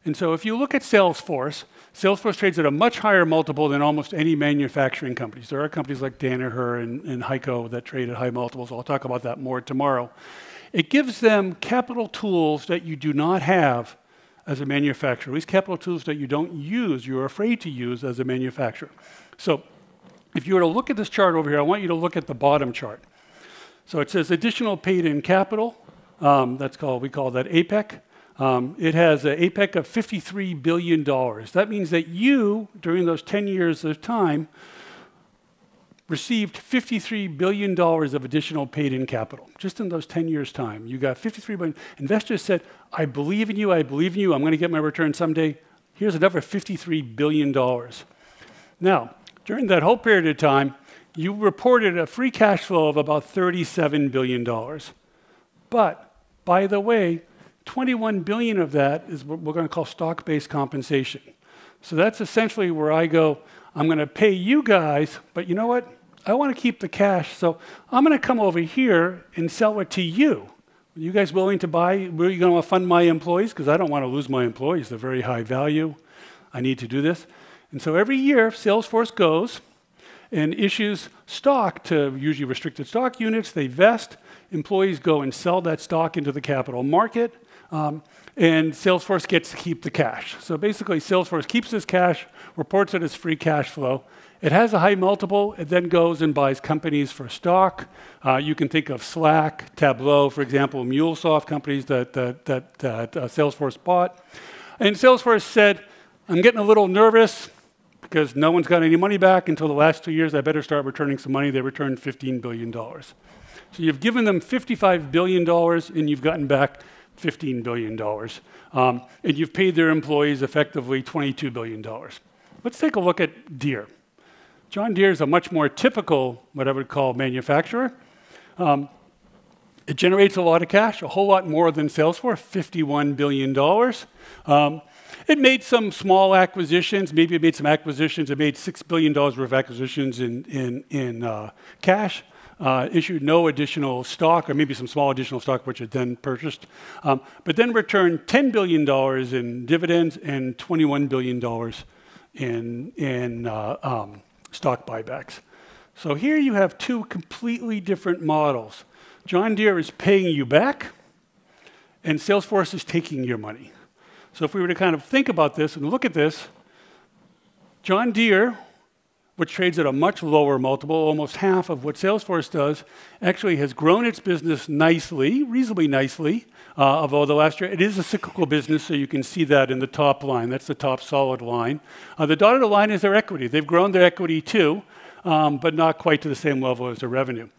S14: And so if you look at Salesforce trades at a much higher multiple than almost any manufacturing companies. There are companies like Danaher and Heiko that trade at high multiples. I'll talk about that more tomorrow. It gives them capital tools that you do not have as a manufacturer. These capital tools that you don't use, you're afraid to use as a manufacturer. So if you were to look at this chart over here, I want you to look at the bottom chart. So it says additional paid-in capital. We call that APEC. It has an APEC of $53 billion. That means that you, during those 10 years of time, received $53 billion of additional paid-in capital. Just in those 10 years' time, you got $53 billion. Investors said, I believe in you, I'm going to get my return someday. Here's another $53 billion. Now, during that whole period of time, you reported a free cash flow of about $37 billion. But, by the way, 21 billion of that is what we're going to call stock-based compensation. So that's essentially where I go, I'm going to pay you guys, but you know what? I want to keep the cash, so I'm going to come over here and sell it to you. Are you guys willing to buy? Are you going to fund my employees? Because I don't want to lose my employees. They're very high value. I need to do this. And so every year, Salesforce goes and issues stock to usually restricted stock units. They vest. Employees go and sell that stock into the capital market. And Salesforce gets to keep the cash. So basically, Salesforce keeps this cash, reports it as free cash flow, It has a high multiple. It then goes and buys companies for stock. You can think of Slack, Tableau, for example, MuleSoft companies that Salesforce bought. And Salesforce said, I'm getting a little nervous because no one's got any money back until the last 2 years. I better start returning some money. They returned $15 billion. So you've given them $55 billion and you've gotten back $15 billion. And you've paid their employees effectively $22 billion. Let's take a look at Deere. John Deere is a much more typical, what I would call, manufacturer. It generates a lot of cash, a whole lot more than Salesforce, $51 billion. It made some small acquisitions. Maybe it made some acquisitions. It made $6 billion worth of acquisitions in cash. Issued no additional stock, or maybe some small additional stock, which it then purchased. But then returned $10 billion in dividends and $21 billion in stock buybacks. So here you have two completely different models. John Deere is paying you back, and Salesforce is taking your money. So if we were to kind of think about this and look at this, John Deere, which trades at a much lower multiple, almost half of what Salesforce does, actually has grown its business nicely, reasonably nicely, although the last year, it is a cyclical business, so you can see that in the top line. That's the top solid line. The dotted line is their equity. They've grown their equity too, but not quite to the same level as their revenue.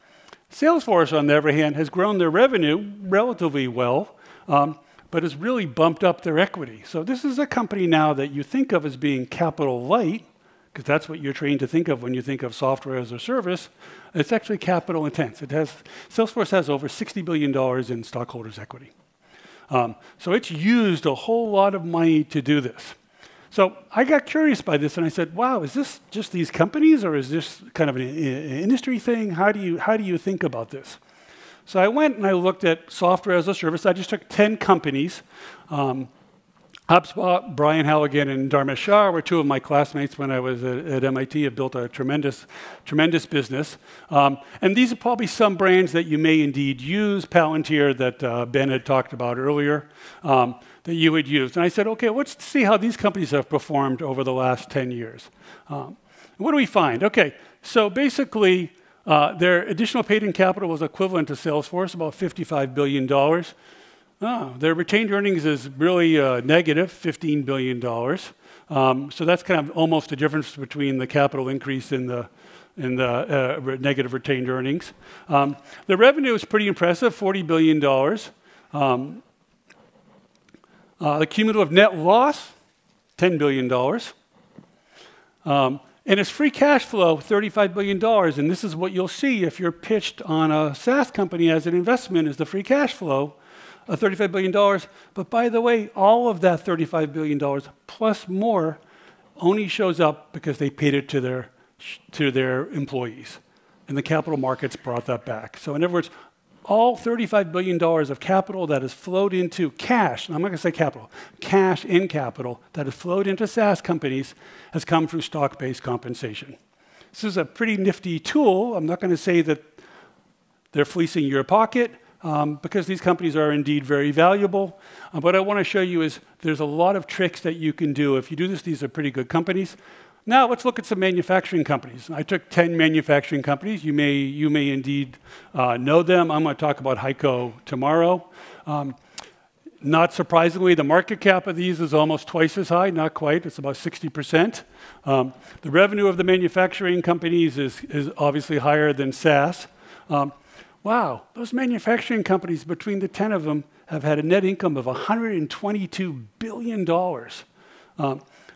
S14: Salesforce, on the other hand, has grown their revenue relatively well, but has really bumped up their equity. So this is a company now that you think of as being capital light, because that's what you're trained to think of when you think of software as a service. It's actually capital intense. Salesforce has over $60 billion in stockholders' equity. So it's used a whole lot of money to do this. So I got curious by this, and I said, wow, is this just these companies, or is this kind of an industry thing? How do you think about this? So I went and I looked at software as a service. I just took 10 companies. HubSpot, Brian Halligan, and Dharmesh Shah were two of my classmates when I was at MIT. Have built a tremendous business. And these are probably some brands that you may indeed use. Palantir, that Ben had talked about earlier, that you would use. And I said, okay, let's see how these companies have performed over the last 10 years. What do we find? Okay, so basically, their additional paid-in capital was equivalent to Salesforce, about $55 billion. Their retained earnings is really negative, $15 billion. So that's kind of almost the difference between the capital increase and the negative retained earnings. The revenue is pretty impressive, $40 billion. The cumulative net loss, $10 billion. And its free cash flow, $35 billion. And this is what you'll see if you're pitched on a SaaS company as an investment, is the free cash flow. $35 billion, but by the way, all of that $35 billion plus more only shows up because they paid it to their employees, and the capital markets brought that back. So in other words, all $35 billion of capital that has flowed into cash, and I'm not going to say capital, cash in capital that has flowed into SaaS companies has come through stock-based compensation. This is a pretty nifty tool. I'm not going to say that they're fleecing your pocket, because these companies are indeed very valuable. What I want to show you is there's a lot of tricks that you can do. If you do this, these are pretty good companies. Now let's look at some manufacturing companies. I took 10 manufacturing companies. You may indeed know them. I'm going to talk about Heiko tomorrow. Not surprisingly, the market cap of these is almost twice as high, not quite. It's about 60%. The revenue of the manufacturing companies is obviously higher than SaaS. Wow, those manufacturing companies, between the 10 of them, have had a net income of $122 billion. The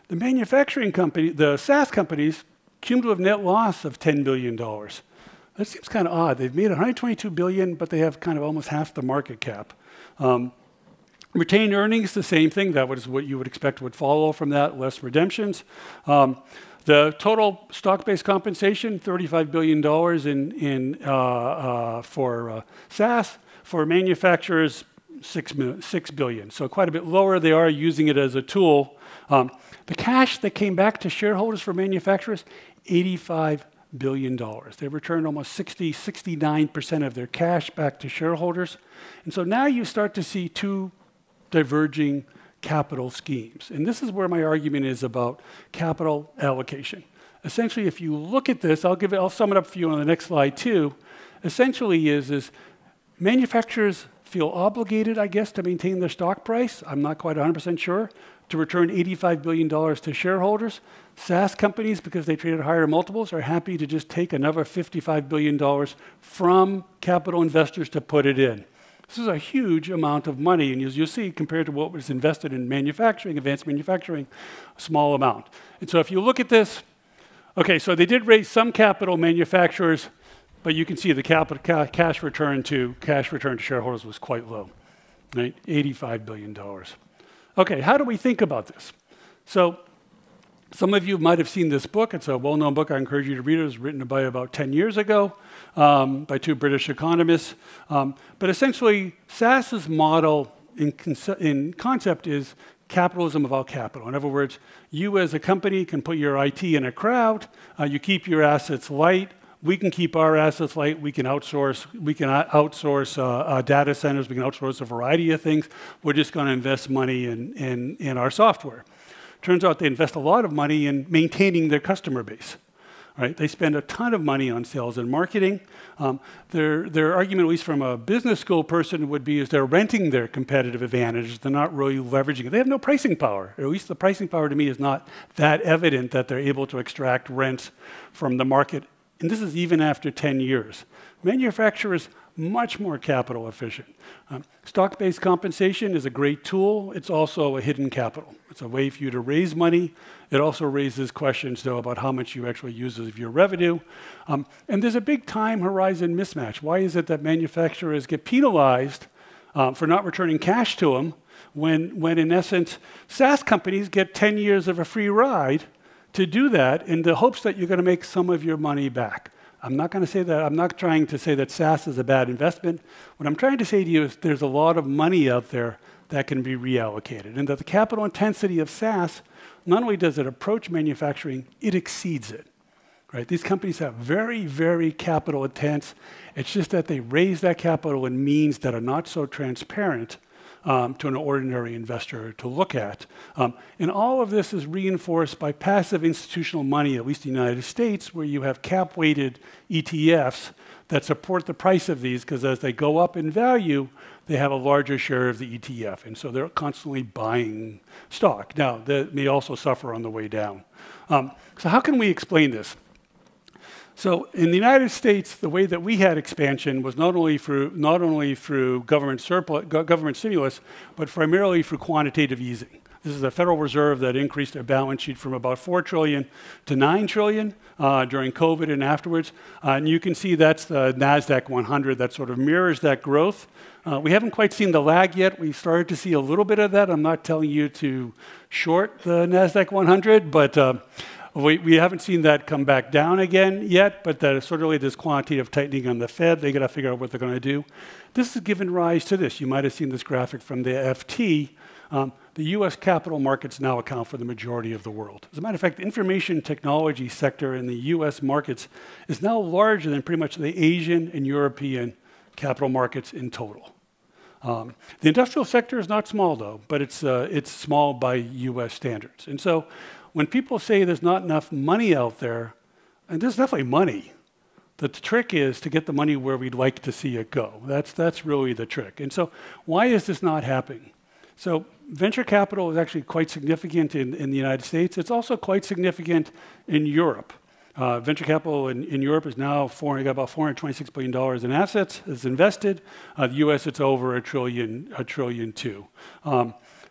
S14: manufacturing company, the SaaS companies, cumulative net loss of $10 billion. That seems kind of odd. They've made $122 billion, but they have kind of almost half the market cap. Retained earnings, the same thing. That was what you would expect would follow from that, less redemptions. The total stock-based compensation, $35 billion for SaaS. For manufacturers, $6 billion. So quite a bit lower. They are using it as a tool. The cash that came back to shareholders for manufacturers, $85 billion. They returned almost 69% of their cash back to shareholders. And so now you start to see two diverging capital schemes. And this is where my argument is about capital allocation. essentially, if you look at this, I'll sum it up for you on the next slide too. Essentially is manufacturers feel obligated, I guess, to maintain their stock price. I'm not quite 100% sure. To return $85 billion to shareholders. SaaS companies, because they trade at higher multiples, are happy to just take another $55 billion from capital investors to put it in. This is a huge amount of money, and as you'll see, compared to what was invested in manufacturing, advanced manufacturing, a small amount. And so if you look at this, okay, so they did raise some capital, manufacturers, but you can see the cash return to shareholders was quite low, right? $85 billion. Okay, how do we think about this? So some of you might have seen this book. It's a well-known book. I encourage you to read it. It was written by about 10 years ago by two British economists. But essentially, SaaS's model in concept is capitalism without capital. In other words, you as a company can put your IT in a crowd. You keep your assets light. We can keep our assets light. We can outsource. Data centers. We can outsource a variety of things. We're just going to invest money in our software. Turns out they invest a lot of money in maintaining their customer base. Right? They spend a ton of money on sales and marketing. Their argument, at least from a business school person, would be is they're renting their competitive advantage. They're not really leveraging it. They have no pricing power. Or at least the pricing power to me is not that evident that they're able to extract rent from the market. And this is even after 10 years. Manufacturers, much more capital efficient. Stock-based compensation is a great tool. It's also a hidden capital. It's a way for you to raise money. It also raises questions, though, about how much you actually use of your revenue. And there's a big time horizon mismatch. Why is it that manufacturers get penalized for not returning cash to them when in essence, SaaS companies get 10 years of a free ride to do that in the hopes that you're going to make some of your money back? I'm not going to say that. I'm not trying to say that SaaS is a bad investment. What I'm trying to say to you is there's a lot of money out there that can be reallocated, and that the capital intensity of SaaS, not only does it approach manufacturing, it exceeds it. Right? These companies have very, very capital intense. It's just that they raise that capital in means that are not so transparent to an ordinary investor to look at. And all of this is reinforced by passive institutional money, at least in the United States, where you have cap-weighted ETFs that support the price of these, because as they go up in value, they have a larger share of the ETF. And so they're constantly buying stock. Now, they may also suffer on the way down. So how can we explain this? So in the United States, the way that we had expansion was not only through government stimulus, but primarily through quantitative easing. This is the Federal Reserve that increased their balance sheet from about $4 trillion to $9 trillion during COVID and afterwards. And you can see that's the NASDAQ 100 that sort of mirrors that growth. We haven't quite seen the lag yet. We've started to see a little bit of that. I'm not telling you to short the NASDAQ 100, but we haven't seen that come back down again yet, but that is sort of like this quantitative tightening on the Fed. They got to figure out what they're going to do. This has given rise to this. You might have seen this graphic from the FT. The US capital markets now account for the majority of the world. As a matter of fact, the information technology sector in the US markets is now larger than pretty much the Asian and European capital markets in total. The industrial sector is not small, though, but it's small by US standards. And so when people say there's not enough money out there, and there's definitely money, the trick is to get the money where we'd like to see it go. That's really the trick. And so why is this not happening? So venture capital is actually quite significant in the United States. It's also quite significant in Europe. Venture capital in Europe is now got about $426 billion in assets. It's invested. The US, it's over $1 trillion too.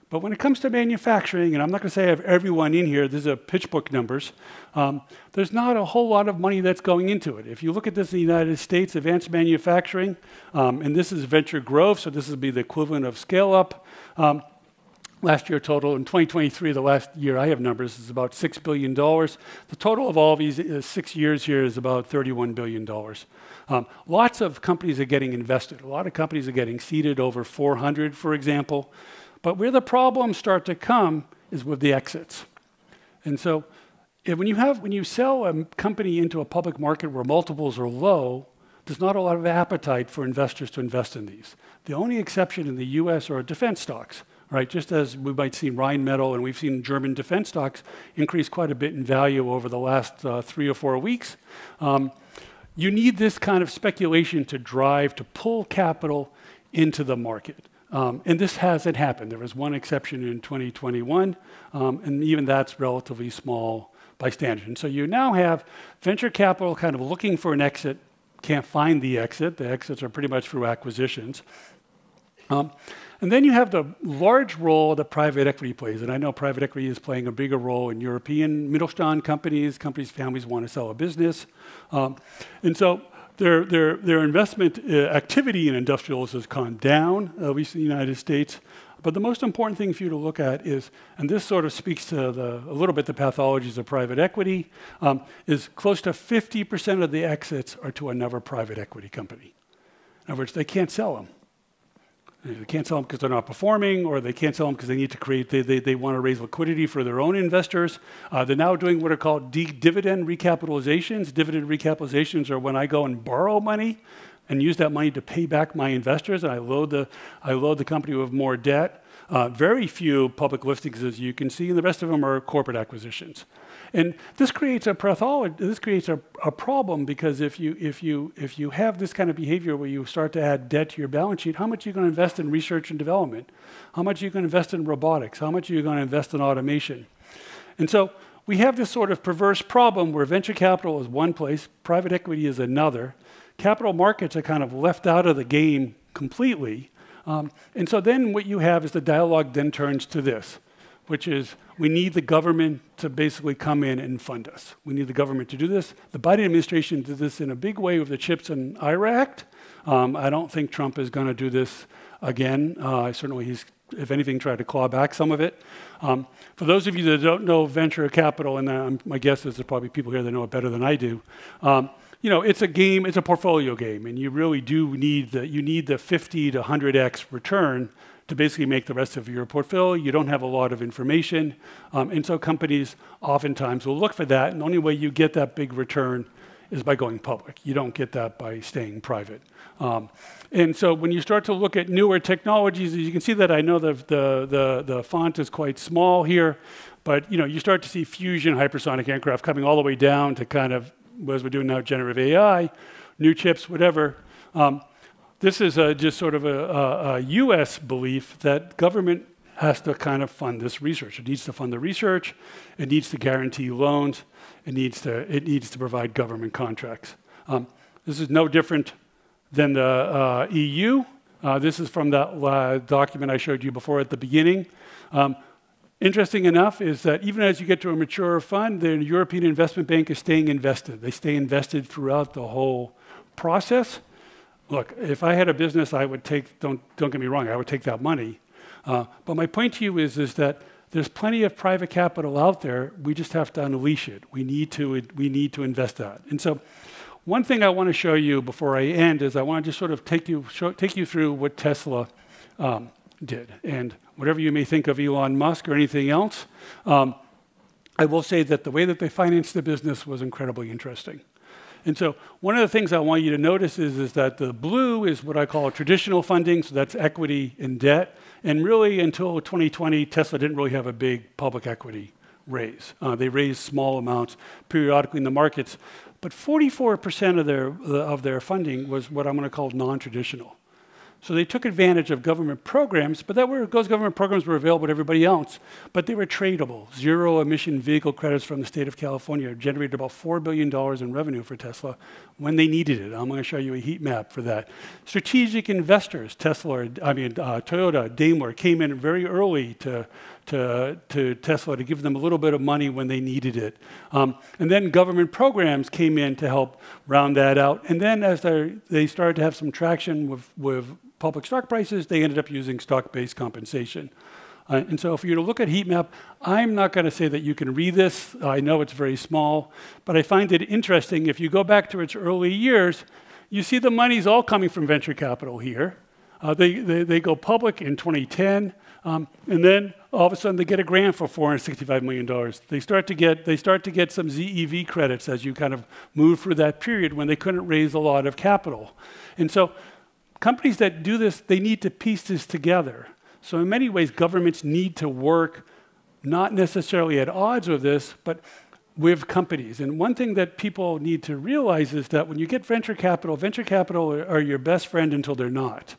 S14: But when it comes to manufacturing, and I'm not going to say I have everyone in here, these are PitchBook numbers, there's not a whole lot of money that's going into it. If you look at this in the United States, advanced manufacturing, and this is venture growth, so this would be the equivalent of scale up. Last year total, in 2023, the last year I have numbers, is about $6 billion. The total of all these 6 years here is about $31 billion. Lots of companies are getting invested. A lot of companies are getting seeded, over 400, for example. But where the problems start to come is with the exits. And so when you sell a company into a public market where multiples are low, there's not a lot of appetite for investors to invest in these. The only exception in the US are defense stocks, right? Just as we might see Rheinmetall and we've seen German defense stocks increase quite a bit in value over the last 3 or 4 weeks. You need this kind of speculation to drive, to pull capital into the market. And this hasn't happened. There was one exception in 2021, and even that's relatively small by standard. And so you now have venture capital kind of looking for an exit, can't find the exit. The exits are pretty much through acquisitions. And then you have the large role that private equity plays. And I know private equity is playing a bigger role in European Mittelstand companies. Families want to sell a business. And so their investment activity in industrials has gone down, at least in the United States. But the most important thing for you to look at is, and this sort of speaks to a little bit the pathologies of private equity, is close to 50% of the exits are to another private equity company. In other words, they can't sell them. They can't sell them because they're not performing, or they can't sell them because they need to create, they want to raise liquidity for their own investors. They're now doing what are called dividend recapitalizations. Dividend recapitalizations are when I go and borrow money and use that money to pay back my investors, and I load the company with more debt. Very few public listings, as you can see, and the rest of them are corporate acquisitions. And this creates a problem, because if you have this kind of behavior where you start to add debt to your balance sheet, how much are you going to invest in research and development? How much are you going to invest in robotics? How much are you going to invest in automation? And so we have this sort of perverse problem where venture capital is one place, private equity is another. Capital markets are kind of left out of the game completely. And so then what you have is the dialogue then turns to this, which is we need the government to basically come in and fund us. We need the government to do this. The Biden administration did this in a big way with the CHIPS and IRA Act. I don't think Trump is going to do this again. Certainly he's, if anything, tried to claw back some of it. For those of you that don't know venture capital, and my guess is there's probably people here that know it better than I do, you know, it's a game, it's a portfolio game, and you really do need the 50 to 100x return to basically make the rest of your portfolio. You don't have a lot of information, and so companies oftentimes will look for that, and the only way you get that big return is by going public. You don't get that by staying private. And so when you start to look at newer technologies, you can see that I know the font is quite small here, but you know, you start to see fusion hypersonic aircraft coming all the way down to kind of, as we're doing now, generative AI, new chips, whatever. This is just sort of a US belief that government has to kind of fund this research. It needs to fund the research. It needs to guarantee loans. It needs to provide government contracts. This is no different than the EU. This is from that document I showed you before at the beginning. Interesting enough is that even as you get to a mature fund, the European Investment Bank is staying invested. They stay invested throughout the whole process. Look, if I had a business, I would take, don't get me wrong, I would take that money. But my point to you is that there's plenty of private capital out there. We just have to unleash it. We need to invest that. And so one thing I want to show you before I end is I want to just sort of take you through what Tesla did. And whatever you may think of Elon Musk or anything else, I will say that the way that they financed the business was incredibly interesting. And so one of the things I want you to notice is that the blue is what I call traditional funding, so that's equity and debt. And really until 2020, Tesla didn't really have a big public equity raise. They raised small amounts periodically in the markets, but 44% of their funding was what I'm going to call non-traditional. So they took advantage of government programs, but those government programs were available to everybody else, but they were tradable. Zero-emission vehicle credits from the state of California generated about $4 billion in revenue for Tesla when they needed it. I'm going to show you a heat map for that. Strategic investors, Toyota, Daimler, came in very early to Tesla to give them a little bit of money when they needed it. And then government programs came in to help round that out. And then as they started to have some traction with public stock prices, they ended up using stock-based compensation. And so if you were to look at heat map, I'm not going to say that you can read this. I know it's very small, but I find it interesting. If you go back to its early years, you see the money's all coming from venture capital here. They go public in 2010, and then all of a sudden they get a grant for $465 million. They start to get some ZEV credits as you kind of move through that period when they couldn't raise a lot of capital. And so companies that do this, they need to piece this together. So in many ways, governments need to work not necessarily at odds with this, but with companies. And one thing that people need to realize is that when you get venture capital are your best friend until they're not.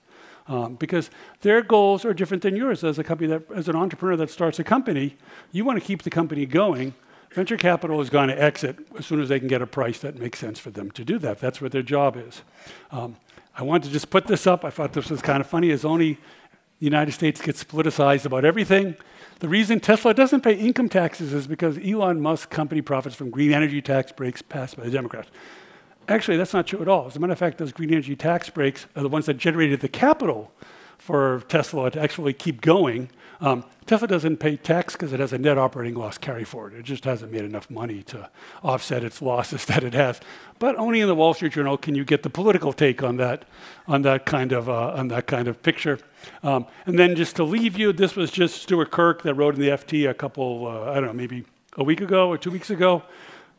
S14: Because their goals are different than yours. As an entrepreneur that starts a company, you want to keep the company going. Venture capital is going to exit as soon as they can get a price that makes sense for them to do that. That's what their job is. I wanted to just put this up. I thought this was kind of funny. As only the United States gets politicized about everything. The reason Tesla doesn't pay income taxes is because Elon Musk's company profits from green energy tax breaks passed by the Democrats. Actually, that's not true at all. As a matter of fact, those green energy tax breaks are the ones that generated the capital for Tesla to actually keep going. Tesla doesn't pay tax because it has a net operating loss carry forward. It just hasn't made enough money to offset its losses that it has. But only in the Wall Street Journal can you get the political take on that kind of picture. And then just to leave you, this was just Stuart Kirk that wrote in the FT a couple, I don't know, maybe a week ago or 2 weeks ago.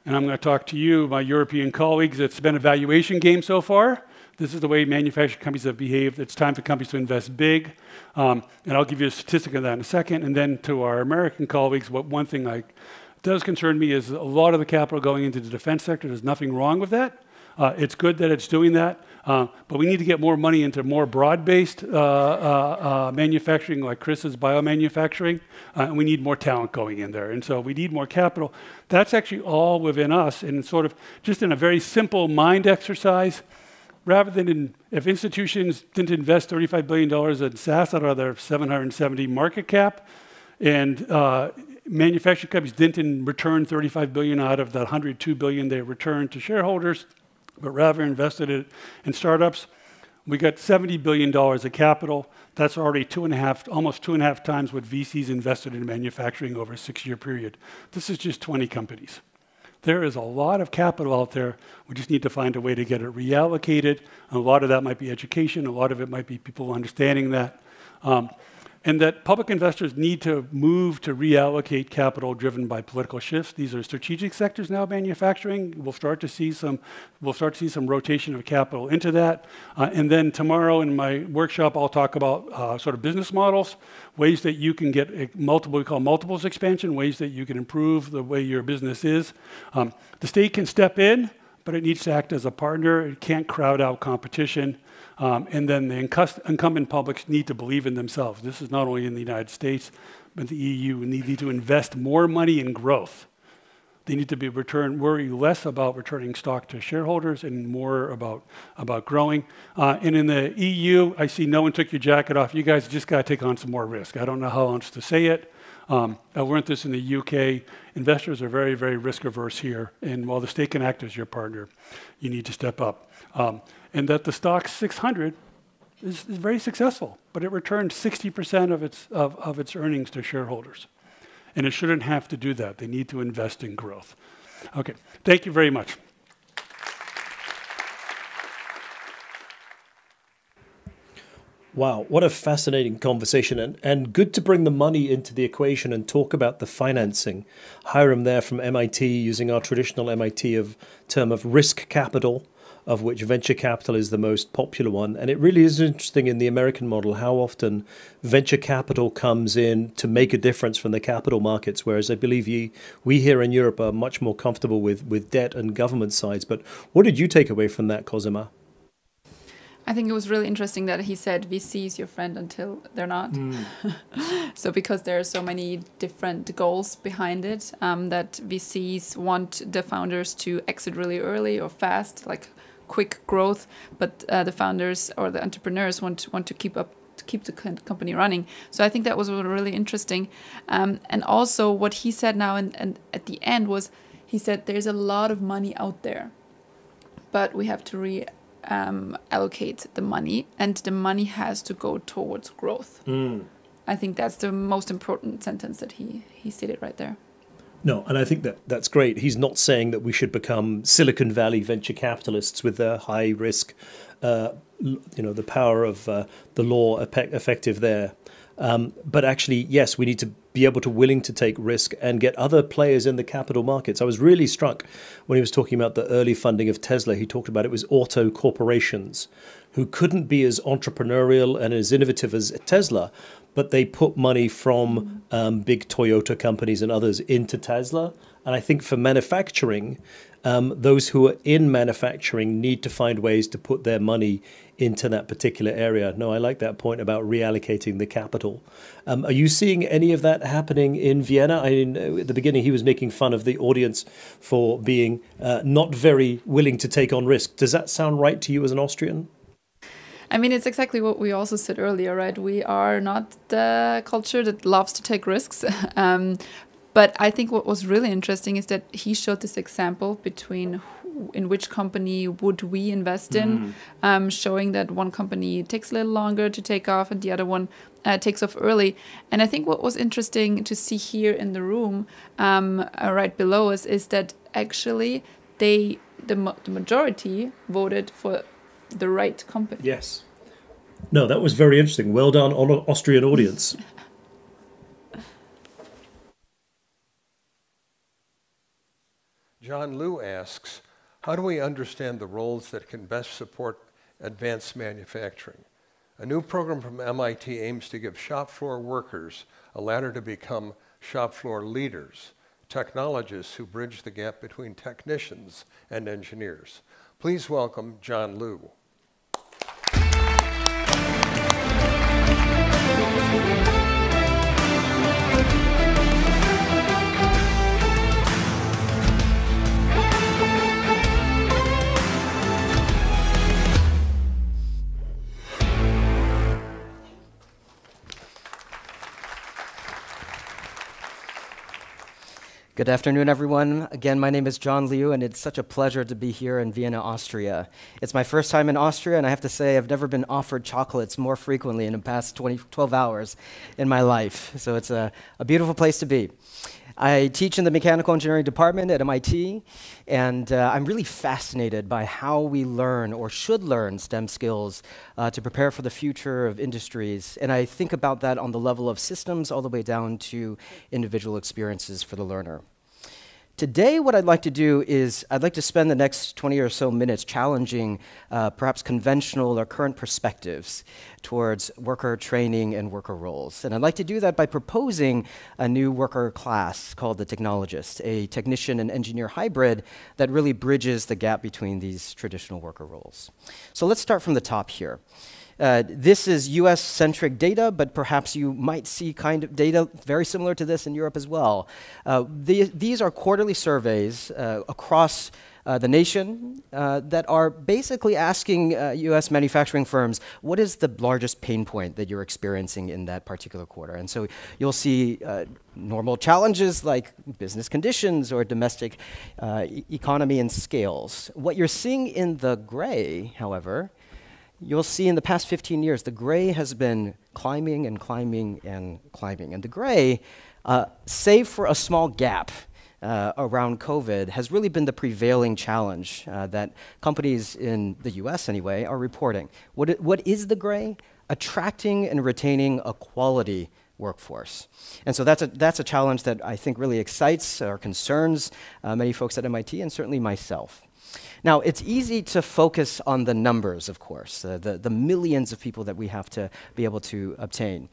S14: And I'm going to talk to you, my European colleagues. It's been a valuation game so far. This is the way manufacturing companies have behaved. It's time for companies to invest big. And I'll give you a statistic of that in a second. And then to our American colleagues, one thing does concern me is a lot of the capital going into the defense sector. There's nothing wrong with that. It's good that it's doing that. But we need to get more money into more broad-based manufacturing, like Chris's biomanufacturing. And we need more talent going in there. And so we need more capital. That's actually all within us. And sort of just in a very simple mind exercise, rather than if institutions didn't invest $35 billion in SaaS out of their 770 market cap, and manufacturing companies didn't return $35 billion out of the $102 billion they returned to shareholders, but rather invested it in startups, we got $70 billion of capital. That's already almost 2.5 times what VCs invested in manufacturing over a 6-year period. This is just 20 companies. There is a lot of capital out there. We just need to find a way to get it reallocated. And a lot of that might be education. A lot of it might be people understanding that. And that public investors need to move to reallocate capital driven by political shifts. These are strategic sectors now, manufacturing. We'll start to see some rotation of capital into that. And then tomorrow in my workshop, I'll talk about sort of business models, ways that you can get we call multiples expansion, ways that you can improve the way your business is. The state can step in, but it needs to act as a partner. It can't crowd out competition. And then the incumbent publics need to believe in themselves. This is not only in the United States, but the EU. And they need to invest more money in growth. They need to worry less about returning stock to shareholders and more about growing. And in the EU, I see no one took your jacket off. You guys just got to take on some more risk. I don't know how else to say it. I learned this in the UK. Investors are very, very risk averse here. And while the state can act as your partner, you need to step up. And that the stock 600 is very successful, but it returned 60% of its earnings to shareholders. And it shouldn't have to do that. They need to invest in growth. Okay, thank you very much.
S8: Wow, what a fascinating conversation, and good to bring the money into the equation and talk about the financing. Hiram there from MIT using our traditional MIT term of risk capital, of which venture capital is the most popular one. And it really is interesting in the American model how often venture capital comes in to make a difference from the capital markets, whereas I believe we here in Europe are much more comfortable with debt and government sides. But what did you take away from that, Kosima?
S9: I think it was really interesting that he said VC is your friend until they're not. So because there are so many different goals behind it, that VCs want the founders to exit really early or fast, like quick growth, but the founders or the entrepreneurs want to keep the company running. So I think that was really interesting. And also what he said now and at the end was, he said there's a lot of money out there, but we have to allocate the money, and the money has to go towards growth. I think that's the most important sentence that he stated right there.
S8: No, and I think that's great. He's not saying that we should become Silicon Valley venture capitalists with their high risk, the power of the law effective there. But actually, yes, we need to be able to willing to take risk and get other players in the capital markets. I was really struck when he was talking about the early funding of Tesla. He talked about it was auto corporations who couldn't be as entrepreneurial and as innovative as Tesla, but they put money from big Toyota companies and others into Tesla. And I think for manufacturing, those who are in manufacturing need to find ways to put their money into that particular area. No, I like that point about reallocating the capital. Are you seeing any of that happening in Vienna? I mean, at the beginning, he was making fun of the audience for being not very willing to take on risk. Does that sound right to you as an Austrian?
S9: I mean, it's exactly what we also said earlier, right? We are not the culture that loves to take risks. But I think what was really interesting is that he showed this example between in which company would we invest in, showing that one company takes a little longer to take off and the other one takes off early. And I think what was interesting to see here in the room right below us is that actually the majority voted for the right company.
S8: Yes. No, that was very interesting. Well done, Austrian audience.
S6: John Liu asks, how do we understand the roles that can best support advanced manufacturing? A new program from MIT aims to give shop floor workers a ladder to become shop floor leaders, technologists who bridge the gap between technicians and engineers. Please welcome John Liu.
S15: Good afternoon, everyone. Again, my name is John Liu, and it's such a pleasure to be here in Vienna, Austria. It's my first time in Austria, and I have to say I've never been offered chocolates more frequently in the past 12 hours in my life. So it's a beautiful place to be. I teach in the mechanical engineering department at MIT, and I'm really fascinated by how we learn or should learn STEM skills to prepare for the future of industries. And I think about that on the level of systems all the way down to individual experiences for the learner. Today, what I'd like to do is I'd like to spend the next 20 or so minutes challenging perhaps conventional or current perspectives towards worker training and worker roles. And I'd like to do that by proposing a new worker class called the technologist, a technician and engineer hybrid that really bridges the gap between these traditional worker roles. So let's start from the top here. This is US-centric data, but perhaps you might see kind of data very similar to this in Europe as well. These are quarterly surveys across the nation that are basically asking US manufacturing firms, what is the largest pain point that you're experiencing in that particular quarter? And so you'll see normal challenges like business conditions or domestic economy and scales. What you're seeing in the gray, however, you'll see in the past 15 years, the gray has been climbing and climbing and climbing. And the gray, save for a small gap around COVID, has really been the prevailing challenge that companies in the US anyway are reporting. What is the gray? Attracting and retaining a quality workforce. And so that's a challenge that I think really excites or concerns many folks at MIT and certainly myself. Now, it's easy to focus on the numbers, of course, the millions of people that we have to be able to obtain.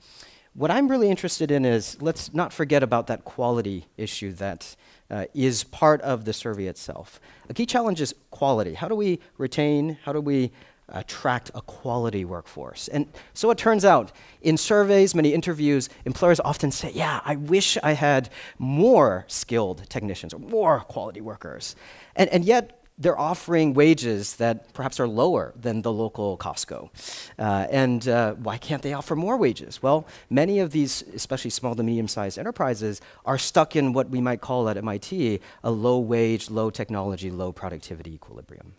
S15: What I'm really interested in is, let's not forget about that quality issue that is part of the survey itself. A key challenge is quality. How do we retain, how do we attract a quality workforce? And so it turns out, in surveys, many interviews, employers often say, yeah, I wish I had more skilled technicians or more quality workers. And yet, they're offering wages that perhaps are lower than the local Costco. And why can't they offer more wages? Well, many of these, especially small to medium-sized enterprises, are stuck in what we might call at MIT a low-wage, low-technology, low-productivity equilibrium.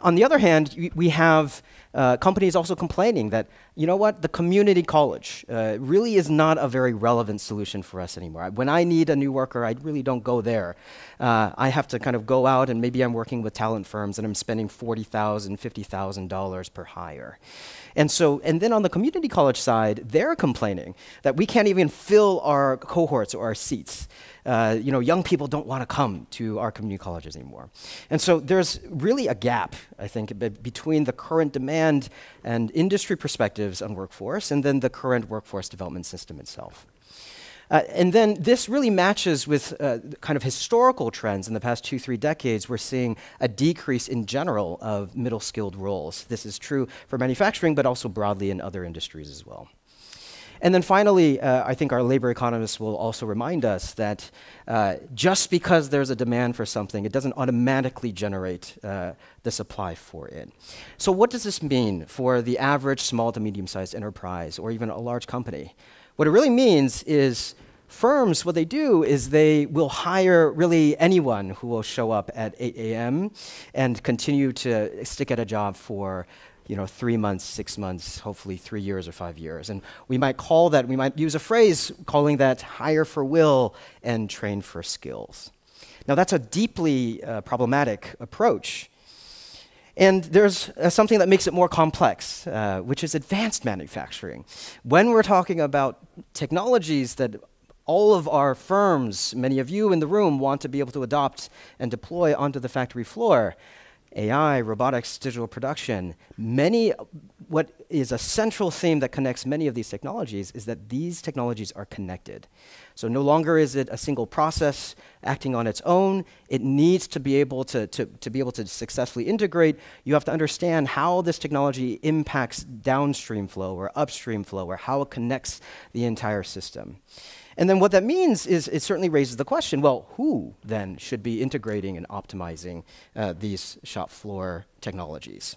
S15: On the other hand, we have companies also complaining that, you know what, the community college really is not a very relevant solution for us anymore. When I need a new worker, I really don't go there. I have to kind of go out, and maybe I'm working with talent firms and I'm spending $40,000, $50,000 per hire. And then on the community college side, they're complaining that we can't even fill our cohorts or our seats. Young people don't want to come to our community colleges anymore. And so there's really a gap, I think, between the current demand and industry perspectives on workforce and then the current workforce development system itself. And then this really matches with kind of historical trends in the past 2-3 decades. We're seeing a decrease in general of middle-skilled roles. This is true for manufacturing, but also broadly in other industries as well. And then finally, I think our labor economists will also remind us that just because there's a demand for something, it doesn't automatically generate the supply for it. So what does this mean for the average small to medium-sized enterprise or even a large company? What it really means is firms, what they do is they will hire really anyone who will show up at 8 a.m. and continue to stick at a job for 3 months, 6 months, hopefully 3 years or 5 years. And we might use a phrase calling that hire for will and train for skills. Now that's a deeply problematic approach. And there's something that makes it more complex, which is advanced manufacturing. When we're talking about technologies that all of our firms, many of you in the room, want to be able to adopt and deploy onto the factory floor, AI, robotics, digital production, what is a central theme that connects many of these technologies is that these technologies are connected. So no longer is it a single process acting on its own. It needs to be able to successfully integrate. You have to understand how this technology impacts downstream flow or upstream flow, or how it connects the entire system. And then what that means is it certainly raises the question, well, who then should be integrating and optimizing these shop floor technologies?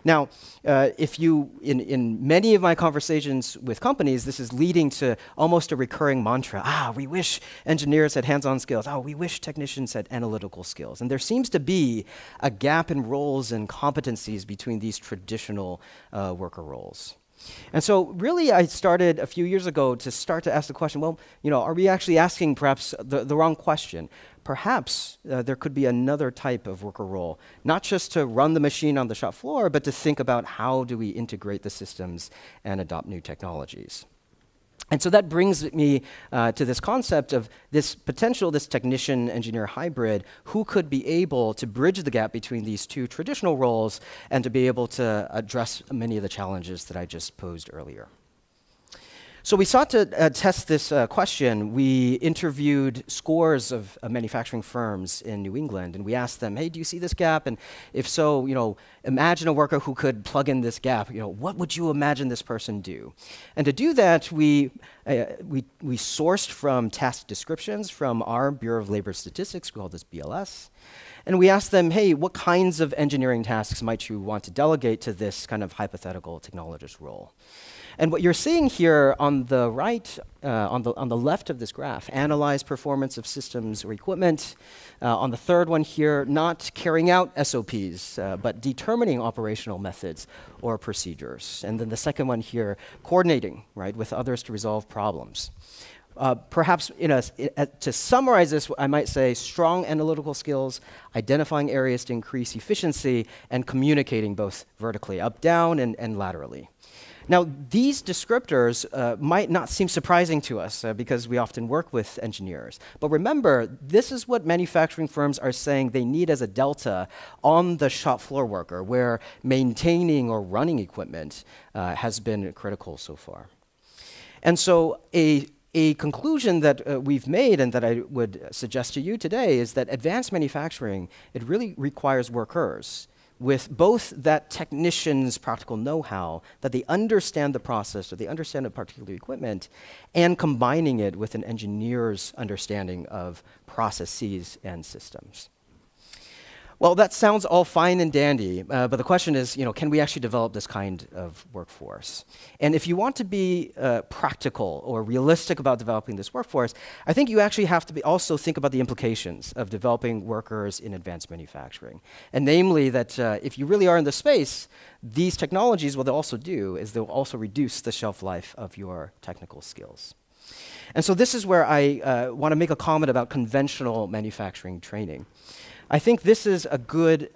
S15: Now, in many of my conversations with companies, this is leading to almost a recurring mantra. We wish engineers had hands-on skills. We wish technicians had analytical skills. And there seems to be a gap in roles and competencies between these traditional worker roles. And so really I started a few years ago to ask the question, well, are we actually asking perhaps the wrong question? Perhaps there could be another type of worker role, not just to run the machine on the shop floor, but to think about how do we integrate the systems and adopt new technologies. And so that brings me to this concept of this technician-engineer hybrid, who could be able to bridge the gap between these two traditional roles and to be able to address many of the challenges that I just posed earlier. So we sought to test this question. We interviewed scores of manufacturing firms in New England, and we asked them, hey, do you see this gap? And if so, imagine a worker who could plug in this gap. What would you imagine this person do? And to do that, we sourced from task descriptions from our Bureau of Labor Statistics, we call this BLS. And we asked them, hey, what kinds of engineering tasks might you want to delegate to this kind of hypothetical technologist role? And what you're seeing here on the right, on the left of this graph, analyze performance of systems or equipment. On the third one here, not carrying out SOPs, but determining operational methods or procedures. And then the second one here, coordinating, with others to resolve problems. Perhaps to summarize this, I might say strong analytical skills, identifying areas to increase efficiency, and communicating both vertically, up, down, and laterally. Now, these descriptors might not seem surprising to us because we often work with engineers. But remember, this is what manufacturing firms are saying they need as a delta on the shop floor worker, where maintaining or running equipment has been critical so far. And so a conclusion that we've made and that I would suggest to you today is that advanced manufacturing, it really requires workers with both that technician's practical know-how, that they understand the process or they understand a particular equipment, and combining it with an engineer's understanding of processes and systems. Well, that sounds all fine and dandy, but the question is, can we actually develop this kind of workforce? And if you want to be practical or realistic about developing this workforce, I think you actually have to also think about the implications of developing workers in advanced manufacturing. And namely that if you really are in the space, these technologies, what they'll also do is they'll also reduce the shelf life of your technical skills. And so this is where I want to make a comment about conventional manufacturing training. I think this is a good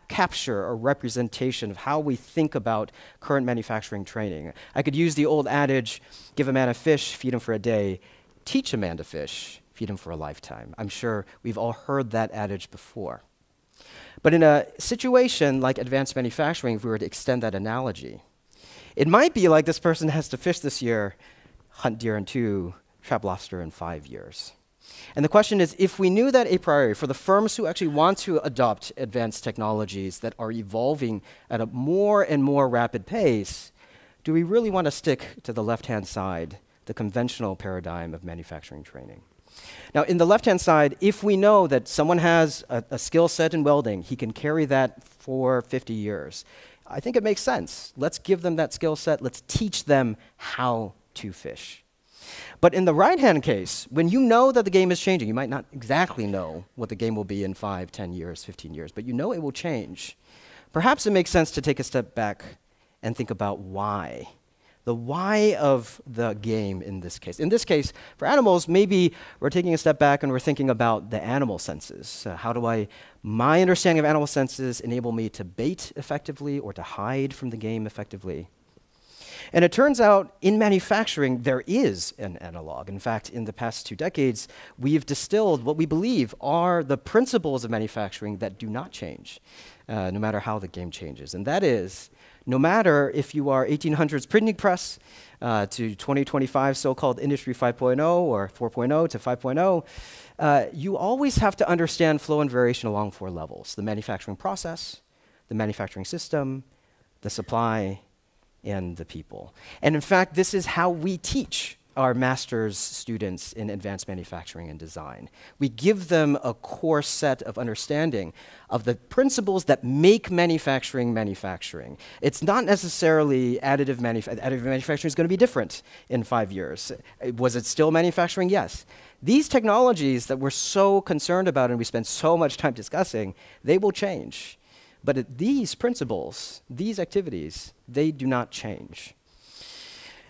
S15: capture or representation of how we think about current manufacturing training. I could use the old adage, give a man a fish, feed him for a day, teach a man to fish, feed him for a lifetime. I'm sure we've all heard that adage before. But in a situation like advanced manufacturing, if we were to extend that analogy, it might be like this person has to fish this year, hunt deer in 2, trap lobster in 5 years. And the question is, if we knew that a priori, for the firms who actually want to adopt advanced technologies that are evolving at a more and more rapid pace, do we really want to stick to the left-hand side, the conventional paradigm of manufacturing training? Now, in the left-hand side, if we know that someone has a skill set in welding, he can carry that for 50 years, I think it makes sense. Let's give them that skill set. Let's teach them how to fish. But in the right-hand case, when you know that the game is changing, you might not exactly know what the game will be in 5, 10 years, 15 years, but you know it will change. Perhaps it makes sense to take a step back and think about why. The why of the game in this case. In this case, for animals, maybe we're taking a step back and we're thinking about the animal senses. How do my understanding of animal senses enable me to bait effectively or to hide from the game effectively? And it turns out in manufacturing, there is an analog. In fact, in the past 2 decades, we've distilled what we believe are the principles of manufacturing that do not change, no matter how the game changes. And that is, no matter if you are 1800s printing press to 2025 so-called Industry 5.0 or 4.0 to 5.0, you always have to understand flow and variation along 4 levels: the manufacturing process, the manufacturing system, the supply, and the people. And in fact, this is how we teach our master's students in advanced manufacturing and design. We give them a core set of understanding of the principles that make manufacturing manufacturing. It's not necessarily additive manufacturing. Additive manufacturing is going to be different in 5 years. Was it still manufacturing? Yes. These technologies that we're so concerned about and we spend so much time discussing, they will change. But these principles, these activities, they do not change.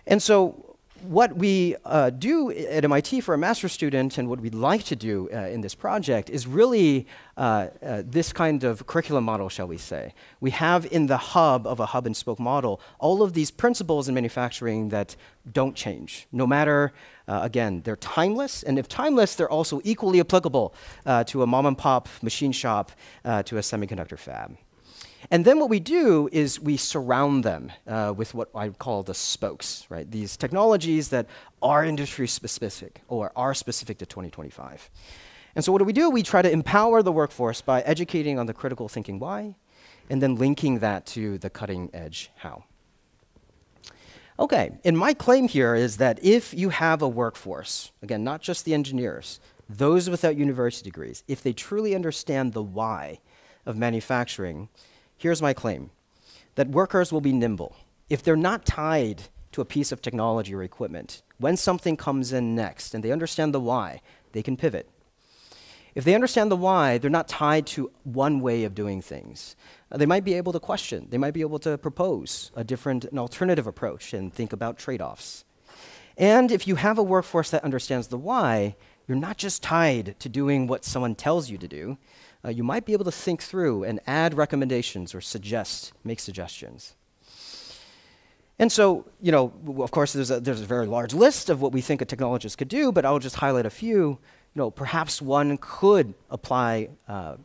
S15: And so what we do at MIT for a master's student and what we'd like to do in this project is really this kind of curriculum model, shall we say. We have in the hub of a hub and spoke model all of these principles in manufacturing that don't change, no matter, again, they're timeless, and if timeless, they're also equally applicable to a mom and pop machine shop, to a semiconductor fab. And then what we do is we surround them with what I call the spokes, right? These technologies that are industry specific or are specific to 2025. And so what do? We try to empower the workforce by educating on the critical thinking why, and then linking that to the cutting edge how. Okay, and my claim here is that if you have a workforce, again, not just the engineers, those without university degrees, if they truly understand the why of manufacturing, here's my claim, that workers will be nimble. If they're not tied to a piece of technology or equipment, when something comes in next and they understand the why, they can pivot. If they understand the why, they're not tied to one way of doing things. They might be able to question. They might be able to propose an alternative approach and think about trade-offs. And if you have a workforce that understands the why, you're not just tied to doing what someone tells you to do. You might be able to think through and add recommendations or make suggestions. And so, of course, there's a very large list of what we think a technologist could do, but I'll just highlight a few. Perhaps one could apply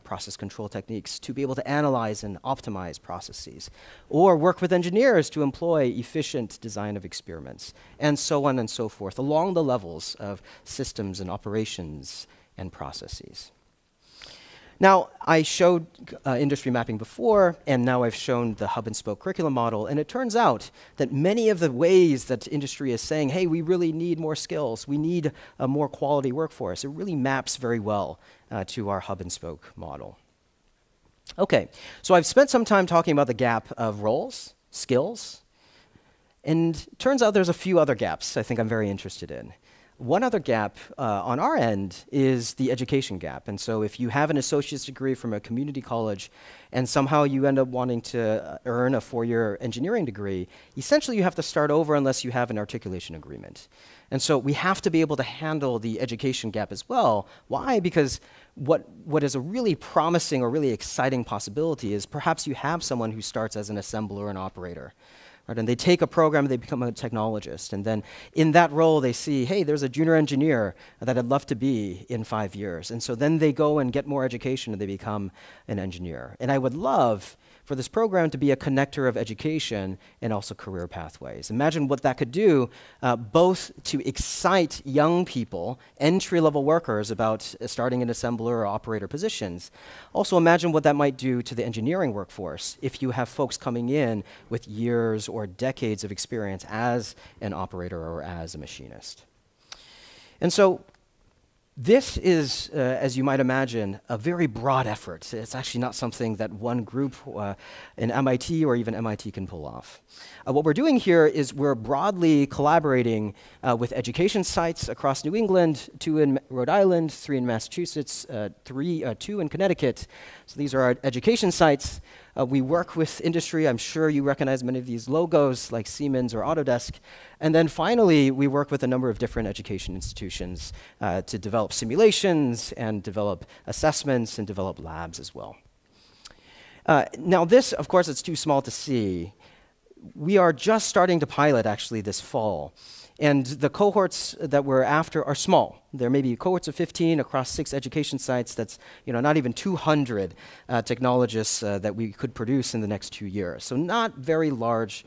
S15: process control techniques to be able to analyze and optimize processes, or work with engineers to employ efficient design of experiments, and so on and so forth, along the levels of systems and operations and processes. Now, I showed industry mapping before, and now I've shown the hub and spoke curriculum model, and it turns out that many of the ways that industry is saying, hey, we really need more skills, we need a more quality workforce, it really maps very well to our hub and spoke model. Okay, so I've spent some time talking about the gap of roles, skills, and it turns out there's a few other gaps I think I'm very interested in. One other gap on our end is the education gap. And so if you have an associate's degree from a community college and somehow you end up wanting to earn a 4-year engineering degree, essentially you have to start over unless you have an articulation agreement. And so we have to be able to handle the education gap as well. Why? Because what is a really promising or really exciting possibility is perhaps you have someone who starts as an assembler or an operator. Right, and they take a program, they become a technologist, and then in that role they see, hey, there's a junior engineer that I'd love to be in 5 years. And so then they go and get more education and they become an engineer. And I would love for this program to be a connector of education and also career pathways. Imagine what that could do, both to excite young people, entry-level workers about starting in assembler or operator positions. Also imagine what that might do to the engineering workforce if you have folks coming in with years or decades of experience as an operator or as a machinist. And so this is, as you might imagine, a very broad effort. It's actually not something that one group in MIT or even MIT can pull off. What we're doing here is we're broadly collaborating with education sites across New England, 2 in Rhode Island, 3 in Massachusetts, 2 in Connecticut. So these are our education sites. We work with industry. I'm sure you recognize many of these logos like Siemens or Autodesk. And then finally, we work with a number of different education institutions to develop simulations and develop assessments and develop labs as well. Now this, of course, it's too small to see. We are just starting to pilot actually this fall. And the cohorts that we're after are small. There may be cohorts of 15 across 6 education sites. That's not even 200 technologists that we could produce in the next 2 years. So not very large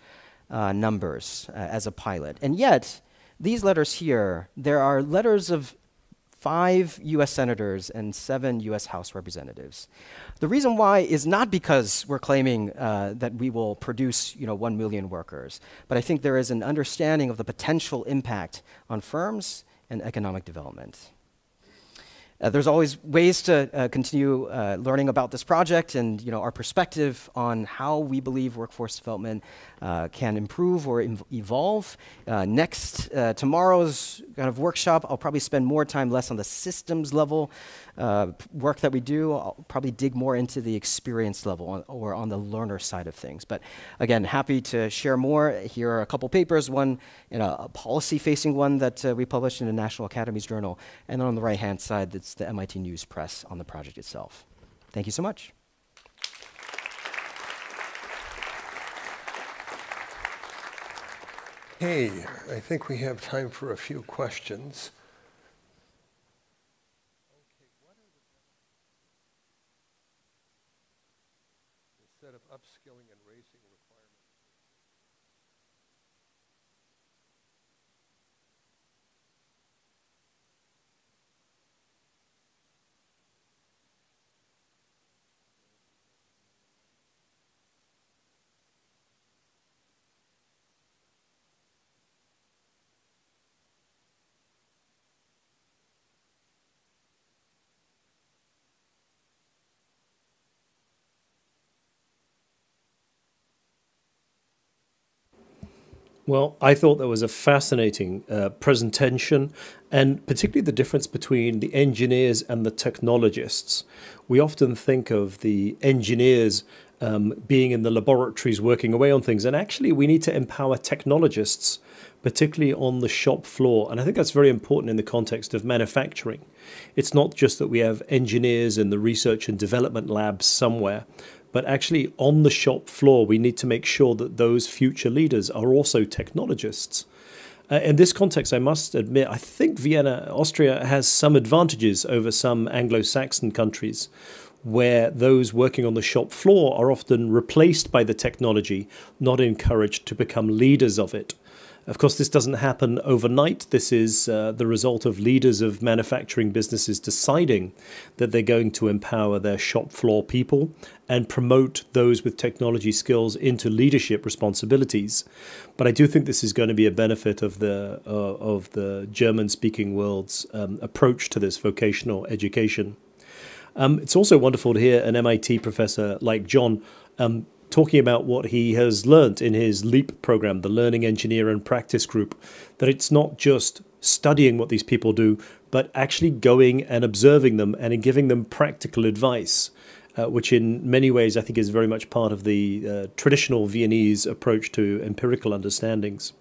S15: numbers as a pilot. And yet, these letters here, there are letters of 5 US senators and 7 US House representatives. The reason why is not because we're claiming that we will produce 1 million workers, but I think there is an understanding of the potential impact on firms and economic development. There's always ways to continue learning about this project and our perspective on how we believe workforce development can improve or evolve. Tomorrow's kind of workshop, I'll probably spend more time less on the systems level work that we do. I'll probably dig more into the experience level or on the learner side of things. But again, happy to share more. Here are a couple papers, one in a policy-facing one that we published in the National Academies Journal, and then on the right-hand side, that's the MIT News Press on the project itself. Thank you so much.
S6: Hey, I think we have time for a few questions. Instead of upskilling and raising requirements.
S8: Well, I thought that was a fascinating presentation, and particularly the difference between the engineers and the technologists. We often think of the engineers being in the laboratories working away on things, and actually we need to empower technologists, particularly on the shop floor. And I think that's very important in the context of manufacturing. It's not just that we have engineers in the research and development labs somewhere, but actually on the shop floor, we need to make sure that those future leaders are also technologists. In this context, I must admit, I think Vienna, Austria has some advantages over some Anglo-Saxon countries, where those working on the shop floor are often replaced by the technology, not encouraged to become leaders of it. Of course, this doesn't happen overnight. This is the result of leaders of manufacturing businesses deciding that they're going to empower their shop floor people and promote those with technology skills into leadership responsibilities. But I do think this is going to be a benefit of the German-speaking world's approach to this vocational education. It's also wonderful to hear an MIT professor like John talking about what he has learnt in his LEAP program, the Learning, Engineer and Practice Group, that it's not just studying what these people do, but actually going and observing them and giving them practical advice, which in many ways I think is very much part of the traditional Viennese approach to empirical understandings.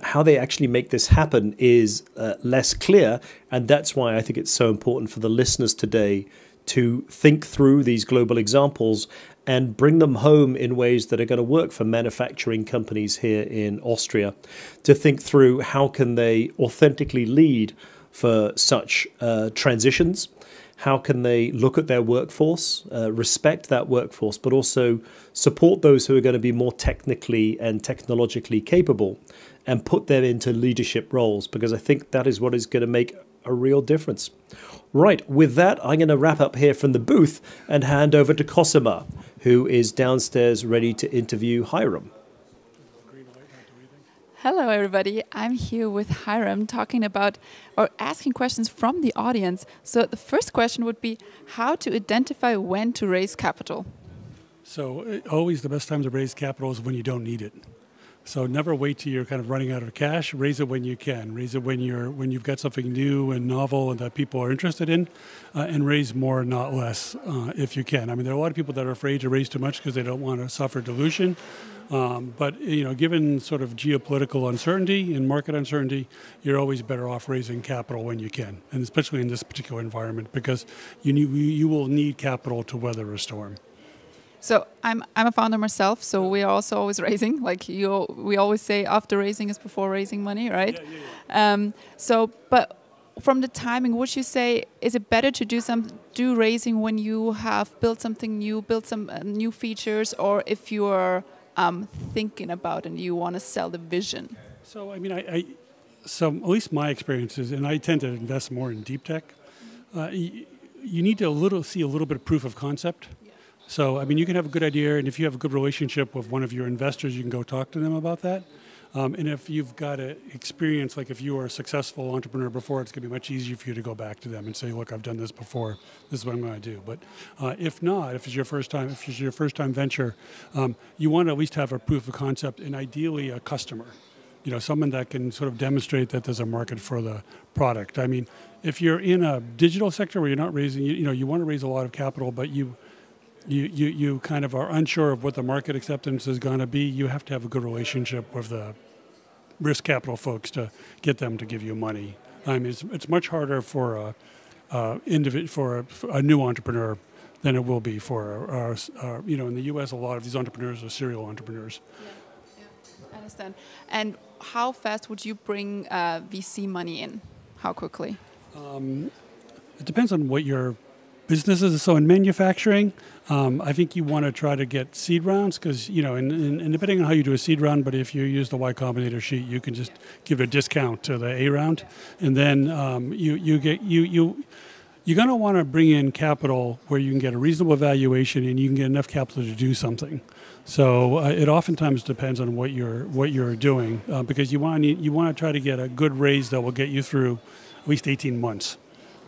S8: How they actually make this happen is less clear, and that's why I think it's so important for the listeners today to think through these global examples and bring them home in ways that are going to work for manufacturing companies here in Austria, to think through how can they authentically lead for such transitions, how can they look at their workforce, respect that workforce, but also support those who are going to be more technically and technologically capable and put them into leadership roles, because I think that is what is going to make a real difference. Right, with that, I'm going to wrap up here from the booth and hand over to Kosima, who is downstairs ready to interview Hiram.
S9: Hello, everybody. I'm here with Hiram talking about or asking questions from the audience. So the first question would be how to identify when to raise capital.
S14: So always the best time to raise capital is when you don't need it. So never wait till you're kind of running out of cash. Raise it when you can. Raise it when you've got something new and novel and that people are interested in, and raise more, not less, if you can. I mean, there are a lot of people that are afraid to raise too much because they don't want to suffer dilution. But given sort of geopolitical uncertainty and market uncertainty, you're always better off raising capital when you can, and especially in this particular environment, because you will need capital to weather a storm.
S9: So I'm a founder myself, so we are also always raising. Like we always say, after raising is before raising money, right? But from the timing, would you say is it better to do raising when you have built something new, built some new features, or if you are thinking about and you want to sell the vision?
S14: So I mean, so at least my experience is, and I tend to invest more in deep tech. You need to see a little bit of proof of concept. So, I mean, you can have a good idea, and if you have a good relationship with one of your investors, you can go talk to them about that. And if you've got an experience, like if you were a successful entrepreneur before, it's going to be much easier for you to go back to them and say, look, I've done this before, this is what I'm going to do. But if not, if it's your first time venture, you want to at least have a proof of concept, and ideally a customer. Someone that can sort of demonstrate that there's a market for the product. I mean, if you're in a digital sector where you're not raising, you want to raise a lot of capital, but you kind of are unsure of what the market acceptance is going to be, you have to have a good relationship with the risk capital folks to get them to give you money. I mean, it's much harder for a new entrepreneur than it will be for in the U.S. a lot of these entrepreneurs are serial entrepreneurs.
S9: Yeah, I understand. And how fast would you bring VC money in? How quickly?
S14: It depends on what your business is. So in manufacturing, I think you want to try to get seed rounds because, and depending on how you do a seed round, but if you use the Y Combinator sheet, you can just give a discount to the A round. And then you're going to want to bring in capital where you can get a reasonable valuation and you can get enough capital to do something. So it oftentimes depends on what you're doing because you want to try to get a good raise that will get you through at least 18 months.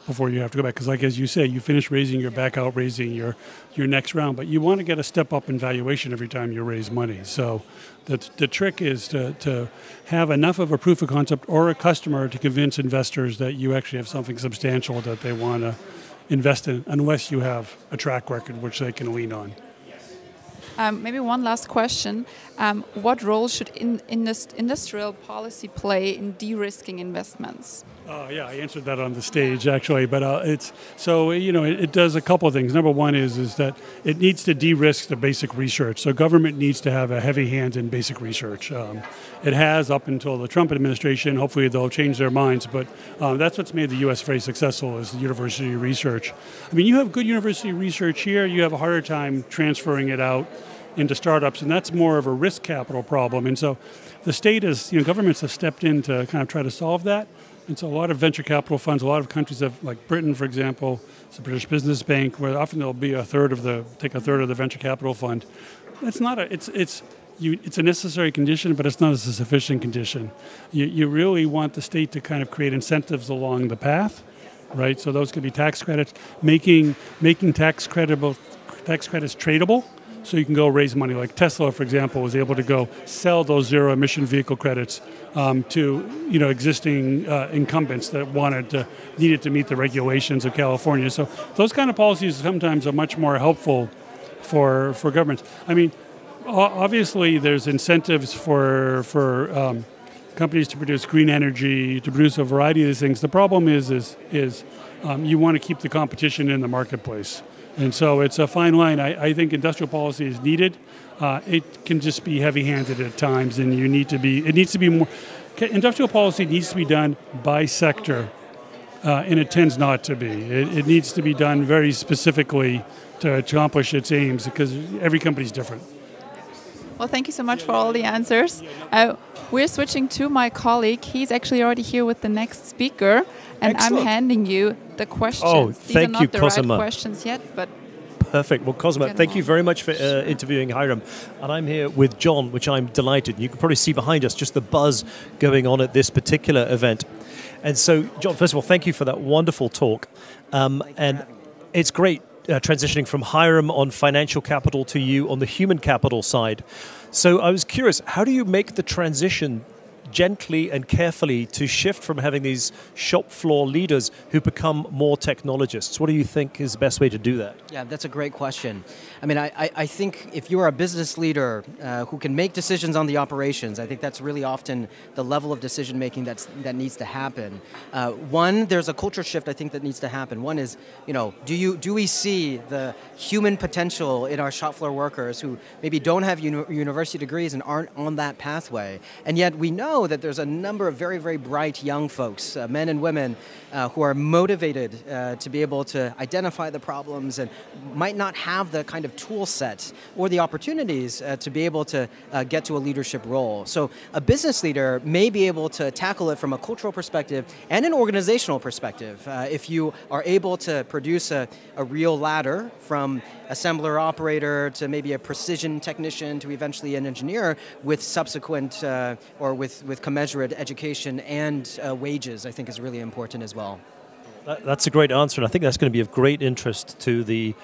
S14: Before you have to go back, because like as you say, you finish raising, you're back out raising your next round, but you want to get a step up in valuation every time you raise money. So the trick is to have enough of a proof of concept or a customer to convince investors that you actually have something substantial that they want to invest in, unless you have a track record which they can lean on.
S9: Maybe one last question. What role should industrial policy play in de-risking investments?
S14: Yeah, I answered that on the stage actually, but it does a couple of things. Number one is that it needs to de-risk the basic research. So government needs to have a heavy hand in basic research. It has up until the Trump administration. Hopefully they'll change their minds, but that's what's made the U.S. very successful is the university research. I mean, you have good university research here, you have a harder time transferring it out into startups, and that's more of a risk capital problem. And so the state is, governments have stepped in to kind of try to solve that. And so a lot of venture capital funds, a lot of countries have, like Britain, for example, it's the British Business Bank, where often there'll be take a third of the venture capital fund. It's a necessary condition, but it's not a sufficient condition. You really want the state to kind of create incentives along the path right? So those could be tax credits, making tax credits tradable, so you can go raise money. Like Tesla, for example, was able to go sell those zero-emission vehicle credits to existing incumbents that needed to meet the regulations of California. So those kind of policies sometimes are much more helpful for governments. I mean, obviously there's incentives for companies to produce green energy, to produce a variety of these things. The problem is you want to keep the competition in the marketplace. And so it's a fine line. I think industrial policy is needed. It can just be heavy-handed at times, and it needs to be more. Industrial policy needs to be done by sector, and it tends not to be. It needs to be done very specifically to accomplish its aims, because every company is different.
S9: Well, thank you so much for all the answers. We're switching to my colleague. He's actually already here with the next speaker, and
S8: Excellent.
S9: I'm handing you the questions.
S8: Oh,
S9: These
S8: thank
S9: are
S8: you,
S9: not the
S8: Kosima.
S9: right questions yet, but
S8: perfect. Well, Kosima, thank you very much for interviewing Hiram. And I'm here with John, which I'm delighted. You can probably see behind us just the buzz going on at this particular event. And so, John, first of all, thank you for that wonderful talk. And it's great transitioning from Hiram on financial capital to you on the human capital side. So I was curious, how do you make the transition gently and carefully to shift from having these shop floor leaders who become more technologists? What do you think is the best way to do that?
S15: Yeah, that's a great question. I mean, I think if you're a business leader who can make decisions on the operations, I think that's really often the level of decision making that needs to happen. One, there's a culture shift I think that needs to happen. One is, do we see the human potential in our shop floor workers who maybe don't have university degrees and aren't on that pathway, and yet we know that there's a number of very, very bright young folks, men and women, who are motivated to be able to identify the problems and might not have the kind of tool set or the opportunities to be able to get to a leadership role. So a business leader may be able to tackle it from a cultural perspective and an organizational perspective. If you are able to produce a real ladder from assembler operator to maybe a precision technician to eventually an engineer with subsequent or with commensurate education and wages, I think is really important as well.
S8: That's a great answer, and I think that's going to be of great interest to the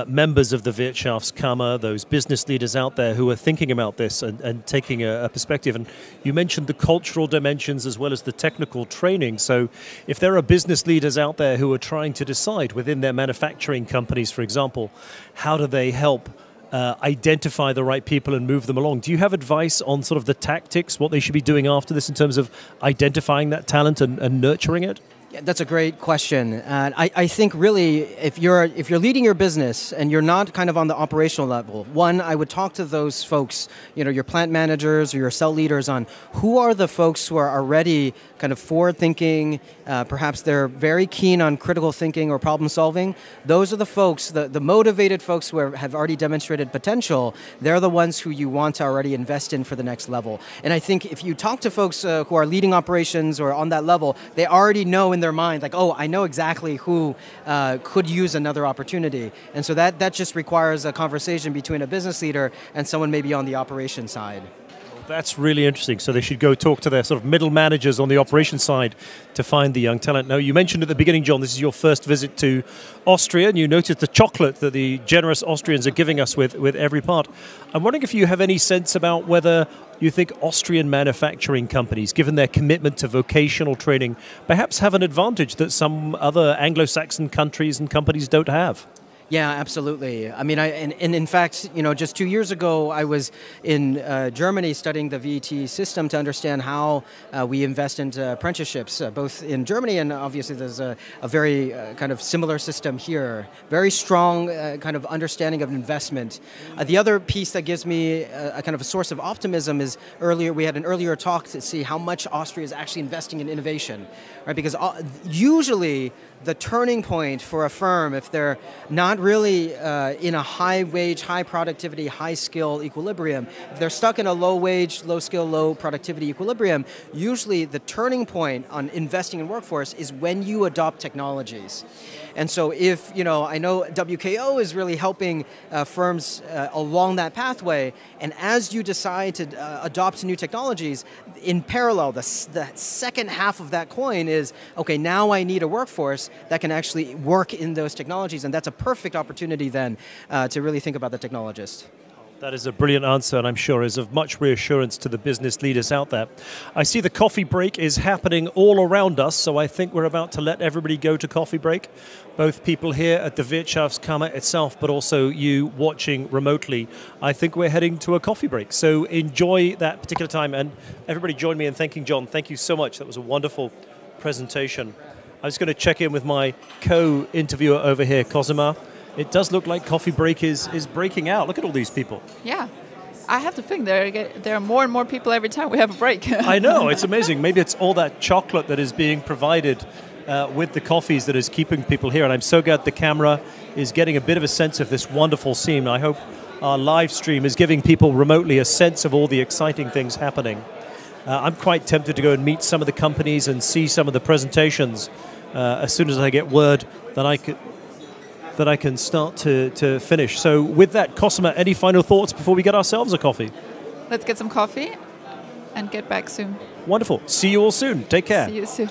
S8: members of the Wirtschaftskammer, those business leaders out there who are thinking about this and taking a perspective. And you mentioned the cultural dimensions as well as the technical training. So if there are business leaders out there who are trying to decide within their manufacturing companies, for example, how do they help identify the right people and move them along? Do you have advice on sort of the tactics, what they should be doing after this in terms of identifying that talent and nurturing it?
S15: Yeah, that's a great question. I think really, if you're leading your business and you're not kind of on the operational level, one, I would talk to those folks, your plant managers or your cell leaders, on who are the folks who are already kind of forward-thinking, perhaps they're very keen on critical thinking or problem-solving. Those are the folks, the motivated folks who have already demonstrated potential. They're the ones who you want to already invest in for the next level. And I think if you talk to folks who are leading operations or on that level, they already know in their mind, like, oh, I know exactly who could use another opportunity. And so that just requires a conversation between a business leader and someone maybe on the operation side.
S8: That's really interesting. So they should go talk to their sort of middle managers on the operation side to find the young talent. Now, you mentioned at the beginning, John, this is your first visit to Austria, and you noticed the chocolate that the generous Austrians are giving us with every part. I'm wondering if you have any sense about whether you think Austrian manufacturing companies, given their commitment to vocational training, perhaps have an advantage that some other Anglo-Saxon countries and companies don't have.
S15: Yeah, absolutely. I mean, and in fact, just 2 years ago, I was in Germany studying the VET system to understand how we invest into apprenticeships, both in Germany and obviously there's a very kind of similar system here. Very strong kind of understanding of investment. The other piece that gives me a kind of a source of optimism is we had an earlier talk to see how much Austria is actually investing in innovation, right? Because usually the turning point for a firm, if they're not really in a high wage, high productivity, high skill equilibrium, if they're stuck in a low wage, low skill, low productivity equilibrium, usually the turning point on investing in workforce is when you adopt technologies. And so if, I know WKO is really helping firms along that pathway, and as you decide to adopt new technologies, in parallel, the second half of that coin is, okay, now I need a workforce. that can actually work in those technologies, and that's a perfect opportunity then to really think about the technologist.
S8: That is a brilliant answer, and I'm sure is of much reassurance to the business leaders out there. I see the coffee break is happening all around us, so I think we're about to let everybody go to coffee break. Both people here at the Wirtschaftskammer itself, but also you watching remotely. I think we're heading to a coffee break, so enjoy that particular time. And everybody join me in thanking John. Thank you so much. That was a wonderful presentation. I'm just going to check in with my co-interviewer over here, Kosima. It does look like coffee break is breaking out. Look at all these people.
S9: Yeah. I have to think there are more and more people every time we have a break.
S8: I know, it's amazing. Maybe it's all that chocolate that is being provided with the coffees that is keeping people here. And I'm so glad the camera is getting a bit of a sense of this wonderful scene. I hope our live stream is giving people remotely a sense of all the exciting things happening. I'm quite tempted to go and meet some of the companies and see some of the presentations as soon as I get word that I can start to finish. So with that, Kosima, any final thoughts before we get ourselves a coffee?
S9: Let's get some coffee and get back soon.
S8: Wonderful. See you all soon. Take care.
S9: See you soon.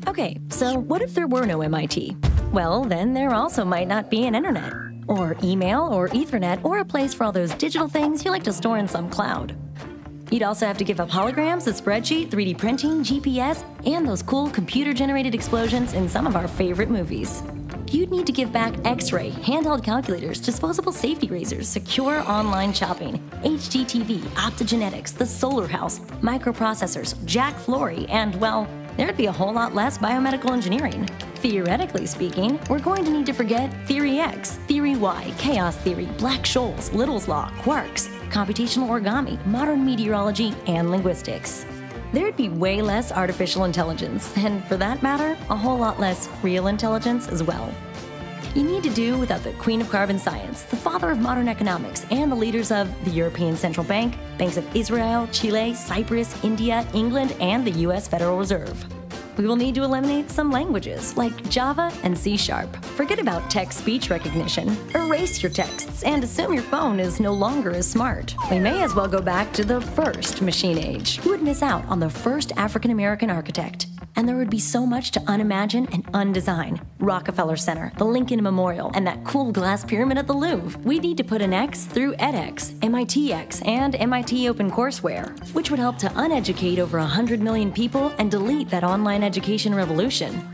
S16: Okay, so what if there were no MIT? Well, then there also might not be an internet, or email, or Ethernet, or a place for all those digital things you like to store in some cloud. You'd also have to give up holograms, a spreadsheet, 3D printing, GPS, and those cool computer-generated explosions in some of our favorite movies. You'd need to give back X-ray, handheld calculators, disposable safety razors, secure online shopping, HDTV, optogenetics, the solar house, microprocessors, Jack Flory, and, well, there'd be a whole lot less biomedical engineering. Theoretically speaking, we're going to need to forget Theory X, Theory Y, Chaos Theory, Black Scholes, Little's Law, quarks, computational origami, modern meteorology, and linguistics. There'd be way less artificial intelligence, and for that matter, a whole lot less real intelligence as well. You need to do without the queen of carbon science, the father of modern economics, and the leaders of the European Central Bank, banks of Israel, Chile, Cyprus, India, England, and the US Federal Reserve. We will need to eliminate some languages, like Java and C#. Forget about text-speech recognition. Erase your texts and assume your phone is no longer as smart. We may as well go back to the first machine age. Who would miss out on the first African-American architect? And there would be so much to unimagine and undesign. Rockefeller Center, the Lincoln Memorial, and that cool glass pyramid at the Louvre. We need to put an X through edX, MITx, and MIT OpenCourseware, which would help to uneducate over 100 million people and delete that online education revolution.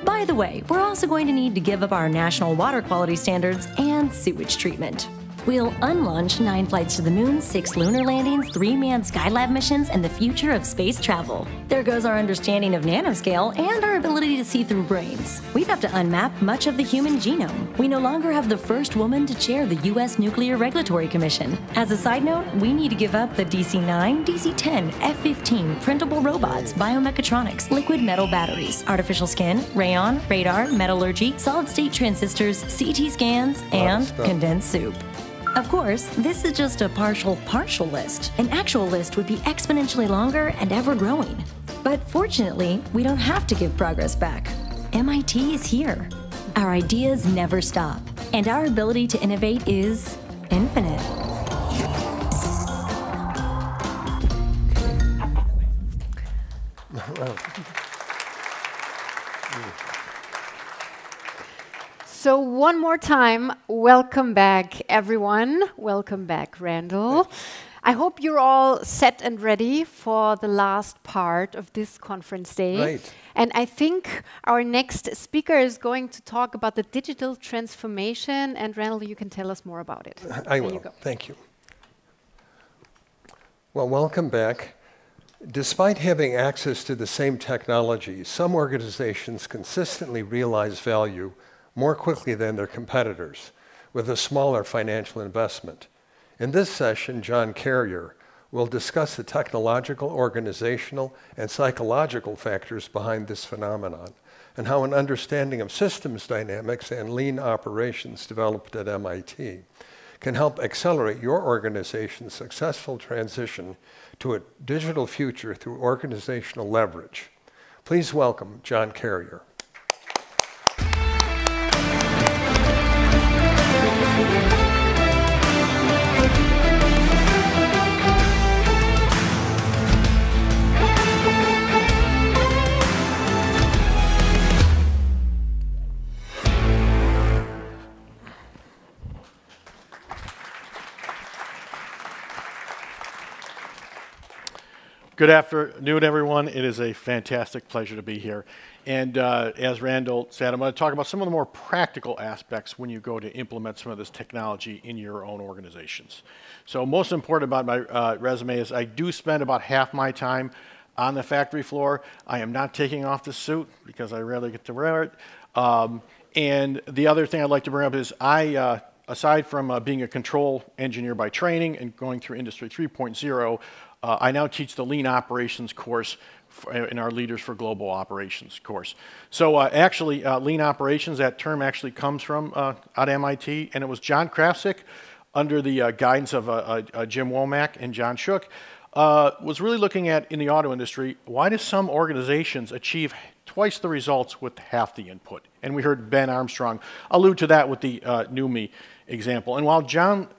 S16: By the way, we're also going to need to give up our national water quality standards and sewage treatment. We'll unlaunch 9 flights to the moon, 6 lunar landings, 3 manned Skylab missions, and the future of space travel. There goes our understanding of nanoscale and our ability to see through brains. We'd have to unmap much of the human genome. We no longer have the first woman to chair the U.S. Nuclear Regulatory Commission. As a side note, we need to give up the DC-9, DC-10, F-15, printable robots, biomechatronics, liquid metal batteries, artificial skin, rayon, radar, metallurgy, solid-state transistors, CT scans, and condensed soup. Of course, this is just a partial list. An actual list would be exponentially longer and ever-growing. But fortunately, we don't have to give progress back. MIT is here. Our ideas never stop, and our ability to innovate is infinite.
S2: So one more time, welcome back, everyone. Welcome back, Randall. I hope you're all set and ready for the last part of this conference day.
S6: Right.
S2: And I think our next speaker is going to talk about the digital transformation. And Randall, you can tell us more about it.
S6: I will. Thank you. Well, welcome back. Despite having access to the same technology, some organizations consistently realize value more quickly than their competitors with a smaller financial investment. In this session, John Carrier will discuss the technological, organizational, and psychological factors behind this phenomenon and how an understanding of systems dynamics and lean operations developed at MIT can help accelerate your organization's successful transition to a digital future through organizational leverage. Please welcome John Carrier.
S17: Good afternoon, everyone. It is a fantastic pleasure to be here. And as Randall said, I'm going to talk about some of the more practical aspects when you go to implement some of this technology in your own organizations. So most important about my resume is I do spend about half my time on the factory floor. I am not taking off the suit because I rarely get to wear it. And the other thing I'd like to bring up is I, aside from being a control engineer by training and going through Industry 3.0, I now teach the Lean Operations course in our Leaders for Global Operations course. So actually, Lean Operations, that term actually comes from out of MIT, and it was John Krafcik, under the guidance of Jim Womack and John Shook, was really looking at, in the auto industry, why do some organizations achieve twice the results with half the input? And we heard Ben Armstrong allude to that with the NUMMI example. And while John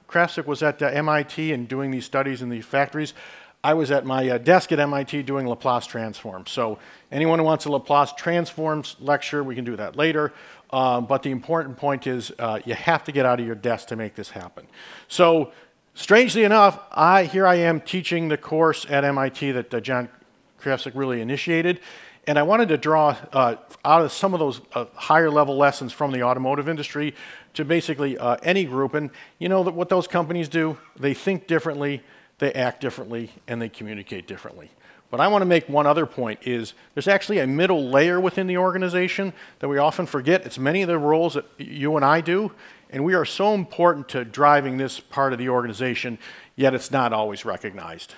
S17: Krafcik was at MIT and doing these studies in these factories, I was at my desk at MIT doing Laplace transforms. So anyone who wants a Laplace transforms lecture, we can do that later. But the important point is you have to get out of your desk to make this happen. So strangely enough, here I am teaching the course at MIT that John Krafcik really initiated. And I wanted to draw out of some of those higher level lessons from the automotive industry to basically any group. And you know what those companies do? They think differently, they act differently, and they communicate differently. But I want to make one other point is there's actually a middle layer within the organization that we often forget. It's many of the roles that you and I do, and we are so important to driving this part of the organization, yet it's not always recognized.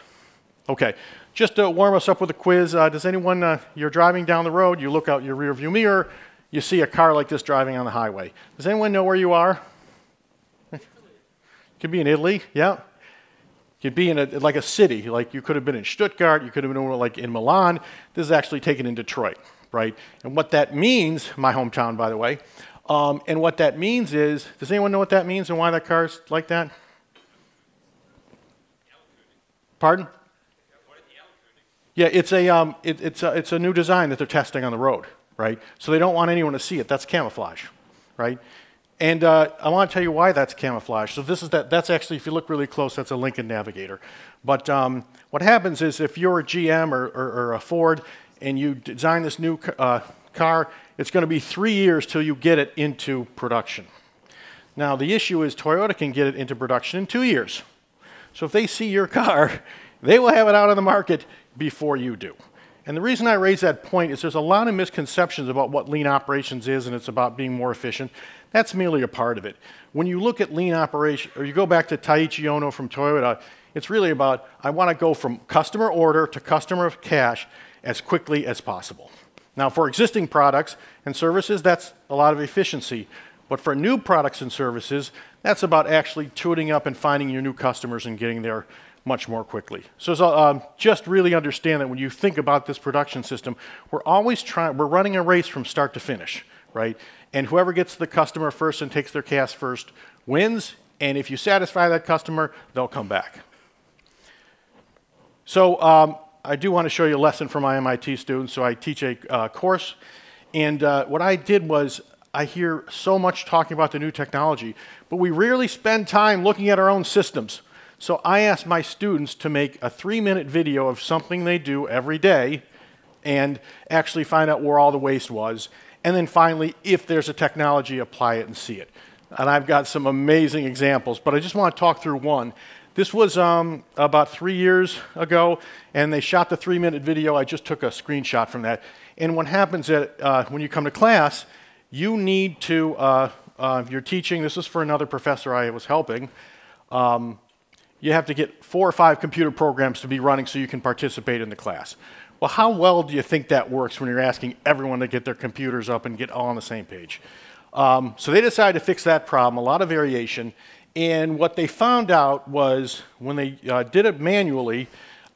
S17: Okay, just to warm us up with a quiz, does anyone, you're driving down the road, you look out your rear view mirror, you see a car like this driving on the highway. Does anyone know where you are? Could be in Italy, yeah. Could be in like a city, like you could have been in Stuttgart, you could have been like in Milan. This is actually taken in Detroit, right? And what that means, my hometown, by the way, and what that means is, does anyone know what that means and why that car's like that? Pardon? Yeah, it's a new design that they're testing on the road, right? So they don't want anyone to see it. That's camouflage, right? And I want to tell you why that's camouflage. So that's actually, if you look really close, that's a Lincoln Navigator. But what happens is if you're a GM or a Ford and you design this new car, it's going to be 3 years till you get it into production. Now the issue is Toyota can get it into production in 2 years. So if they see your car, they will have it out on the market before you do. And the reason I raise that point is there's a lot of misconceptions about what lean operations is, and it's about being more efficient. That's merely a part of it. When you look at lean operation, or you go back to Taiichi Ono from Toyota, it's really about, I want to go from customer order to customer cash as quickly as possible. Now for existing products and services, that's a lot of efficiency. But for new products and services, that's about actually tuning up and finding your new customers and getting there much more quickly. So just really understand that when you think about this production system, we're running a race from start to finish, right? And whoever gets the customer first and takes their cash first wins, and if you satisfy that customer, they'll come back. So I do want to show you a lesson from my MIT students. So I teach a course, and what I did was, I hear so much talking about the new technology, but we rarely spend time looking at our own systems. So I asked my students to make a 3-minute video of something they do every day and actually find out where all the waste was. And then finally, if there's a technology, apply it and see it. And I've got some amazing examples, but I just want to talk through one. This was about 3 years ago, and they shot the 3-minute video. I just took a screenshot from that. And what happens when you come to class, you need to, you're teaching, this is for another professor I was helping, you have to get 4 or 5 computer programs to be running so you can participate in the class. Well, how well do you think that works when you're asking everyone to get their computers up and get all on the same page? So they decided to fix that problem, a lot of variation, and what they found out was when they did it manually,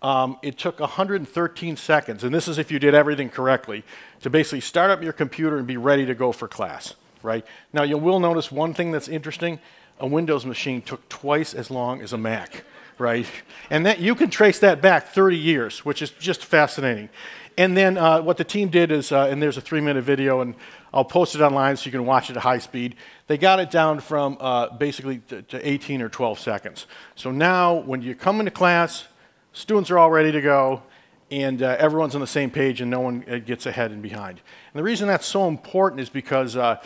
S17: it took 113 seconds, and this is if you did everything correctly, to basically start up your computer and be ready to go for class, right? Now you will notice one thing that's interesting. A Windows machine took twice as long as a Mac, right? And that you can trace that back 30 years, which is just fascinating. And then what the team did is, and there's a 3-minute video, and I'll post it online so you can watch it at high speed. They got it down from basically to 18 or 12 seconds. So now when you come into class, students are all ready to go, and everyone's on the same page and no one gets ahead and behind. And the reason that's so important is because I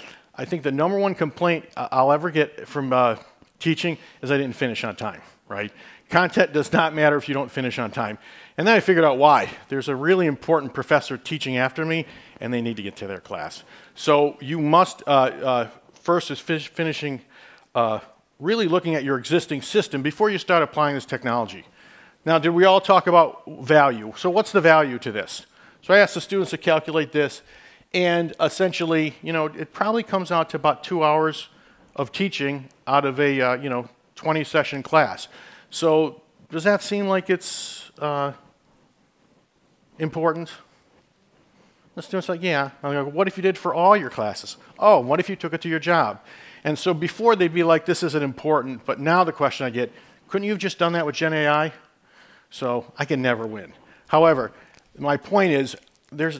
S17: think the number one complaint I'll ever get from teaching is I didn't finish on time, right? Content does not matter if you don't finish on time. And then I figured out why. There's a really important professor teaching after me, and they need to get to their class. So you must, first is finishing, really looking at your existing system before you start applying this technology. Now, did we all talk about value? So what's the value to this? So I asked the students to calculate this, and essentially, you know, it probably comes out to about 2 hours of teaching out of a, 20-session class. So does that seem like it's important? The student's like, yeah. I'm like, what if you did for all your classes? Oh, what if you took it to your job? And so before they'd be like, this isn't important, but now the question I get, couldn't you have just done that with Gen AI? So I can never win. However, my point is, there's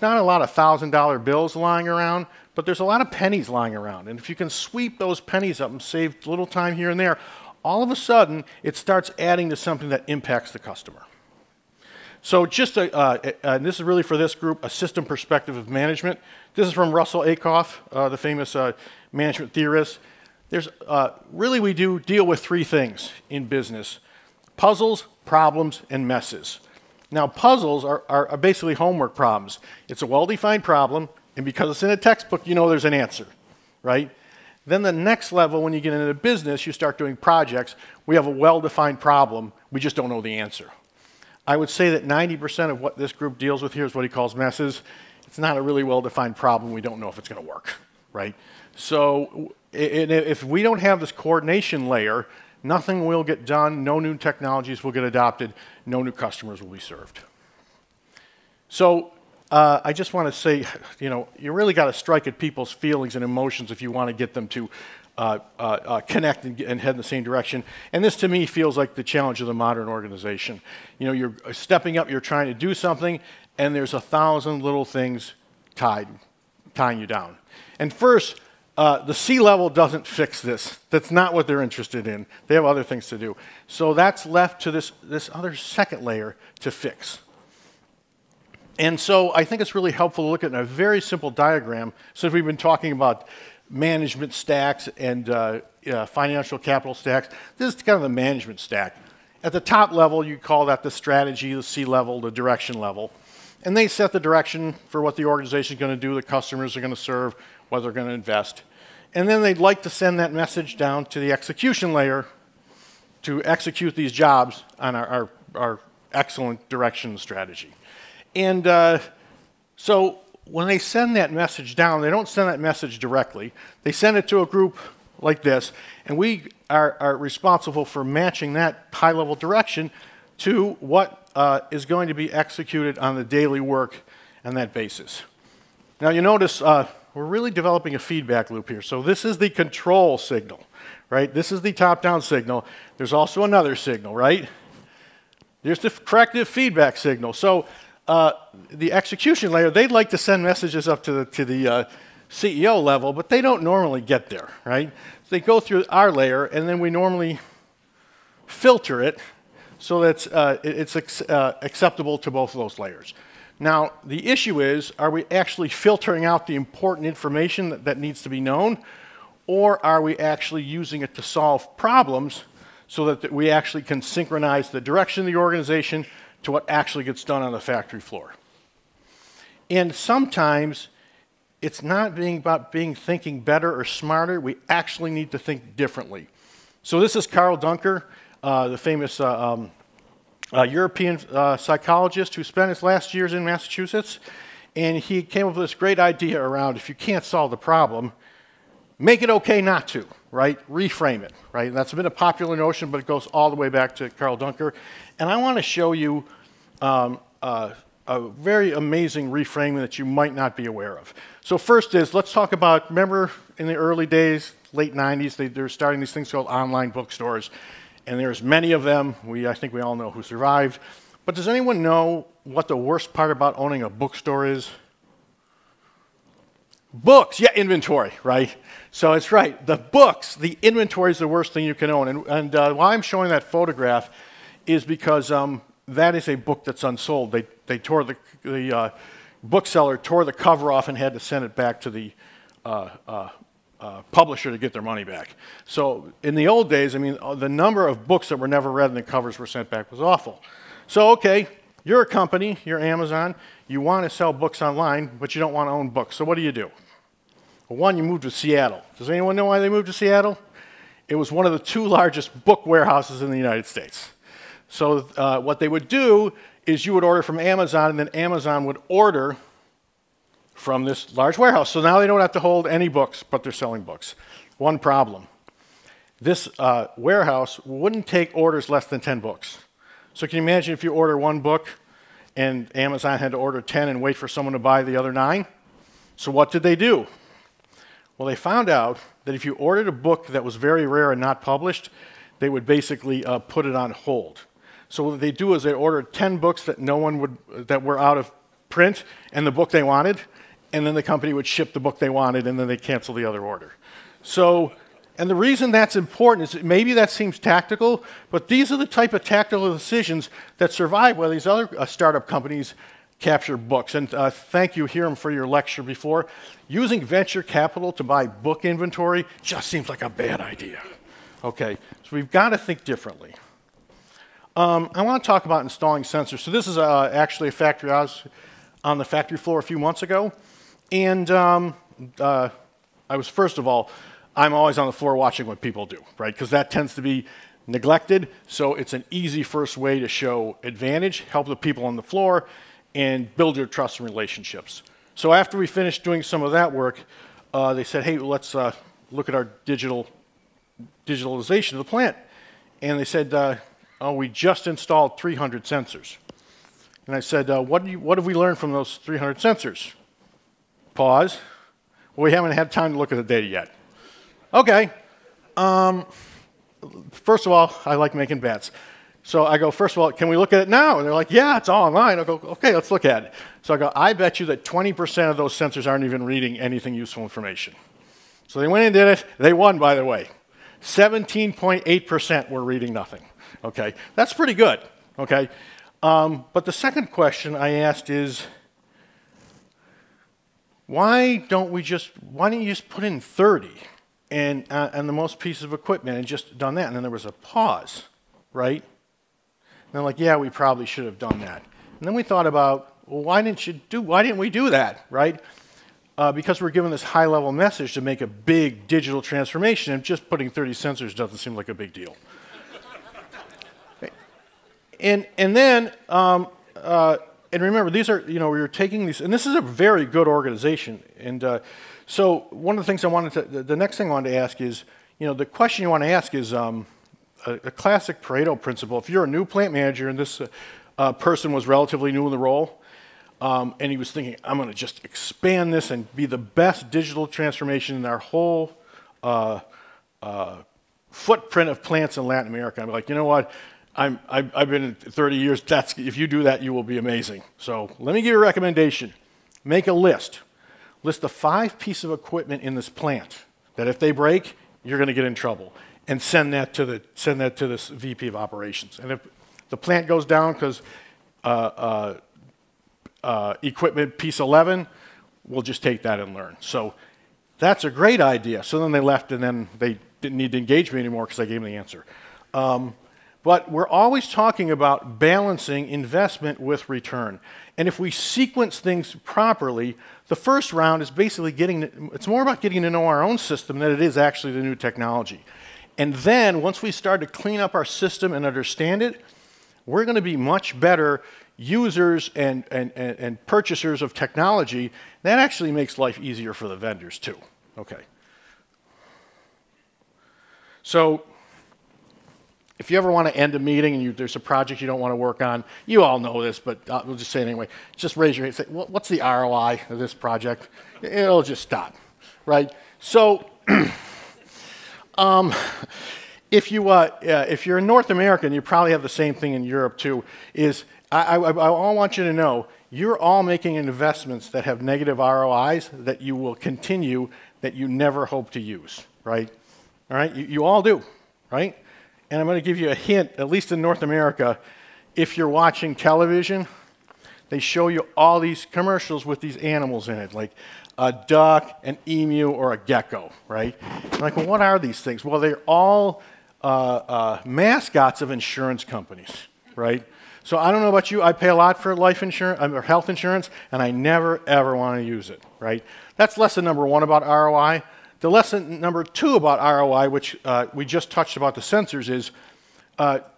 S17: not a lot of $1,000 bills lying around, but there's a lot of pennies lying around. And if you can sweep those pennies up and save a little time here and there, all of a sudden, it starts adding to something that impacts the customer. So just, and this is really for this group, a system perspective of management. This is from Russell Ackoff, the famous management theorist. There's, really we do deal with three things in business: puzzles, problems, and messes. Now, puzzles are basically homework problems. It's a well-defined problem, and because it's in a textbook, you know there's an answer, right? Then the next level, when you get into business, you start doing projects. We have a well-defined problem. We just don't know the answer. I would say that 90% of what this group deals with here is what he calls messes. It's not a really well-defined problem. We don't know if it's going to work, right? So if we don't have this coordination layer, nothing will get done, no new technologies will get adopted, no new customers will be served. So I just want to say, you really got to strike at people's feelings and emotions if you want to get them to connect and head in the same direction. And this, to me, feels like the challenge of the modern organization. You're stepping up, you're trying to do something, and there's 1,000 little things tying you down. And first, the C-level doesn't fix this. That's not what they're interested in. They have other things to do. So that's left to this other second layer to fix. And so I think it's really helpful to look at a very simple diagram, since we've been talking about management stacks and financial capital stacks. This is kind of the management stack. At the top level, you call that the strategy, the C-level, the direction level. And they set the direction for what the organization is going to do, the customers are going to serve, what they're going to invest. And then they'd like to send that message down to the execution layer to execute these jobs on our excellent direction strategy. And so when they send that message down, they don't send that message directly. They send it to a group like this, and we are responsible for matching that high-level direction to what is going to be executed on the daily work on that basis. Now you notice we're really developing a feedback loop here. So this is the control signal, right? This is the top-down signal. There's also another signal, right? There's the corrective feedback signal. So the execution layer, they'd like to send messages up to the CEO level, but they don't normally get there, right? So they go through our layer, and then we normally filter it so that it's acceptable to both of those layers. Now, the issue is, are we actually filtering out the important information that needs to be known, or are we actually using it to solve problems so that we actually can synchronize the direction of the organization to what actually gets done on the factory floor? And sometimes it's not about thinking better or smarter. We actually need to think differently. So this is Karl Duncker, the famous European psychologist who spent his last years in Massachusetts. And he came up with this great idea around, if you can't solve the problem, make it okay not to, right? Reframe it, right? And that's been a popular notion, but it goes all the way back to Karl Duncker. And I want to show you a very amazing reframing that you might not be aware of. So first is, let's talk about, remember in the early days, late 90s, they were starting these things called online bookstores. And there's many of them. I think we all know who survived. But does anyone know what the worst part about owning a bookstore is? Books, yeah, inventory, right? So it's right, the books, the inventory is the worst thing you can own. And while I'm showing that photograph, is because that is a book that's unsold. They tore the bookseller tore the cover off and had to send it back to the publisher to get their money back. So in the old days, I mean, the number of books that were never read and the covers were sent back was awful. So, okay, you're a company, you're Amazon, you want to sell books online, but you don't want to own books. So what do? Well, one, you moved to Seattle. Does anyone know why they moved to Seattle? It was one of the 2 largest book warehouses in the United States. So what they would do is you would order from Amazon, and then Amazon would order from this large warehouse. So now they don't have to hold any books, but they're selling books. One problem. This warehouse wouldn't take orders less than 10 books. So can you imagine if you order 1 book and Amazon had to order 10 and wait for someone to buy the other 9? So what did they do? Well, they found out that if you ordered a book that was very rare and not published, they would basically put it on hold. So what they do is they order 10 books that that were out of print and the book they wanted, and then the company would ship the book they wanted, and then they cancel the other order. So, and the reason that's important is maybe that seems tactical, but these are the type of tactical decisions that survive while these other startup companies capture books. And thank you, Hiram, for your lecture before. Using venture capital to buy book inventory just seems like a bad idea. Okay, so we've got to think differently. I want to talk about installing sensors. So this is actually a factory. I was on the factory floor a few months ago. And I was, first of all, I'm always on the floor watching what people do, right? Because that tends to be neglected. So it's an easy first way to show advantage, help the people on the floor, and build your trust and relationships. So after we finished doing some of that work, they said, hey, let's look at our digitalization of the plant. And they said, oh, we just installed 300 sensors. And I said, what have we learned from those 300 sensors? Pause. Well, we haven't had time to look at the data yet. Okay. First of all, I like making bets. So I go, first of all, can we look at it now? And they're like, yeah, it's all online. I go, okay, let's look at it. So I go, I bet you that 20% of those sensors aren't even reading anything useful information. So they went and did it. They won, by the way. 17.8% were reading nothing. Okay, that's pretty good. Okay, but the second question I asked is, why don't you just put in 30 and the most pieces of equipment and just done that? And then there was a pause, right? And they're like, yeah, we probably should have done that. And then we thought about, well, why didn't we do that, right? Because we're given this high-level message to make a big digital transformation, and just putting 30 sensors doesn't seem like a big deal. And then, and remember, these are, we were taking these, and this is a very good organization. And so one of the things the next thing I wanted to ask is, the question you want to ask is a classic Pareto principle. If you're a new plant manager and this person was relatively new in the role, and he was thinking, I'm going to just expand this and be the best digital transformation in our whole footprint of plants in Latin America. I'm like, you know what? I've been in 30 years. If you do that, you will be amazing. So let me give you a recommendation. Make a list. List the 5 pieces of equipment in this plant that if they break, you're going to get in trouble, and send that to this VP of operations. And if the plant goes down because equipment piece 11, we'll just take that and learn. So that's a great idea. So then they left, and then they didn't need to engage me anymore because I gave them the answer. But we're always talking about balancing investment with return. And if we sequence things properly, the first round is basically it's more about getting to know our own system than it is actually the new technology. And then once we start to clean up our system and understand it, we're going to be much better users and purchasers of technology. That actually makes life easier for the vendors too. Okay. So if you ever want to end a meeting and there's a project you don't want to work on, you all know this, but we'll just say it anyway. Just raise your hand and say, what's the ROI of this project? It'll just stop, right? So if you're in North America, and you probably have the same thing in Europe too, is I want you to know you're all making investments that have negative ROIs that you will continue, that you never hope to use, right? All right, you all do, right? And I'm going to give you a hint, at least in North America, if you're watching television, they show you all these commercials with these animals in it, like a duck, an emu, or a gecko, right? I'm like, well, what are these things? Well, they're all mascots of insurance companies, right? So I don't know about you, I pay a lot for life insurance or health insurance, and I never ever want to use it, right? That's lesson number 1 about ROI. The lesson number 2 about ROI, which we just touched about the sensors, is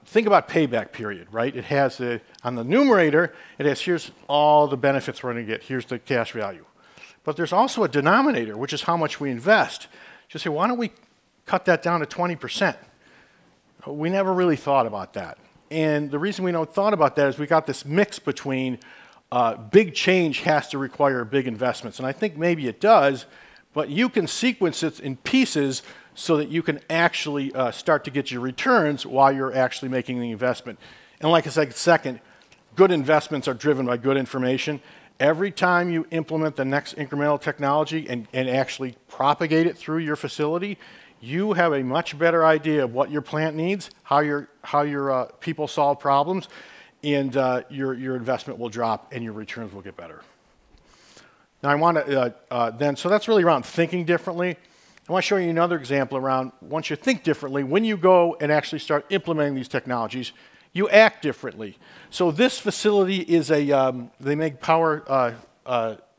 S17: think about payback period, right? It has on the numerator, it has here's all the benefits we're going to get, here's the cash value. But there's also a denominator, which is how much we invest. Just say, why don't we cut that down to 20%? We never really thought about that. And the reason we don't thought about that is we got this mix between big change has to require big investments. And I think maybe it does, but you can sequence it in pieces so that you can actually start to get your returns while you're actually making the investment. And like I said, second, good investments are driven by good information. Every time you implement the next incremental technology and actually propagate it through your facility, you have a much better idea of what your plant needs, how your people solve problems, and your investment will drop and your returns will get better. Now I want to so that's really around thinking differently. I want to show you another example around once you think differently, when you go and actually start implementing these technologies, you act differently. So this facility is they make power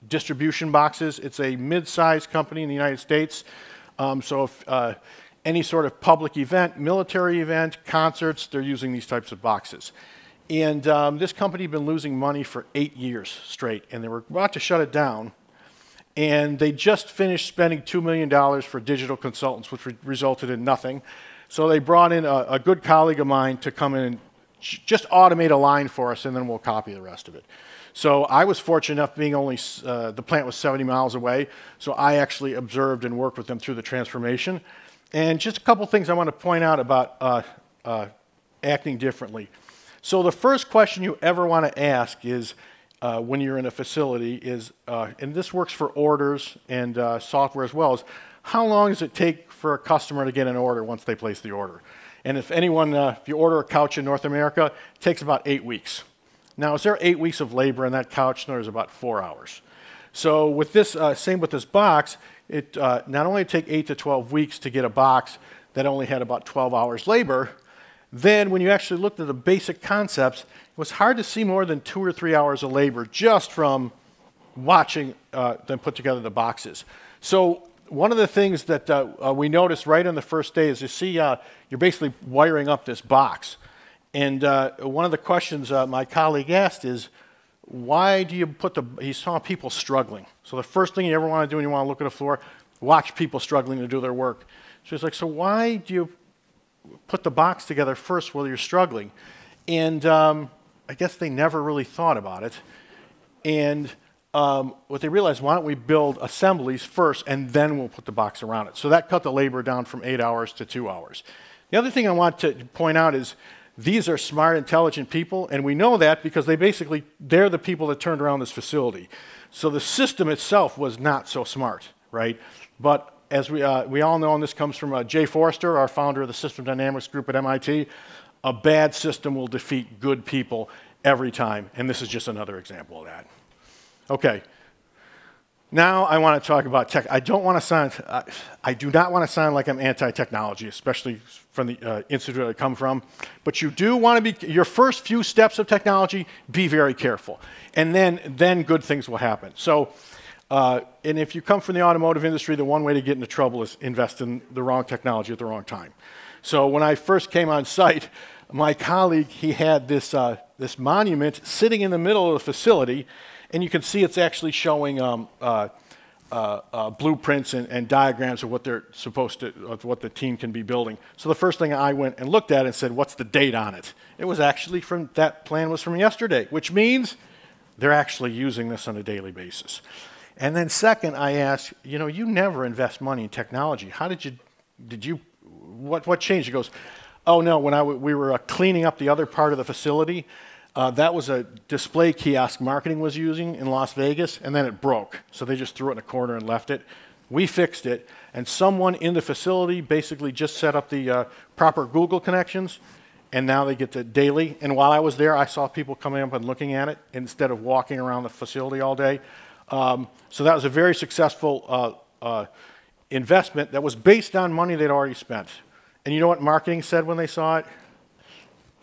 S17: distribution boxes. It's a mid-sized company in the United States. So if any sort of public event, military event, concerts, they're using these types of boxes. And this company had been losing money for 8 years straight, and they were about to shut it down. And they just finished spending $2 million for digital consultants, which resulted in nothing. So they brought in a good colleague of mine to come in and just automate a line for us, and then we'll copy the rest of it. So I was fortunate enough being only, the plant was 70 miles away, so I actually observed and worked with them through the transformation. And just a couple things I want to point out about acting differently. So the first question you ever want to ask is, when you're in a facility is, and this works for orders and software as well, is how long does it take for a customer to get an order once they place the order? And if anyone, if you order a couch in North America, it takes about 8 weeks. Now, is there 8 weeks of labor in that couch? No, there's about 4 hours. So with this, same with this box, it not only take 8 to 12 weeks to get a box that only had about 12 hours labor, then when you actually looked at the basic concepts, it was hard to see more than 2 or 3 hours of labor just from watching them put together the boxes. So one of the things that we noticed right on the first day is you see you're basically wiring up this box. And one of the questions my colleague asked is, why do you put he saw people struggling. So the first thing you ever want to do when you want to look at a floor, watch people struggling to do their work. So he's like, so why do you put the box together first while you're struggling? And I guess they never really thought about it. And what they realized, why don't we build assemblies first and then we'll put the box around it. So that cut the labor down from 8 hours to 2 hours. The other thing I want to point out is these are smart, intelligent people, and we know that because they're the people that turned around this facility. So the system itself was not so smart, right? But as we all know, and this comes from Jay Forrester, our founder of the System Dynamics group at MIT, a bad system will defeat good people every time, and this is just another example of that. Okay. Now I want to talk about tech. I do not want to sound like I'm anti-technology, especially from the institute I come from. But you do want to be, your first few steps of technology, be very careful. And then good things will happen. So, and if you come from the automotive industry, the one way to get into trouble is invest in the wrong technology at the wrong time. So when I first came on site, my colleague, he had this, this monument sitting in the middle of the facility. And you can see it's actually showing blueprints and diagrams of what they're supposed to, of what the team can be building. So the first thing I went and looked at and said, what's the date on it? It was actually from, that plan was from yesterday, which means they're actually using this on a daily basis. And then second, I asked, you know, you never invest money in technology. How what changed? He goes, oh no, when we were cleaning up the other part of the facility, that was a display kiosk marketing was using in Las Vegas, and then it broke. So they just threw it in a corner and left it. We fixed it, and someone in the facility basically just set up the proper Google connections, and now they get to daily. And while I was there, I saw people coming up and looking at it instead of walking around the facility all day. So that was a very successful investment that was based on money they'd already spent. And you know what marketing said when they saw it?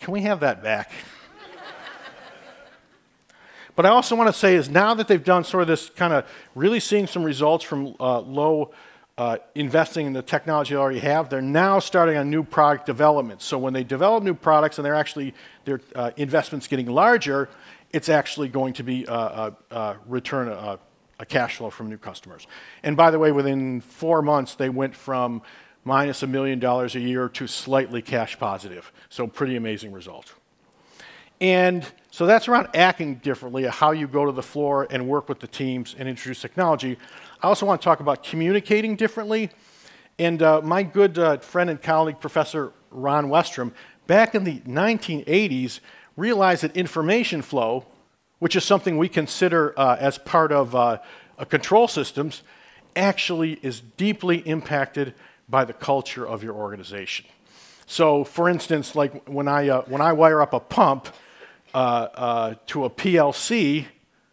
S17: Can we have that back? But I also want to say is now that they've done sort of this kind of really seeing some results from low investing in the technology they already have, they're now starting on new product development. So when they develop new products and their investments getting larger, it's actually going to be return a cash flow from new customers. And by the way, within 4 months, they went from minus $1 million a year to slightly cash positive. So pretty amazing result. And so that's around acting differently, how you go to the floor and work with the teams and introduce technology. I also want to talk about communicating differently. And my good friend and colleague, Professor Ron Westrom, back in the 1980s, realized that information flow, which is something we consider as part of control systems, actually is deeply impacted by the culture of your organization. So, for instance, like when I wire up a pump to a PLC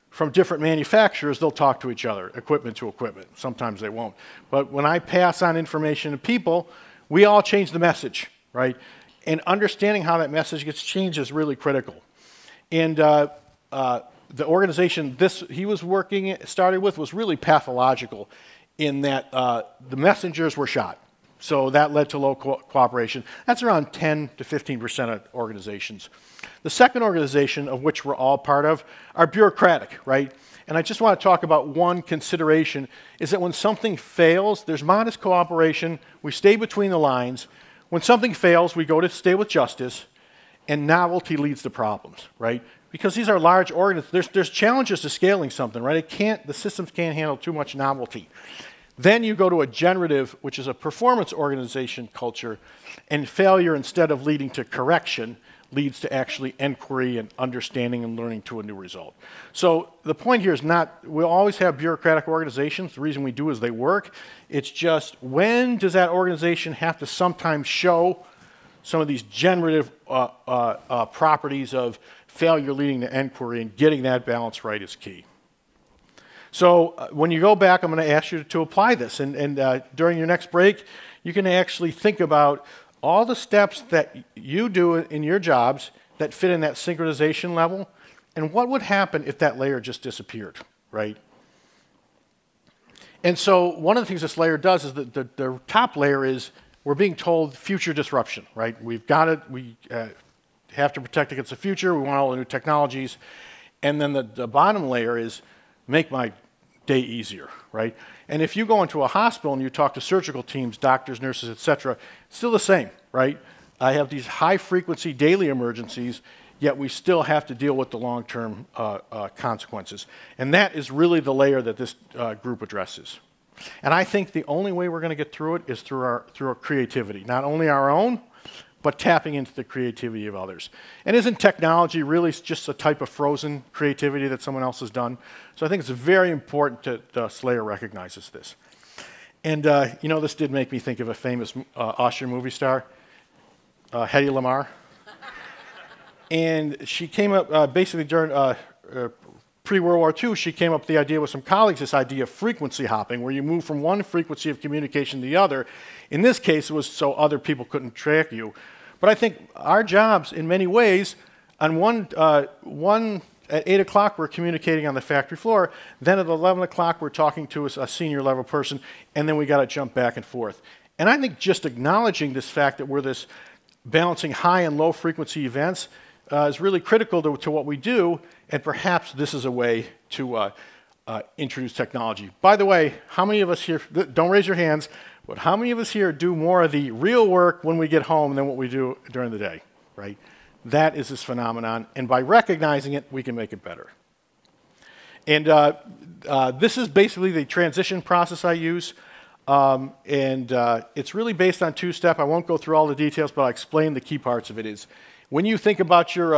S17: from different manufacturers, they'll talk to each other, equipment to equipment. Sometimes they won't. But when I pass on information to people, we all change the message, right? And understanding how that message gets changed is really critical. And the organization he was started with was really pathological in that the messengers were shot. So that led to low cooperation. That's around 10 to 15% of organizations. The second organization, of which we're all part of, are bureaucratic, right? And I just want to talk about one consideration, is that when something fails, there's modest cooperation, we stay between the lines. When something fails, we go to stay with justice, and novelty leads to problems, right? Because these are large organizations, there's challenges to scaling something, right? The systems can't handle too much novelty. Then you go to a generative, which is a performance organization culture, and failure, instead of leading to correction, leads to actually inquiry and understanding and learning to a new result. So the point here is not, we'll always have bureaucratic organizations. The reason we do is they work. It's just, when does that organization have to sometimes show some of these generative properties of failure leading to inquiry, and getting that balance right is key. So when you go back, I'm going to ask you to apply this. And during your next break, you can actually think about all the steps that you do in your jobs that fit in that synchronization level, and what would happen if that layer just disappeared, right? And so one of the things this layer does is that the top layer is we're being told future disruption, right? We've got it. We have to protect against the future. We want all the new technologies. And then the bottom layer is make my day easier, right? And if you go into a hospital and you talk to surgical teams, doctors, nurses, etc., it's still the same, right? I have these high-frequency daily emergencies, yet we still have to deal with the long-term consequences. And that is really the layer that this group addresses. And I think the only way we're going to get through it is through our creativity, not only our own, but tapping into the creativity of others. And isn't technology really just a type of frozen creativity that someone else has done? So I think it's very important that Slayer recognizes this. And you know, this did make me think of a famous Austrian movie star, Hedy Lamarr. And she came up, basically during pre-World War II, she came up with the idea with some colleagues, this idea of frequency hopping, where you move from one frequency of communication to the other. In this case, it was so other people couldn't track you. But I think our jobs, in many ways, on one at 8 o'clock, we're communicating on the factory floor. Then at 11 o'clock, we're talking to a senior level person, and then we got to jump back and forth. And I think just acknowledging this fact that we're this balancing high and low frequency events is really critical to what we do, and perhaps this is a way to introduce technology. By the way, how many of us here, don't raise your hands, but how many of us here do more of the real work when we get home than what we do during the day, right? That is this phenomenon, and by recognizing it, we can make it better. And this is basically the transition process I use, and it's really based on two-step. I won't go through all the details, but I'll explain the key parts of it. Is when you think about your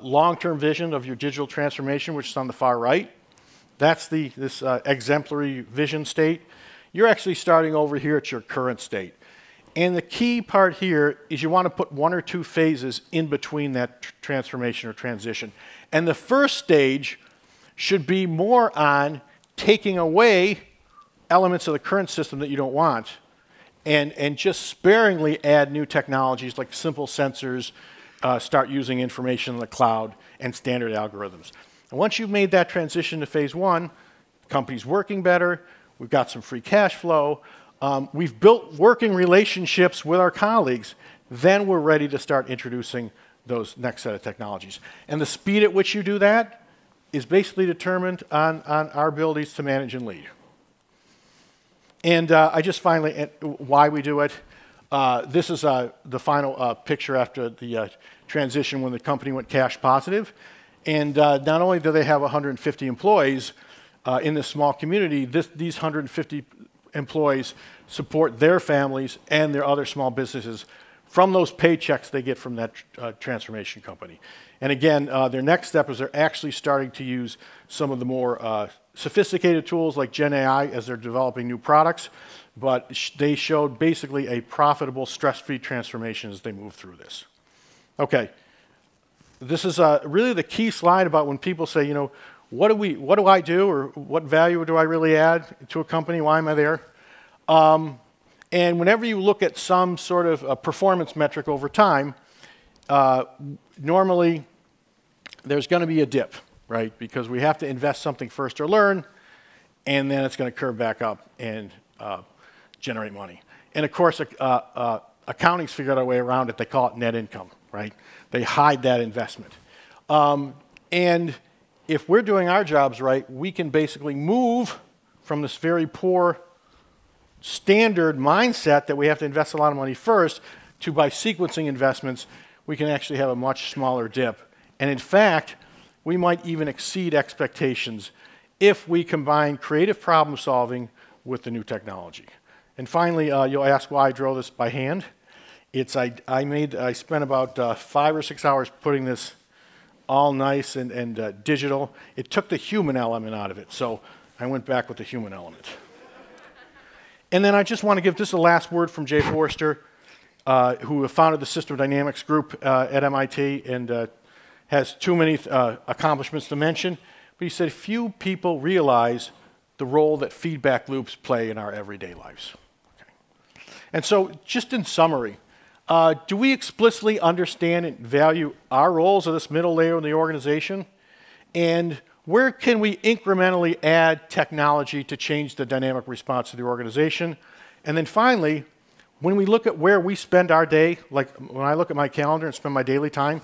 S17: long-term vision of your digital transformation, which is on the far right, that's this exemplary vision state. you're actually starting over here at your current state. And the key part here is you want to put 1 or 2 phases in between that transformation or transition. And the first stage should be more on taking away elements of the current system that you don't want and just sparingly add new technologies like simple sensors, start using information in the cloud, and standard algorithms. And once you've made that transition to phase 1, the company's working better, we've got some free cash flow, we've built working relationships with our colleagues, then we're ready to start introducing those next set of technologies. And the speed at which you do that is basically determined on our abilities to manage and lead. And I just finally, why we do it. This is the final picture after the transition when the company went cash positive. And not only do they have 150 employees in this small community, these 150 employees support their families and their other small businesses from those paychecks they get from that transformation company. And again, their next step is they're actually starting to use some of the more sophisticated tools like Gen AI as they're developing new products, but they showed basically a profitable, stress-free transformation as they move through this. Okay, this is really the key slide about when people say, you know, what do I do, or what value do I really add to a company? Why am I there? And whenever you look at some sort of a performance metric over time, normally there's going to be a dip, right? Because we have to invest something first or learn, and then it's going to curve back up and generate money. And of course, accounting's figured out a way around it. They call it net income, right? They hide that investment. And if we're doing our jobs right, we can basically move from this very poor standard mindset that we have to invest a lot of money first to, by sequencing investments, we can actually have a much smaller dip. And in fact, we might even exceed expectations if we combine creative problem solving with the new technology. And finally, you'll ask why I drove this by hand. I spent about 5 or 6 hours putting this all nice and digital. It took the human element out of it, so I went back with the human element. And then I just want to give just a last word from Jay Forrester, who founded the System Dynamics group at MIT and has too many accomplishments to mention. But he said few people realize the role that feedback loops play in our everyday lives. Okay. And so just in summary, do we explicitly understand and value our roles of this middle layer in the organization? And where can we incrementally add technology to change the dynamic response of the organization? And then finally, when we look at where we spend our day, like when I look at my calendar and spend my daily time,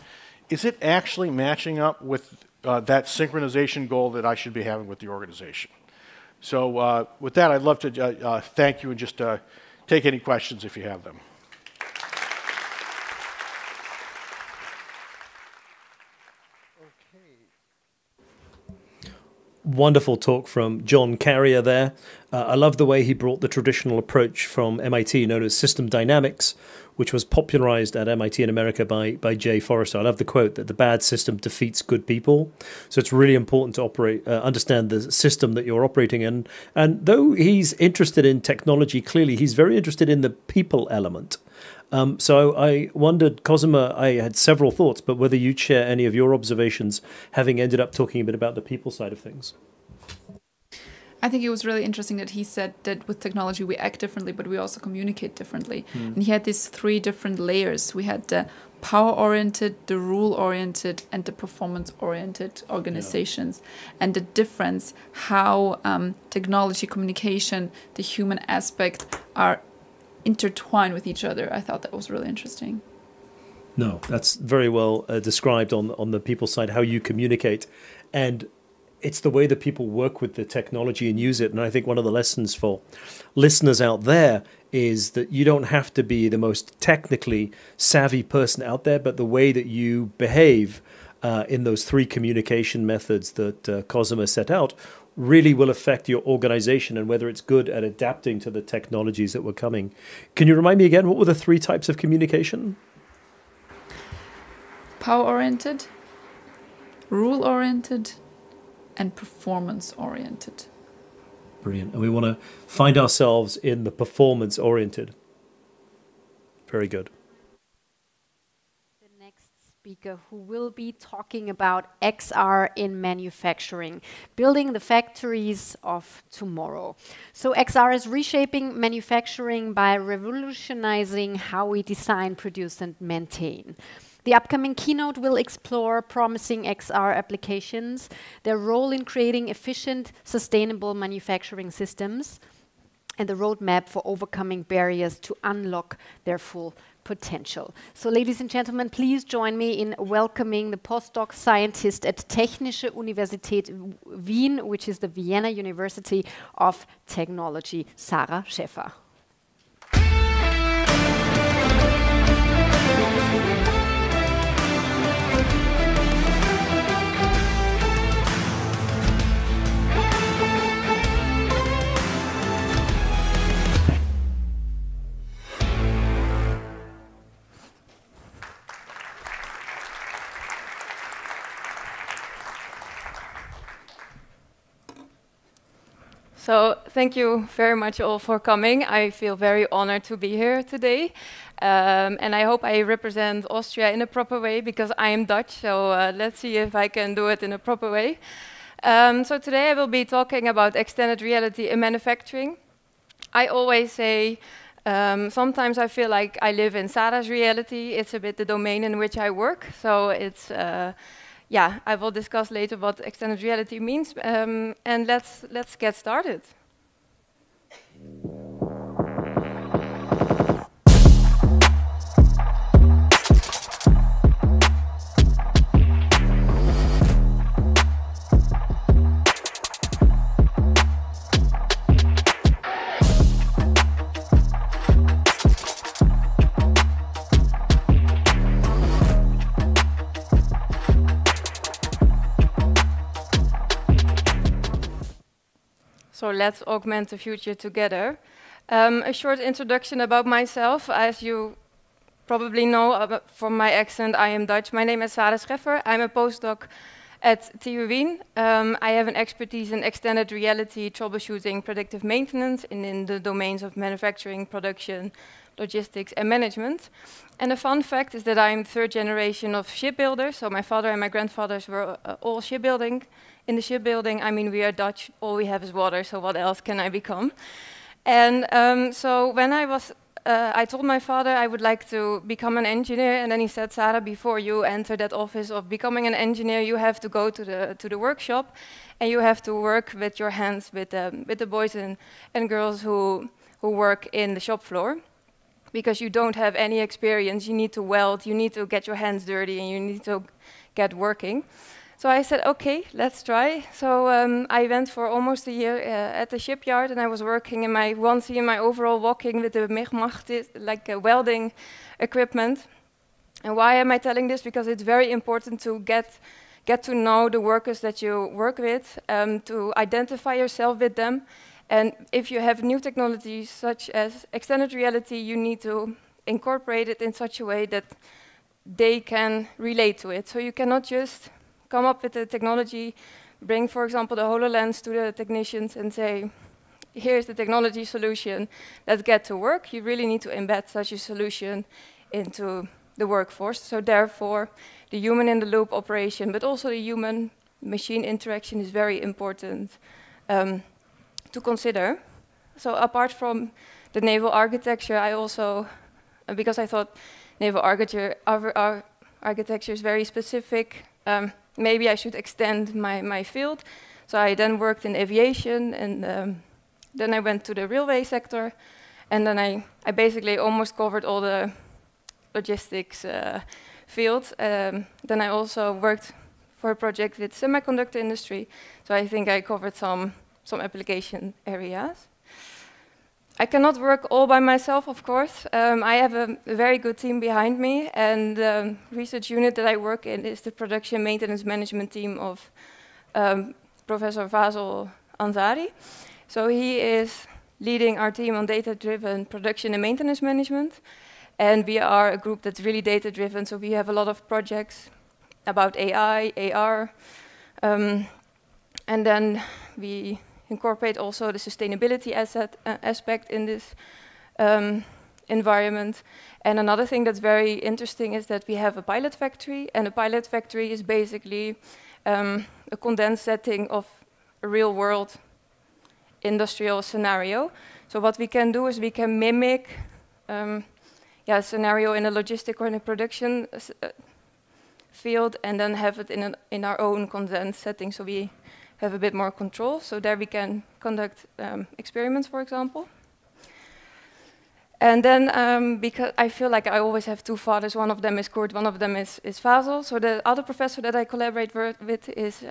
S17: is it actually matching up with that synchronization goal that I should be having with the organization? So with that, I'd love to thank you and just take any questions if you have them.
S8: Wonderful talk from John Carrier there. I love the way he brought the traditional approach from MIT known as system dynamics, which was popularized at MIT in America by Jay Forrester. I love the quote that the bad system defeats good people. So it's really important to understand the system that you're operating in. And though he's interested in technology, clearly he's very interested in the people element. So I wondered, Kosima, I had several thoughts, but whether you'd share any of your observations, having ended up talking a bit about the people side of things.
S9: I think it was really interesting that he said that with technology we act differently, but we also communicate differently. And he had these 3 different layers. We had the power-oriented, the rule-oriented, and the performance-oriented organizations. Yeah. And the difference, how technology, communication, the human aspect are intertwined with each other. I thought that was really interesting.
S8: No, that's very well described on the people side, how you communicate. And it's the way that people work with the technology and use it. And I think one of the lessons for listeners out there is that you don't have to be the most technically savvy person out there, but the way that you behave in those 3 communication methods that Kosima set out really will affect your organization and whether it's good at adapting to the technologies that were coming. Can you remind me again, what were the 3 types of communication?
S9: Power-oriented, rule-oriented, and performance-oriented.
S8: Brilliant. And we want to find ourselves in the performance-oriented. Very good.
S2: The next speaker who will be talking about XR in manufacturing, building the factories of tomorrow. So XR is reshaping manufacturing by revolutionizing how we design, produce, and maintain. The upcoming keynote will explore promising XR applications, their role in creating efficient, sustainable manufacturing systems, and the roadmap for overcoming barriers to unlock their full potential. So, ladies and gentlemen, please join me in welcoming the postdoc scientist at Technische Universität Wien, which is the Vienna University of Technology, Sarah Schäffer.
S18: So thank you very much all for coming. I feel very honored to be here today. And I hope I represent Austria in a proper way because I am Dutch. So let's see if I can do it in a proper way. So today I will be talking about extended reality in manufacturing. I always say, sometimes I feel like I live in Sarah's reality. It's a bit the domain in which I work. So it's yeah, I will discuss later what extended reality means, and let's get started. So let's augment the future together. A short introduction about myself. As you probably know from my accent, I am Dutch. My name is Sarah Schäffer. I'm a postdoc at TU Wien. I have an expertise in extended reality, troubleshooting, predictive maintenance in the domains of manufacturing, production, logistics, and management. And a fun fact is that I'm third generation of shipbuilders. So my father and my grandfathers were all shipbuilding. In the shipbuilding, I mean, we are Dutch, all we have is water, so what else can I become? And so when I told my father I would like to become an engineer, and then he said, Sarah, before you enter that office of becoming an engineer, you have to go to the workshop, and you have to work with your hands with the boys and girls who work in the shop floor. Because you don't have any experience, you need to weld, you need to get your hands dirty, and you need to get working. So I said, okay, let's try. So I went for almost a year at the shipyard, and I was working in my onesie and my overall, walking with the MIGMACH, like welding equipment. And why am I telling this? Because it's very important to get to know the workers that you work with, to identify yourself with them. And if you have new technologies such as extended reality, you need to incorporate it in such a way that they can relate to it. So you cannot just come up with the technology, bring, for example, the HoloLens to the technicians and say, here's the technology solution, let's get to work. You really need to embed such a solution into the workforce. So therefore, the human-in-the-loop operation, but also the human-machine interaction is very important to consider. So apart from the naval architecture, I also, because I thought naval architecture is very specific, maybe I should extend my field. So I then worked in aviation, and then I went to the railway sector, and then I basically almost covered all the logistics fields. Then I also worked for a project with semiconductor industry, so I think I covered some application areas. I cannot work all by myself, of course. I have a very good team behind me, and the research unit that I work in is the production maintenance management team of Professor Fazil Ansari. So he is leading our team on data-driven production and maintenance management, and we are a group that's really data-driven, so we have a lot of projects about AI, AR, and then we incorporate also the sustainability aspect in this environment. And another thing that's very interesting is that we have a pilot factory, and a pilot factory is basically a condensed setting of a real-world industrial scenario. So what we can do is we can mimic a scenario in a logistic or in a production field, and then have it in our own condensed setting, so we have a bit more control. So there we can conduct experiments, for example. And then, because I feel like I always have two fathers, one of them is Kurt, one of them is Fasel. So the other professor that I collaborate with is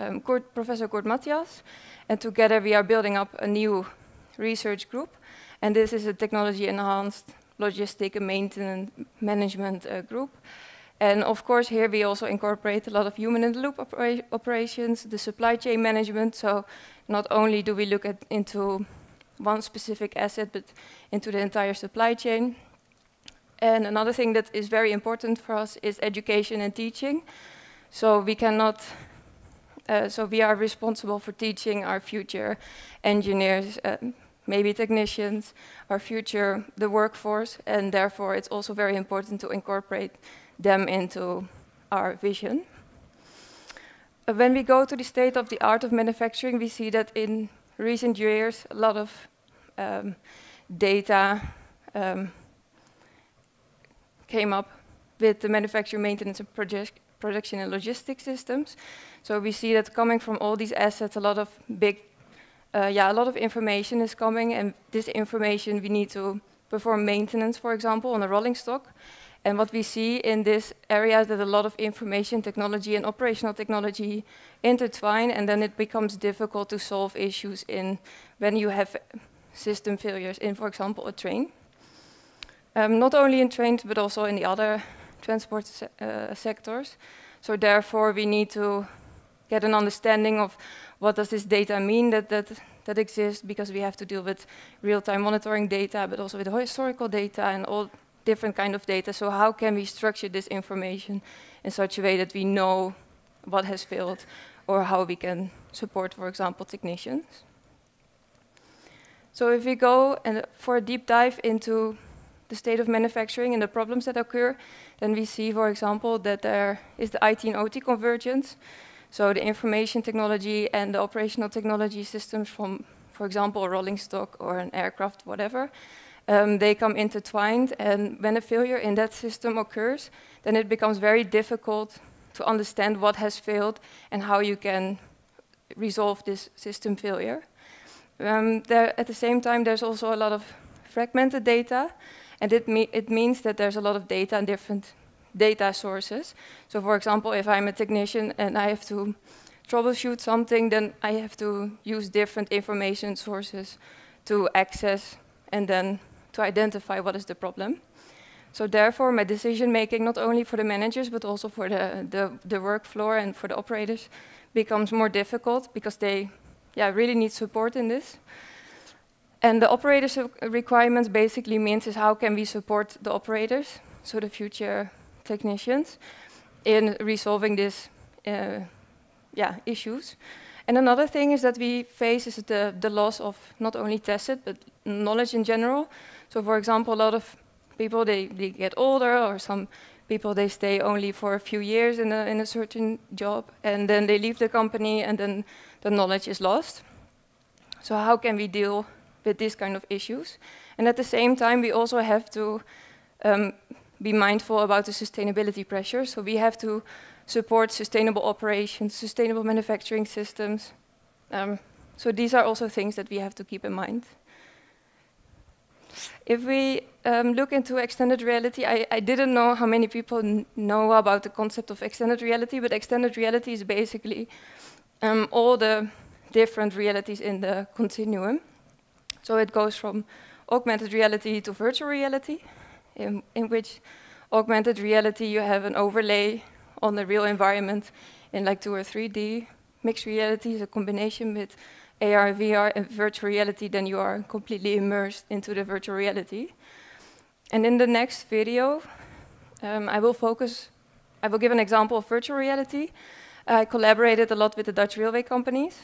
S18: Professor Kurt Matthias. And together we are building up a new research group. And this is a technology-enhanced logistic and maintenance management group. And of course, here we also incorporate a lot of human-in-the-loop operations, the supply chain management. So not only do we look into one specific asset, but into the entire supply chain. And another thing that is very important for us is education and teaching. So we cannot, so we are responsible for teaching our future engineers, maybe technicians, our future, the workforce, and therefore it's also very important to incorporate them into our vision. When we go to the state of the art of manufacturing, we see that in recent years, a lot of data came up with the manufacturing, maintenance, and production and logistics systems. So we see that coming from all these assets, a lot of a lot of information is coming, and this information we need to perform maintenance, for example, on a rolling stock. And what we see in this area is that a lot of information technology and operational technology intertwine, and then it becomes difficult to solve issues when you have system failures in, for example, a train. Not only in trains, but also in the other transport sectors. So therefore, we need to get an understanding of what does this data mean that exists, because we have to deal with real-time monitoring data, but also with historical data and all different kind of data. So how can we structure this information in such a way that we know what has failed, or how we can support, for example, technicians? So if we go for a deep dive into the state of manufacturing and the problems that occur, then we see, for example, that there is the IT and OT convergence. So the information technology and the operational technology systems from, for example, a rolling stock or an aircraft, whatever, they come intertwined, and when a failure in that system occurs, then it becomes very difficult to understand what has failed and how you can resolve this system failure. At the same time, there's also a lot of fragmented data, and it means that there's a lot of data and different data sources. So for example, if I'm a technician and I have to troubleshoot something, then I have to use different information sources to access and then to identify what is the problem. So therefore, my decision making, not only for the managers, but also for the work floor and for the operators, becomes more difficult, because they really need support in this. And the operators' requirements basically means is how can we support the operators, so the future technicians, in resolving these issues. And another thing is that we face is the loss of not only tested, but knowledge in general. So for example, a lot of people, they get older, or some people, they stay only for a few years in a certain job, and then they leave the company, and then the knowledge is lost. So how can we deal with these kind of issues? And at the same time, we also have to be mindful about the sustainability pressure. So we have to support sustainable operations, sustainable manufacturing systems. So these are also things that we have to keep in mind. If we look into extended reality, I didn't know how many people know about the concept of extended reality, but extended reality is basically all the different realities in the continuum. So it goes from augmented reality to virtual reality, in which augmented reality, you have an overlay on the real environment in like 2 or 3D. Mixed reality is a combination with AR, VR, and virtual reality. Then you are completely immersed into the virtual reality. And in the next video, I will give an example of virtual reality. I collaborated a lot with the Dutch railway companies.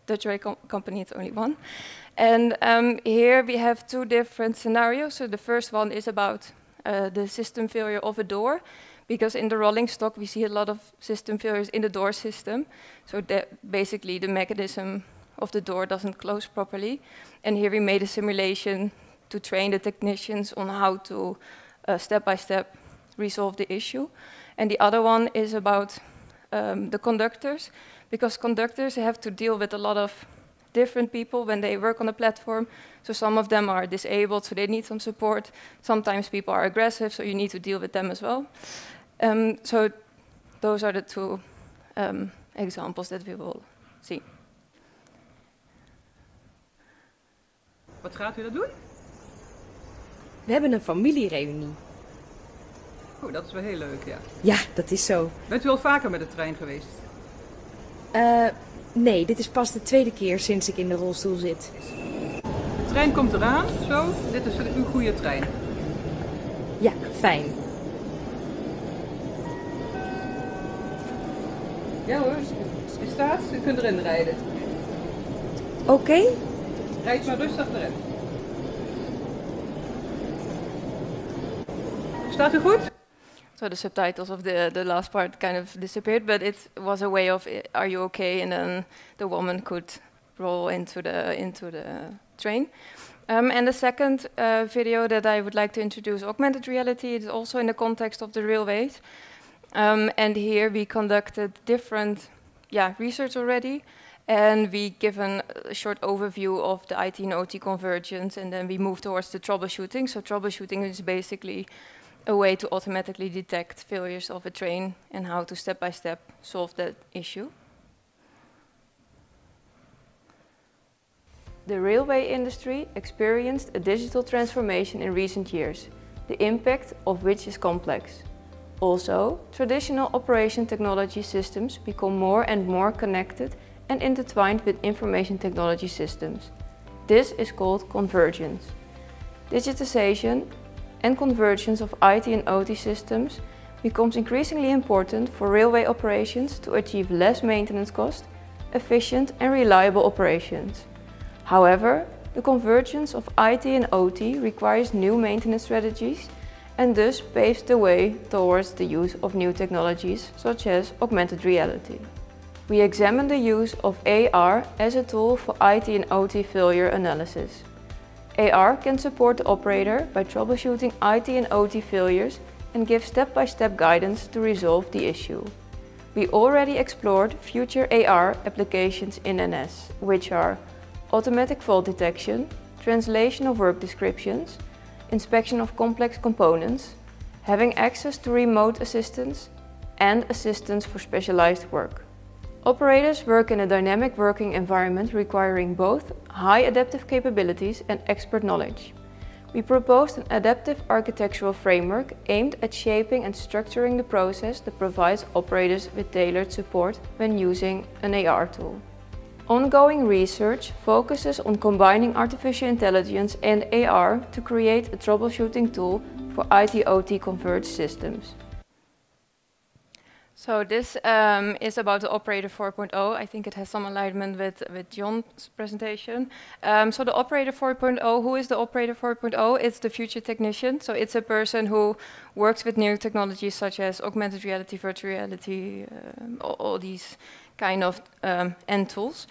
S18: Dutch rail company, it's only one. And here we have two different scenarios. So the first one is about the system failure of a door, because in the rolling stock we see a lot of system failures in the door system. So that basically the mechanism of the door doesn't close properly. And here we made a simulation to train the technicians on how to step by step resolve the issue. And the other one is about the conductors, because conductors have to deal with a lot of different people when they work on a platform. So some of them are disabled, so they need some support. Sometimes people are aggressive, so you need to deal with them as well. So those are the two examples that we will see.
S19: Wat gaat u dat doen?
S20: We hebben een familiereunie.
S19: Oh, dat is wel heel leuk, ja.
S20: Ja, dat is zo.
S19: Bent u al vaker met de trein geweest?
S20: Nee, dit is pas de tweede keer sinds ik in de rolstoel zit.
S19: De trein komt eraan, zo. Dit is uw goede trein.
S20: Ja, fijn.
S19: Ja hoor, u staat, u kunt erin rijden.
S20: Oké.
S19: Rijd maar rustig erin. Staat u goed?
S18: So the subtitles of the last part kind of disappeared, but it was a way of, are you okay? And then the woman could roll into the train. And the second video that I would like to introduce, augmented reality, is also in the context of the railways. And here we conducted different research already. And we given a short overview of the IT and OT convergence, and then we move towards the troubleshooting. So troubleshooting is basically a way to automatically detect failures of a train and how to step-by-step solve that issue. The railway industry experienced a digital transformation in recent years, the impact of which is complex. Also, traditional operation technology systems become more and more connected and intertwined with information technology systems. This is called convergence. Digitization and convergence of IT and OT systems becomes increasingly important for railway operations to achieve less maintenance cost, efficient and reliable operations. However, the convergence of IT and OT requires new maintenance strategies and thus paves the way towards the use of new technologies such as augmented reality. We examine the use of AR as a tool for IT and OT failure analysis. AR can support the operator by troubleshooting IT and OT failures and give step-by-step guidance to resolve the issue. We already explored future AR applications in NS, which are automatic fault detection, translation of work descriptions, inspection of complex components, having access to remote assistance, and assistance for specialized work. Operators work in a dynamic working environment requiring both high adaptive capabilities and expert knowledge. We proposed an adaptive architectural framework aimed at shaping and structuring the process that provides operators with tailored support when using an AR tool. Ongoing research focuses on combining artificial intelligence and AR to create a troubleshooting tool for IT-OT converged systems. So this is about the Operator 4.0. I think it has some alignment with John's presentation. So the Operator 4.0, who is the Operator 4.0? It's the future technician. So it's a person who works with new technologies such as augmented reality, virtual reality, all these kind of end tools.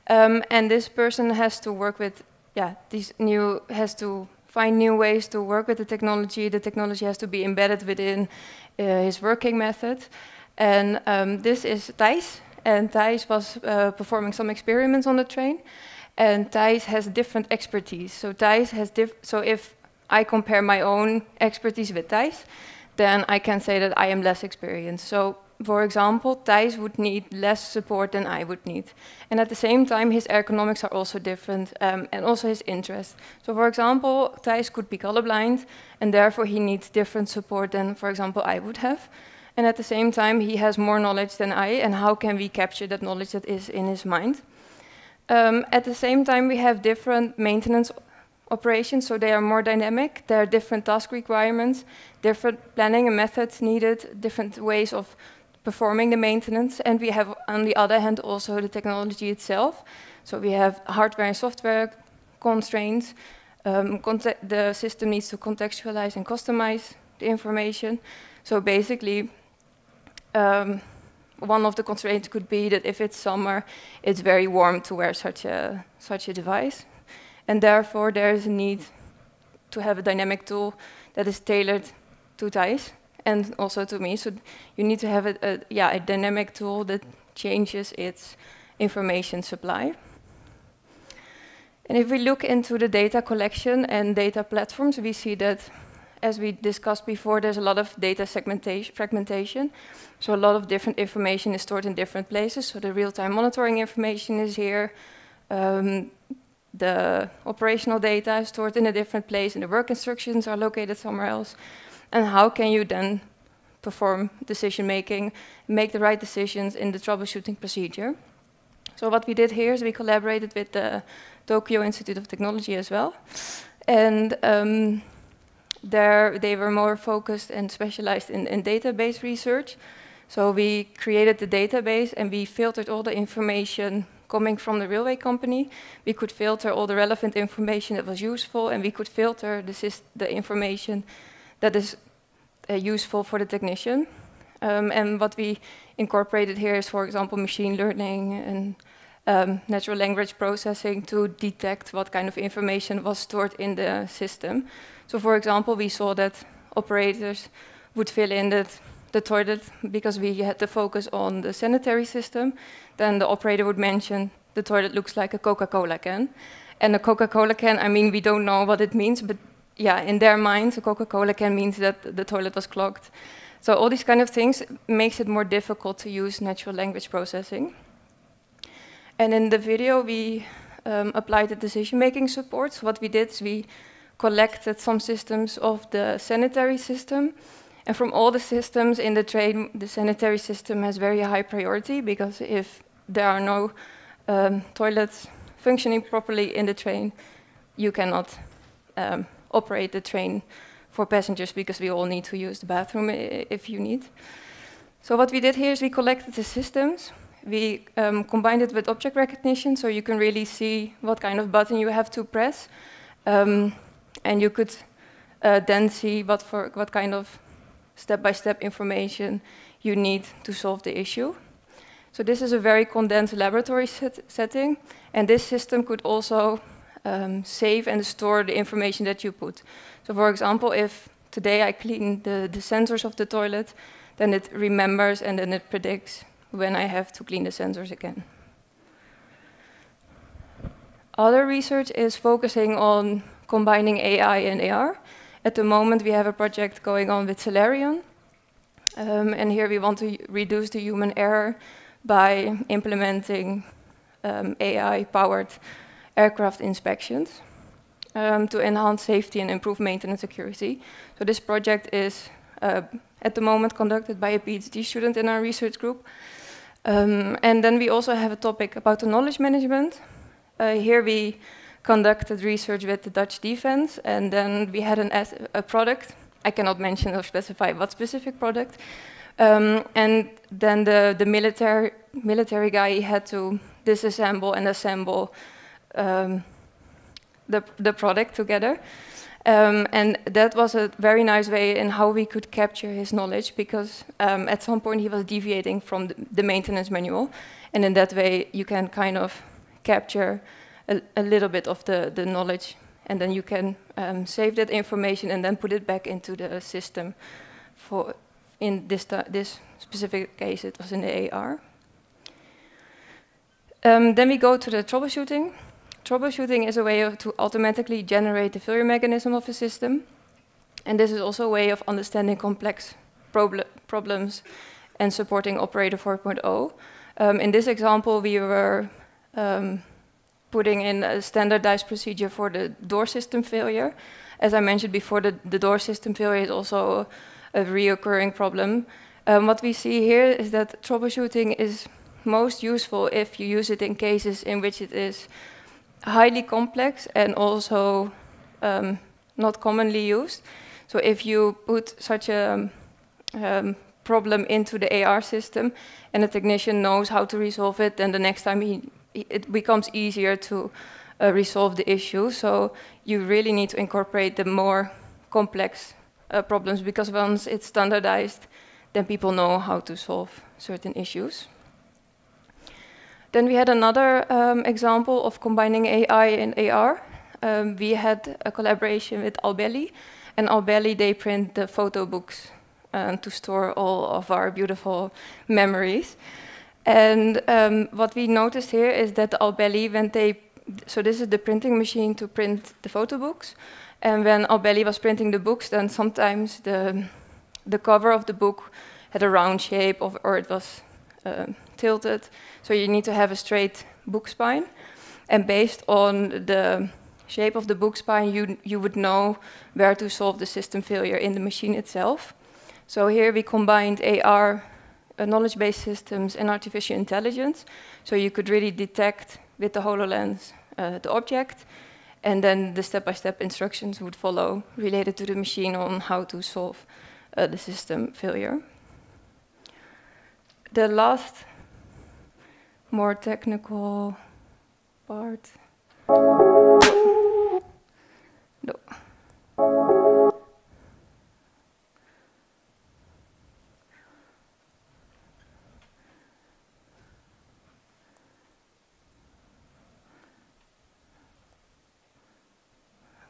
S18: And this person has to work with, has to find new ways to work with the technology. The technology has to be embedded within his working method. And this is Thijs, and Thijs was performing some experiments on the train, and Thijs has different expertise. So Thijs has so if I compare my own expertise with Thijs, then I can say that I am less experienced. So for example, Thijs would need less support than I would need. And at the same time, his ergonomics are also different, and also his interest. So for example, Thijs could be colorblind, and therefore he needs different support than, for example, I would have. And at the same time, he has more knowledge than I, and how can we capture that knowledge that is in his mind? At the same time, we have different maintenance operations, so they are more dynamic. There are different task requirements, different planning and methods needed, different ways of performing the maintenance, and we have, on the other hand, also the technology itself. So we have hardware and software constraints. The system needs to contextualize and customize the information. So basically, one of the constraints could be that if it's summer, it's very warm to wear such a device. And therefore, there is a need to have a dynamic tool that is tailored to Thijs and also to me. So you need to have a dynamic tool that changes its information supply. And if we look into the data collection and data platforms, we see that, as we discussed before, there's a lot of data fragmentation. So a lot of different information is stored in different places. So the real-time monitoring information is here. The operational data is stored in a different place, and the work instructions are located somewhere else. And how can you then perform decision-making, make the right decisions in the troubleshooting procedure? So what we did here is we collaborated with the Tokyo Institute of Technology as well. And they were more focused and specialized in database research. So we created the database and we filtered all the information coming from the railway company. We could filter all the relevant information that was useful, and we could filter the information that is useful for the technician. And what we incorporated here is, for example, machine learning and natural language processing to detect what kind of information was stored in the system. So, for example, we saw that operators would fill in the toilet because we had to focus on the sanitary system. Then the operator would mention the toilet looks like a Coca-Cola can. And a Coca-Cola can, I mean, we don't know what it means, but yeah, in their minds, a Coca-Cola can means that the toilet was clogged. So all these kind of things makes it more difficult to use natural language processing. And in the video, we applied the decision-making support. So what we did is we collected some systems of the sanitary system. And from all the systems in the train, the sanitary system has very high priority, because if there are no toilets functioning properly in the train, you cannot operate the train for passengers, because we all need to use the bathroom if you need. So what we did here is we collected the systems. We combined it with object recognition, so you can really see what kind of button you have to press. And you could then see what kind of step-by-step information you need to solve the issue. So this is a very condensed laboratory setting, and this system could also save and store the information that you put. So for example, if today I clean the sensors of the toilet, then it remembers and then it predicts when I have to clean the sensors again. Other research is focusing on combining AI and AR. At the moment, we have a project going on with Solarion. And here we want to reduce the human error by implementing AI-powered aircraft inspections to enhance safety and improve maintenance accuracy. So this project is, at the moment, conducted by a PhD student in our research group. And then we also have a topic about the knowledge management. Here we conducted research with the Dutch defense, and then we had a product. I cannot mention or specify what specific product. And then the military guy had to disassemble and assemble the product together. And that was a very nice way in how we could capture his knowledge, because at some point he was deviating from the maintenance manual. And in that way, you can kind of capture a little bit of the knowledge, and then you can save that information and then put it back into the system. In this specific case, it was in the AR. Then we go to the troubleshooting. Troubleshooting is a way to automatically generate the failure mechanism of a system. And this is also a way of understanding complex problems and supporting Operator 4.0. In this example, we were putting in a standardized procedure for the door system failure. As I mentioned before, the door system failure is also a reoccurring problem. What we see here is that troubleshooting is most useful if you use it in cases in which it is highly complex and also not commonly used. So if you put such a problem into the AR system, and the technician knows how to resolve it, then the next time it becomes easier to resolve the issue. So you really need to incorporate the more complex problems, because once it's standardized, then people know how to solve certain issues. Then we had another example of combining AI and AR. We had a collaboration with Albelli, and Albelli, they print the photo books to store all of our beautiful memories. And what we noticed here is that Albelli, so this is the printing machine to print the photo books, and when Albelli was printing the books, then sometimes the cover of the book had a round shape or it was tilted, so you need to have a straight book spine. And based on the shape of the book spine, you would know where to solve the system failure in the machine itself. So here we combined AR, knowledge-based systems, and artificial intelligence, so you could really detect with the HoloLens the object, and then the step-by-step instructions would follow related to the machine on how to solve the system failure. The last, more technical part. No.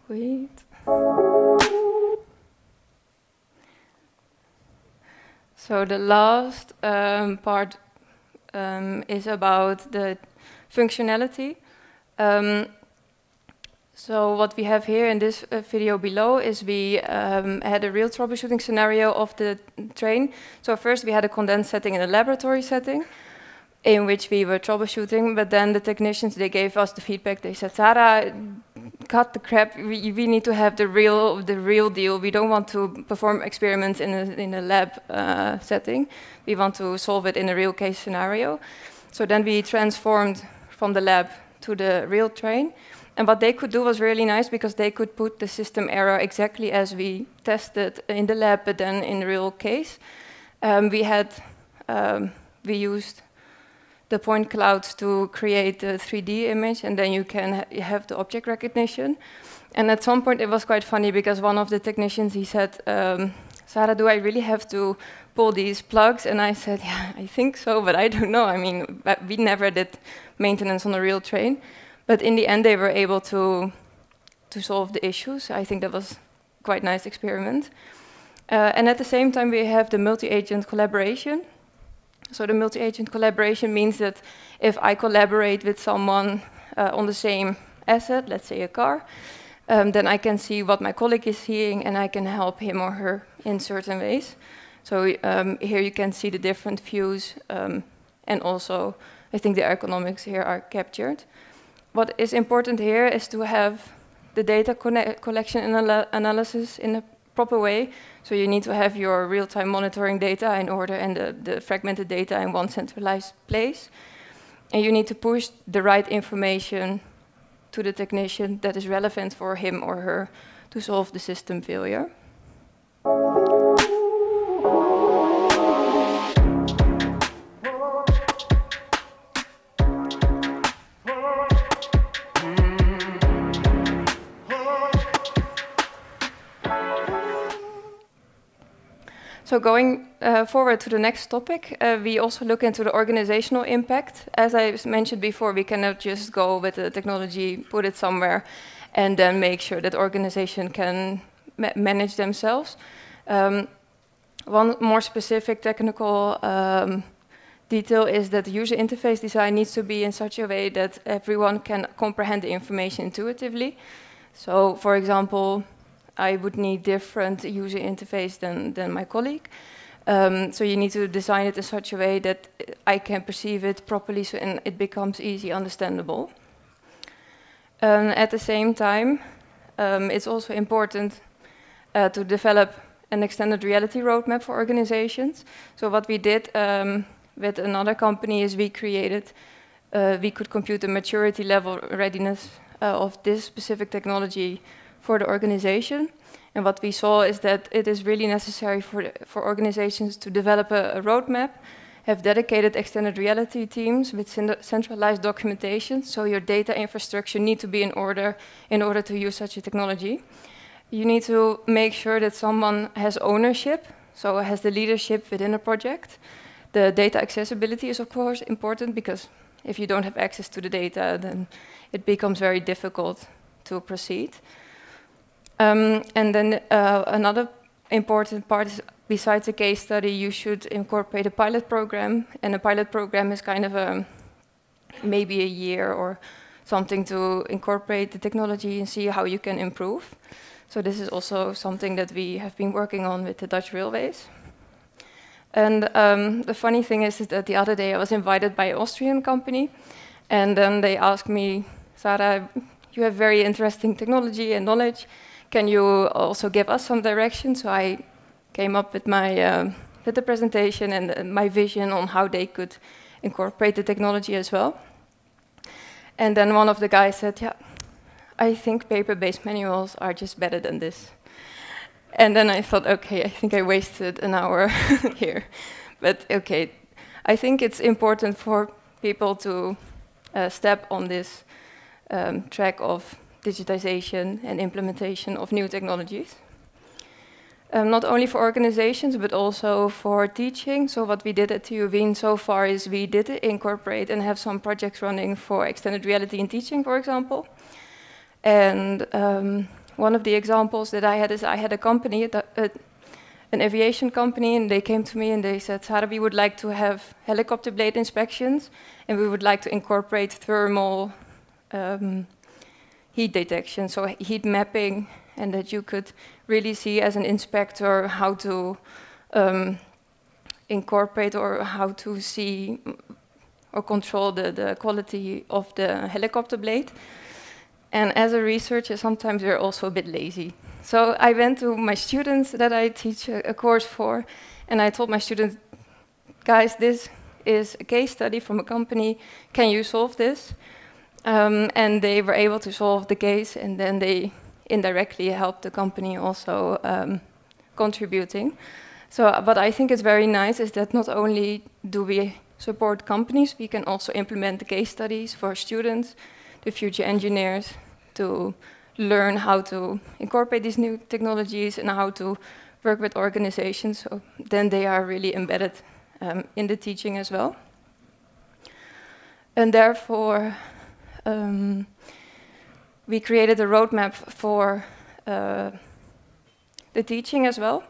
S18: Wait. So the last part is about the functionality. So what we have here in this video below is we had a real troubleshooting scenario of the train. So first we had a condensed setting and a laboratory setting in which we were troubleshooting, but then the technicians, they gave us the feedback. They said, Sarah, cut the crap, we need to have the real deal. We don't want to perform experiments in a lab setting. We want to solve it in a real case scenario. So then we transformed from the lab to the real train. And what they could do was really nice, because they could put the system error exactly as we tested in the lab, but then in the real case. We used the point clouds to create a 3D image, and then you can have the object recognition. And at some point it was quite funny, because one of the technicians, he said, Sarah, do I really have to pull these plugs? And I said, yeah, I think so, but I don't know. I mean, we never did maintenance on a real train. But in the end, they were able to solve the issues. I think that was quite a nice experiment. And at the same time, we have the multi-agent collaboration. So the multi-agent collaboration means that if I collaborate with someone on the same asset, let's say a car, then I can see what my colleague is seeing, and I can help him or her in certain ways. So here you can see the different views, and also I think the ergonomics here are captured. What is important here is to have the data collection and analysis in a proper way. So you need to have your real-time monitoring data in order, and the fragmented data in one centralized place. And you need to push the right information to the technician that is relevant for him or her to solve the system failure. So going forward to the next topic, we also look into the organizational impact. As I mentioned before, we cannot just go with the technology, put it somewhere, and then make sure that organization can manage themselves. One more specific technical detail is that the user interface design needs to be in such a way that everyone can comprehend the information intuitively. So, for example, I would need different user interface than my colleague. So you need to design it in such a way that I can perceive it properly, and it becomes easy understandable. At the same time, it's also important to develop an extended reality roadmap for organizations. So what we did with another company is we could compute the maturity level readiness of this specific technology for the organization. And what we saw is that it is really necessary for organizations to develop a roadmap, have dedicated extended reality teams with centralized documentation, so your data infrastructure need to be in order to use such a technology. You need to make sure that someone has ownership, so has the leadership within a project. The data accessibility is of course important, because if you don't have access to the data, then it becomes very difficult to proceed. And then another important part is, besides a case study, you should incorporate a pilot program, and a pilot program is kind of maybe a year or something to incorporate the technology and see how you can improve. So this is also something that we have been working on with the Dutch Railways. And the funny thing is that the other day I was invited by an Austrian company, and then they asked me, Sarah, you have very interesting technology and knowledge. Can you also give us some direction? So I came up with with the presentation and my vision on how they could incorporate the technology as well. And then one of the guys said, yeah, I think paper-based manuals are just better than this. And then I thought, okay, I think I wasted an hour here. But okay, I think it's important for people to step on this track of digitization and implementation of new technologies. Not only for organizations, but also for teaching. So what we did at TU Wien so far is we did incorporate and have some projects running for extended reality in teaching, for example. And one of the examples that I had is I had a company, an aviation company, and they came to me and they said, Sarah, we would like to have helicopter blade inspections, and we would like to incorporate thermal heat detection, so heat mapping, and that you could really see as an inspector how to incorporate or how to see or control the quality of the helicopter blade. And as a researcher, sometimes we're also a bit lazy. So I went to my students that I teach a course for, and I told my students, guys, this is a case study from a company. Can you solve this? And they were able to solve the case, and then they indirectly helped the company also contributing. So what I think is very nice is that not only do we support companies, we can also implement the case studies for students, the future engineers, to learn how to incorporate these new technologies and how to work with organizations. So then they are really embedded in the teaching as well. And therefore, we created a roadmap for the teaching as well.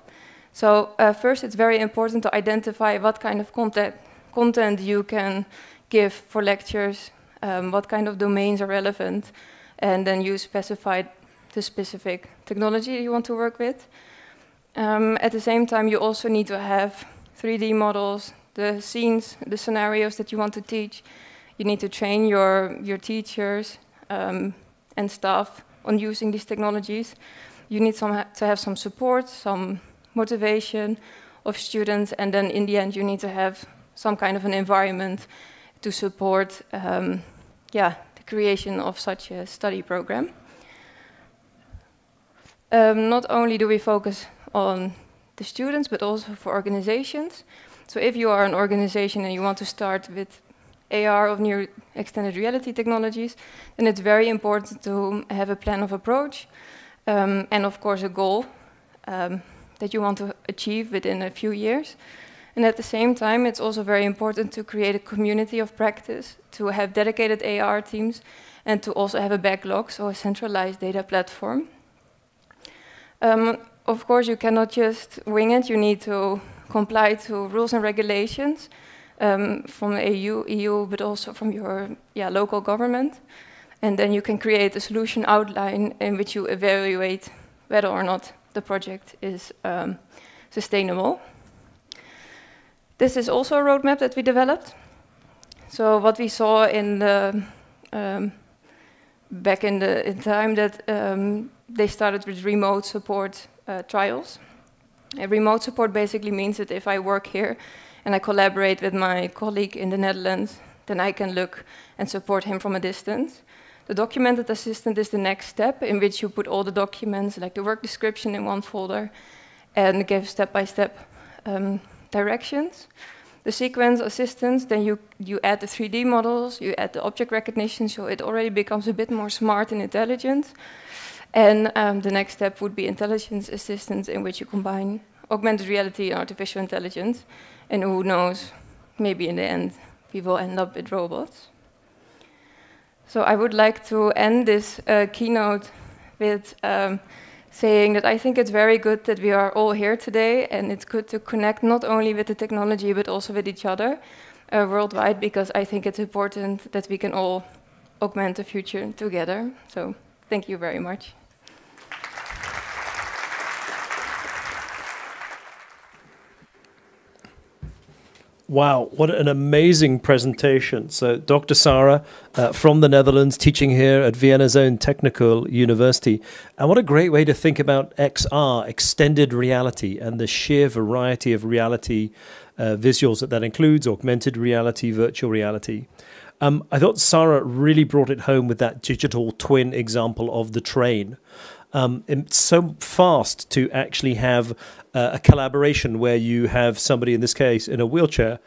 S18: So first, it's very important to identify what kind of content you can give for lectures, what kind of domains are relevant, and then you specify the specific technology you want to work with. At the same time, you also need to have 3D models, the scenes, the scenarios that you want to teach. You need to train your teachers and staff on using these technologies. You need to have some support, some motivation of students, and then in the end you need to have some kind of an environment to support the creation of such a study program. Not only do we focus on the students, but also for organizations. So if you are an organization and you want to start with AR of new extended reality technologies, then it's very important to have a plan of approach and of course a goal that you want to achieve within a few years. And at the same time, it's also very important to create a community of practice, to have dedicated AR teams, and to also have a backlog, so a centralized data platform. Of course, you cannot just wing it. You need to comply to rules and regulations from the EU, but also from your local government. And then you can create a solution outline in which you evaluate whether or not the project is sustainable. This is also a roadmap that we developed. So what we saw in the back in time that they started with remote support trials. Remote support basically means that if I work here and I collaborate with my colleague in the Netherlands, then I can look and support him from a distance. The documented assistant is the next step in which you put all the documents, like the work description, in one folder and give step-by-step directions. The sequence assistance, then you add the 3D models, you add the object recognition, so it already becomes a bit more smart and intelligent. And the next step would be intelligence assistance, in which you combine augmented reality and artificial intelligence. And who knows, maybe in the end, we will end up with robots. So I would like to end this keynote with saying that I think it's very good that we are all here today, and it's good to connect not only with the technology, but also with each other worldwide, because I think it's important that we can all augment the future together. So thank you very much.
S8: Wow, what an amazing presentation. So Dr. Sarah from the Netherlands, teaching here at Vienna's own Technical University. And what a great way to think about XR, extended reality, and the sheer variety of reality visuals that includes, augmented reality, virtual reality. I thought Sarah really brought it home with that digital twin example of the train. It's so fast to actually have a collaboration where you have somebody, in this case, in a wheelchair,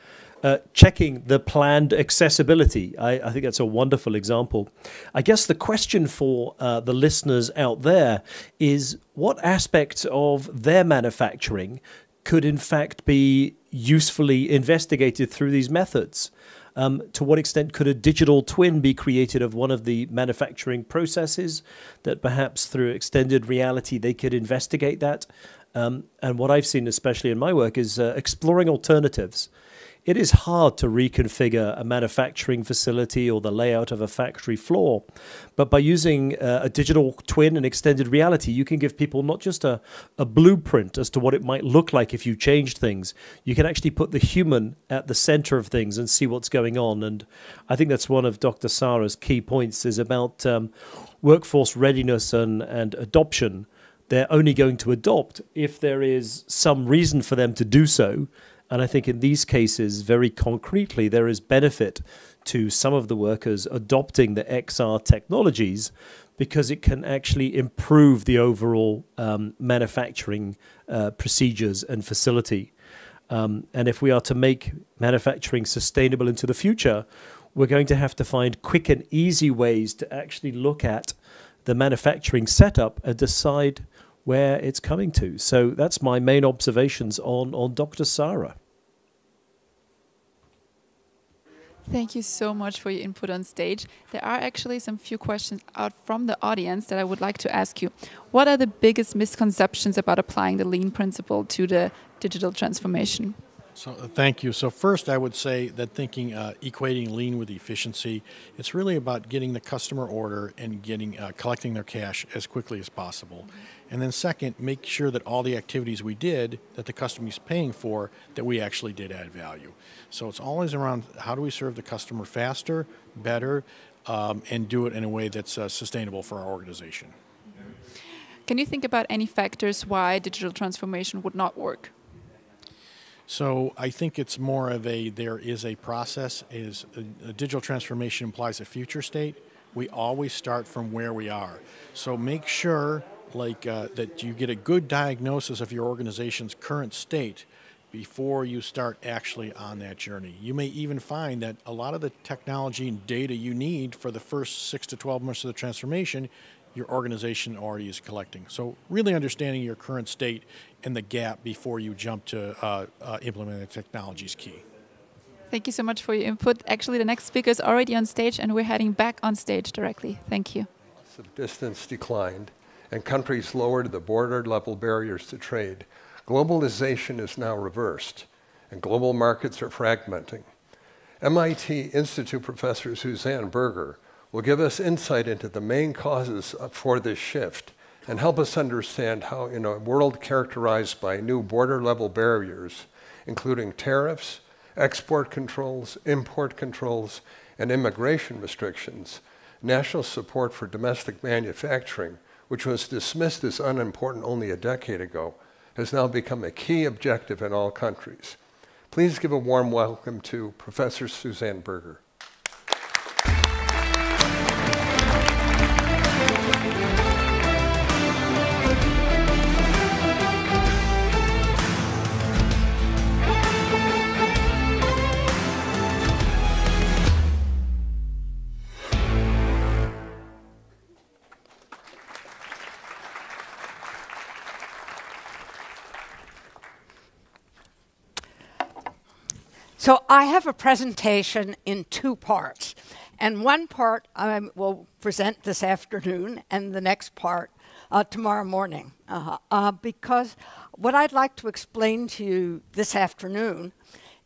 S8: checking the planned accessibility. I think that's a wonderful example. I guess the question for the listeners out there is, what aspects of their manufacturing could in fact be usefully investigated through these methods? To what extent could a digital twin be created of one of the manufacturing processes that perhaps through extended reality they could investigate that? And what I've seen, especially in my work, is exploring alternatives. It is hard to reconfigure a manufacturing facility or the layout of a factory floor, but by using a digital twin and extended reality, you can give people not just a blueprint as to what it might look like if you changed things. You can actually put the human at the center of things and see what's going on. And I think that's one of Dr. Sarah's key points, is about workforce readiness and adoption. They're only going to adopt if there is some reason for them to do so. And I think in these cases, very concretely, there is benefit to some of the workers adopting the XR technologies, because it can actually improve the overall manufacturing procedures and facility. And if we are to make manufacturing sustainable into the future, we're going to have to find quick and easy ways to actually look at the manufacturing setup and decide where it's coming to. So that's my main observations on Dr. Sarah.
S9: Thank you so much for your input on stage. There are actually some few questions out from the audience that I would like to ask you. What are the biggest misconceptions about applying the lean principle to the digital transformation?
S17: So thank you. So first, I would say that thinking equating lean with efficiency, it's really about getting the customer order and getting collecting their cash as quickly as possible. And then second, make sure that all the activities we did that the customer is paying for, that we actually did add value. So it's always around how do we serve the customer faster, better, and do it in a way that's sustainable for our organization.
S9: Can you think about any factors why digital transformation would not work?
S17: So I think it's more of there is a process, a digital transformation implies a future state. We always start from where we are. So make sure that you get a good diagnosis of your organization's current state before you start actually on that journey. You may even find that a lot of the technology and data you need for the first 6 to 12 months of the transformation, your organization already is collecting. So really understanding your current state and the gap before you jump to implement the technology is key.
S9: Thank you so much for your input. Actually, the next speaker is already on stage, and we're heading back on stage directly. Thank you.
S6: Distance declined, and countries lowered the border-level barriers to trade. Globalization is now reversed, and global markets are fragmenting. MIT Institute professor Suzanne Berger will give us insight into the main causes for this shift and help us understand how, in a world characterized by new border-level barriers, including tariffs, export controls, import controls, and immigration restrictions, national support for domestic manufacturing, which was dismissed as unimportant only a decade ago, has now become a key objective in all countries. Please give a warm welcome to Professor Suzanne Berger.
S21: So I have a presentation in two parts. And one part I will present this afternoon, and the next part tomorrow morning. Because what I'd like to explain to you this afternoon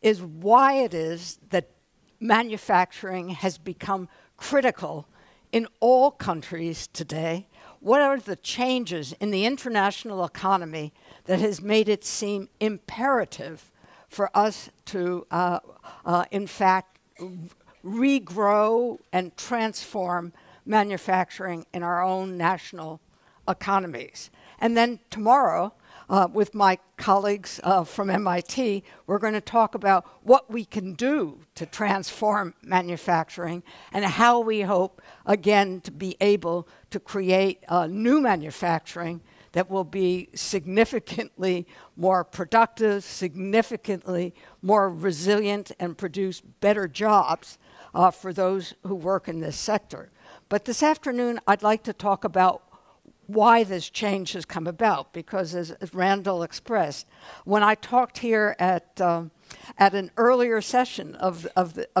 S21: is why it is that manufacturing has become critical in all countries today. What are the changes in the international economy that has made it seem imperative for us to, in fact, regrow and transform manufacturing in our own national economies? And then tomorrow, with my colleagues from MIT, we're going to talk about what we can do to transform manufacturing and how we hope, again, to be able to create new manufacturing that will be significantly more productive, significantly more resilient, and produce better jobs for those who work in this sector. But this afternoon, I'd like to talk about why this change has come about, because as Randall expressed, when I talked here at an earlier session of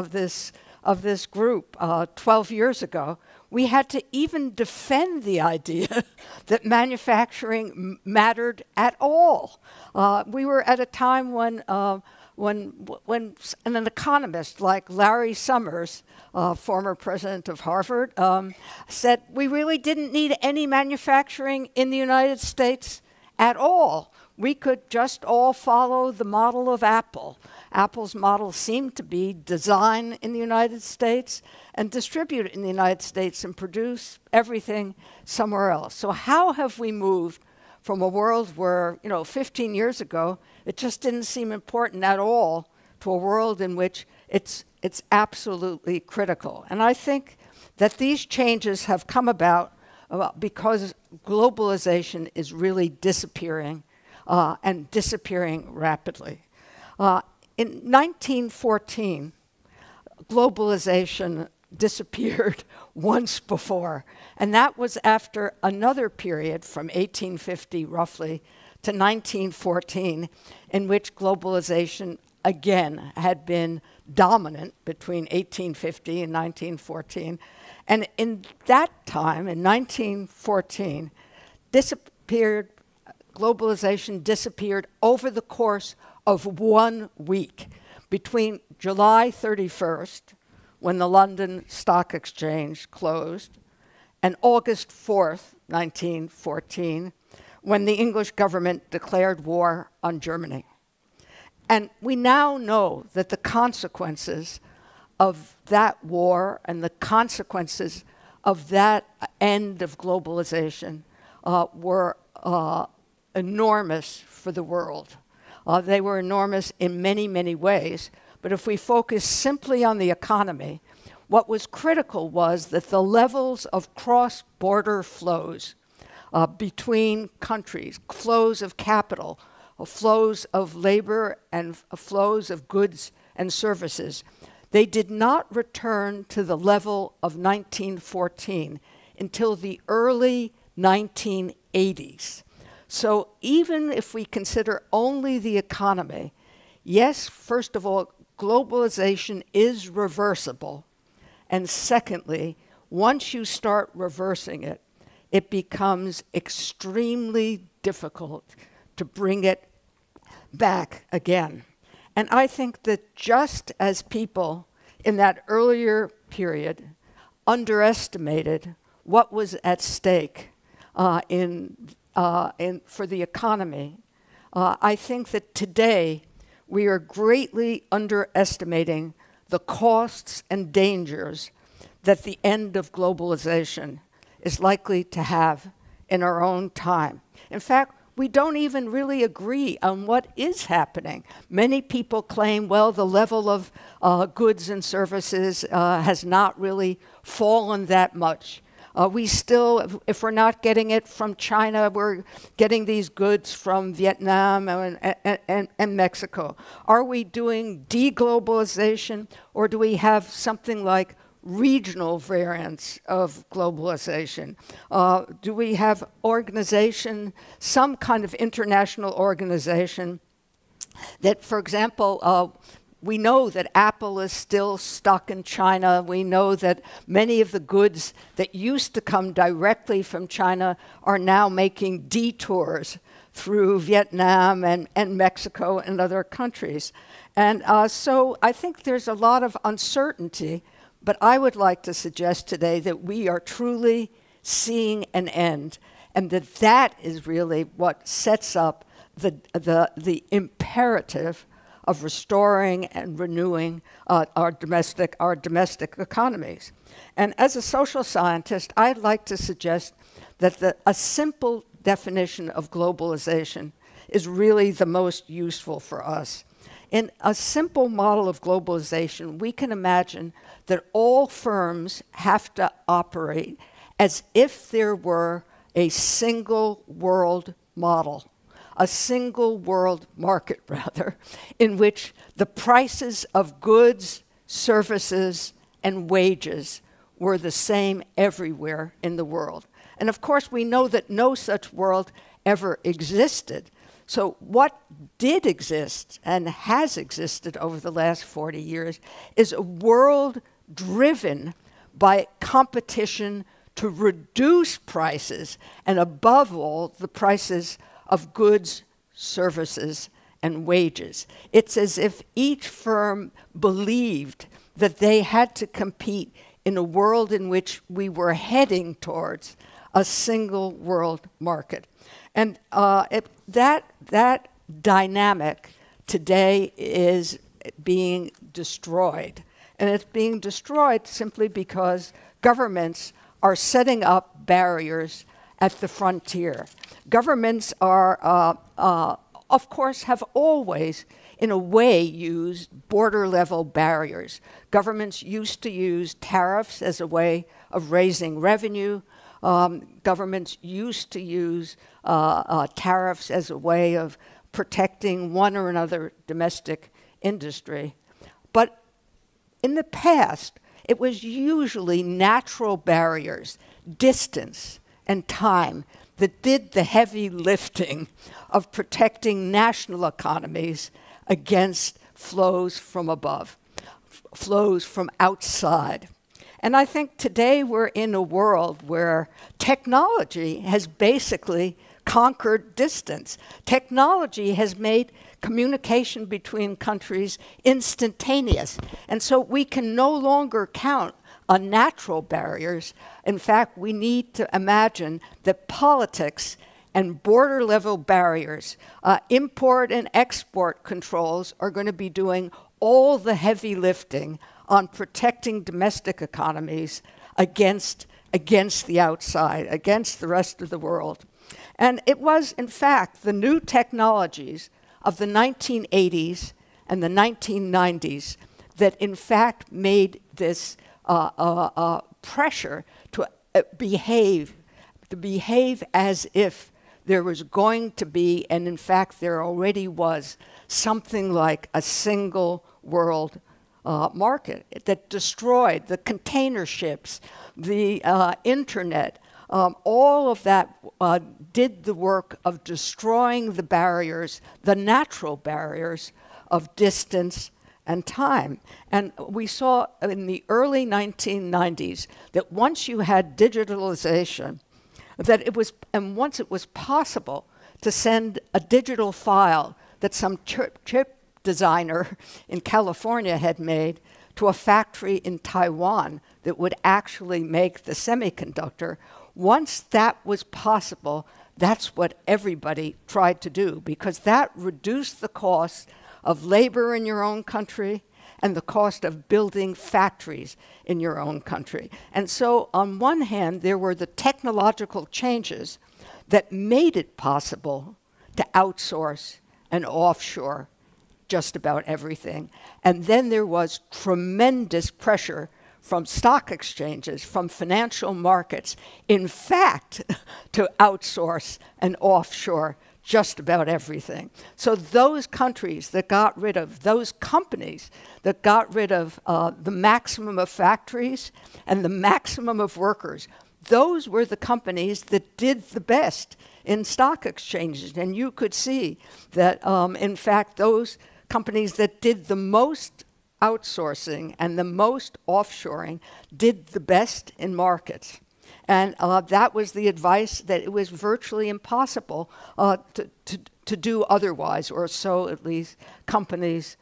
S21: this group 12 years ago, we had to even defend the idea that manufacturing mattered at all. We were at a time when an economist like Larry Summers, former president of Harvard, said we really didn't need any manufacturing in the United States at all. We could just all follow the model of Apple. Apple's model seemed to be design in the United States and distribute in the United States and produce everything somewhere else. So how have we moved from a world where, 15 years ago, it just didn't seem important at all, to a world in which it's absolutely critical? And I think that these changes have come about because globalization is really disappearing and disappearing rapidly. In 1914, globalization disappeared once before, and that was after another period from 1850 roughly to 1914, in which globalization again had been dominant between 1850 and 1914. And in that time, in 1914, globalization disappeared over the course of 1 week, between July 31st, when the London Stock Exchange closed, and August 4th, 1914, when the English government declared war on Germany. And we now know that the consequences of that war and the consequences of that end of globalization were enormous for the world. They were enormous in many, many ways. But if we focus simply on the economy, what was critical was that the levels of cross-border flows between countries, flows of capital, flows of labor, and flows of goods and services, they did not return to the level of 1914 until the early 1980s. So even if we consider only the economy, yes, first of all, globalization is reversible. And secondly, once you start reversing it, it becomes extremely difficult to bring it back again. And I think that just as people in that earlier period underestimated what was at stake for the economy, I think that today we are greatly underestimating the costs and dangers that the end of globalization is likely to have in our own time. In fact, we don't even really agree on what is happening. Many people claim, well, the level of goods and services has not really fallen that much. We still, if we're not getting it from China, we're getting these goods from Vietnam and Mexico. Are we doing deglobalization, or do we have something like regional variants of globalization? Do we have organization, some kind of international organization that, for example, we know that Apple is still stuck in China. We know that many of the goods that used to come directly from China are now making detours through Vietnam and Mexico and other countries. And so I think there's a lot of uncertainty, but I would like to suggest today that we are truly seeing an end, and that is really what sets up the imperative of restoring and renewing our domestic economies. And as a social scientist, I'd like to suggest that a simple definition of globalization is really the most useful for us. In a simple model of globalization, we can imagine that all firms have to operate as if there were a single world model, a single world market, rather, in which the prices of goods, services, and wages were the same everywhere in the world. And of course, we know that no such world ever existed. So what did exist and has existed over the last 40 years is a world driven by competition to reduce prices, and above all, the prices of goods, services, and wages. It's as if each firm believed that they had to compete in a world in which we were heading towards a single world market. And that dynamic today is being destroyed. And it's being destroyed simply because governments are setting up barriers at the frontier. Governments are, of course, have always, in a way, used border-level barriers. Governments used to use tariffs as a way of raising revenue. Governments used to use tariffs as a way of protecting one or another domestic industry. But in the past, it was usually natural barriers, distance, and time that did the heavy lifting of protecting national economies against flows from above, flows from outside. And I think today we're in a world where technology has basically conquered distance. Technology has made communication between countries instantaneous. And so we can no longer count on natural barriers. In fact, we need to imagine that politics and border-level barriers, import and export controls are going to be doing all the heavy lifting on protecting domestic economies against the outside, against the rest of the world. And it was, in fact, the new technologies of the 1980s and the 1990s that, in fact, made this pressure to behave as if there was going to be, and in fact there already was, something like a single world market that destroyed the container ships, the internet. All of that did the work of destroying the barriers, the natural barriers of distance and time. And we saw in the early 1990s that once you had digitalization, that it was, and once it was possible to send a digital file that some chip designer in California had made to a factory in Taiwan that would actually make the semiconductor, once that was possible, that's what everybody tried to do, because that reduced the cost of labor in your own country and the cost of building factories in your own country. And so on one hand, there were the technological changes that made it possible to outsource and offshore just about everything. And then there was tremendous pressure from stock exchanges, from financial markets, in fact, to outsource and offshore just about everything. So those countries that got rid of, those companies that got rid of the maximum of factories and the maximum of workers, those were the companies that did the best in stock exchanges. And you could see that, in fact, those companies that did the most outsourcing and the most offshoring did the best in markets. And that was the advice, that it was virtually impossible to do otherwise, or so at least companies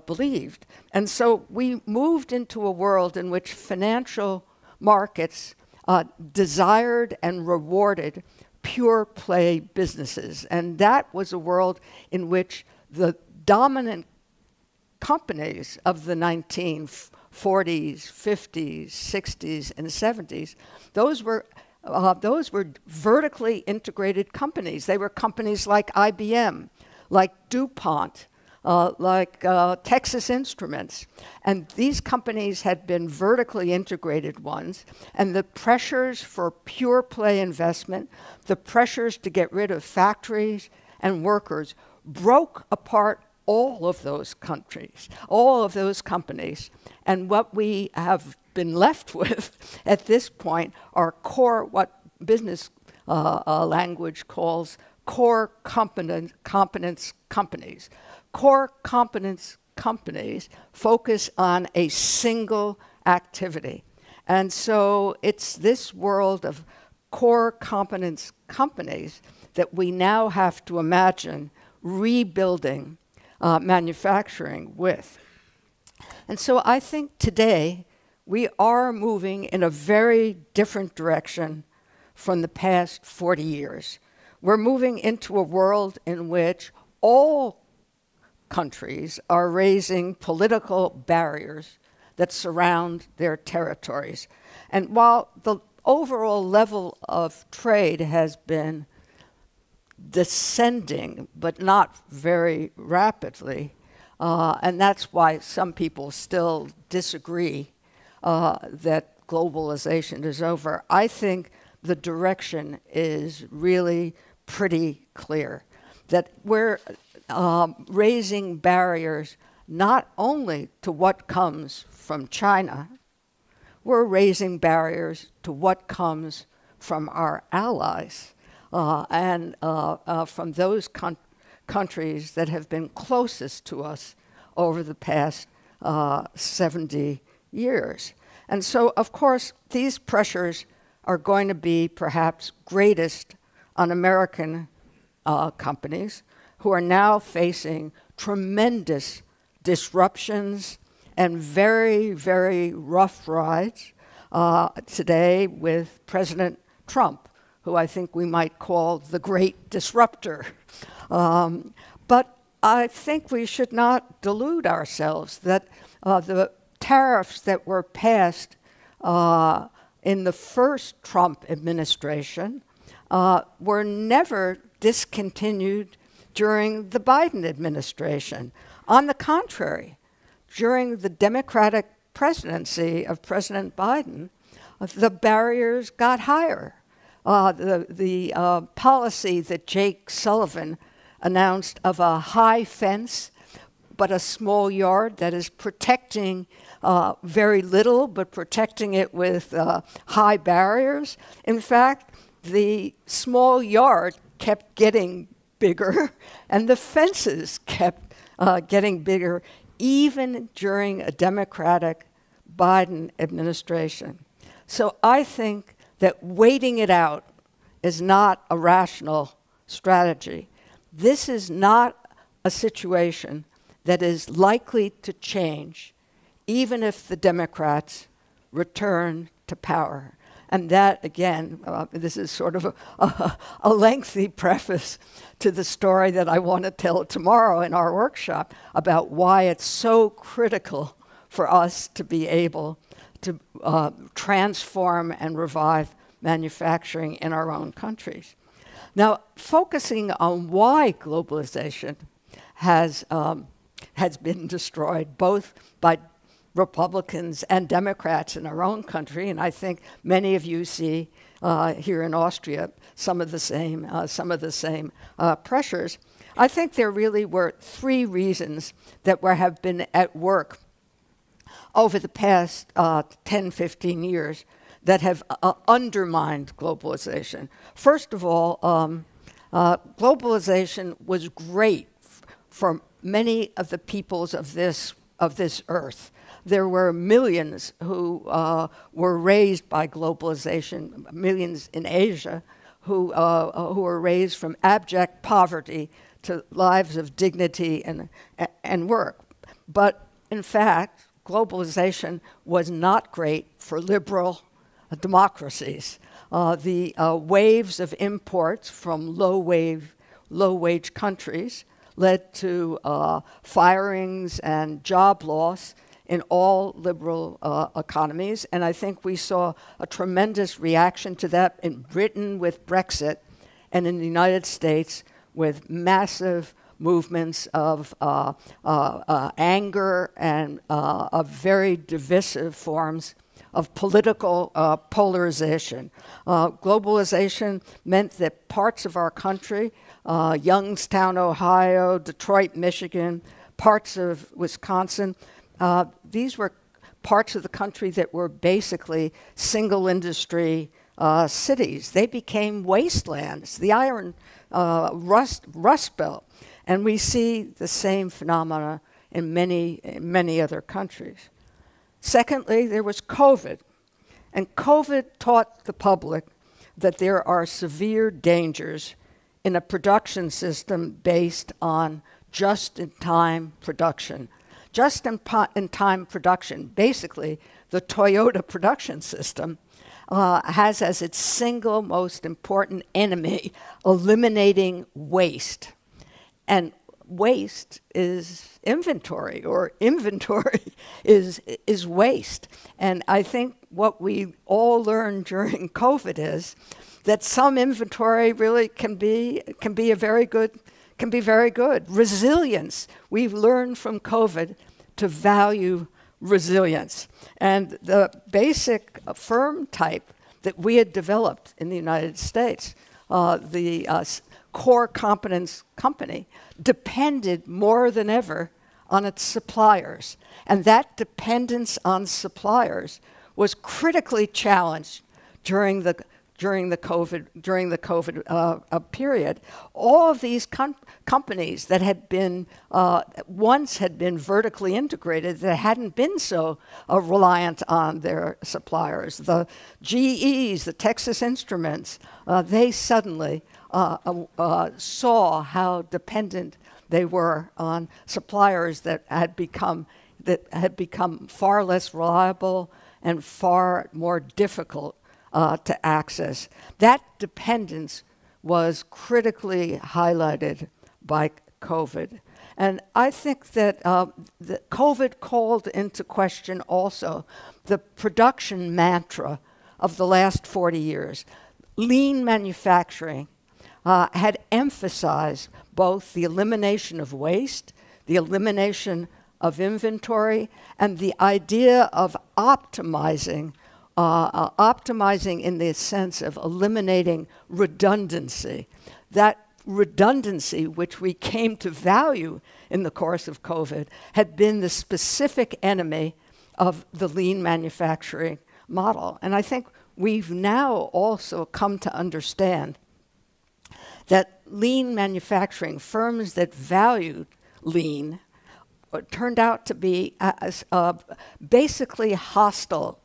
S21: believed. And so we moved into a world in which financial markets desired and rewarded pure play businesses. And that was a world in which the dominant companies of the 1940s, 50s, 60s, and 70s, those were vertically integrated companies. They were companies like IBM, like DuPont, like Texas Instruments. And these companies had been vertically integrated ones, and the pressures for pure play investment, the pressures to get rid of factories and workers, broke apart all of those countries, all of those companies. And what we have been left with at this point are core, what business language calls core competence companies. Core competence companies focus on a single activity. And so it's this world of core competence companies that we now have to imagine rebuilding manufacturing with. And so I think today we are moving in a very different direction from the past 40 years. We're moving into a world in which all countries are raising political barriers that surround their territories. And while the overall level of trade has been descending, but not very rapidly, and that's why some people still disagree that globalization is over. I think the direction is really pretty clear, that we're raising barriers not only to what comes from China, we're raising barriers to what comes from our allies and from those countries that have been closest to us over the past 70 years. And so, of course, these pressures are going to be perhaps greatest on American companies who are now facing tremendous disruptions and very, very rough rides today with President Trump, who I think we might call the great disruptor. But I think we should not delude ourselves that the tariffs that were passed in the first Trump administration were never discontinued during the Biden administration. On the contrary, during the Democratic presidency of President Biden, the barriers got higher. The policy that Jake Sullivan announced of a high fence but a small yard that is protecting very little, but protecting it with high barriers. In fact, the small yard kept getting bigger, and the fences kept getting bigger, even during a Democratic Biden administration. So I think that waiting it out is not a rational strategy. This is not a situation that is likely to change, even if the Democrats return to power. And that, again, this is sort of a lengthy preface to the story that I want to tell tomorrow in our workshop about why it's so critical for us to be able to transform and revive manufacturing in our own countries. Now, focusing on why globalization has been destroyed, both by Republicans and Democrats in our own country, and I think many of you see here in Austria some of the same pressures. I think there really were three reasons that have been at work over the past 10, 15 years that have undermined globalization. First of all, globalization was great for many of the peoples of this earth. There were millions who were raised by globalization, millions in Asia who were raised from abject poverty to lives of dignity and work. But in fact, globalization was not great for liberal democracies. The waves of imports from low-wage countries led to firings and job loss in all liberal economies. And I think we saw a tremendous reaction to that in Britain with Brexit and in the United States with massive movements of anger and of very divisive forms of political polarization. Globalization meant that parts of our country, Youngstown, Ohio, Detroit, Michigan, parts of Wisconsin, these were parts of the country that were basically single industry cities. They became wastelands, the iron rust belt. And we see the same phenomena in many other countries. Secondly, there was COVID. And COVID taught the public that there are severe dangers in a production system based on just-in-time production. Just-in-time production, basically the Toyota production system, has as its single most important enemy eliminating waste. And waste is inventory, or inventory is waste. And I think what we all learned during COVID is that some inventory really can be very good. Resilience. We've learned from COVID to value resilience. And the basic firm type that we had developed in the United States, the core competence company, depended more than ever on its suppliers. And that dependence on suppliers was critically challenged during the COVID period. All of these companies that had been once had been vertically integrated, that hadn't been so reliant on their suppliers. The GEs, the Texas Instruments, they suddenly saw how dependent they were on suppliers that had become far less reliable and far more difficult to access. That dependence was critically highlighted by COVID. And I think that COVID called into question also the production mantra of the last 40 years. Lean manufacturing had emphasized both the elimination of waste, the elimination of inventory, and the idea of optimizing in the sense of eliminating redundancy. That redundancy, which we came to value in the course of COVID, had been the specific enemy of the lean manufacturing model. And I think we've now also come to understand that lean manufacturing, firms that valued lean, turned out to be basically hostile,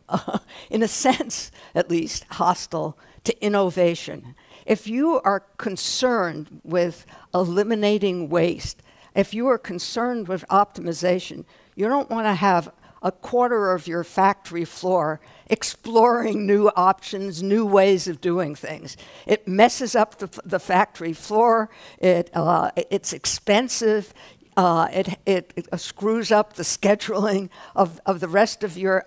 S21: in a sense at least, hostile to innovation. If you are concerned with eliminating waste, if you are concerned with optimization, you don't want to have a quarter of your factory floor exploring new options, new ways of doing things. It messes up the factory floor. It's expensive. It screws up the scheduling of the rest of your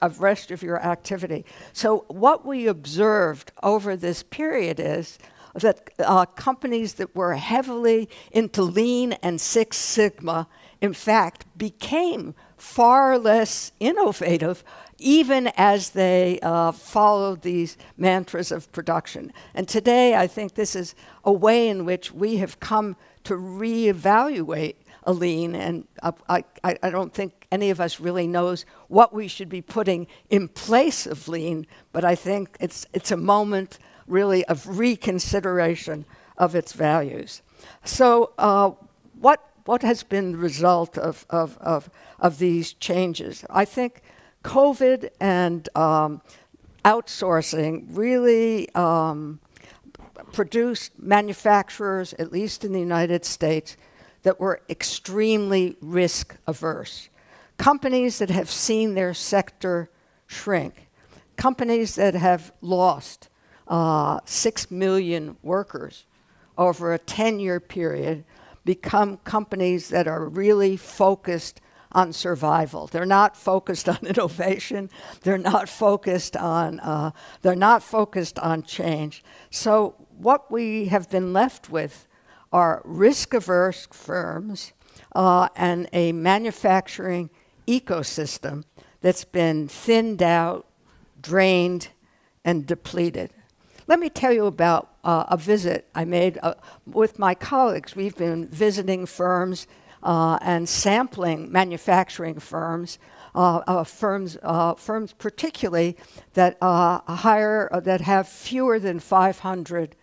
S21: activity. So what we observed over this period is that companies that were heavily into Lean and Six Sigma, in fact, became far less innovative, even as they followed these mantras of production. And today, I think this is a way in which we have come to reevaluate a lean, and I don't think any of us really knows what we should be putting in place of lean, but I think it's a moment really of reconsideration of its values. So what what has been the result of these changes? I think COVID and outsourcing really produced manufacturers, at least in the United States, that were extremely risk averse. Companies that have seen their sector shrink. Companies that have lost 6 million workers over a 10-year period become companies that are really focused on survival. They're not focused on innovation. They're not focused on change. So what we have been left with are risk-averse firms and a manufacturing ecosystem that's been thinned out, drained, and depleted. Let me tell you about a visit I made with my colleagues. We've been visiting firms and sampling manufacturing firms, firms particularly that that have fewer than 500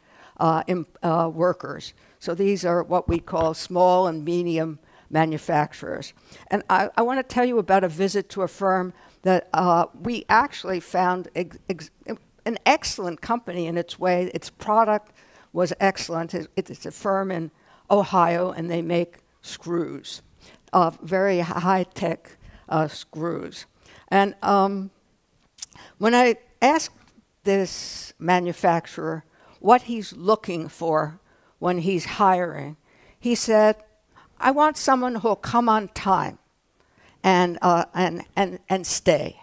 S21: workers. So these are what we call small and medium manufacturers. And I want to tell you about a visit to a firm that we actually found an excellent company in its way. Its product was excellent. It's a firm in Ohio, and they make screws, very high-tech screws. And when I asked this manufacturer what he's looking for when he's hiring, he said, I want someone who'll come on time and stay.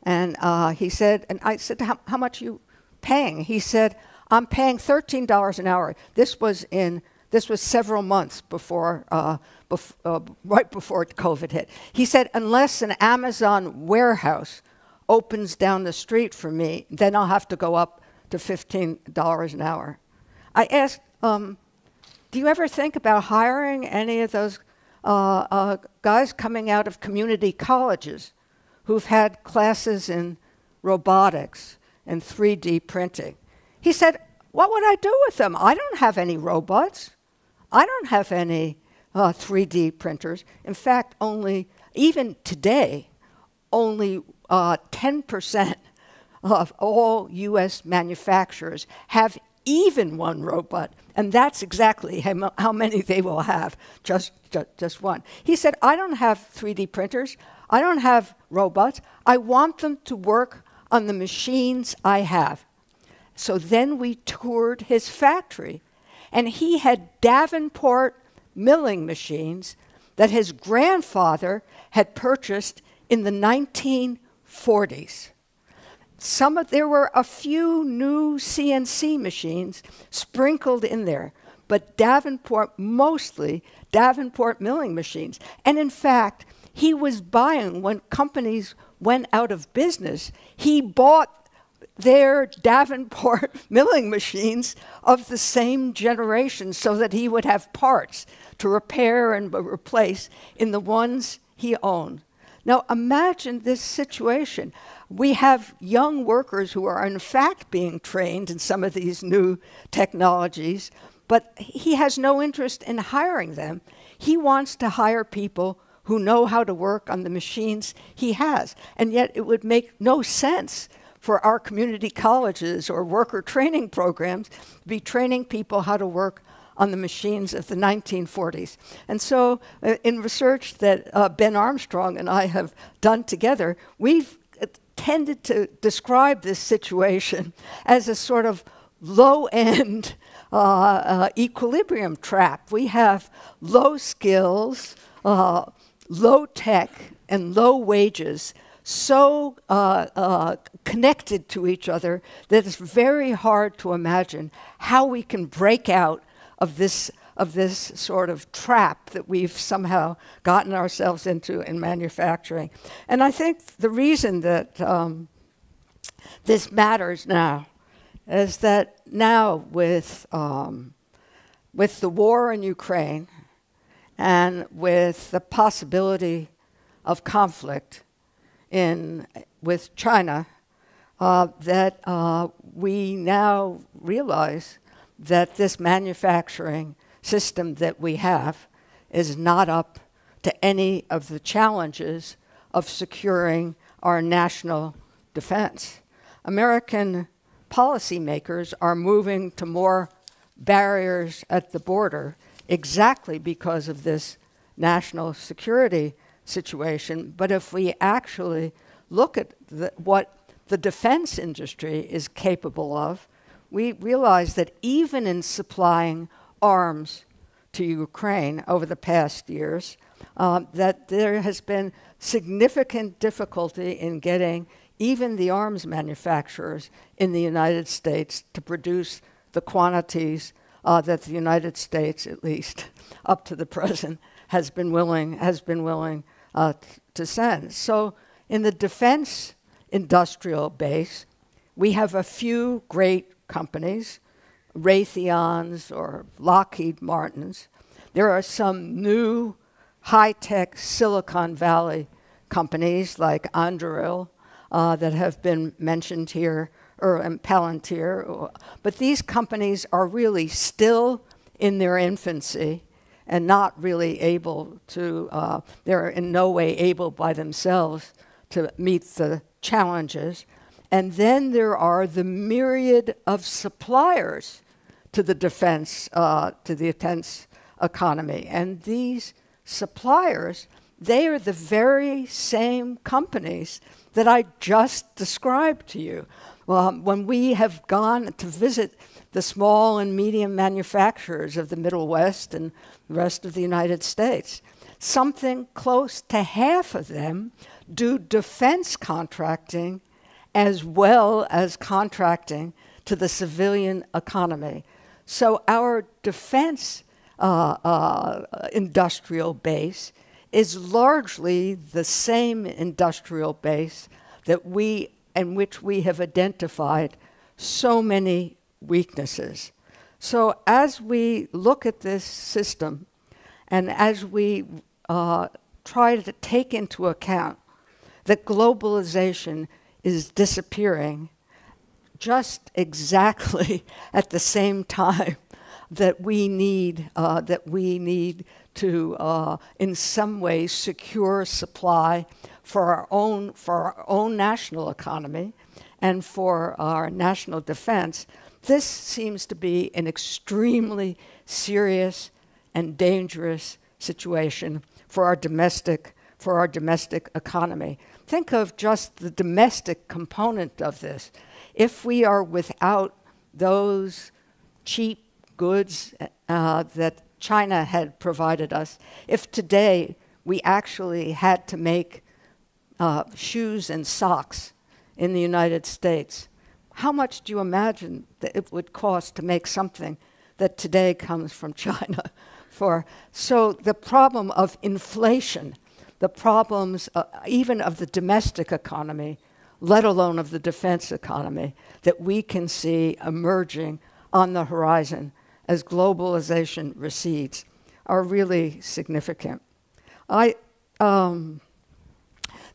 S21: And he said, and I said, how much are you paying? He said, I'm paying $13 an hour. This was several months before, right before COVID hit. He said, unless an Amazon warehouse opens down the street for me, then I'll have to go up to $15 an hour. I asked, do you ever think about hiring any of those guys coming out of community colleges who've had classes in robotics and 3D printing? He said, what would I do with them? I don't have any robots. I don't have any 3D printers. In fact, even today, only 10% of all US manufacturers have even one robot, and that's exactly how many they will have, just one. He said, I don't have 3D printers. I don't have robots. I want them to work on the machines I have. So then we toured his factory, and he had Davenport milling machines that his grandfather had purchased in the 1940s. There were a few new CNC machines sprinkled in there, but mostly Davenport milling machines. And in fact, he was buying, when companies went out of business, he bought their Davenport milling machines of the same generation so that he would have parts to repair and replace in the ones he owned. Now imagine this situation. We have young workers who are in fact being trained in some of these new technologies, but he has no interest in hiring them. He wants to hire people who know how to work on the machines he has. And yet it would make no sense for our community colleges or worker training programs to be training people how to work on the machines of the 1940s. And so in research that Ben Armstrong and I have done together, we've tended to describe this situation as a sort of low-end equilibrium trap. We have low skills, low tech, and low wages so connected to each other that it's very hard to imagine how we can break out of this sort of trap that we've somehow gotten ourselves into in manufacturing. And I think the reason that this matters now is that now with the war in Ukraine and with the possibility of conflict with China, that we now realize that this manufacturing system that we have is not up to any of the challenges of securing our national defense. American policymakers are moving to more barriers at the border exactly because of this national security situation. But if we actually look at what the defense industry is capable of, we realize that even in supplying arms to Ukraine over the past years, that there has been significant difficulty in getting even the arms manufacturers in the United States to produce the quantities that the United States, at least up to the present, has been willing to send. So in the defense industrial base, we have a few great companies, Raytheons or Lockheed Martins. There are some new high-tech Silicon Valley companies like Anduril that have been mentioned here, or Palantir. But these companies are really still in their infancy and not really able to, they're in no way able by themselves to meet the challenges. And then there are the myriad of suppliers to the defense economy. And these suppliers, they are the very same companies that I just described to you. When we have gone to visit the small and medium manufacturers of the Middle West and the rest of the United States, something close to half of them do defense contracting as well as contracting to the civilian economy. So our defense industrial base is largely the same industrial base that in which we have identified so many weaknesses. So as we look at this system and as we try to take into account that globalization is disappearing just exactly at the same time that we need to, in some ways, secure supply for our own national economy and for our national defense. This seems to be an extremely serious and dangerous situation for our domestic economy. Think of just the domestic component of this. If we are without those cheap goods that China had provided us, if today we actually had to make shoes and socks in the United States, how much do you imagine that it would cost to make something that today comes from China? So the problem of inflation, the problems even of the domestic economy, let alone of the defense economy, that we can see emerging on the horizon as globalization recedes, are really significant. There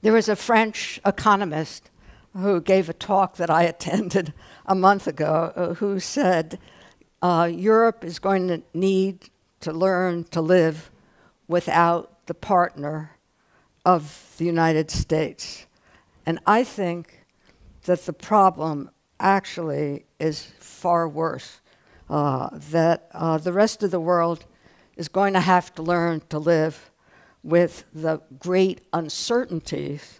S21: was a French economist who gave a talk that I attended a month ago who said, Europe is going to need to learn to live without the partner of the United States. And I think that the problem actually is far worse, that the rest of the world is going to have to learn to live with the great uncertainties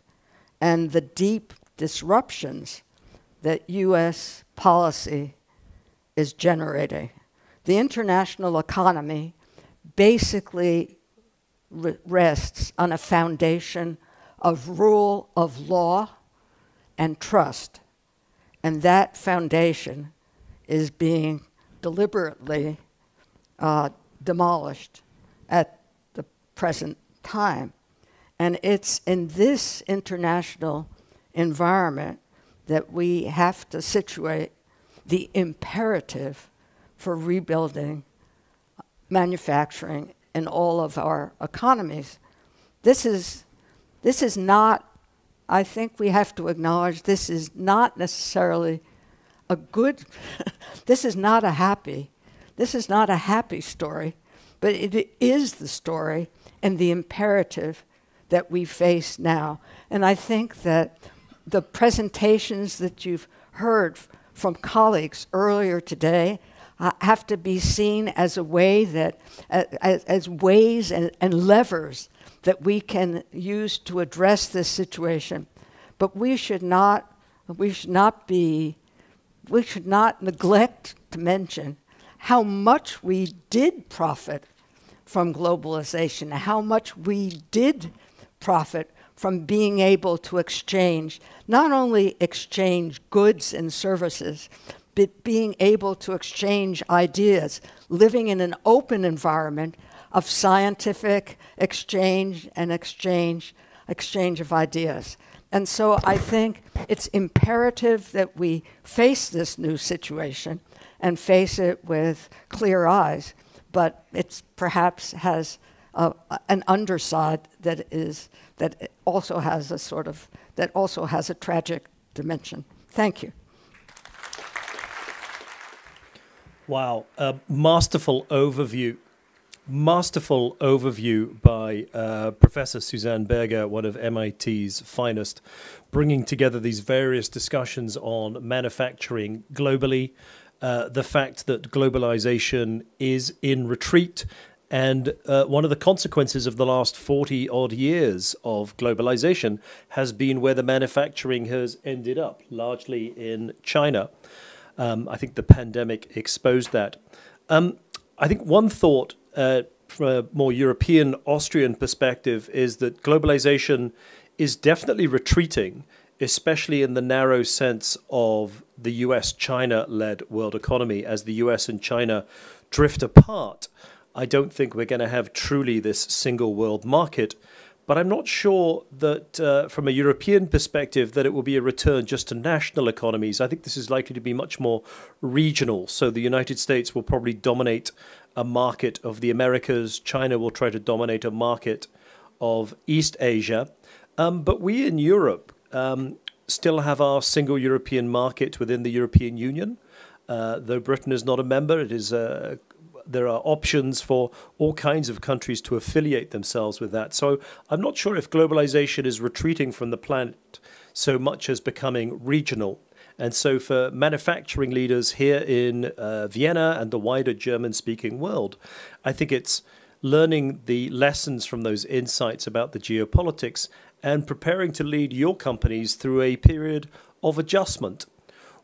S21: and the deep disruptions that U.S. policy is generating. The international economy basically rests on a foundation of rule of law and trust. And that foundation is being deliberately demolished at the present time. And it's in this international environment that we have to situate the imperative for rebuilding manufacturing in all of our economies. This is not, I think we have to acknowledge, this is not necessarily a good, this is not a happy story, but it is the story and the imperative that we face now. And I think that the presentations that you've heard from colleagues earlier today have to be seen as a way that, as ways and levers that we can use to address this situation. But we should not neglect to mention how much we did profit from globalization, how much we did profit from being able to exchange, not only exchange goods and services, but being able to exchange ideas, living in an open environment of scientific exchange and exchange of ideas. And so I think it's imperative that we face this new situation and face it with clear eyes, but it perhaps has an underside that also has a tragic dimension. Thank you.
S8: Wow, a masterful overview by Professor Susanne Berger, one of MIT's finest, bringing together these various discussions on manufacturing globally, the fact that globalization is in retreat, and one of the consequences of the last 40-odd years of globalization has been where the manufacturing has ended up, largely in China. I think the pandemic exposed that. I think one thought from a more European, Austrian perspective is that globalization is definitely retreating, especially in the narrow sense of the US-China-led world economy. As the US and China drift apart, I don't think we're going to have truly this single world market. But I'm not sure that from a European perspective that it will be a return just to national economies. I think this is likely to be much more regional. So the United States will probably dominate a market of the Americas. China will try to dominate a market of East Asia. But we in Europe still have our single European market within the European Union. Though Britain is not a member, it is there are options for all kinds of countries to affiliate themselves with that. So I'm not sure if globalization is retreating from the planet so much as becoming regional. And so for manufacturing leaders here in Vienna and the wider German-speaking world, I think it's learning the lessons from those insights about the geopolitics and preparing to lead your companies through a period of adjustment,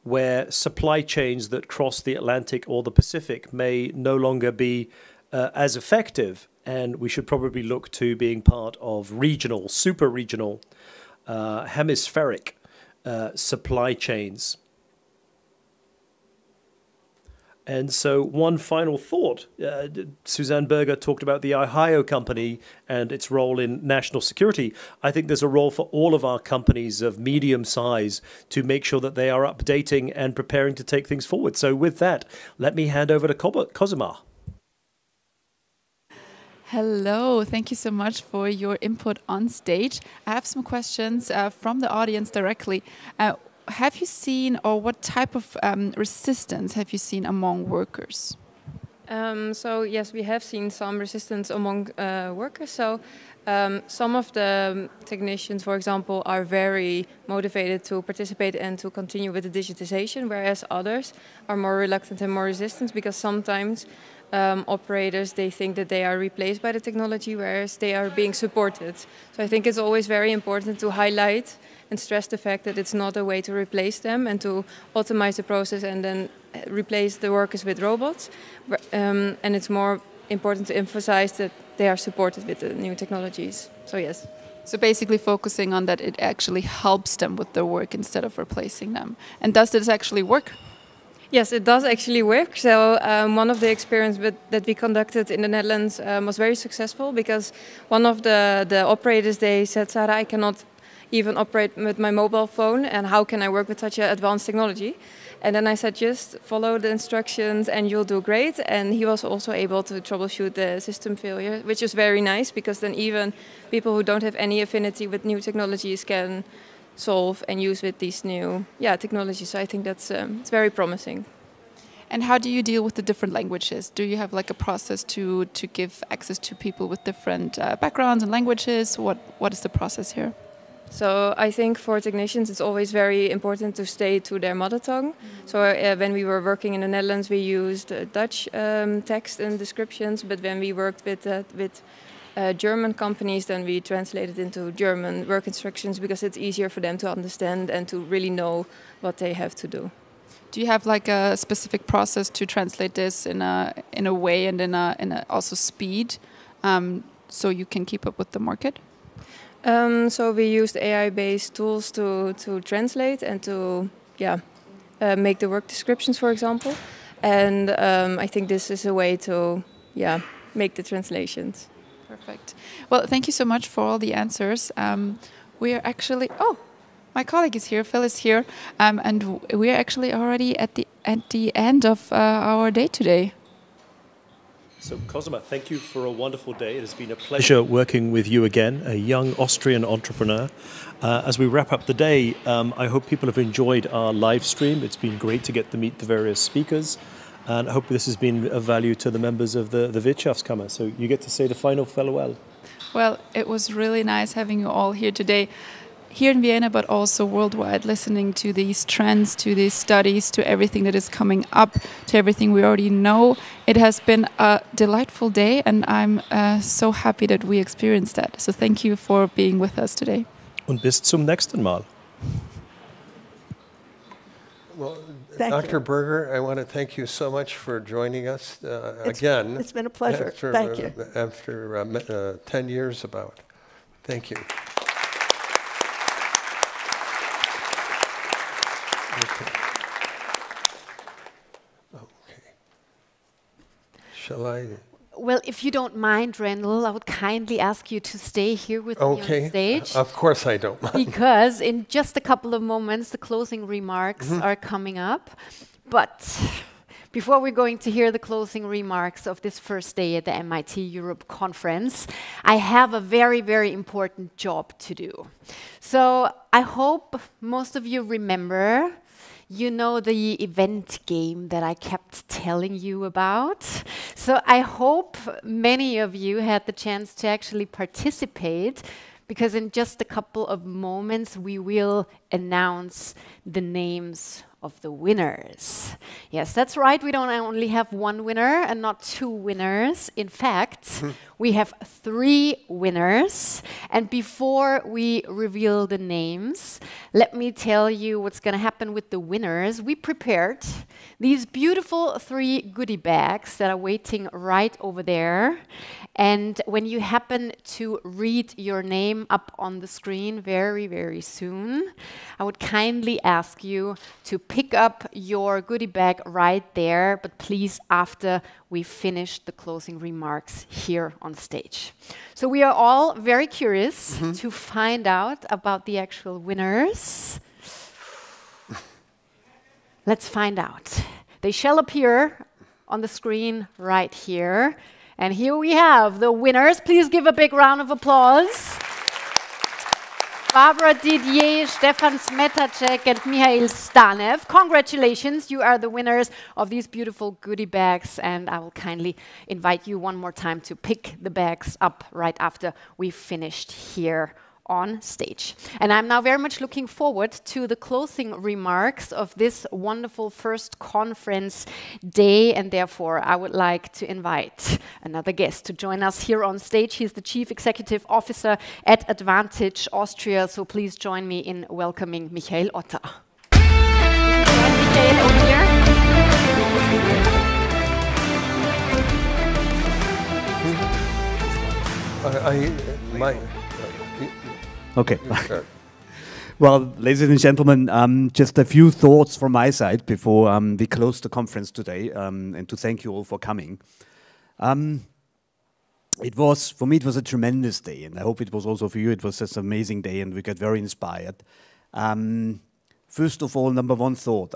S8: where supply chains that cross the Atlantic or the Pacific may no longer be as effective, and we should probably look to being part of regional, super-regional, hemispheric supply chains. And so one final thought, Susanne Berger talked about the Ohio company and its role in national security. I think there's a role for all of our companies of medium size to make sure that they are updating and preparing to take things forward. So with that, let me hand over to Kosima.
S9: Hello, thank you so much for your input on stage. I have some questions from the audience directly. Have you seen, or what type of resistance have you seen among workers?
S18: So yes, we have seen some resistance among workers. So some of the technicians, for example, are very motivated to participate and to continue with the digitization, whereas others are more reluctant and more resistant because sometimes operators, they think that they are replaced by the technology, whereas they are being supported. So I think it's always very important to highlight and stress the fact that it's not a way to replace them and to automate the process and then replace the workers with robots. And it's more important to emphasize that they are supported with the new technologies. So yes.
S9: So basically focusing on that it actually helps them with their work instead of replacing them. And does this actually work?
S18: Yes, it does actually work. So one of the experiments that we conducted in the Netherlands was very successful because one of the operators, they said, Sarah, I cannot even operate with my mobile phone, and how can I work with such an advanced technology? And then I said, just follow the instructions and you'll do great. And he was also able to troubleshoot the system failure, which is very nice because then even people who don't have any affinity with new technologies can solve and use with these new technologies. So I think that's it's very promising.
S9: And how do you deal with the different languages? Do you have like a process to give access to people with different backgrounds and languages? What is the process here?
S18: So I think for technicians, it's always very important to stay to their mother tongue. So when we were working in the Netherlands, we used Dutch text and descriptions. But when we worked with German companies, then we translated into German work instructions because it's easier for them to understand and to really know what they have to do.
S9: Do you have like a specific process to translate this in a way and in a also speed, so you can keep up with the market?
S18: So we used AI-based tools to translate and to make the work descriptions, for example. And I think this is a way to make the translations.
S9: Perfect. Well, thank you so much for all the answers. We are actually my colleague is here, Phil is here, and we are actually already at the end of our day today.
S8: So Kosima, thank you for a wonderful day. It has been a pleasure working with you again, a young Austrian entrepreneur. As we wrap up the day, I hope people have enjoyed our live stream. It's been great to get to meet the various speakers, and I hope this has been of value to the members of the Wirtschaftskammer. So you get to say the final farewell.
S9: Well, it was really nice having you all here today. Here in Vienna, but also worldwide, listening to these trends, to these studies, to everything that is coming up, to everything we already know. It has been a delightful day, and I'm so happy that we experienced that. So thank you for being with us today.
S8: Und bis zum nächsten Mal.
S6: Well, Dr. Berger, I want to thank you so much for joining us again.
S21: It's been a pleasure.
S6: After,
S21: thank you.
S6: After 10 years about. Thank you. Okay. Shall I?
S2: Well, if you don't mind, Randall, I would kindly ask you to stay here with me on stage.
S6: Of course I don't mind.
S2: Because in just a couple of moments, the closing remarks are coming up. But before we're going to hear the closing remarks of this first day at the MIT Europe conference, I have a very, very important job to do. So I hope most of you remember, you know, the event game that I kept telling you about. So I hope many of you had the chance to actually participate, because in just a couple of moments we will announce the names of the winners. Yes, that's right, we don't only have one winner and not two winners. In fact, we have 3 winners. And before we reveal the names, let me tell you what's going to happen with the winners. We prepared these beautiful 3 goodie bags that are waiting right over there. And when you happen to read your name up on the screen very, very soon, I would kindly ask you to pick up your goodie bag right there, but please after we finish the closing remarks here on stage. So we are all very curious to find out about the actual winners. Let's find out. They shall appear on the screen right here. And here we have the winners. Please give a big round of applause. Barbara Didier, Stefan Smetacek, and Mihail Stanev. Congratulations, you are the winners of these beautiful goodie bags, and I will kindly invite you one more time to pick the bags up right after we've finished here on stage. And I'm now very much looking forward to the closing remarks of this wonderful first conference day, and therefore I would like to invite another guest to join us here on stage. He's the Chief Executive Officer at Advantage Austria, so please join me in welcoming Michael Otter. Michael over here.
S1: Okay. Well, ladies and gentlemen, just a few thoughts from my side before we close the conference today, and to thank you all for coming. It was, for me, it was a tremendous day, and I hope it was also for you. It was just an amazing day, and we got very inspired. First of all, number one thought.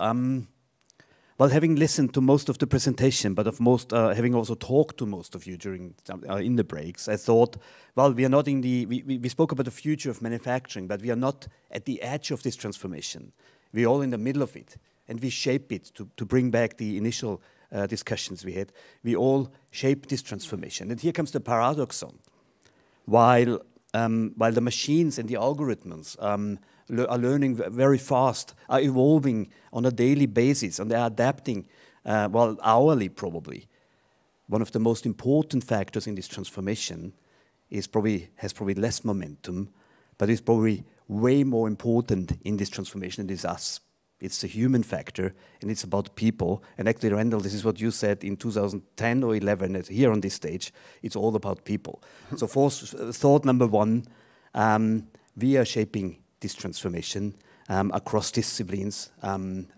S1: Well, having listened to most of the presentation, but having also talked to most of you during in the breaks, I thought, well, we are not in the. We spoke about the future of manufacturing, but we are not at the edge of this transformation. We are all in the middle of it. and we shape it to bring back the initial discussions we had. We all shape this transformation. And here comes the paradoxon. While the machines and the algorithms are learning very fast, are evolving on a daily basis, and they are adapting, well, hourly probably. One of the most important factors in this transformation has probably less momentum, but is probably way more important in this transformation than is us. It's the human factor, and it's about people. And actually, Randall, this is what you said in 2010 or 11 here on this stage. It's all about people. So thought number one, we are shaping this transformation across disciplines,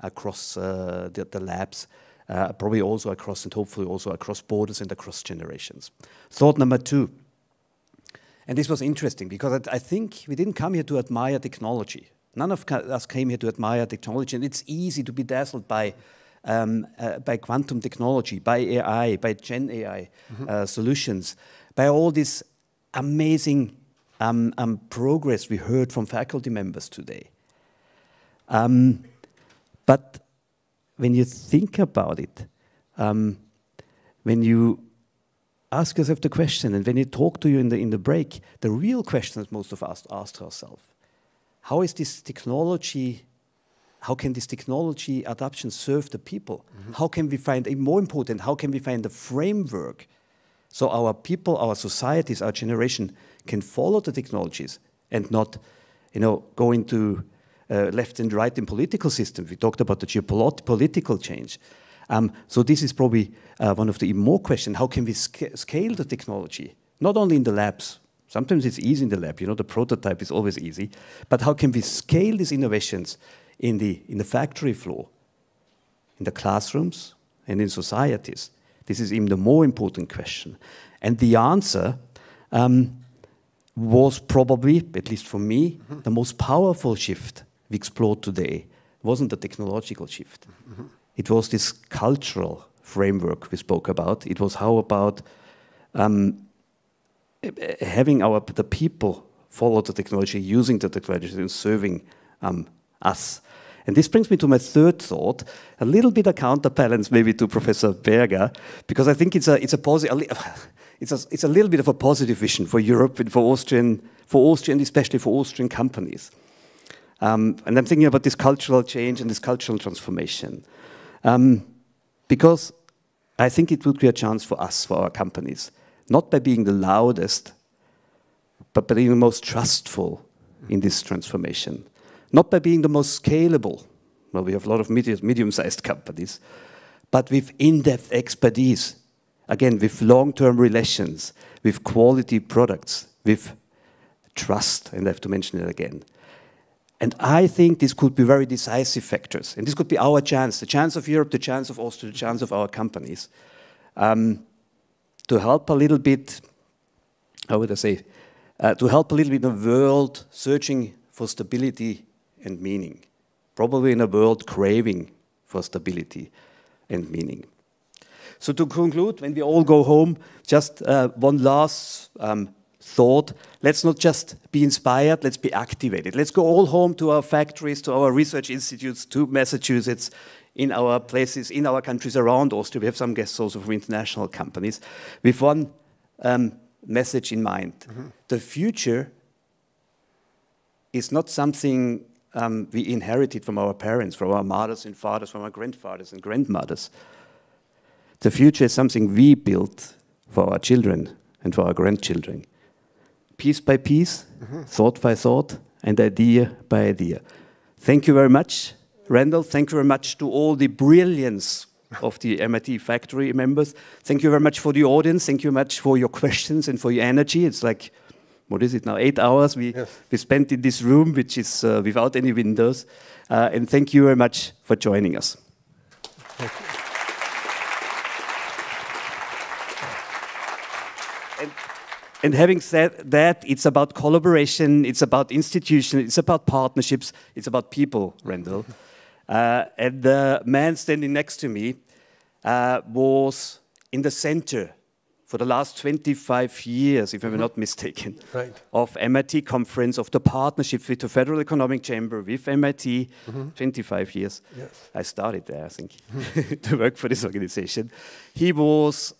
S1: across the labs, probably also across, and hopefully also across borders and across generations. Thought number two, and this was interesting because I think we didn't come here to admire technology. None of us came here to admire technology, and it's easy to be dazzled by quantum technology, by AI, by Gen AI solutions, by all this amazing progress we heard from faculty members today. But when you think about it, when you ask yourself the question, and when you talk to you in the break, the real question that most of us asked ourselves: how is this technology? How can this technology adoption serve the people? How can we find, more important, how can we find a framework so our people, our societies, our generation can follow the technologies and not, go into left and right in political systems? We talked about the geopolitical change. So this is probably one of the even more questions. How can we scale the technology? Not only in the labs. Sometimes it's easy in the lab, the prototype is always easy. But how can we scale these innovations in the factory floor, in the classrooms, and in societies? This is even the more important question. And the answer was probably, at least for me, the most powerful shift we explored today. It wasn't the technological shift. It was this cultural framework we spoke about. It was how about having the people follow the technology, using the technology, and serving us. And this brings me to my third thought, a little bit of counterbalance maybe to Professor Berger, because I think it's a little bit of a positive vision for Europe and for Austrian, especially for Austrian companies. And I'm thinking about this cultural change and this cultural transformation. Because I think it would be a chance for us, for our companies, not by being the loudest, but by being the most trustful in this transformation. Not by being the most scalable. Well, we have a lot of medium-sized companies, but with in-depth expertise. Again, with long-term relations, with quality products, with trust, and I have to mention it again. And I think this could be very decisive factors. And this could be our chance, the chance of Europe, the chance of Austria, the chance of our companies, to help a little bit, how would I say, to help a little bit the world searching for stability and meaning. Probably in a world craving for stability and meaning. So to conclude, when we all go home, just one last thought. Let's not just be inspired, let's be activated. Let's go all home to our factories, to our research institutes, to Massachusetts, in our places, in our countries around Austria. We have some guests also from international companies, with one message in mind. The future is not something we inherited from our parents, from our mothers and fathers, from our grandfathers and grandmothers. The future is something we built for our children and for our grandchildren. Piece by piece, thought by thought, and idea by idea. Thank you very much, Randall. Thank you very much to all the brilliance of the MIT factory members. Thank you very much for the audience. Thank you very much for your questions and for your energy. It's like, what is it now, 8 hours we spent in this room, which is without any windows. And thank you very much for joining us.
S6: Thank you.
S1: And having said that, it's about collaboration, it's about institutions, it's about partnerships, it's about people, Randall. And the man standing next to me was in the center for the last 25 years, if I'm not mistaken,
S6: right,
S1: of MIT conference, of the partnership with the Federal Economic Chamber, with MIT, 25 years.
S6: Yes.
S1: I started there, I think, to work for this organization. He was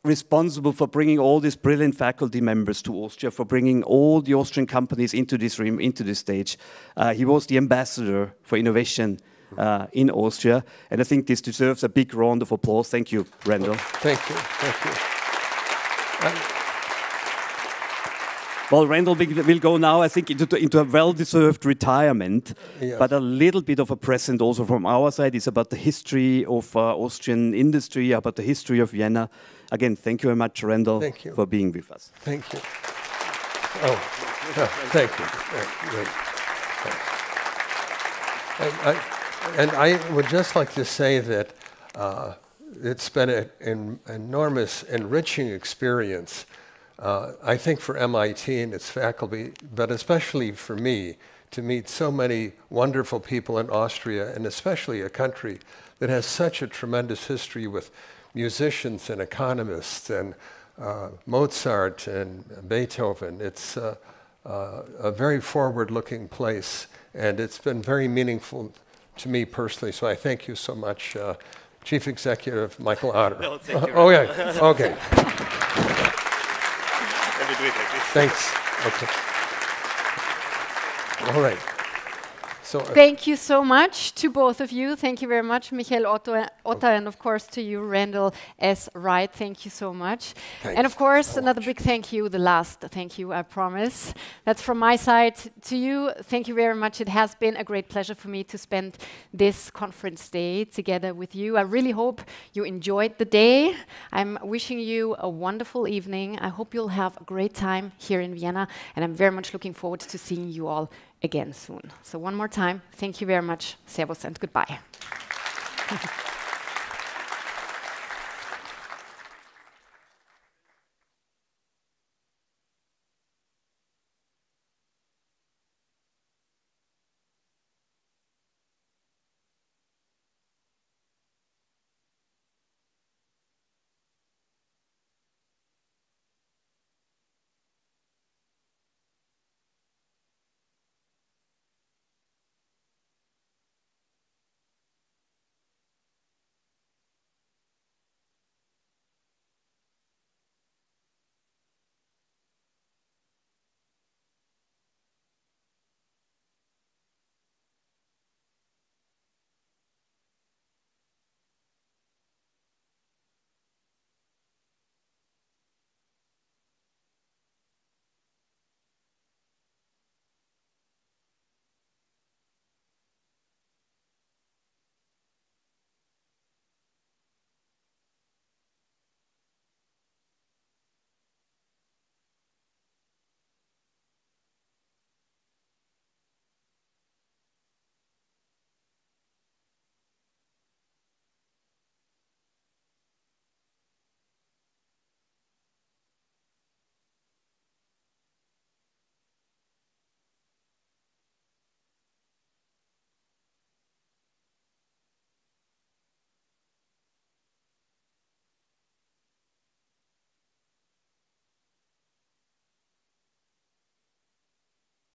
S1: responsible for bringing all these brilliant faculty members to Austria, for bringing all the Austrian companies into this room, into this stage. He was the ambassador for innovation in Austria, and I think this deserves a big round of applause. Thank you, Randall.
S6: Thank you, thank you.
S1: Well, Randall will go now, I think, into a well-deserved retirement,
S6: Yes.
S1: but a little bit of a present also from our side is about the history of Austrian industry, about the history of Vienna. Again, thank you very much, Randall, for being with us.
S6: Thank you. Oh, thank you. And I would just like to say that it's been an enormous, enriching experience, I think, for MIT and its faculty, but especially for me, to meet so many wonderful people in Austria, and especially a country that has such a tremendous history with musicians and economists and Mozart and Beethoven. It's a very forward-looking place, and it's been very meaningful to me personally, so I thank you so much, Chief Executive Michael Otter.
S3: No, thank you.
S6: Oh, yeah, okay.
S3: Let me do it like this.
S6: Thanks. Okay. All right. So,
S2: thank you so much to both of you. Thank you very much, Michael Otter, and of course to you, Randall S. Wright. Thank you so much.
S6: Thanks
S2: and of course, another big thank you, the last thank you, I promise. That's from my side to you. Thank you very much. It has been a great pleasure for me to spend this conference day together with you. I really hope you enjoyed the day. I'm wishing you a wonderful evening. I hope you'll have a great time here in Vienna, and I'm very much looking forward to seeing you all again soon. So one more time, thank you very much. Servus and goodbye.